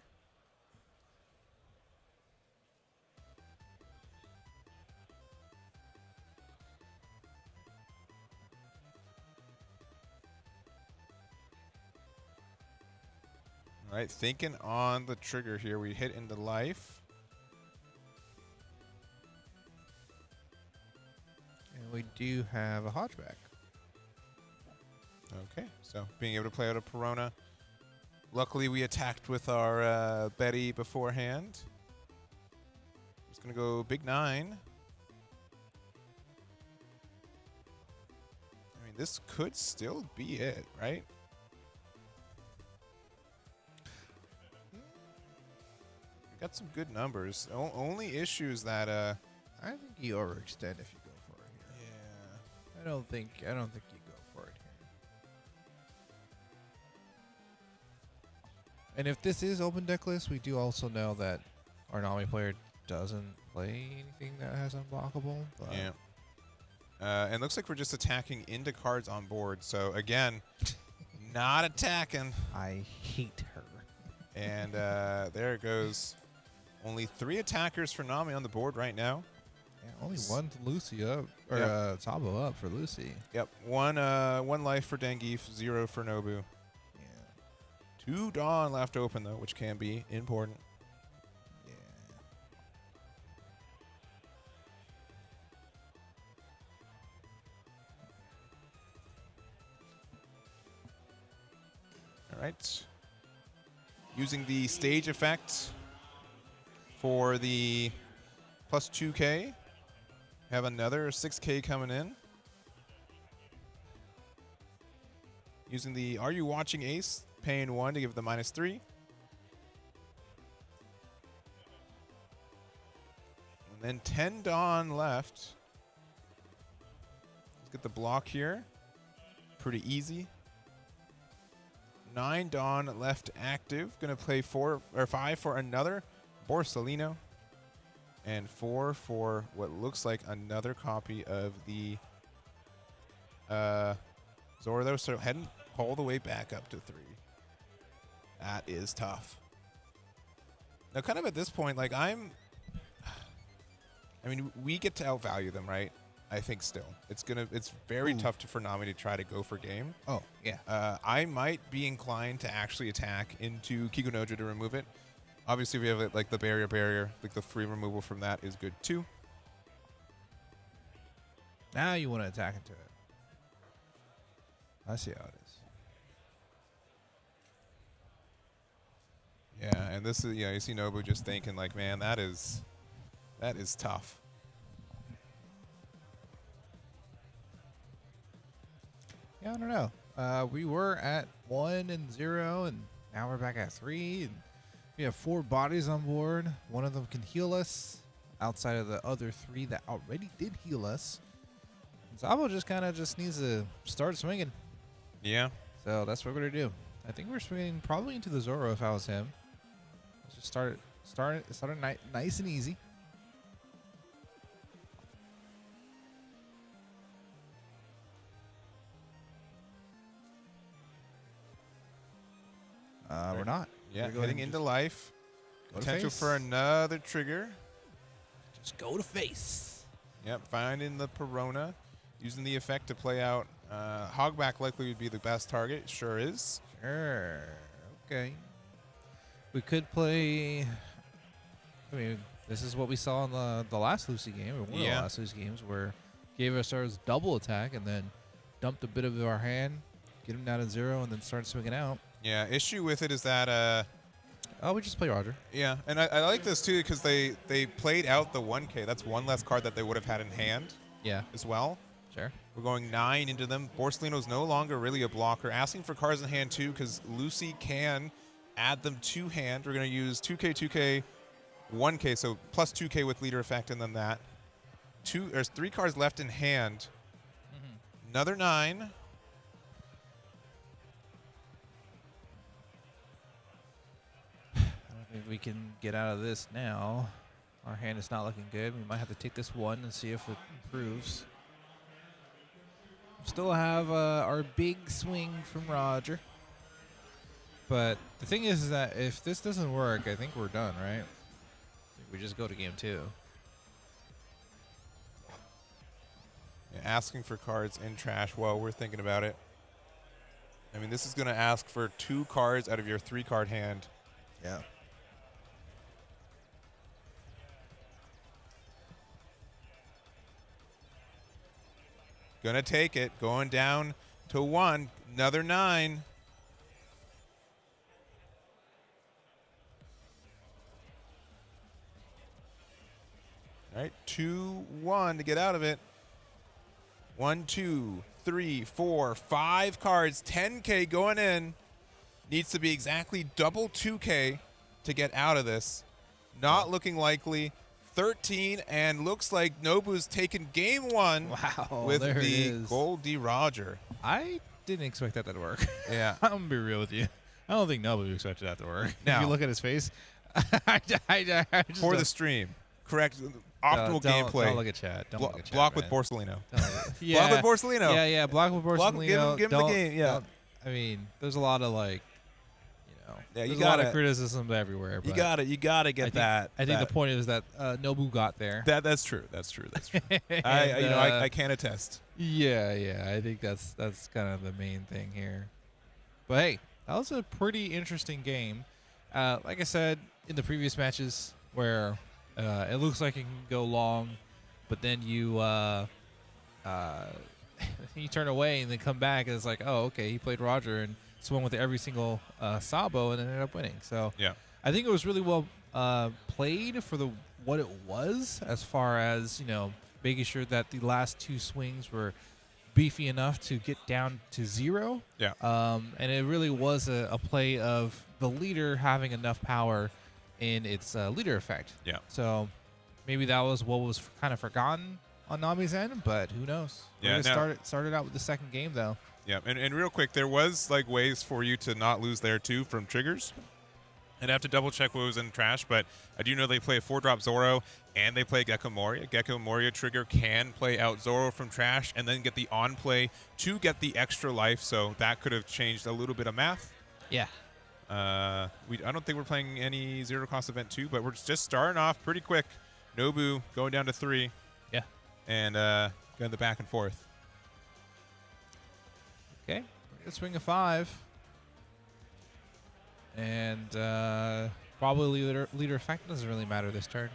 Speaker 1: All right, thinking on the trigger here. We hit into life.
Speaker 2: And we do have a Hodgeback.
Speaker 1: Okay, so being able to play out a Perona. Luckily, we attacked with our Betty beforehand. Just going to go big 9. I mean, this could still be it, right? Got some good numbers. Only issues that
Speaker 2: I think you overextend if you go for it here.
Speaker 1: yeah.
Speaker 2: I don't think you go for it here. And if this is open deck list, we do also know that our Nami player doesn't play anything that has unblockable. But
Speaker 1: Yeah. And looks like we're just attacking into cards on board. So again, not attacking.
Speaker 2: I hate her.
Speaker 1: And there it goes. Only 3 attackers for Nami on the board right now.
Speaker 2: Yeah, only one Lucy up, or
Speaker 1: Yeah.
Speaker 2: Tabo up for Lucy.
Speaker 1: Yep. One life for Dengeef, 0 for Nobu.
Speaker 2: Yeah.
Speaker 1: 2 Dawn left open though, which can be important.
Speaker 2: Yeah.
Speaker 1: All right. Using the stage effect for the plus 2K. Have another 6K coming in. Using the Are You Watching Ace? Paying 1 to give the -3. And then 10 Dawn left. Let's get the block here. Pretty easy. 9 Dawn left active. Gonna play 4 or 5 for another Borsalino. And 4 for what looks like another copy of the Zordo. So heading all the way back up to 3. That is tough. Now, kind of at this point, like I mean, we get to outvalue them, right? I think still. It's very tough for Nami to try to go for game.
Speaker 2: Oh, yeah.
Speaker 1: I might be inclined to actually attack into Kikunojo to remove it. Obviously, we have it, like the barrier, like the free removal from that is good too.
Speaker 2: Now you want to attack into it. I see how it is.
Speaker 1: Yeah, and this is, you see Nobu just thinking like, man, that is tough.
Speaker 2: Yeah, I don't know. We were at 1 and 0, and now we're back at 3. And we have 4 bodies on board. One of them can heal us outside of the other 3 that already did heal us. And Zabo just kind of needs to start swinging.
Speaker 1: Yeah.
Speaker 2: So that's what we're going to do. I think we're swinging probably into the Zoro if I was him. Let's just start it nice and easy. We're not.
Speaker 1: Yeah,
Speaker 2: We're going
Speaker 1: heading
Speaker 2: to
Speaker 1: into life.
Speaker 2: go to
Speaker 1: Potential
Speaker 2: face.
Speaker 1: for another trigger.
Speaker 2: Just go to face.
Speaker 1: Yep, finding the Perona. Using the effect to play out. Hogback likely would be the best target. Sure is.
Speaker 2: Sure. Okay. We could play. I mean, this is what we saw in the last Lucy game, or one of the last Lucy games, where gave us our double attack and then dumped a bit of our hand, get him down to 0, and then start swinging out.
Speaker 1: Yeah, issue with it is that
Speaker 2: Oh, we just play Roger.
Speaker 1: yeah, and I like this too because they played out the 1K. That's one less card that they would have had in hand
Speaker 2: Yeah.
Speaker 1: as well.
Speaker 2: Sure.
Speaker 1: We're going 9 into them. Borsalino's no longer really a blocker. Asking for cards in hand too because Lucy can add them to hand. We're going to use 2K, 1K, so plus 2K with leader effect, and then that. There's 3 cards left in hand. Another 9.
Speaker 2: I don't think we can get out of this now. Our hand is not looking good. We might have to take this one and see if it improves. Still have our big swing from Roger. But the thing is that if this doesn't work, I think we're done, right? I think we just go to game 2.
Speaker 1: Yeah, asking for cards in trash while we're thinking about it. I mean, this is going to ask for 2 cards out of your 3-card hand.
Speaker 2: Yeah.
Speaker 1: Gonna take it. Going down to 1. Another 9. All right, 2-1 to get out of it. 1, 2, 3, 4, 5 cards. 10K going in. Needs to be exactly double 2K to get out of this. Not looking likely. 13, and looks like Nobu's taken game 1 with the Goldie Roger.
Speaker 2: I didn't expect that to work.
Speaker 1: Yeah.
Speaker 2: I'm going to be real with you. I don't think Nobu expected that to work.
Speaker 1: Now,
Speaker 2: if you look at his face, I just
Speaker 1: for the stream, correct, optimal gameplay.
Speaker 2: Don't look at chat. Don't look at chat,
Speaker 1: block
Speaker 2: man.
Speaker 1: with Borsalino.
Speaker 2: Yeah.
Speaker 1: Block with Borsalino.
Speaker 2: Yeah, block with Borsalino.
Speaker 1: Give him the game, yeah.
Speaker 2: I mean, there's a lot of, like,
Speaker 1: yeah,
Speaker 2: there's a lot of criticism everywhere. But
Speaker 1: you gotta get that.
Speaker 2: I think the point is that Nobu got there.
Speaker 1: That's true. That's true. I can attest.
Speaker 2: Yeah. I think that's kind of the main thing here. But hey, that was a pretty interesting game. Like I said in the previous matches, where it looks like it can go long, but then you you turn away and then come back and it's like, oh, okay, he played Roger and swung with every single Sabo and then ended up winning. So
Speaker 1: yeah,
Speaker 2: I think it was really well played for what it was, as far as, making sure that the last 2 swings were beefy enough to get down to 0.
Speaker 1: Yeah.
Speaker 2: And it really was a play of the leader having enough power in its leader effect.
Speaker 1: Yeah.
Speaker 2: So maybe that was what was kind of forgotten on Nami's end, but who knows?
Speaker 1: Yeah.
Speaker 2: Started out with the second game though.
Speaker 1: Yeah, and real quick, there was like ways for you to not lose there too from triggers. I'd have to double check what was in trash, but I do know they play a 4-drop Zoro and they play Gecko Moria. Gecko Moria trigger can play out Zoro from trash and then get the on play to get the extra life, so that could have changed a little bit of math.
Speaker 2: Yeah.
Speaker 1: I don't think we're playing any 0-cost event 2, but we're just starting off pretty quick. Nobu going down to 3.
Speaker 2: Yeah.
Speaker 1: And going the back and forth.
Speaker 2: Okay, we're gonna swing a 5, and probably leader effect doesn't really matter this turn.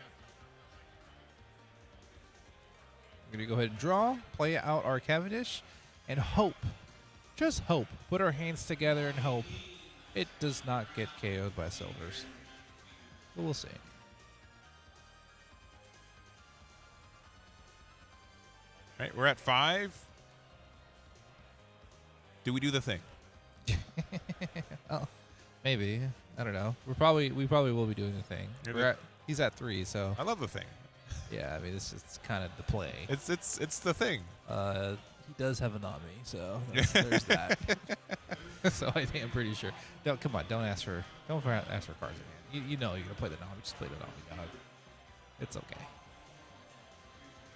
Speaker 2: We're gonna go ahead and draw, play out our Cavendish, and hope, just hope, put our hands together and hope it does not get KO'd by Silvers. But we'll see.
Speaker 1: All right, we're at 5. Do we do the thing?
Speaker 2: Oh, maybe. I don't know. We probably will be doing the thing. He's at 3, so
Speaker 1: I love the thing.
Speaker 2: yeah. I mean, it's kind of the play.
Speaker 1: It's the thing.
Speaker 2: He does have a Nami, so there's that. So I think I'm pretty sure. Come on, don't ask for cards again. You know you're gonna play the Nami. Just play the Nami, dog. It's okay.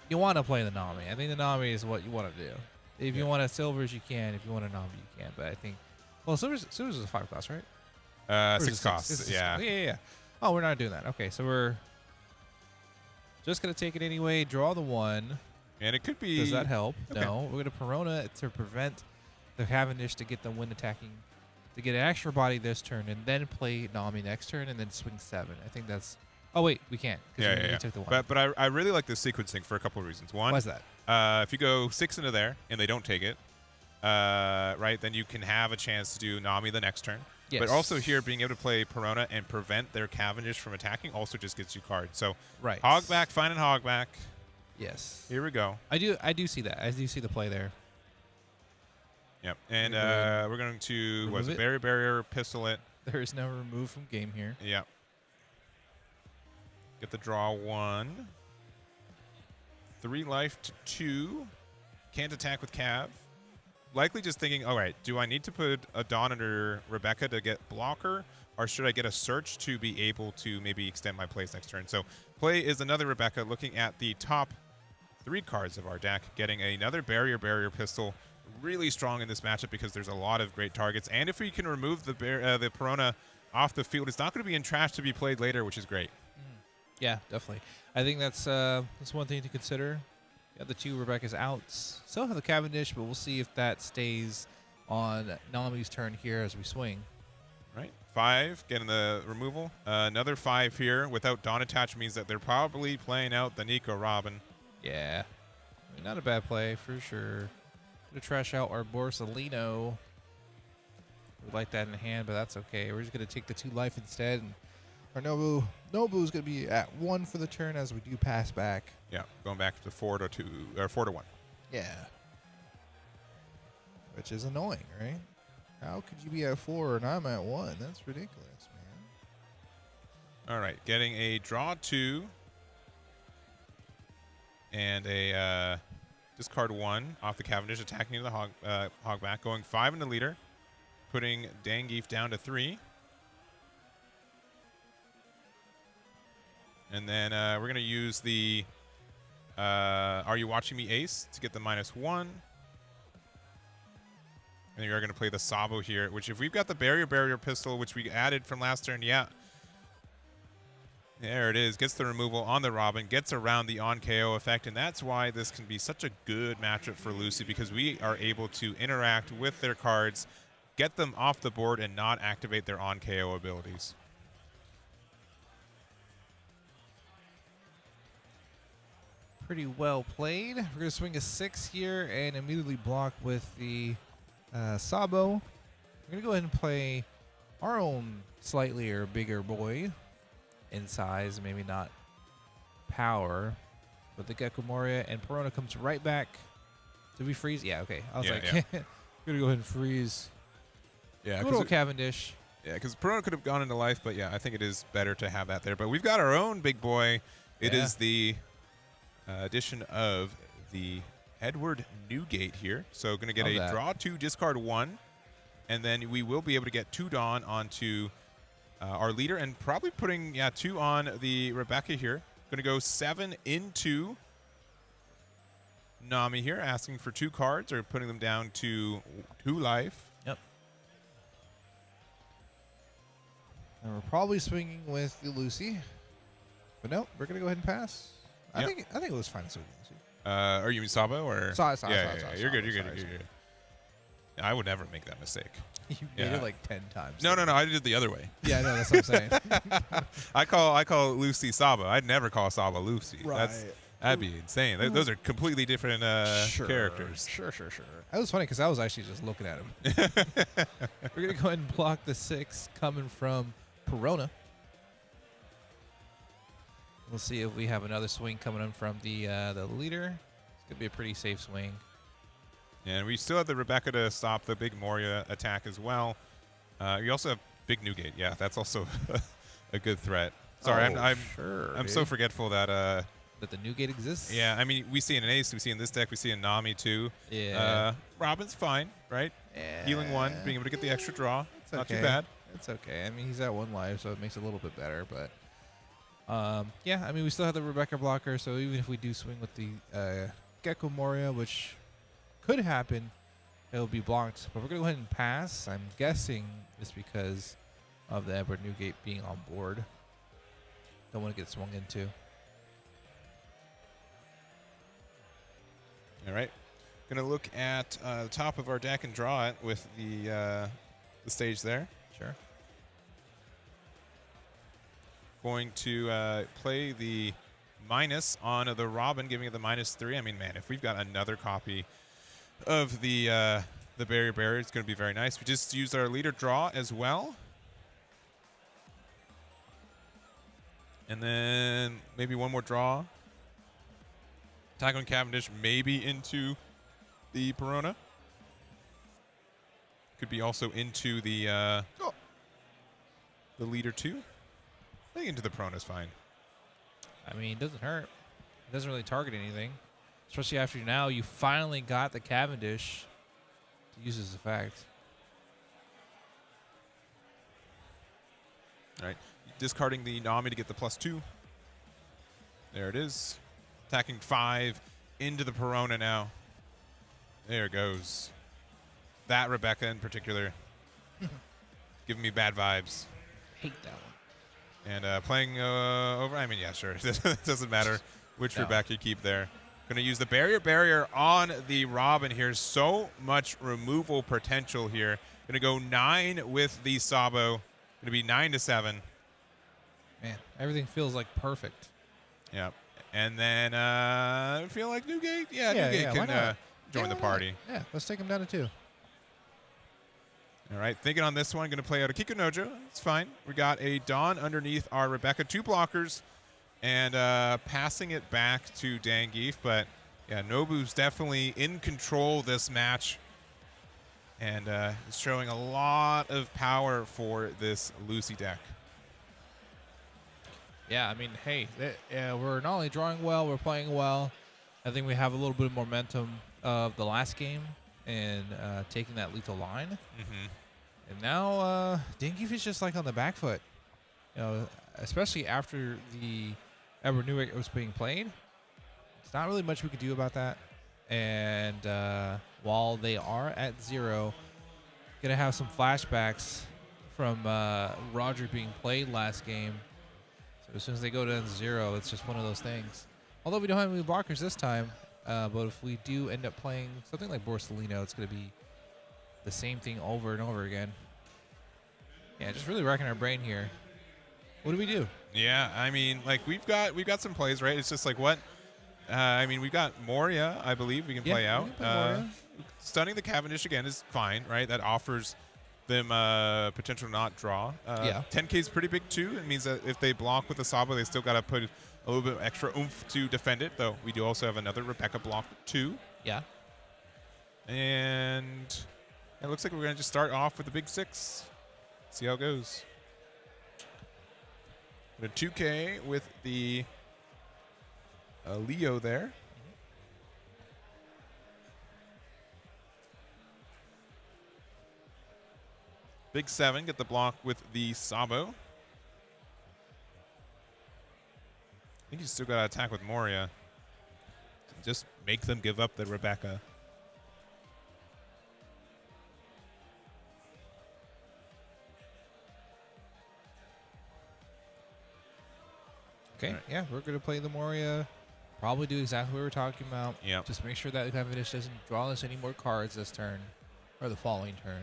Speaker 2: You want to play the Nami. I think the Nami is what you want to do. If you want a Silvers, you can. If you want a Nami, you can. But I think, well, Silvers is a 5 cost, right?
Speaker 1: 6 costs. Yeah.
Speaker 2: Yeah. Oh, we're not doing that. Okay, so we're just gonna take it anyway. Draw the 1.
Speaker 1: And it could be.
Speaker 2: Does that help?
Speaker 1: Okay.
Speaker 2: No. We're gonna Perona to prevent the Cavendish to get the wind attacking, to get an extra body this turn, and then play Nami next turn, and then swing 7. I think that's. Oh wait, we can't.
Speaker 1: Yeah.
Speaker 2: You took the 1.
Speaker 1: But I really like this sequencing for a couple of reasons. One.
Speaker 2: Why's that?
Speaker 1: If you go 6 into there and they don't take it, right, then you can have a chance to do Nami the next turn.
Speaker 2: Yes.
Speaker 1: But also here, being able to play Perona and prevent their Cavendish from attacking also just gets you cards. So
Speaker 2: right.
Speaker 1: Hogback, finding Hogback.
Speaker 2: Yes.
Speaker 1: Here we go.
Speaker 2: I do see that. I do see the play there.
Speaker 1: Yep. And we're going to barrier, pistol it.
Speaker 2: There is no remove from game here.
Speaker 1: Yep. Get the draw 1. 3 life to 2. Can't attack with Cav. Likely just thinking, all right, do I need to put a Dawn under Rebecca to get blocker, or should I get a search to be able to maybe extend my plays next turn? So play is another Rebecca, looking at the top 3 cards of our deck, getting another barrier pistol. Really strong in this matchup because there's a lot of great targets. And if we can remove the Perona off the field, it's not going to be in trash to be played later, which is great.
Speaker 2: Yeah, definitely. I think that's one thing to consider. Got the 2 Rebecca's out. Still have the Cavendish, but we'll see if that stays on Nami's turn here as we swing.
Speaker 1: Right. 5, getting the removal. Another 5 here without Dawn attached means that they're probably playing out the Nico Robin.
Speaker 2: Yeah. I mean, not a bad play for sure. Gonna trash out our Borsalino. We'd like that in hand, but that's okay. We're just gonna take the 2 life instead, and our Nobu's gonna be at 1 for the turn as we do pass back.
Speaker 1: Yeah, going back to 4 to 2 or 4 to 1.
Speaker 2: Yeah. Which is annoying, right? How could you be at 4 and I'm at 1? That's ridiculous, man.
Speaker 1: All right, getting a draw 2 and a discard 1 off the Cavendish, attacking the Hogback, going 5 in the leader, putting Dangeef down to 3. And then we're going to use the Are You Watching Me Ace to get the -1. And you're going to play the Sabo here, which if we've got the barrier pistol, which we added from last turn, yeah. There it is. Gets the removal on the Robin, gets around the on-KO effect, and that's why this can be such a good matchup for Lucy, because we are able to interact with their cards, get them off the board, and not activate their on-KO abilities.
Speaker 2: Pretty well played. We're going to swing a 6 here and immediately block with the Sabo. We're going to go ahead and play our own slightly or bigger boy in size, maybe not power, but the Gecko Moria, and Perona comes right back. Did we freeze? Yeah, okay. I was
Speaker 1: Yeah,
Speaker 2: like,
Speaker 1: yeah.
Speaker 2: I'm going to go ahead and freeze.
Speaker 1: Yeah,
Speaker 2: Good old Cavendish.
Speaker 1: Yeah, because Perona could have gone into life, but yeah, I think it is better to have that there. But we've got our own big boy. It is the addition of the Edward Newgate here. So going to get a draw 2, discard 1, and then we will be able to get 2 Dawn onto our leader, and probably putting 2 on the Rebecca here. Going to go 7 into Nami here, asking for 2 cards or putting them down to 2 life.
Speaker 2: Yep. And we're probably swinging with the Lucy, but no, we're gonna go ahead and pass.
Speaker 1: Yep.
Speaker 2: I think it was fine to swing Lucy.
Speaker 1: Are you in Sabo or?
Speaker 2: Sorry,
Speaker 1: You're good. You're good. I would never make that mistake.
Speaker 2: You did it like 10 times.
Speaker 1: No. I did it the other way.
Speaker 2: Yeah, I know. That's what I'm saying.
Speaker 1: I call Lucy Sabo. I'd never call Sabo Lucy.
Speaker 2: Right.
Speaker 1: That'd be insane. Those are completely different characters.
Speaker 2: Sure. That was funny because I was actually just looking at him. We're going to go ahead and block the 6 coming from Perona. We'll see if we have another swing coming in from the leader. It's going to be a pretty safe swing.
Speaker 1: And we still have the Rebecca to stop the big Moria attack as well. You also have big Newgate. Yeah, that's also a good threat. Sorry, I'm so forgetful that
Speaker 2: the Newgate exists.
Speaker 1: Yeah, I mean, we see in an Ace, we see in this deck, we see in Nami too.
Speaker 2: Yeah.
Speaker 1: Robin's fine, right?
Speaker 2: Yeah.
Speaker 1: Healing 1, being able to get the extra draw.
Speaker 2: It's
Speaker 1: Not
Speaker 2: okay.
Speaker 1: too bad.
Speaker 2: It's okay. I mean, he's at 1 life, so it makes it a little bit better. But yeah, I mean, we still have the Rebecca blocker, so even if we do swing with the Gecko Moria, which could happen, it'll be blocked. But we're going to go ahead and pass. I'm guessing it's because of the Edward Newgate being on board. Don't want to get swung into.
Speaker 1: All right. Going to look at the top of our deck and draw it with the stage there.
Speaker 2: Sure.
Speaker 1: Going to play the minus on the Robin, giving it the -3. I mean, man, if we've got another copy of the barrier, it's going to be very nice. We just used our leader draw as well. And then maybe one more draw. Attack on Cavendish, maybe into the Perona. Could be also into the leader too. I think into the Perona is fine.
Speaker 2: I mean, it doesn't hurt. It doesn't really target anything. Especially after now you finally got the Cavendish to use his effect.
Speaker 1: All right, discarding the Nami to get the +2. There it is. Attacking 5 into the Perona now. There it goes. That Rebecca in particular. Giving me bad vibes.
Speaker 2: Hate that one.
Speaker 1: And playing over, I mean, yeah, sure. It doesn't matter which Rebecca you keep there. Going to use the barrier on the Robin here. So much removal potential here. Going to go 9 with the Sabo. Going to be 9-7.
Speaker 2: Man, everything feels like perfect.
Speaker 1: Yep. And then I feel like Newgate. Yeah, Newgate can join the party.
Speaker 2: Yeah, let's take him down to 2.
Speaker 1: All right, thinking on this one, going to play out a Kikunojo. It's fine. We got a Dawn underneath our Rebecca, 2 blockers, and passing it back to Dangeef. But yeah, Nobu's definitely in control this match, and is showing a lot of power for this Lucy deck.
Speaker 2: Yeah, I mean, hey, we're not only drawing well, we're playing well. I think we have a little bit of momentum of the last game and taking that lethal line.
Speaker 1: Mm-hmm.
Speaker 2: And now Dangeef is just like on the back foot. You know, especially after the Edward Newegg was being played. It's not really much we can do about that. And while they are at 0, gonna have some flashbacks from Roger being played last game. So as soon as they go down to 0, it's just one of those things. Although we don't have any blockers this time, but if we do end up playing something like Borsalino, it's going to be the same thing over and over again. Yeah, just really racking our brain here. What do we do?
Speaker 1: Yeah, I mean, like we've got some plays, right? It's just like what? I mean, we've got Moria, I believe we can play out. Stunning the Cavendish again is fine, right? That offers them potential not draw. 10k is pretty big too. It means that if they block with the Saba, they still got to put a little bit extra oomph to defend it. Though we do also have another Rebecca block too.
Speaker 2: Yeah.
Speaker 1: And it looks like we're gonna just start off with the big 6. See how it goes. The 2k with the Leo there. Big 7, get the block with the Sabo. I think you still got to attack with Moria. Just make them give up the Rebecca.
Speaker 2: Okay, right. Yeah, we're going to play the Moria. Probably do exactly what we were talking about.
Speaker 1: Yeah.
Speaker 2: Just make sure that Cavendish doesn't draw us any more cards this turn or the following turn.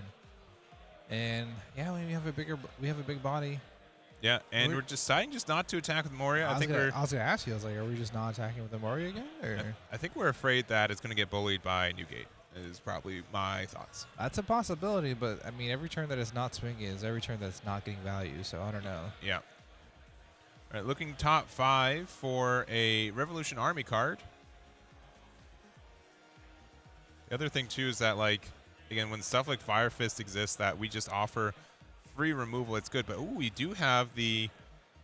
Speaker 2: And yeah, we have a big body.
Speaker 1: Yeah, and we're deciding just not to attack with Moria. I was
Speaker 2: gonna ask you. I was like, are we just not attacking with the Moria again? Or?
Speaker 1: I think we're afraid that it's gonna get bullied by Newgate. Is probably my thoughts.
Speaker 2: That's a possibility, but I mean, every turn that is not swinging is every turn that's not getting value. So I don't know.
Speaker 1: Yeah. All right, looking top 5 for a Revolution Army card. The other thing too is that, like, again, when stuff like Fire Fist exists that we just offer free removal, it's good. But ooh, we do have the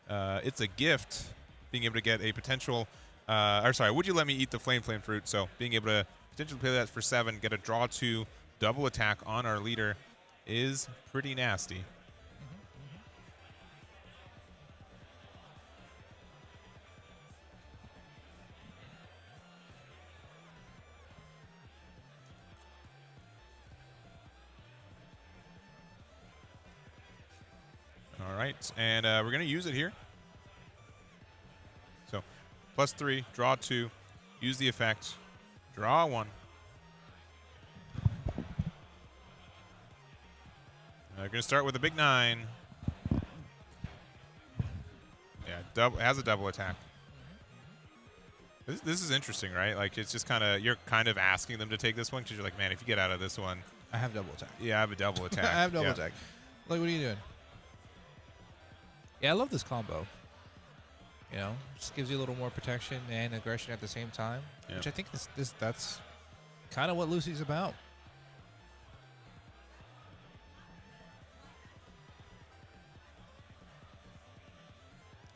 Speaker 1: it's a gift, being able to get a potential would you let me eat the flame fruit? So being able to potentially play that for 7, get a draw 2 double attack on our leader is pretty nasty. All right, and we're going to use it here. So, +3, draw 2, use the effect, draw 1. We're going to start with a big 9. Yeah, has a double attack. This is interesting, right? Like, it's just you're kind of asking them to take this one because you're like, man, if you get out of this one.
Speaker 2: I have double attack.
Speaker 1: Yeah, I have a double attack.
Speaker 2: I have double attack. Like, what are you doing? Yeah, I love this combo. You know, just gives you a little more protection and aggression at the same time, which I think that's kind of what Lucy's about.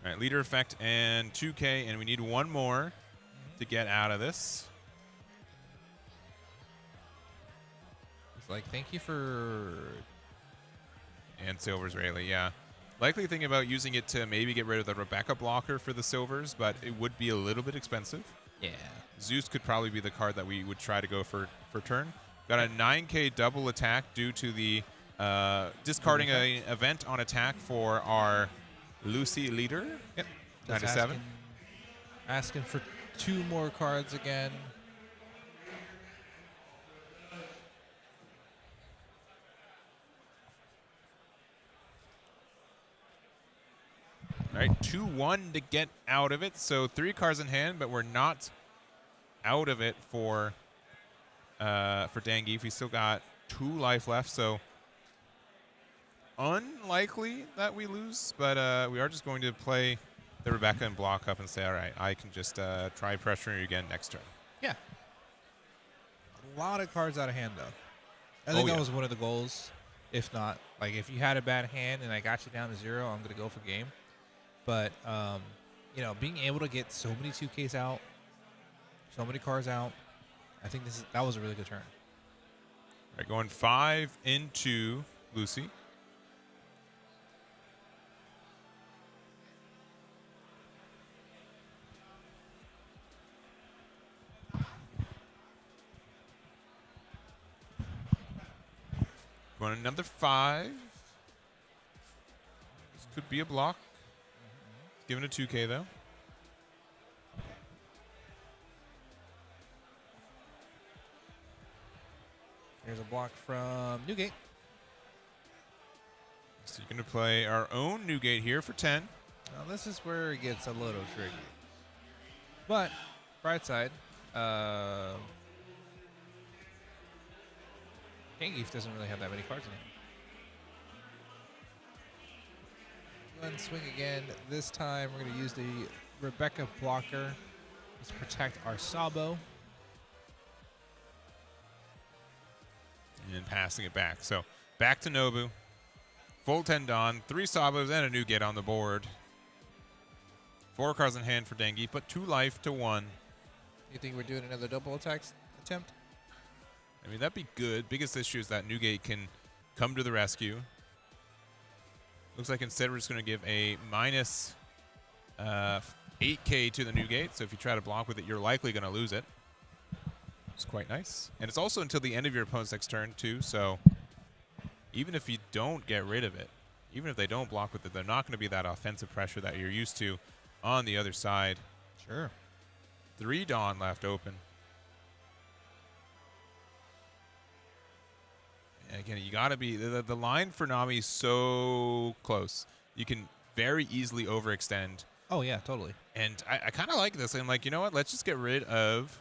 Speaker 1: All right, leader effect and 2K, and we need one more to get out of this.
Speaker 2: It's like, thank you for...
Speaker 1: And Silver's Rayleigh, yeah. Likely thinking about using it to maybe get rid of the Rebecca blocker for the Silvers, but it would be a little bit expensive.
Speaker 2: Yeah.
Speaker 1: Zeus could probably be the card that we would try to go for turn. Got a 9K double attack due to the discarding an event on attack for our Lucy leader.
Speaker 2: Yep.
Speaker 1: 97.
Speaker 2: Asking for 2 more cards again.
Speaker 1: All right, 2-1 to get out of it. So 3 cards in hand, but we're not out of it for Dangeef. We still got 2 life left, so unlikely that we lose. But we are just going to play the Rebecca and block up and say, all right, I can just try pressuring you again next turn.
Speaker 2: Yeah. A lot of cards out of hand, though. I think that was one of the goals. If not, like, if you had a bad hand and I got you down to 0, I'm going to go for game. But, you know, being able to get so many 2Ks out, so many cards out, I think that was a really good turn.
Speaker 1: All right, going 5 into Lucy. Going another 5. This could be a block. Given a 2K, though.
Speaker 2: Here's a block from Newgate.
Speaker 1: So you're going to play our own Newgate here for 10.
Speaker 2: Now, this is where it gets a little tricky. But, bright side, Dangeef doesn't really have that many cards in hand. Go ahead and swing again. This time, we're going to use the Rebecca blocker to protect our Sabo.
Speaker 1: And passing it back. So back to Nobu. Full 10 Dawn, 3 Sabos and a Newgate on the board. 4 cards in hand for Dangeef, but 2 life to 1.
Speaker 2: You think we're doing another double attack attempt?
Speaker 1: I mean, that'd be good. Biggest issue is that Newgate can come to the rescue. Looks like instead we're just going to give a minus 8K to the Newgate. So if you try to block with it, you're likely going to lose it. It's quite nice. And it's also until the end of your opponent's next turn, too. So even if you don't get rid of it, even if they don't block with it, they're not going to be that offensive pressure that you're used to on the other side.
Speaker 2: Sure.
Speaker 1: 3 Dawn left open. And again, you got to be the line for Nami is so close. You can very easily overextend.
Speaker 2: Oh, yeah, totally.
Speaker 1: And I kind of like this. I'm like, you know what? Let's just get rid of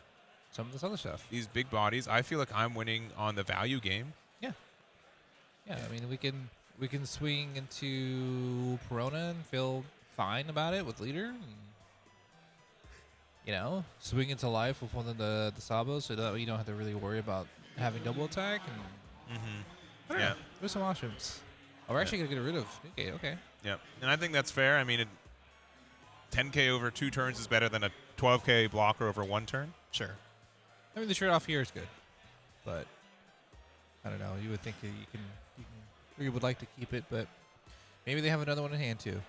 Speaker 2: some of this other stuff.
Speaker 1: These big bodies. I feel like I'm winning on the value game.
Speaker 2: Yeah. Yeah, I mean, we can swing into Perona and feel fine about it with leader. And, you know, swing into life with one of the Sabos so that you don't have to really worry about having double attack. And
Speaker 1: Yeah.
Speaker 2: There's some options. Oh, we're actually going to get rid of Newgate. Okay.
Speaker 1: Yeah. And I think that's fair. I mean, 10K over 2 turns is better than a 12K blocker over 1 turn.
Speaker 2: Sure. I mean, the trade-off here is good. But, I don't know. You would think that you would like to keep it, but maybe they have another one in hand, too.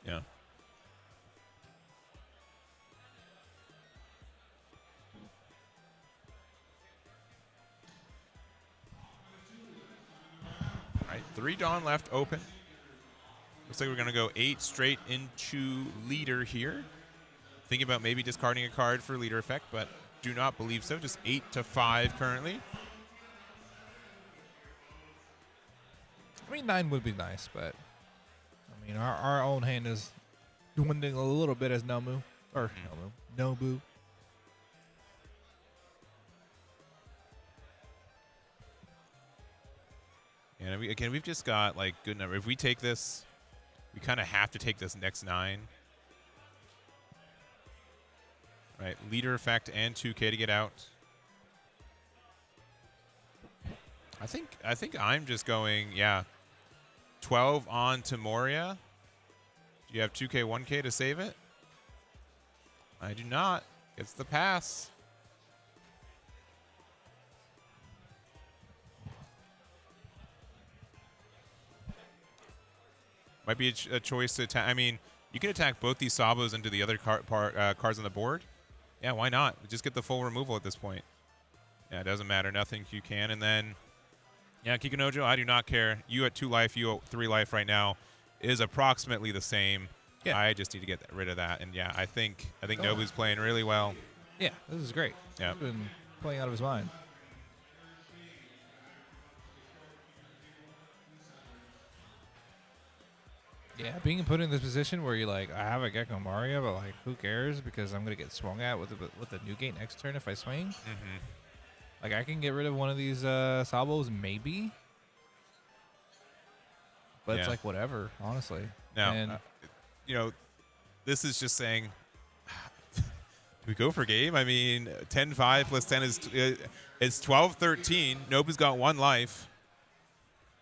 Speaker 1: Yeah. All right, 3 Dawn left open. Looks like we're going to go 8 straight into leader here. Thinking about maybe discarding a card for leader effect, but do not believe so. Just 8 to 5 currently.
Speaker 2: I mean, 9 would be nice, but I mean, our own hand is dwindling a little bit as Nomu. Or Nobu.
Speaker 1: And we've just got like good number. If we take this, we kind of have to take this next 9. Right, leader effect and 2K to get out. I think I'm just going, 12 on to Moria. You have 2K, 1K to save it? I do not. It's the pass. Might be a choice to attack. I mean, you can attack both these Sabos into the other cards on the board. Yeah, why not? Just get the full removal at this point. Yeah, it doesn't matter. Nothing you can. And then, yeah, Kikunojo, I do not care. You at 2 life, you at 3 life right now is approximately the same. Yeah. I just need to get rid of that. And, yeah, I think Nobu's playing really well.
Speaker 2: Yeah, this is great.
Speaker 1: Yeah.
Speaker 2: He's been playing out of his mind. Yeah, being put in this position where you're like, I have a Gecko Mario, but like, who cares? Because I'm gonna get swung at with the new gate next turn if I swing.
Speaker 1: Mm-hmm.
Speaker 2: Like, I can get rid of one of these Sabos, maybe. But it's like whatever, honestly.
Speaker 1: Now,
Speaker 2: and
Speaker 1: you know, this is just saying, do we go for game? I mean, 10-5 plus 10 is 12-13. Nobu's got 1 life.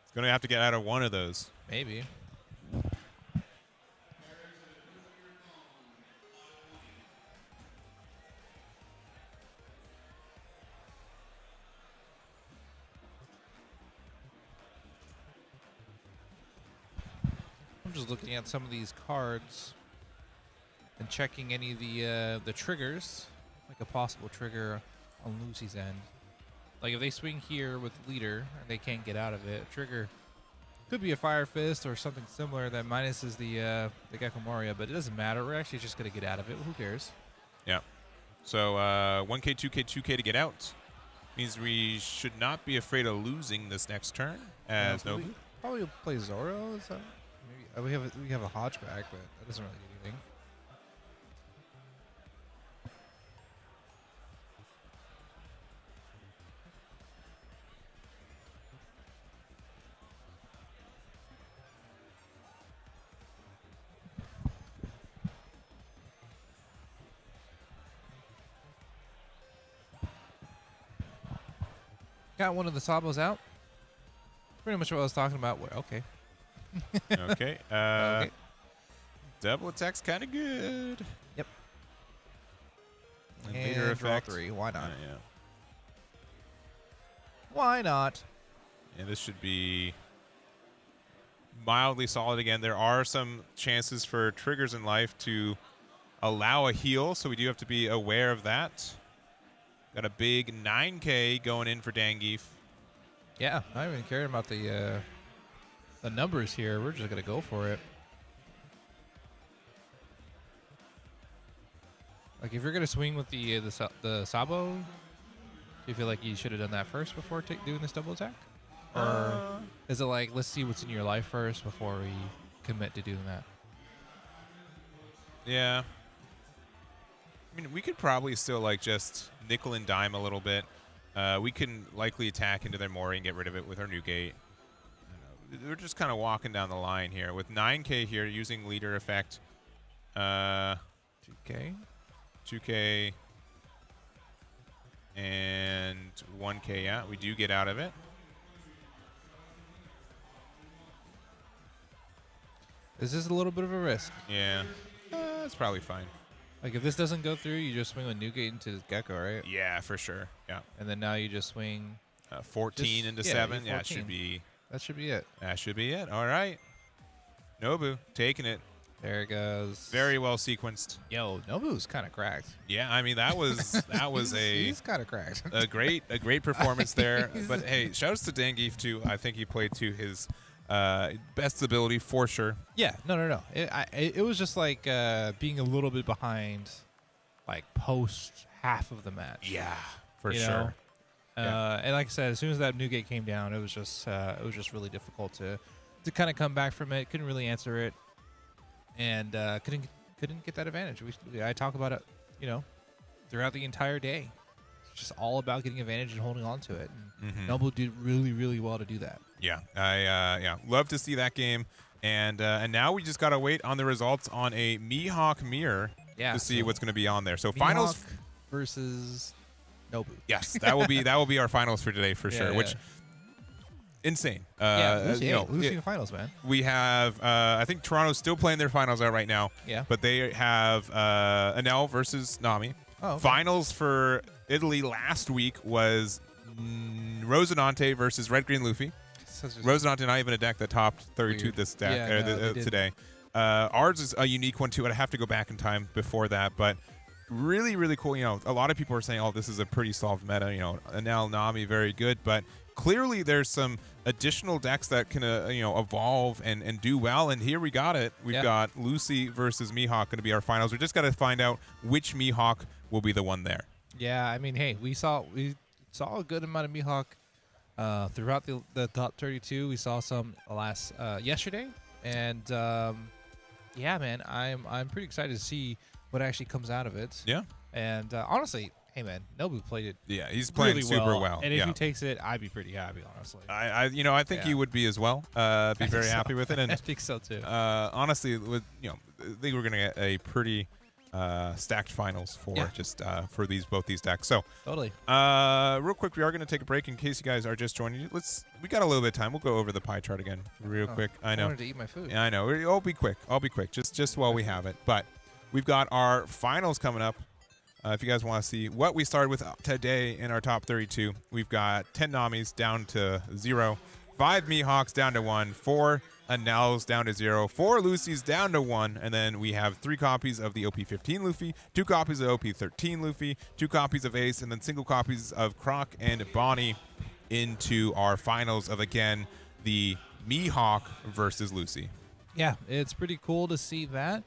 Speaker 1: He's gonna have to get out of one of those.
Speaker 2: maybe. I'm just looking at some of these cards and checking any of the triggers, like a possible trigger on Lucy's end. Like if they swing here with leader and they can't get out of it, a trigger could be a Fire Fist or something similar that minuses the Gecko Mario, but it doesn't matter. We're actually just gonna get out of it. Who cares?
Speaker 1: Yeah. So 1K, 2K, 2K to get out means we should not be afraid of losing this next turn as Nobu.
Speaker 2: Probably play Zoro. Is that maybe we have a Hodgeback, but that doesn't really do anything. Got one of the Sabos out. Pretty much what I was talking about. Okay.
Speaker 1: Okay.
Speaker 2: Okay.
Speaker 1: Double attack's kind of good.
Speaker 2: Yep.
Speaker 1: And
Speaker 2: And
Speaker 1: leader
Speaker 2: draw
Speaker 1: effect.
Speaker 2: 3. Why not?
Speaker 1: Yeah.
Speaker 2: Why not?
Speaker 1: And this should be mildly solid again. There are some chances for triggers in life to allow a heal, so we do have to be aware of that. Got a big 9K going in for Dangeef.
Speaker 2: Yeah, I don't even care about the numbers here. We're just gonna go for it. Like if you're gonna swing with the Sabo, do you feel like you should have done that first before doing this double attack, or is it like let's see what's in your life first before we commit to doing that?
Speaker 1: Yeah. I mean, we could probably still like just nickel and dime a little bit. We can likely attack into their Mori and get rid of it with our new gate. We're just kind of walking down the line here with 9K here using leader effect.
Speaker 2: 2K.
Speaker 1: 2K and 1K. Yeah, we do get out of it.
Speaker 2: Is this a little bit of a risk?
Speaker 1: Yeah, it's probably fine.
Speaker 2: Like if this doesn't go through, you just swing with Newgate into Gecko, right?
Speaker 1: Yeah, for sure. Yeah.
Speaker 2: And then now you just swing
Speaker 1: 14 into 7. Yeah, it should be.
Speaker 2: That should be it.
Speaker 1: That should be it. All right. Nobu taking it.
Speaker 2: There it goes.
Speaker 1: Very well sequenced.
Speaker 2: Yo, Nobu's kind of cracked.
Speaker 1: Yeah, I mean that was
Speaker 2: He's kind of cracked.
Speaker 1: a great performance there. But hey, shouts to Dangeef too. I think he played to his best ability for sure.
Speaker 2: Yeah, no. It was just like being a little bit behind, like post half of the match.
Speaker 1: Yeah, for
Speaker 2: You
Speaker 1: sure.
Speaker 2: know? And like I said, as soon as that Newgate came down, it was just really difficult to kind of come back from it. Couldn't really answer it, and couldn't get that advantage. I talk about it, throughout the entire day. It's just all about getting advantage and holding on to it. And Noble did really, really well to do that.
Speaker 1: Yeah, I love to see that game, and now we just gotta wait on the results on a Mihawk mirror to see what's gonna be on there. So
Speaker 2: Mihawk
Speaker 1: finals
Speaker 2: versus Nobu.
Speaker 1: Yes, that will be our finals for today for sure.
Speaker 2: Yeah.
Speaker 1: Which insane.
Speaker 2: Lucy,
Speaker 1: you know,
Speaker 2: Lucy in the finals, man.
Speaker 1: we have I think Toronto's still playing their finals out right now.
Speaker 2: Yeah.
Speaker 1: But they have Anel versus Nami.
Speaker 2: Oh, okay.
Speaker 1: Finals for Italy last week was Rosinante versus Red Green Luffy. Rosinante not even a deck that topped 32
Speaker 2: Weird.
Speaker 1: this deck
Speaker 2: Yeah, no, they didn't.
Speaker 1: today. Ours is a unique one too. I'd have to go back in time before that, but really, really cool. You know, a lot of people are saying, "Oh, this is a pretty solved meta." You know, Anel, Nami, very good, but clearly there's some additional decks that can evolve and do well. And here we got it. We've got Lucy versus Mihawk going to be our finals. We just got to find out which Mihawk will be the one there.
Speaker 2: Yeah, I mean, hey, we saw a good amount of Mihawk throughout the top 32. We saw some yesterday, and yeah, man, I'm pretty excited to see what actually comes out of it.
Speaker 1: Yeah,
Speaker 2: and honestly, hey, man, Nobu played it.
Speaker 1: Yeah, he's playing
Speaker 2: really
Speaker 1: super well.
Speaker 2: And if he takes it, I'd be pretty happy, honestly.
Speaker 1: I think he would be as well. Be very happy with it, and
Speaker 2: I think so too.
Speaker 1: honestly, with I think we're gonna get a pretty stacked finals for for both these decks. So
Speaker 2: Totally.
Speaker 1: real quick, we are gonna take a break in case you guys are just joining. We got a little bit of time. We'll go over the pie chart again real quick. I know.
Speaker 2: I wanted to eat my food.
Speaker 1: Yeah, I know. I'll be quick. Just while we have it. But we've got our finals coming up. If you guys want to see what we started with today in our top 32, we've got 10 Namis down to 0, 5 Mihawks down to 1, 4 Anels down to 0, 4 Lucys down to 1, and then we have 3 copies of the OP15 Luffy, 2 copies of OP13 Luffy, 2 copies of Ace, and then single copies of Croc and Bonnie into our finals of, again, the Mihawk versus Lucy.
Speaker 2: Yeah, it's pretty cool to see that.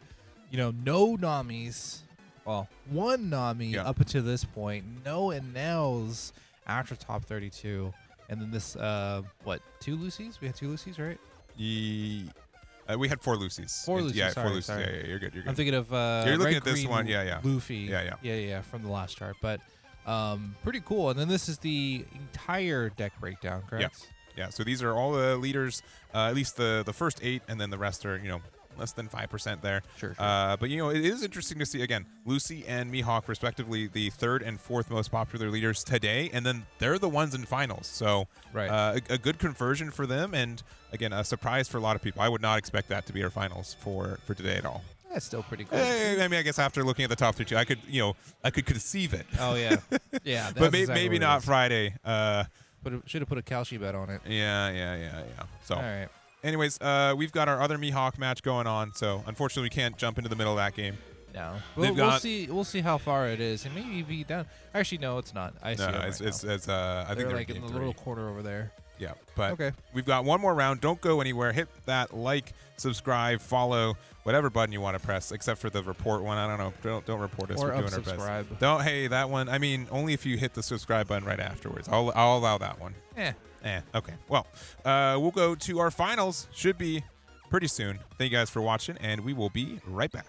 Speaker 2: No Namis. Well, one Nami up until this point. No Anels after top 32. And then this, 2 Lucys? We had 2 Lucys, right?
Speaker 1: We had 4 Lucys.
Speaker 2: 4 Lucys.
Speaker 1: Yeah,
Speaker 2: sorry,
Speaker 1: 4 Lucys.
Speaker 2: Sorry.
Speaker 1: Yeah, you're good.
Speaker 2: I'm thinking of
Speaker 1: you're looking
Speaker 2: Red,
Speaker 1: at this
Speaker 2: Green,
Speaker 1: one. Yeah.
Speaker 2: Luffy.
Speaker 1: Yeah.
Speaker 2: From the last chart. But pretty cool. And then this is the entire deck breakdown, correct?
Speaker 1: Yeah. So these are all the leaders, at least the first 8, and then the rest are less than 5% there.
Speaker 2: Sure.
Speaker 1: But it is interesting to see, again, Lucy and Mihawk respectively the 3rd and 4th most popular leaders today, and then they're the ones in finals. So a good conversion for them, and again, a surprise for a lot of people. I would not expect that to be our finals for today at all.
Speaker 2: That's still pretty cool.
Speaker 1: I mean, I guess after looking at the top 32, I could conceive it.
Speaker 2: Oh yeah, yeah.
Speaker 1: But maybe not Friday.
Speaker 2: Should have put a Kalshi bet on it.
Speaker 1: Yeah. So.
Speaker 2: All right.
Speaker 1: Anyways, we've got our other Mihawk match going on, so unfortunately we can't jump into the middle of that game.
Speaker 2: No, we'll see. We'll see how far it is, and maybe be down. Actually, no, it's not. I see.
Speaker 1: It's I think they're
Speaker 2: like in the little corner over there.
Speaker 1: Yeah, but
Speaker 2: okay.
Speaker 1: We've got one more round. Don't go anywhere. Hit that like, subscribe, follow, whatever button you want to press, except for the report one. I don't know. Don't report us.
Speaker 2: Or
Speaker 1: We're doing our
Speaker 2: unsubscribe.
Speaker 1: best. Hey, that one. I mean, only if you hit the subscribe button right afterwards. I'll allow that one. Okay. Well, we'll go to our finals. Should be pretty soon. Thank you guys for watching, and we will be right back.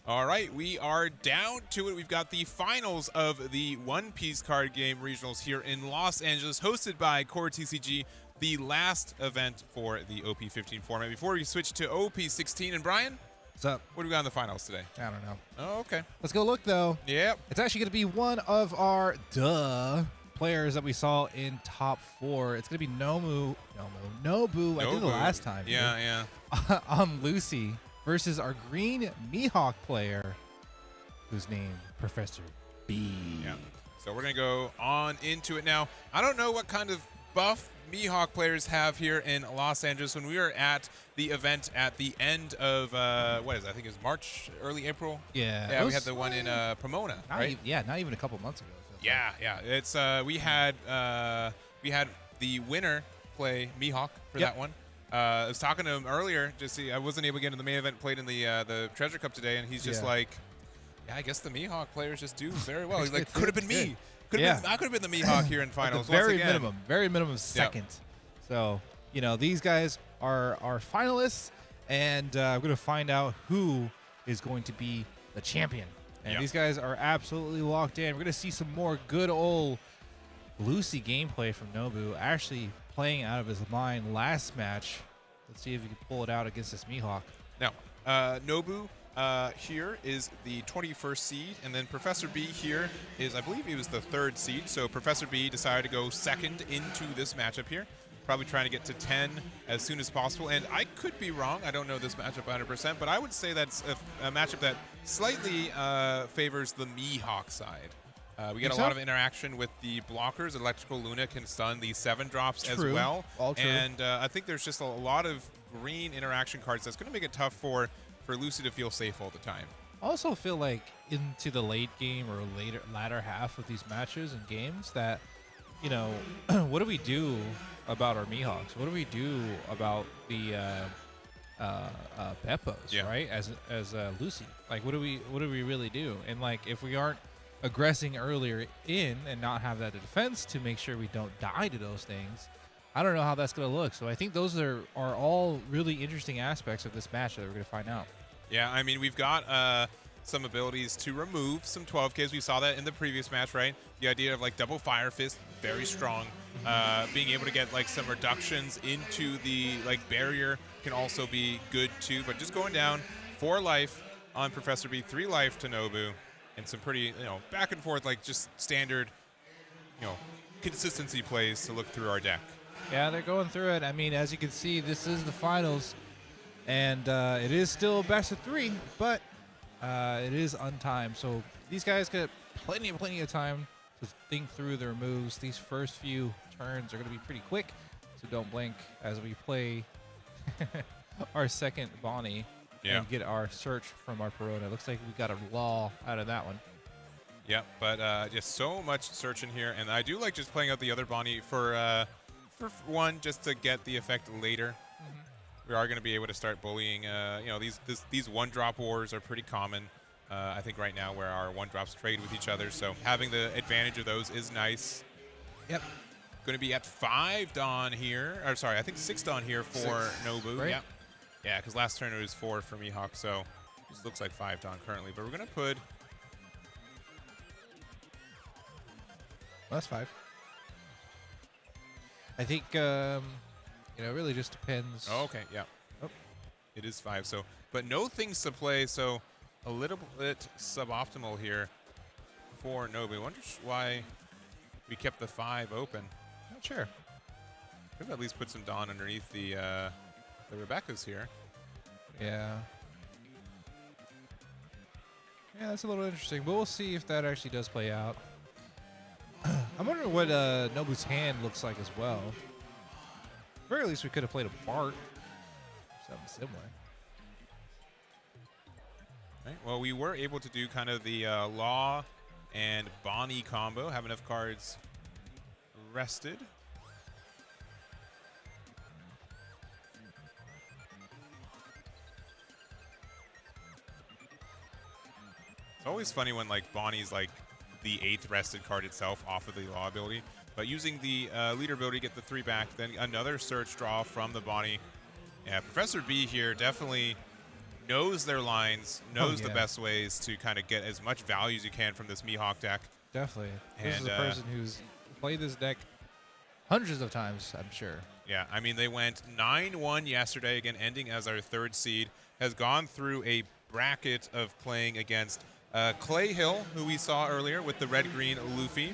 Speaker 1: All right, we are down to it. We've got the finals of the One Piece card game regionals here in Los Angeles, hosted by Core TCG, the last event for the OP15 format. Before we switch to OP16, and Brian,
Speaker 2: What's up?
Speaker 1: what do we got in the finals today?
Speaker 2: I don't know.
Speaker 1: Oh, okay.
Speaker 2: Let's go look, though.
Speaker 1: Yep.
Speaker 2: It's actually going to be one of our players that we saw in top 4. It's going to be Nobu. I did the last time.
Speaker 1: Yeah.
Speaker 2: On Lucy versus our green Mihawk player, whose name Professor B.
Speaker 1: Yeah. So we're going to go on into it now. I don't know what kind of buff Mihawk players have here in Los Angeles. When we were at the event at the end of, what is it? I think it was March, early April.
Speaker 2: Yeah.
Speaker 1: We had the one in Pomona, right?
Speaker 2: Not even a couple months ago.
Speaker 1: Yeah. It's we had the winner play Mihawk for that one. I was talking to him earlier. I wasn't able to get into the main event. Played in the Treasure Cup today, and he's just like, "Yeah, I guess the Mihawk players just do very well." He's like, "Could have been me. I could have been the Mihawk here in finals."
Speaker 2: Very minimum second. So these guys are finalists, and we're going to find out who is going to be the champion. And these guys are absolutely locked in. We're going to see some more good old Lucy gameplay from Nobu, actually playing out of his mind last match. Let's see if he can pull it out against this Mihawk.
Speaker 1: Now, Nobu here is the 21st seed, and then Professor B here is, I believe he was the 3rd seed. So Professor B decided to go second into this matchup here. Probably trying to get to 10 as soon as possible. And I could be wrong. I don't know this matchup 100%, but I would say that's a matchup that slightly favors the Mihawk side. We get a lot of interaction with the blockers. Electrical Luna can stun the 7-drops as well.
Speaker 2: All true.
Speaker 1: And I think there's just a lot of green interaction cards that's going to make it tough for Lucy to feel safe all the time.
Speaker 2: I also feel like into the late game or latter half of these matches and games that, what do we do about our Mihawks? What do we do about the Beppos, right? As Lucy, like what do we really do? And like if we aren't aggressing earlier in and not have that defense to make sure we don't die to those things, I don't know how that's going to look. So I think those are all really interesting aspects of this match that we're going to find out.
Speaker 1: Yeah, I mean, we've got some abilities to remove some 12Ks. We saw that in the previous match, right? The idea of like double Fire Fist, very strong. Being able to get like some reductions into the like barrier can also be good too. But just going down 4 life on Professor B, 3 life to Nobu, and some pretty, back and forth, like just standard, consistency plays to look through our deck.
Speaker 2: Yeah, they're going through it. I mean, as you can see, this is the finals, and it is still best of 3, but it is untimed. So these guys get plenty of time to think through their moves. These first few turns are going to be pretty quick, so don't blink as we play our second Bonnie.
Speaker 1: Yeah.
Speaker 2: And get our search from our Perona. Looks like we got a law out of that one.
Speaker 1: Yep, but just so much searching here, and I do like just playing out the other Bonnie for one, just to get the effect later. We are going to be able to start bullying. These 1-drop wars are pretty common. I think right now where our 1-drops trade with each other, so having the advantage of those is nice.
Speaker 2: Yep.
Speaker 1: Going to be at 5 Dawn here, or sorry, I think 6 Dawn here for Nobu.
Speaker 2: Right?
Speaker 1: Yep. Yeah, because last turn it was 4 for Mihawk, so this looks like 5 Dawn currently. But we're going to put...
Speaker 2: That's 5. I think, it really just depends.
Speaker 1: Oh, okay, yeah. Oh, it is 5, so... But no things to play, so a little bit suboptimal here for Nobu. I wonder why we kept the 5 open.
Speaker 2: Not sure.
Speaker 1: Could have at least put some Dawn underneath the Rebecca's here.
Speaker 2: Yeah. Yeah, that's a little interesting, but we'll see if that actually does play out. I'm wondering what Nobu's hand looks like as well. At the very least, we could have played a Bart. Something similar.
Speaker 1: Right. Well, we were able to do kind of the Law and Bonnie combo, have enough cards rested. It's always funny when like Bonnie's like the 8th rested card itself off of the Law ability, but using the leader ability to get the 3 back, then another search draw from the Bonnie. Yeah, Professor B here definitely knows their lines, knows the
Speaker 2: yeah.
Speaker 1: best ways to kind of get as much value as you can from this Mihawk deck.
Speaker 2: Definitely. This is
Speaker 1: And,
Speaker 2: a person who's played this deck hundreds of times, I'm sure.
Speaker 1: Yeah, I mean, they went 9-1 yesterday, again, ending as our 3rd seed, has gone through a bracket of playing against Clay Hill, who we saw earlier with the red-green Luffy,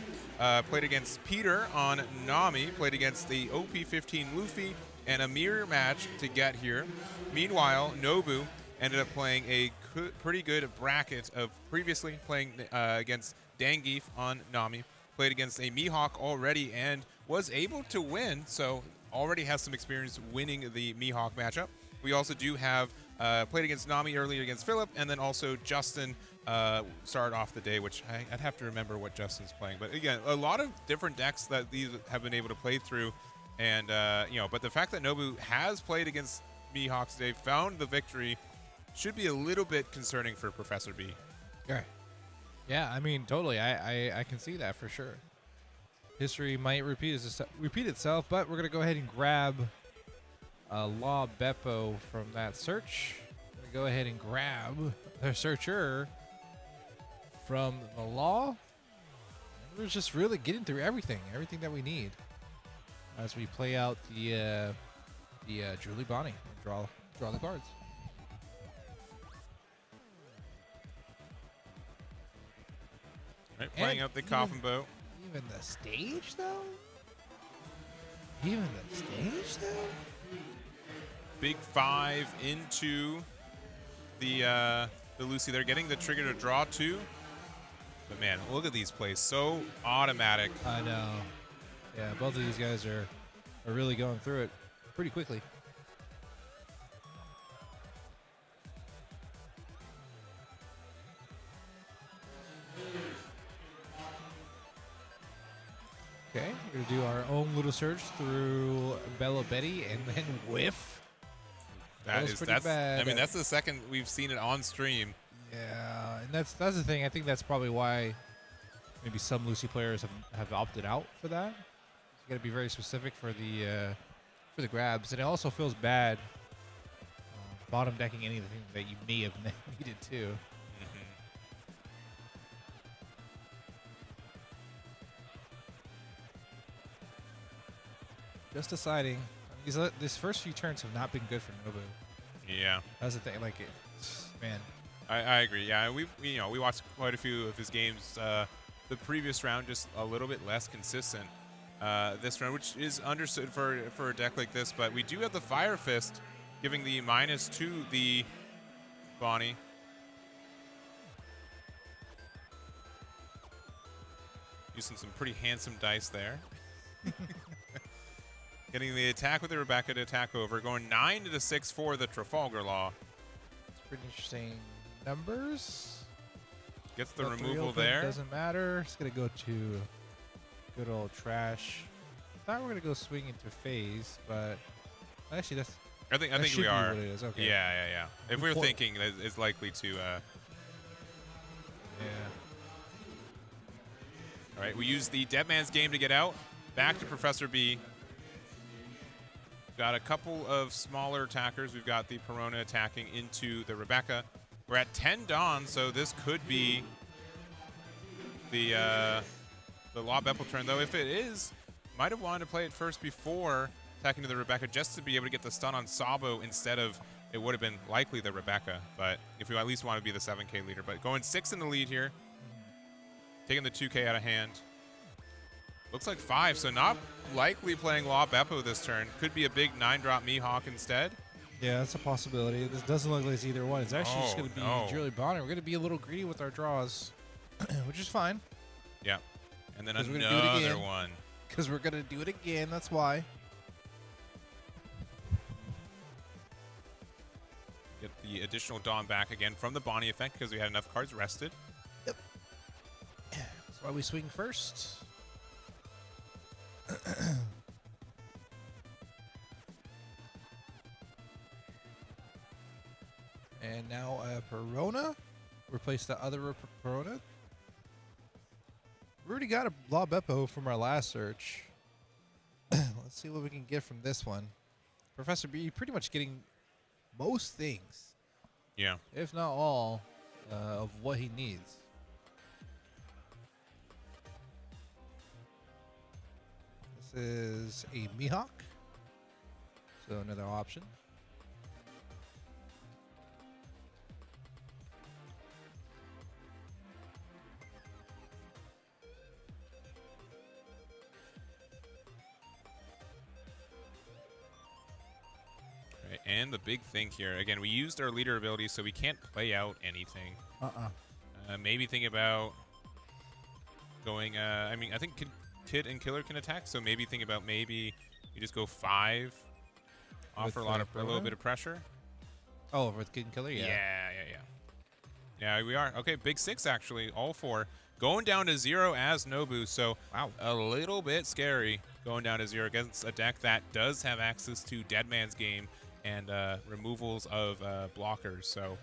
Speaker 1: played against Peter on Nami, played against the OP15 Luffy, and a mirror match to get here. Meanwhile, Nobu ended up playing a pretty good bracket of previously playing against Dangeef on Nami, played against a Mihawk already and was able to win, so already has some experience winning the Mihawk matchup. We also do have played against Nami earlier against Philip, and then also Justin started off the day, which I'd have to remember what Justin's playing. But again, a lot of different decks that these have been able to play through, and but the fact that Nobu has played against Mihawks today, found the victory, should be a little bit concerning for Professor B.
Speaker 2: Yeah, I mean, totally. I can see that for sure. History might repeat itself, but we're going to go ahead and grab Law Beppo from that search. We're going to go ahead and grab their searcher from the Law. We're just really getting through everything that we need as we play out the Julie Bonnie and draw the cards.
Speaker 1: Right, playing out the coffin boat.
Speaker 2: Even the stage, though? Even the stage, though?
Speaker 1: Big 5 into the Lucy. They're getting the trigger to draw 2. But man, look at these plays. So automatic.
Speaker 2: I know. Yeah, both of these guys are really going through it pretty quickly. Okay, we're going to do our own little search through Bella Betty and then whiff.
Speaker 1: That's
Speaker 2: bad.
Speaker 1: I mean, that's the second we've seen it on stream.
Speaker 2: Yeah, and that's the thing. I think that's probably why maybe some Lucy players have opted out for that. You got to be very specific for the grabs, and it also feels bad bottom decking anything that you may have needed to. Just deciding. These first few turns have not been good for Nobu.
Speaker 1: Yeah,
Speaker 2: That's the thing. Like, man.
Speaker 1: I agree. Yeah, we watched quite a few of his games. The previous round just a little bit less consistent. This round, which is understood for a deck like this, but we do have the Fire Fist, giving the -2 to the Bonnie. Using some pretty handsome dice there. Getting the attack with the Rebecca to attack over. Going 9 to 6 for the Trafalgar Law.
Speaker 2: It's pretty interesting numbers.
Speaker 1: Gets the
Speaker 2: Got
Speaker 1: removal
Speaker 2: open,
Speaker 1: there.
Speaker 2: Doesn't matter. It's going to go to good old trash. Thought we were going to go swing into phase, but actually that's...
Speaker 1: I think
Speaker 2: that
Speaker 1: we
Speaker 2: should
Speaker 1: are.
Speaker 2: be what it is. Okay.
Speaker 1: Yeah. If we're thinking, it's likely to...
Speaker 2: Yeah.
Speaker 1: All right, we use the Dead Man's Game to get out. Back to Professor B. Got a couple of smaller attackers. We've got the Perona attacking into the Rebecca. We're at 10 Dawn, so this could be the Law Beppo turn. Though if it is, might have wanted to play it first before attacking to the Rebecca just to be able to get the stun on Sabo instead of, it would have been likely the Rebecca. But if we at least want to be the 7K leader. But going 6 in the lead here. Taking the 2K out of hand. Looks like 5, so not likely playing Law Beppo this turn. Could be a big 9-drop Mihawk instead.
Speaker 2: Yeah, that's a possibility. This doesn't look like it's either one. It's actually just going to be Julie Bonner. We're going to be a little greedy with our draws, which is fine.
Speaker 1: Yeah. And then
Speaker 2: 'Cause we're
Speaker 1: another
Speaker 2: gonna do it again.
Speaker 1: one.
Speaker 2: Because we're going to do it again. That's why.
Speaker 1: Get the additional Dawn back again from the Bonnie effect because we had enough cards rested.
Speaker 2: Yep. That's why we swing first. And now Perona. Replace the other Perona. We already got a Law Beppo from our last search. Let's see what we can get from this one. Professor B pretty much getting most things
Speaker 1: Yeah.
Speaker 2: if not all, of what he needs. This is a Mihawk, so another option.
Speaker 1: Right, and the big thing here, again, we used our leader ability, so we can't play out anything. Maybe think about going. I mean, I think Kid and Killer can attack, so maybe think about maybe you just go 5, offer a little bit of pressure.
Speaker 2: Oh, for the Kid and Killer, yeah.
Speaker 1: Yeah, we are. Okay, big 6 actually, all 4. Going down to 0 as Nobu, so
Speaker 2: Wow.
Speaker 1: a little bit scary going down to 0 against a deck that does have access to Dead Man's Game and removals of blockers. So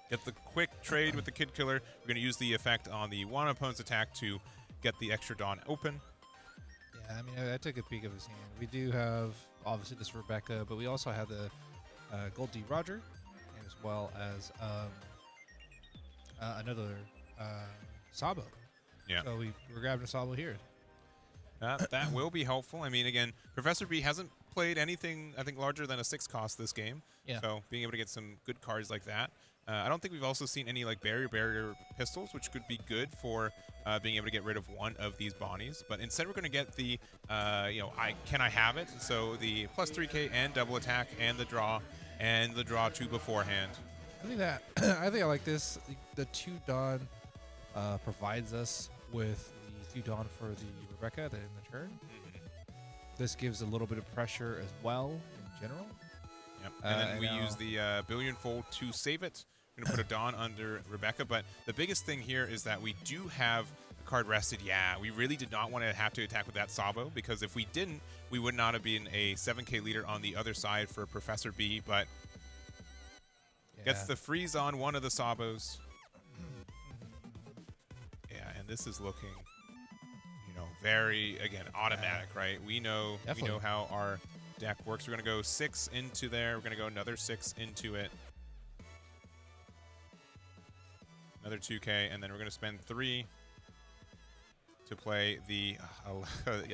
Speaker 1: get the quick trade with the Kid Killer. We're going to use the effect on the one opponent's attack to get the extra Dawn open.
Speaker 2: Yeah, I mean, I took a peek of his hand. We do have, obviously, this Rebecca, but we also have the Gold D. Roger, as well as another Sabo.
Speaker 1: Yeah.
Speaker 2: So we're grabbing a Sabo here.
Speaker 1: That will be helpful. I mean, again, Professor B hasn't played anything, I think, larger than a 6 cost this game.
Speaker 2: Yeah.
Speaker 1: So being able to get some good cards like that. I don't think we've also seen any like barrier pistols, which could be good for being able to get rid of one of these Bonnies. But instead, we're going to get the, can I have it? So the plus 3K and double attack and the draw 2 beforehand.
Speaker 2: I think that I like this. The 2 Dawn provides us with the 2 Dawn for the Rebecca in the turn. This gives a little bit of pressure as well in general.
Speaker 1: Yep. And then we use the Billion Fold to save it. We're going to put a Dawn under Rebecca. But the biggest thing here is that we do have a card rested. Yeah, we really did not want to have to attack with that Sabo, because if we didn't, we would not have been a 7K leader on the other side for Professor B. But gets the freeze on one of the Sabos. Yeah, and this is looking, very, again, automatic, right? We know how our deck works. We're going to go 6 into there. We're going to go another 6 into it. Another 2K, and then we're going to spend 3 to play the...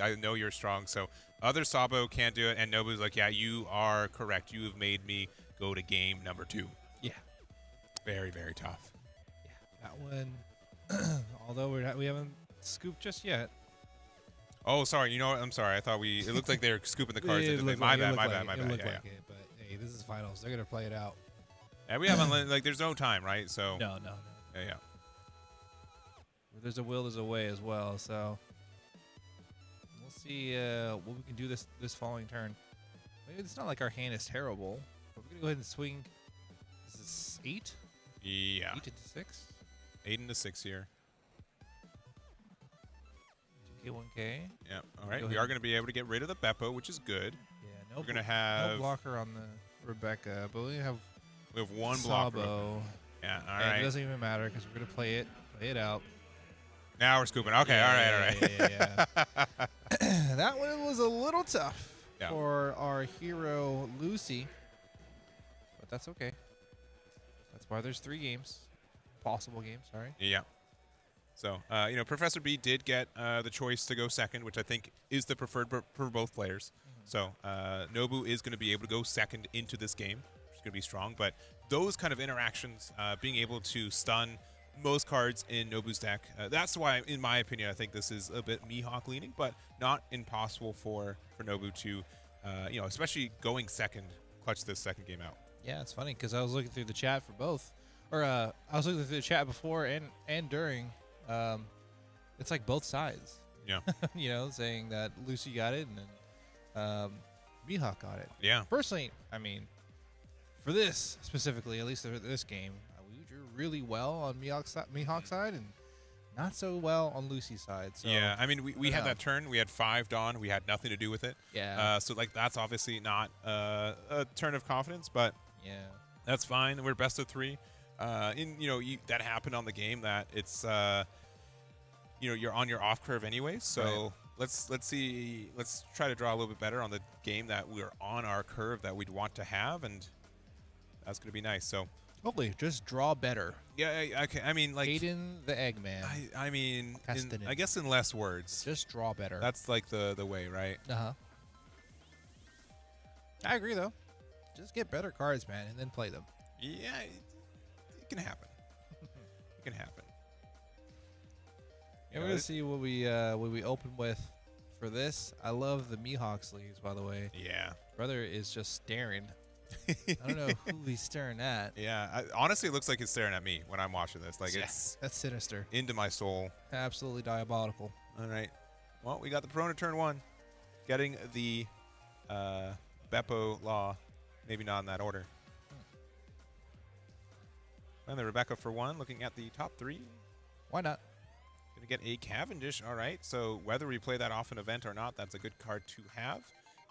Speaker 1: I know you're strong, so other Sabo can't do it, and Nobu's like, yeah, you are correct. You have made me go to game number 2.
Speaker 2: Yeah.
Speaker 1: Very, very tough.
Speaker 2: Yeah, that one, although we haven't scooped just yet.
Speaker 1: Oh, sorry. You know what? I'm sorry. I thought it looked like they were scooping the cards. My bad. Yeah.
Speaker 2: But hey, this is finals. They're gonna play it out.
Speaker 1: And we haven't like. There's no time, right? So.
Speaker 2: No.
Speaker 1: Yeah.
Speaker 2: Where there's a will, there's a way as well. So we'll see what we can do this following turn. Maybe it's not like our hand is terrible, but we're gonna go ahead and swing. Is this 8?
Speaker 1: Yeah.
Speaker 2: 8 into 6.
Speaker 1: 8 into 6 here.
Speaker 2: 1K.
Speaker 1: Yeah. All right. We are going to be able to get rid of the Beppo, which is good.
Speaker 2: Yeah.
Speaker 1: We're going to have
Speaker 2: no blocker on the Rebecca, but we have
Speaker 1: one
Speaker 2: Sabo.
Speaker 1: blocker. Yeah. All
Speaker 2: and
Speaker 1: right.
Speaker 2: it doesn't even matter because we're going to play it out.
Speaker 1: Now we're scooping. Okay.
Speaker 2: Yeah,
Speaker 1: all right.
Speaker 2: Yeah. That one was a little tough for our hero Lucy, but that's okay. That's why there's 3 games, possible games. Sorry.
Speaker 1: Yeah. So, Professor B did get the choice to go second, which I think is the preferred for both players. So, Nobu is going to be able to go second into this game, which is going to be strong. But those kind of interactions, being able to stun most cards in Nobu's deck, that's why, in my opinion, I think this is a bit Mihawk leaning, but not impossible for Nobu to, especially going second, clutch this second game out.
Speaker 2: Yeah, it's funny because I was looking through the chat for both, or I was looking through the chat before and during. It's like both sides.
Speaker 1: Yeah.
Speaker 2: Saying that Lucy got it and then Mihawk got it.
Speaker 1: Yeah.
Speaker 2: Personally, I mean, for this specifically, at least for this game, we drew really well on Mihawk's side and not so well on Lucy's side. So,
Speaker 1: yeah, I mean, we had that turn. We had 5 Dawn. We had nothing to do with it.
Speaker 2: Yeah.
Speaker 1: So, that's obviously not a turn of confidence, but
Speaker 2: yeah,
Speaker 1: that's fine. We're best of 3. That happened on the game that it's, you're on your off curve anyways. So
Speaker 2: right.
Speaker 1: Let's try to draw a little bit better on the game that we're on our curve that we'd want to have, and that's going to be nice. So
Speaker 2: Hopefully, just draw better.
Speaker 1: Yeah, okay. I mean, like,
Speaker 2: Hayden the Eggman.
Speaker 1: I mean,
Speaker 2: Castanen.
Speaker 1: I guess in less words.
Speaker 2: Just draw better.
Speaker 1: That's like the way, right?
Speaker 2: Uh-huh. I agree, though. Just get better cards, man, and then play them.
Speaker 1: Yeah, it can happen. It can happen.
Speaker 2: Yeah, we're gonna see what we open with for this. I love the Mihawk sleeves, by the way.
Speaker 1: Yeah.
Speaker 2: Brother is just staring. I don't know who he's staring at.
Speaker 1: Yeah. Honestly, it looks like he's staring at me when I'm watching this. Like, it's
Speaker 2: That's sinister.
Speaker 1: into my soul.
Speaker 2: Absolutely diabolical.
Speaker 1: All right. Well, we got the Perona turn 1. Getting the Beppo Law. Maybe not in that order. And the Rebecca for 1. Looking at the top 3.
Speaker 2: Why not?
Speaker 1: Going to get a Cavendish. All right. So whether we play that off an event or not, that's a good card to have.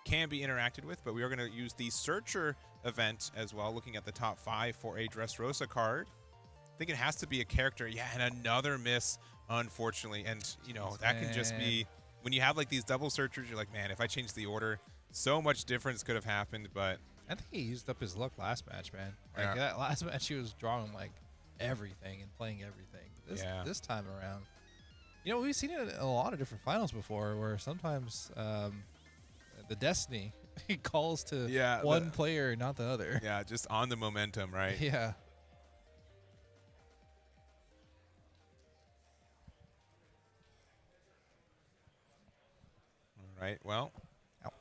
Speaker 1: Can be interacted with, but we are going to use the Searcher event as well, looking at the top 5 for a Dressrosa card. I think it has to be a character. Yeah, and another miss, unfortunately. And, you know, that can just be, when you have like these double searchers, you're like, man, if I change the order, so much difference could have happened, but...
Speaker 2: I think he used up his luck last match, man. Like,
Speaker 1: Yeah.
Speaker 2: that last match, he was drawing like everything and playing everything. This time around, you know, we've seen it in a lot of different finals before, where sometimes the destiny he calls to one player, not the other.
Speaker 1: Yeah, just on the momentum, right?
Speaker 2: Yeah.
Speaker 1: All right, well.
Speaker 2: Ow.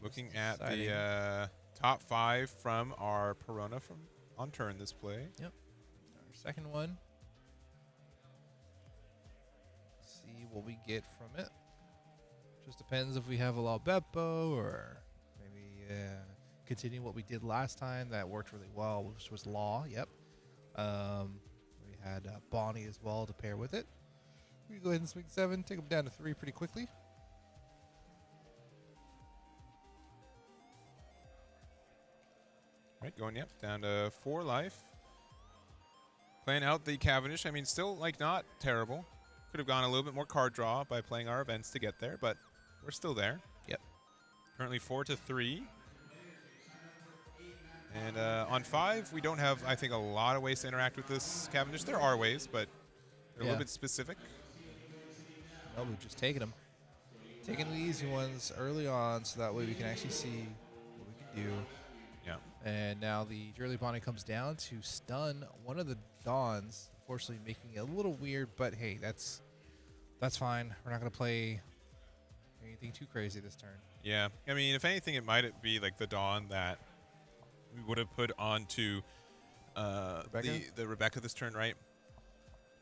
Speaker 1: Looking at
Speaker 2: exciting.
Speaker 1: the top 5 from our Perona from on turn this play.
Speaker 2: Yep. Our second one. See what we get from it. Just depends if we have a La Beppo or maybe continue what we did last time. That worked really well, which was Law. Yep. We had Bonnie as well to pair with it. We can go ahead and swing 7, take them down to 3 pretty quickly.
Speaker 1: Right, going, yep, down to 4 life. Playing out the Cavendish. I mean, still, like, not terrible. Could have gone a little bit more card draw by playing our events to get there, but we're still there.
Speaker 2: Yep.
Speaker 1: Currently 4-3. And on 5, we don't have, I think, a lot of ways to interact with this Cavendish. There are ways, but they're a little bit specific.
Speaker 2: No, we're just taking them. Taking the easy ones early on so that way we can actually see what we can do.
Speaker 1: Yeah.
Speaker 2: And now the Jurley Bonnie comes down to stun one of the Dawns, unfortunately making it a little weird, but hey, that's fine. We're not going to play anything too crazy this turn.
Speaker 1: Yeah. I mean, if anything, it might be like the Dawn that we would have put onto the Rebecca this turn, right?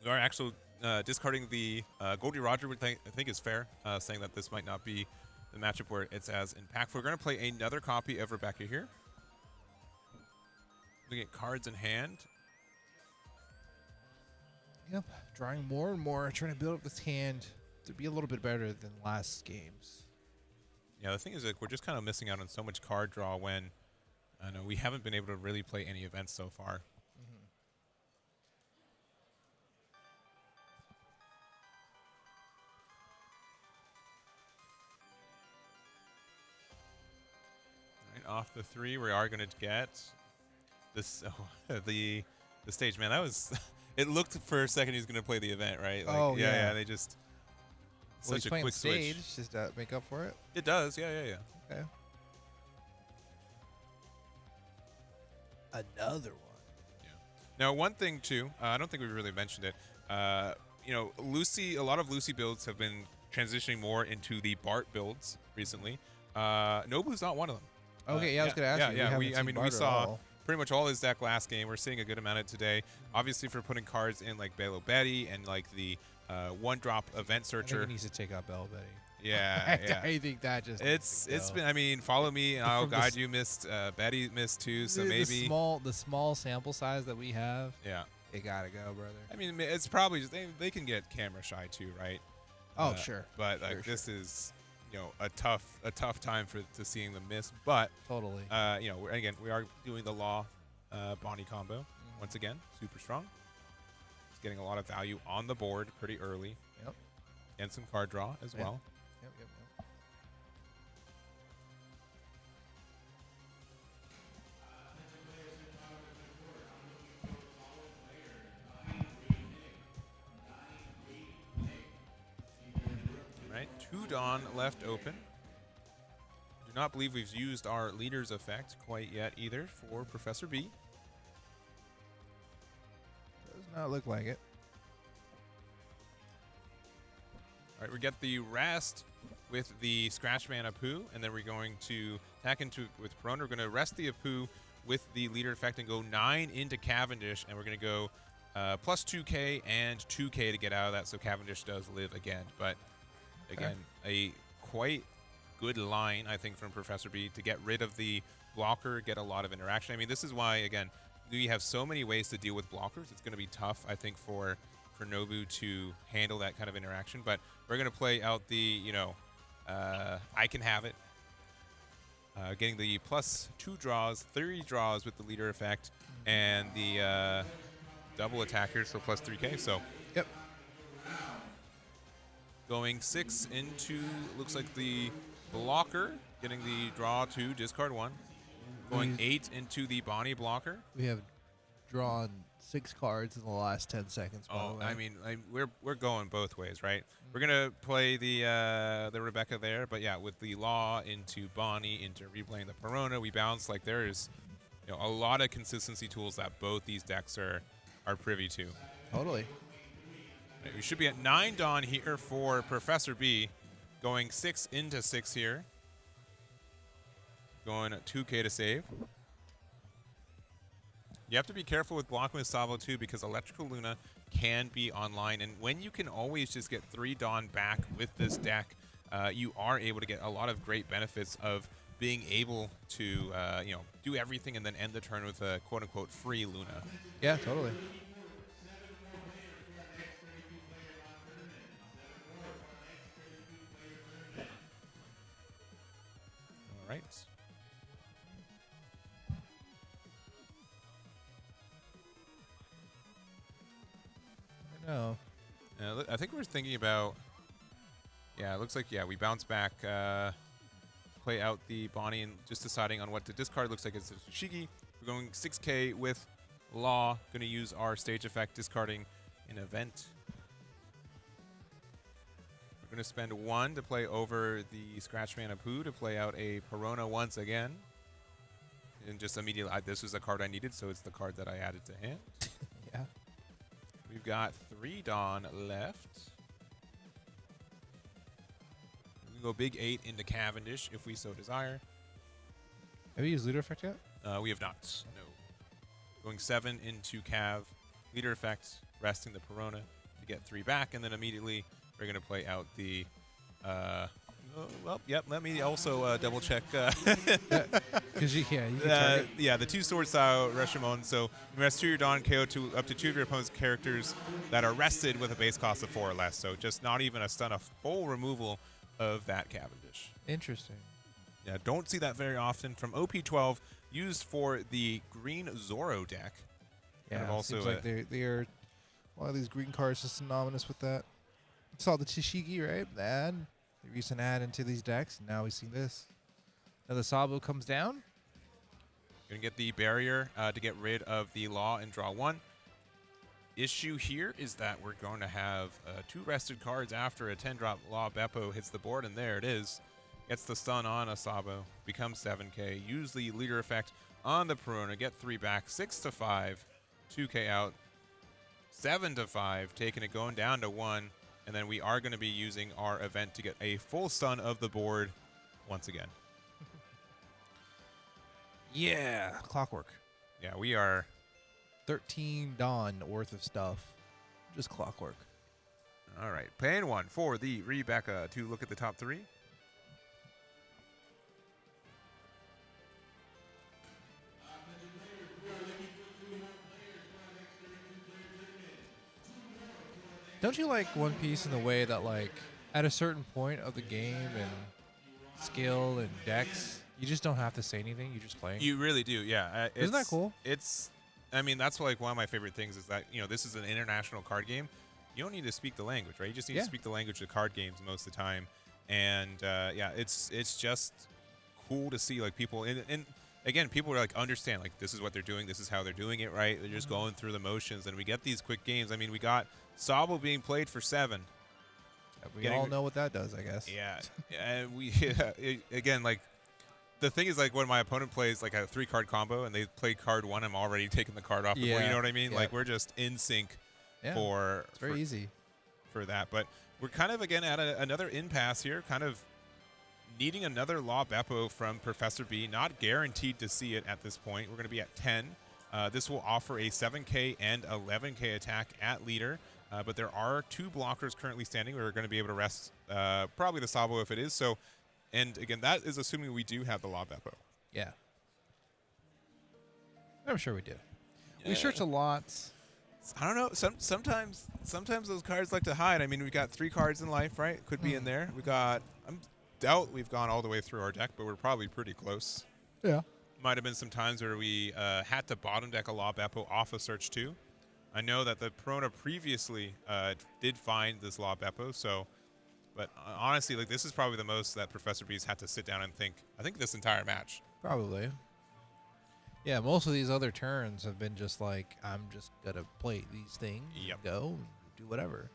Speaker 1: We are actually discarding the Goldie Roger, which I think is fair, saying that this might not be the matchup where it's as impactful. We're going to play another copy of Rebecca here. We get cards in hand.
Speaker 2: Yep, drawing more and more, trying to build up this hand to be a little bit better than last games.
Speaker 1: Yeah, the thing is, like, we're just kind of missing out on so much card draw when I know we haven't been able to really play any events so far. Right, off the 3, we are going to get this the stage. Man, that was it looked for a second he was going to play the event, right? Like, yeah, they just
Speaker 2: Well,
Speaker 1: such a quick
Speaker 2: stage,
Speaker 1: switch.
Speaker 2: just to make up for it.
Speaker 1: It does, yeah.
Speaker 2: Okay. Another one.
Speaker 1: Yeah. Now, one thing too, I don't think we really mentioned it. You know, Lucy. A lot of Lucy builds have been transitioning more into the Bart builds recently. Nobu's not one of them.
Speaker 2: Okay, yeah, I was gonna ask you.
Speaker 1: Yeah, we saw pretty much all his deck last game. We're seeing a good amount of it today. Obviously, for putting cards in like Belo Betty and like the one-drop event
Speaker 2: I
Speaker 1: searcher.
Speaker 2: think he needs to take out Bell Betty.
Speaker 1: Yeah,
Speaker 2: I think that just
Speaker 1: it's been. I mean, follow me and I'll guide you. Missed Betty missed too, so maybe
Speaker 2: the small sample size that we have.
Speaker 1: Yeah,
Speaker 2: it gotta go, brother.
Speaker 1: I mean, it's probably just, they can get camera shy too, right?
Speaker 2: Oh, sure.
Speaker 1: But like this is, you know, a tough time to seeing them miss. But
Speaker 2: totally.
Speaker 1: You know, we are doing the Law Bonnie combo once again. Super strong. It's getting a lot of value on the board pretty early.
Speaker 2: Yep.
Speaker 1: And some card draw as well.
Speaker 2: Yep.
Speaker 1: Dawn left open. Do not believe we've used our leader's effect quite yet either for Professor B.
Speaker 2: Does not look like it.
Speaker 1: All right, we get the rest with the Scratch Man Apu, and then we're going to attack into with Perona. We're going to rest the Apu with the leader effect and go 9 into Cavendish, and we're going to go plus 2k and 2k to get out of that, so Cavendish does live again. But again, a quite good line, I think, from Professor B to get rid of the blocker, get a lot of interaction. I mean, this is why, again, we have so many ways to deal with blockers. It's going to be tough, I think, for Nobu to handle that kind of interaction. But we're going to play out the, you know, I can have it. Getting the plus 2 draws, 3 draws with the leader effect, and the double attackers for plus 3k. So,
Speaker 2: yep.
Speaker 1: Going 6 into, looks like the blocker, getting the draw 2, discard 1. Going 8 into the Bonnie blocker.
Speaker 2: We have drawn 6 cards in the last 10 seconds. By the way.
Speaker 1: I mean, we're going both ways, right? We're gonna play the Rebecca there, but yeah, with the Law into Bonnie into replaying the Perona, we bounce. Like, there is, you know, a lot of consistency tools that both these decks are privy to.
Speaker 2: Totally.
Speaker 1: Right, we should be at 9 Dawn here for Professor B, going 6 into 6 here. Going 2k to save. You have to be careful with blocking with Savo too, because Electrical Luna can be online, and when you can always just get 3 Dawn back with this deck, you are able to get a lot of great benefits of being able to you know, do everything and then end the turn with a quote-unquote free Luna.
Speaker 2: Yeah, totally.
Speaker 1: All right.
Speaker 2: No.
Speaker 1: I think we're thinking about, yeah, it looks like, yeah, we bounce back, play out the Bonnie, and just deciding on what to discard. Looks like it's a Shigi. We're going 6k with Law. Going to use our stage effect, discarding an event. We're going to spend 1 to play over the Scratchman Apu to play out a Perona once again. And just immediately, this was a card I needed, so it's the card that I added to hand.
Speaker 2: Yeah.
Speaker 1: We've got 3 Dawn left. We can go big 8 into Cavendish if we so desire.
Speaker 2: Have you used leader effect yet?
Speaker 1: We have not. No. Going 7 into Cav. Leader effect, resting the Perona to get 3 back, and then immediately we're going to play out the... well, yep, let me also double check.
Speaker 2: Because you can target.
Speaker 1: Yeah, the 2 sword style Rashomon. So you rest 2 your Dawn, KO up to 2 of your opponent's characters that are rested with a base cost of 4 or less. So just not even a stun, a full removal of that Cavendish.
Speaker 2: Interesting.
Speaker 1: Yeah, don't see that very often. From OP12, used for the green Zoro deck.
Speaker 2: Yeah,
Speaker 1: and also
Speaker 2: seems like they are. A lot of these green cards are synonymous with that. We saw the Tashigi, right? And the recent add into these decks. And now we see this. Now the Sabo comes down.
Speaker 1: Gonna get the barrier to get rid of the Law and draw 1. Issue here is that we're going to have 2 rested cards after a 10-drop Law Beppo hits the board, and there it is. Gets the stun on a Sabo, becomes 7k. Use the leader effect on the Perona, get 3 back, 6 to 5, 2k out, 7 to 5, taking it going down to 1, and then we are going to be using our event to get a full stun of the board once again.
Speaker 2: Yeah, clockwork.
Speaker 1: Yeah, we are
Speaker 2: 13 Dawn worth of stuff. Just clockwork.
Speaker 1: all right. Paying 1 for the Rebecca to look at the top 3.
Speaker 2: Don't you like One Piece in the way that, like, at a certain point of the game and skill and decks, you just don't have to say anything. You just play.
Speaker 1: You really do, yeah.
Speaker 2: Isn't that cool?
Speaker 1: It's, I mean, that's like one of my favorite things is that, you know, this is an international card game. You don't need to speak the language, right? You just need to speak the language of card games most of the time. And yeah, it's just cool to see like people and again, people are like understand like this is what they're doing, this is how they're doing it, right? They're just going through the motions, and we get these quick games. I mean, we got Sabo being played for 7.
Speaker 2: We
Speaker 1: Getting
Speaker 2: all
Speaker 1: re-
Speaker 2: know what that does, I guess.
Speaker 1: Yeah, and we again, like, the thing is, like, when my opponent plays like a 3-card combo and they play card 1, I'm already taking the card off the board. You
Speaker 2: Yeah,
Speaker 1: know what I mean?
Speaker 2: yeah.
Speaker 1: Like, we're just in sync
Speaker 2: Yeah,
Speaker 1: for
Speaker 2: it's very easy.
Speaker 1: for that. But we're kind of again at another impasse here, kind of needing another Law Beppo from Professor B. Not guaranteed to see it at this point. We're going to be at 10. This will offer a 7K and 11K attack at leader. But there are 2 blockers currently standing. We're going to be able to rest probably the Sabo if it is. So, and again, that is assuming we do have the Law Beppo.
Speaker 2: Yeah. I'm sure we do.
Speaker 1: Yeah.
Speaker 2: We search a lot.
Speaker 1: I don't know. Sometimes those cards like to hide. I mean, we've got 3 cards in life, right? Could be in there. We got. I doubt we've gone all the way through our deck, but we're probably pretty close.
Speaker 2: Yeah.
Speaker 1: Might have been some times where we had to bottom deck a Law Beppo off of Search 2. I know that the Perona previously did find this Law Beppo, so. But honestly, like, this is probably the most that Professor B's had to sit down and think. I think this entire match.
Speaker 2: Probably. Yeah, most of these other turns have been just like, I'm just going to play these things
Speaker 1: Yep.
Speaker 2: and go and do whatever.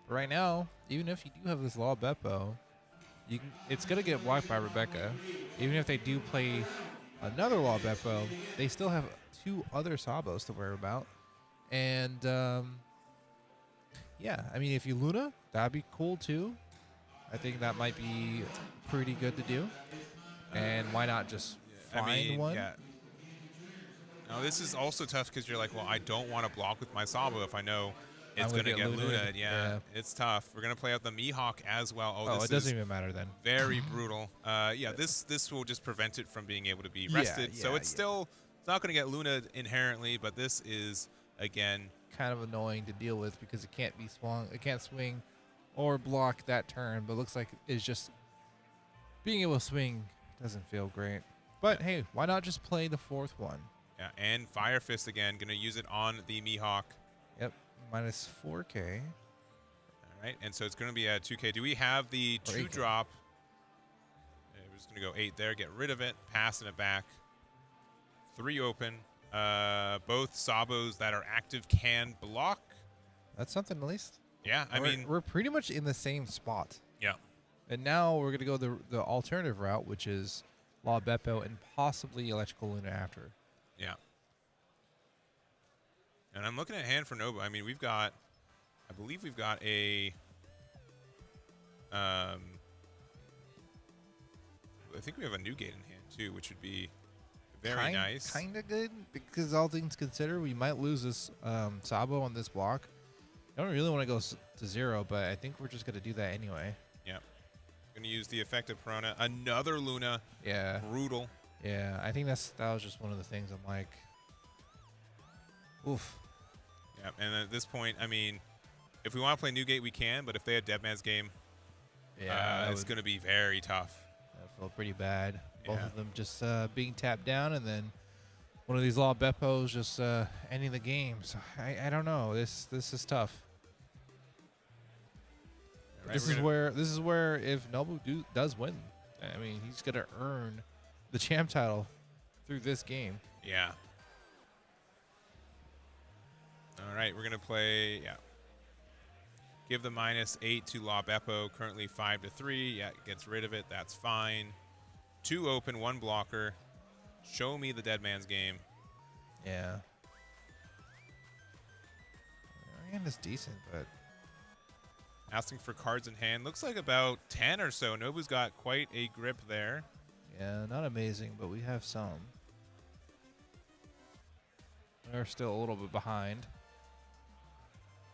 Speaker 2: But right now, even if you do have this Law Beppo, it's going to get blocked by Rebecca. Even if they do play another Law Beppo, they still have 2 other Sabos to worry about. And, yeah, I mean, if you Luna, that'd be cool too. I think that might be pretty good to do. And why not just find one?
Speaker 1: Yeah. Now, this is also tough because you're like, well, I don't want to block with my Sabo if I know it's going to get Luna. Yeah, it's tough. We're going to play out the Mihawk as well.
Speaker 2: Oh, it doesn't even matter then.
Speaker 1: Very brutal. Yeah, this will just prevent it from being able to be rested. So it's still, it's not going to get Luna inherently, but this is, again,
Speaker 2: kind of annoying to deal with because it can't be swung. It can't swing or block that turn, but looks like it's just being able to swing doesn't feel great. But hey, why not just play the 4th one?
Speaker 1: Yeah, and Fire Fist again, going to use it on the Mihawk.
Speaker 2: Yep, minus 4K.
Speaker 1: All right, and so it's going to be a 2K. Do we have the 2-drop? We're just going to go 8 there, get rid of it, passing it back. 3 open. Both Sabos that are active can block.
Speaker 2: That's something at least.
Speaker 1: Yeah, I mean,
Speaker 2: we're pretty much in the same spot.
Speaker 1: Yeah.
Speaker 2: And now we're going to go the alternative route, which is Law Beppo and possibly Electrical Luna after.
Speaker 1: Yeah. And I'm looking at hand for Nobu. I mean, I believe we've got a, I think we have a new gate in hand too, which would be very nice.
Speaker 2: Kind of good, because all things considered, we might lose this Sabo on this block. I don't really want to go to 0, but I think we're just going to do that anyway.
Speaker 1: Yeah. Going to use the effective Perona. Another Luna.
Speaker 2: Yeah.
Speaker 1: Brutal.
Speaker 2: Yeah, I think that was just one of the things I'm like, oof.
Speaker 1: Yeah, and at this point, I mean, if we want to play New Gate, we can, but if they had Deadman's Game, it's going to be very tough.
Speaker 2: That felt pretty bad. Both of them just being tapped down, and then one of these Law Beppos just ending the game. So I don't know. This is tough.
Speaker 1: Right,
Speaker 2: this is where if Nobu does win, I mean, he's gonna earn the champ title through this game.
Speaker 1: Yeah. All right, we're gonna play. Yeah. Give the -8 to Law Beppo. Currently 5-3. Yeah, gets rid of it. That's fine. 2 open, 1 blocker. Show me the dead man's game.
Speaker 2: Yeah. Ariane is decent, but
Speaker 1: Asking for cards in hand. Looks like about 10 or so. Nobu's got quite a grip there.
Speaker 2: yeah, not amazing, but we have some. We're still a little bit behind.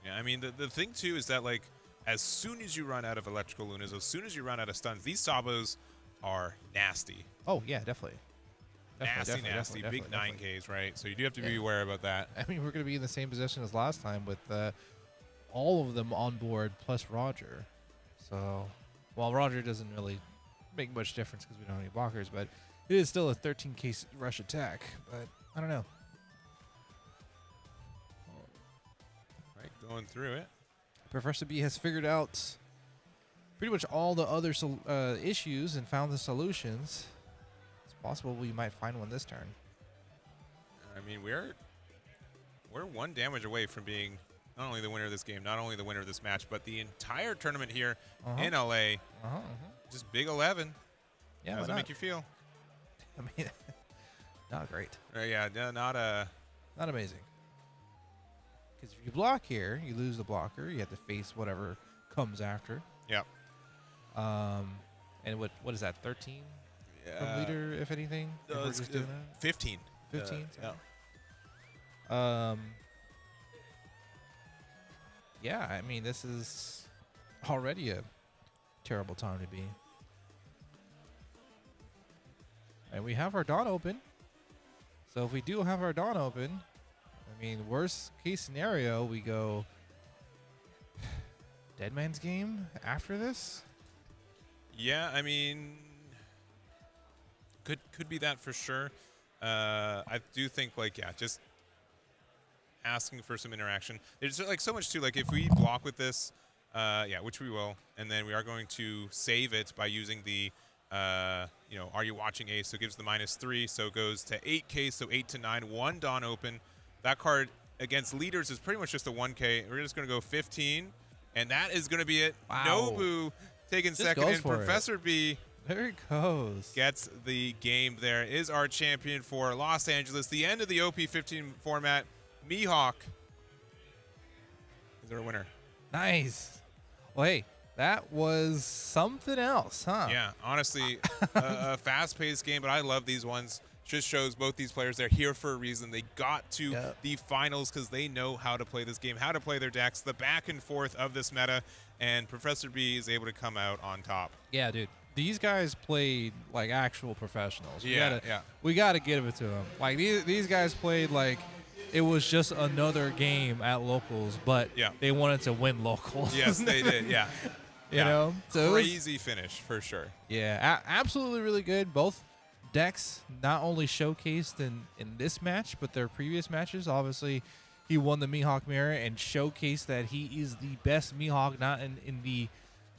Speaker 1: Yeah, I mean, the thing, too, is that, like, as soon as you run out of Electrical Lunas, as soon as you run out of stuns, these Sabos are nasty.
Speaker 2: Oh, yeah, definitely.
Speaker 1: Nasty. Big 9Ks, right? So you do have to be aware about that.
Speaker 2: I mean, we're going to be in the same position as last time with all of them on board plus Roger. So, while Roger doesn't really make much difference because we don't have any blockers, but it is still a 13K rush attack. But I don't know.
Speaker 1: Right, going through it.
Speaker 2: Professor B has figured out pretty much all the other issues and found the solutions. It's possible we might find one this turn.
Speaker 1: I mean, we're 1 damage away from being not only the winner of this game, not only the winner of this match, but the entire tournament here
Speaker 2: Uh-huh.
Speaker 1: in LA. Just big 11.
Speaker 2: Yeah,
Speaker 1: How does
Speaker 2: why
Speaker 1: it
Speaker 2: not?
Speaker 1: make you feel?
Speaker 2: I mean, not great.
Speaker 1: Yeah, not
Speaker 2: Not amazing. Because if you block here, you lose the blocker. You have to face whatever comes after.
Speaker 1: Yep.
Speaker 2: And what is that? 13 from
Speaker 1: Yeah.
Speaker 2: leader, if anything. If we're
Speaker 1: It's
Speaker 2: just doing that?
Speaker 1: 15.
Speaker 2: 15.
Speaker 1: Yeah.
Speaker 2: Yeah, I mean, this is already a terrible time to be. And we have our Dawn open. So if we do have our Dawn open, I mean, worst case scenario, we go Dead Man's Game after this.
Speaker 1: Yeah, I mean, could be that for sure. I do think just asking for some interaction. There's like so much too. Like if we block with this, which we will, and then we are going to save it by using the, are you watching Ace? So it gives the -3, so it goes to 8K, so 8 to 9, 1 Dawn open. That card against leaders is pretty much just a 1K. We're just going to go 15, and that is going to be it.
Speaker 2: Wow.
Speaker 1: Nobu taking
Speaker 2: Just
Speaker 1: second,
Speaker 2: goes
Speaker 1: and
Speaker 2: for it.
Speaker 1: Professor B
Speaker 2: There it goes.
Speaker 1: gets the game there, is our champion for Los Angeles. The end of the OP15 format. Mihawk is our winner.
Speaker 2: Nice. Well, hey, that was something else, huh?
Speaker 1: Yeah, honestly, a fast-paced game, but I love these ones. Just shows both these players, they're here for a reason. They got to the finals because they know how to play this game, how to play their decks, the back and forth of this meta, and Professor B is able to come out on top.
Speaker 2: Yeah, dude. These guys played like actual professionals. We
Speaker 1: Yeah,
Speaker 2: gotta give it to them. Like these guys played like it was just another game at locals, but they wanted to win locals.
Speaker 1: Yes, they did, yeah.
Speaker 2: You know? So it was-
Speaker 1: crazy finish, for sure.
Speaker 2: yeah, absolutely really good. Both decks not only showcased in this match, but their previous matches. Obviously, he won the Mihawk Mirror and showcased that he is the best Mihawk, not in the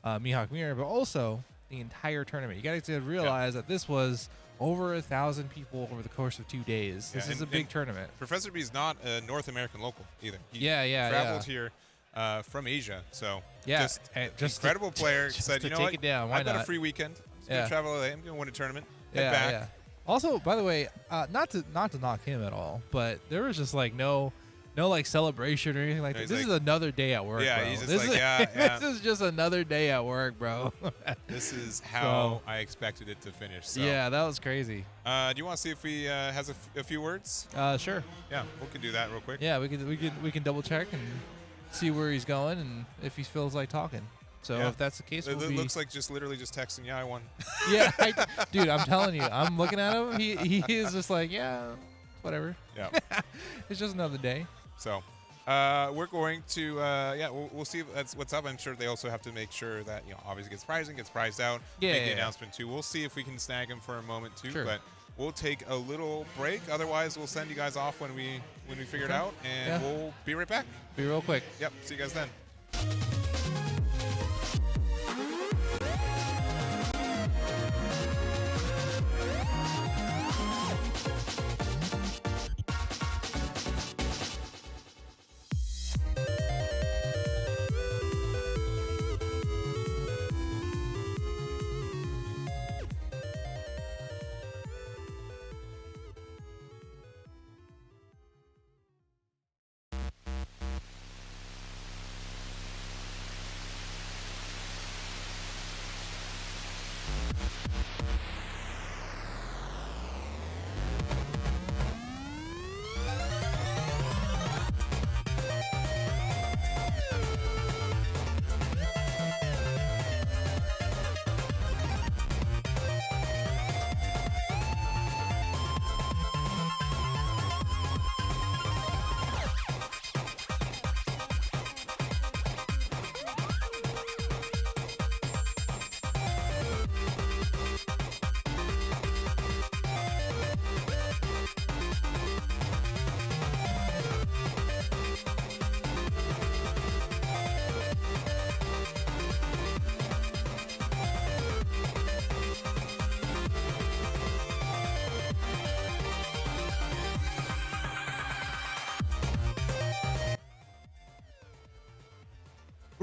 Speaker 2: Mihawk Mirror, but also the entire tournament. You got to realize that this was over 1,000 people over the course of 2 days. This is a big tournament.
Speaker 1: Professor B is not a North American local either. He
Speaker 2: Yeah,
Speaker 1: traveled here from Asia, so
Speaker 2: Yeah,
Speaker 1: just incredible player. Said,
Speaker 2: to
Speaker 1: you know
Speaker 2: take
Speaker 1: what?
Speaker 2: it down, why
Speaker 1: I've got a
Speaker 2: not?
Speaker 1: free weekend. I'm just gonna travel LA. I'm gonna win a tournament. Head back.
Speaker 2: Yeah. Also, by the way, not to knock him at all, but there was just like no like celebration or anything like that.
Speaker 1: He's
Speaker 2: This
Speaker 1: like-
Speaker 2: is another day at work,
Speaker 1: Yeah,
Speaker 2: bro.
Speaker 1: he's just
Speaker 2: This
Speaker 1: like,
Speaker 2: is-
Speaker 1: yeah.
Speaker 2: This is just another day at work, bro.
Speaker 1: This is how I expected it to finish. So.
Speaker 2: Yeah, that was crazy.
Speaker 1: Do you want to see if he has a few words?
Speaker 2: Sure.
Speaker 1: Yeah, we can do that real quick.
Speaker 2: Yeah, we can double check and see where he's going and if he feels like talking. So
Speaker 1: Yeah.
Speaker 2: if that's the case,
Speaker 1: It
Speaker 2: we'll be.
Speaker 1: looks like just literally just texting. Yeah, I won.
Speaker 2: Yeah, dude, I'm telling you, I'm looking at him. He is just like, yeah, whatever.
Speaker 1: Yeah.
Speaker 2: It's just another day.
Speaker 1: So, we're going to we'll see if that's what's up. I'm sure they also have to make sure that obviously gets prized out.
Speaker 2: Yeah,
Speaker 1: Make the
Speaker 2: yeah.
Speaker 1: announcement too. We'll see if we can snag him for a moment too.
Speaker 2: Sure.
Speaker 1: But we'll take a little break. Otherwise, we'll send you guys off when we figure it
Speaker 2: Okay.
Speaker 1: out, and
Speaker 2: Yeah.
Speaker 1: we'll be right back.
Speaker 2: Be real quick.
Speaker 1: Yep. See you guys then.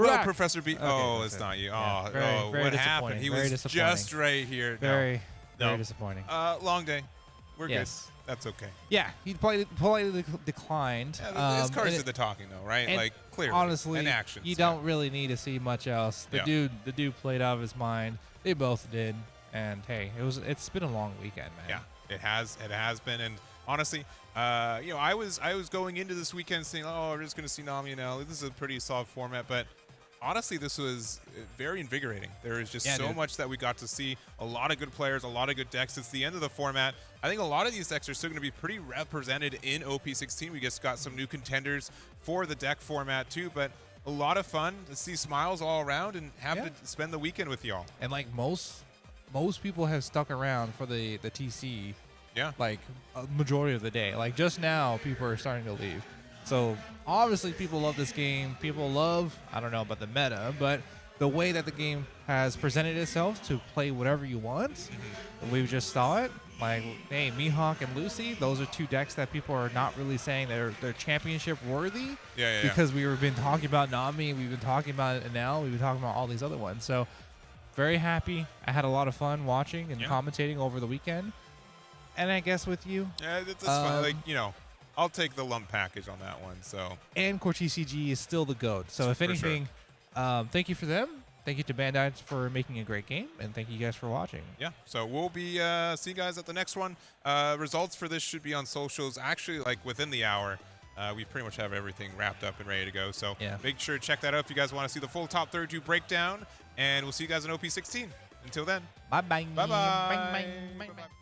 Speaker 2: We're
Speaker 1: Well,
Speaker 2: back.
Speaker 1: Professor B.
Speaker 2: Okay,
Speaker 1: oh,
Speaker 2: that's
Speaker 1: it's
Speaker 2: it.
Speaker 1: not you.
Speaker 2: Yeah,
Speaker 1: Oh,
Speaker 2: very
Speaker 1: what happened?
Speaker 2: disappointing,
Speaker 1: He
Speaker 2: very
Speaker 1: was
Speaker 2: disappointing.
Speaker 1: just right here.
Speaker 2: Very
Speaker 1: No.
Speaker 2: disappointing.
Speaker 1: Long day. We're
Speaker 2: Yes.
Speaker 1: good. That's okay.
Speaker 2: Yeah, he politely declined.
Speaker 1: Yeah, his cards
Speaker 2: and
Speaker 1: did the talking, though, right?
Speaker 2: and
Speaker 1: Like, clearly.
Speaker 2: honestly,
Speaker 1: and actions.
Speaker 2: you don't really need to see much else. The dude played out of his mind. They both did, and hey, it's been a long weekend, man.
Speaker 1: Yeah, it has been, and honestly, I was going into this weekend saying, oh, we're just gonna see Nami now. This is a pretty solid format, but honestly, this was very invigorating. There is just so much that we got to see. A lot of good players, a lot of good decks. It's the end of the format. I think a lot of these decks are still going to be pretty represented in OP16. We just got some new contenders for the deck format too, but a lot of fun to see smiles all around and have to spend the weekend with y'all.
Speaker 2: And like most people have stuck around for the TC.
Speaker 1: Yeah.
Speaker 2: Like a majority of the day. Like just now, people are starting to leave. So obviously people love this game. People love, I don't know about the meta, but the way that the game has presented itself to play whatever you want. We just saw it. Like, hey, Mihawk and Lucy, those are two decks that people are not really saying they're championship worthy.
Speaker 1: Yeah.
Speaker 2: Because we've been talking about Nami, we've been talking about Enel, we've been talking about all these other ones. So very happy. I had a lot of fun watching and commentating over the weekend. And I guess with you.
Speaker 1: Yeah, that's fine. Like, I'll take the lump package on that one. So.
Speaker 2: And Core TCG is still the GOAT. So if anything, thank you for them. Thank you to Bandai for making a great game, and thank you guys for watching.
Speaker 1: Yeah, so we'll be see you guys at the next one. Results for this should be on socials actually like within the hour. We pretty much have everything wrapped up and ready to go. So make sure to check that out if you guys want to see the full top 32 breakdown, and we'll see you guys in OP16. Until then,
Speaker 2: Bye-bye.
Speaker 1: Bye-bye.
Speaker 2: Bye-bye. Bye-bye.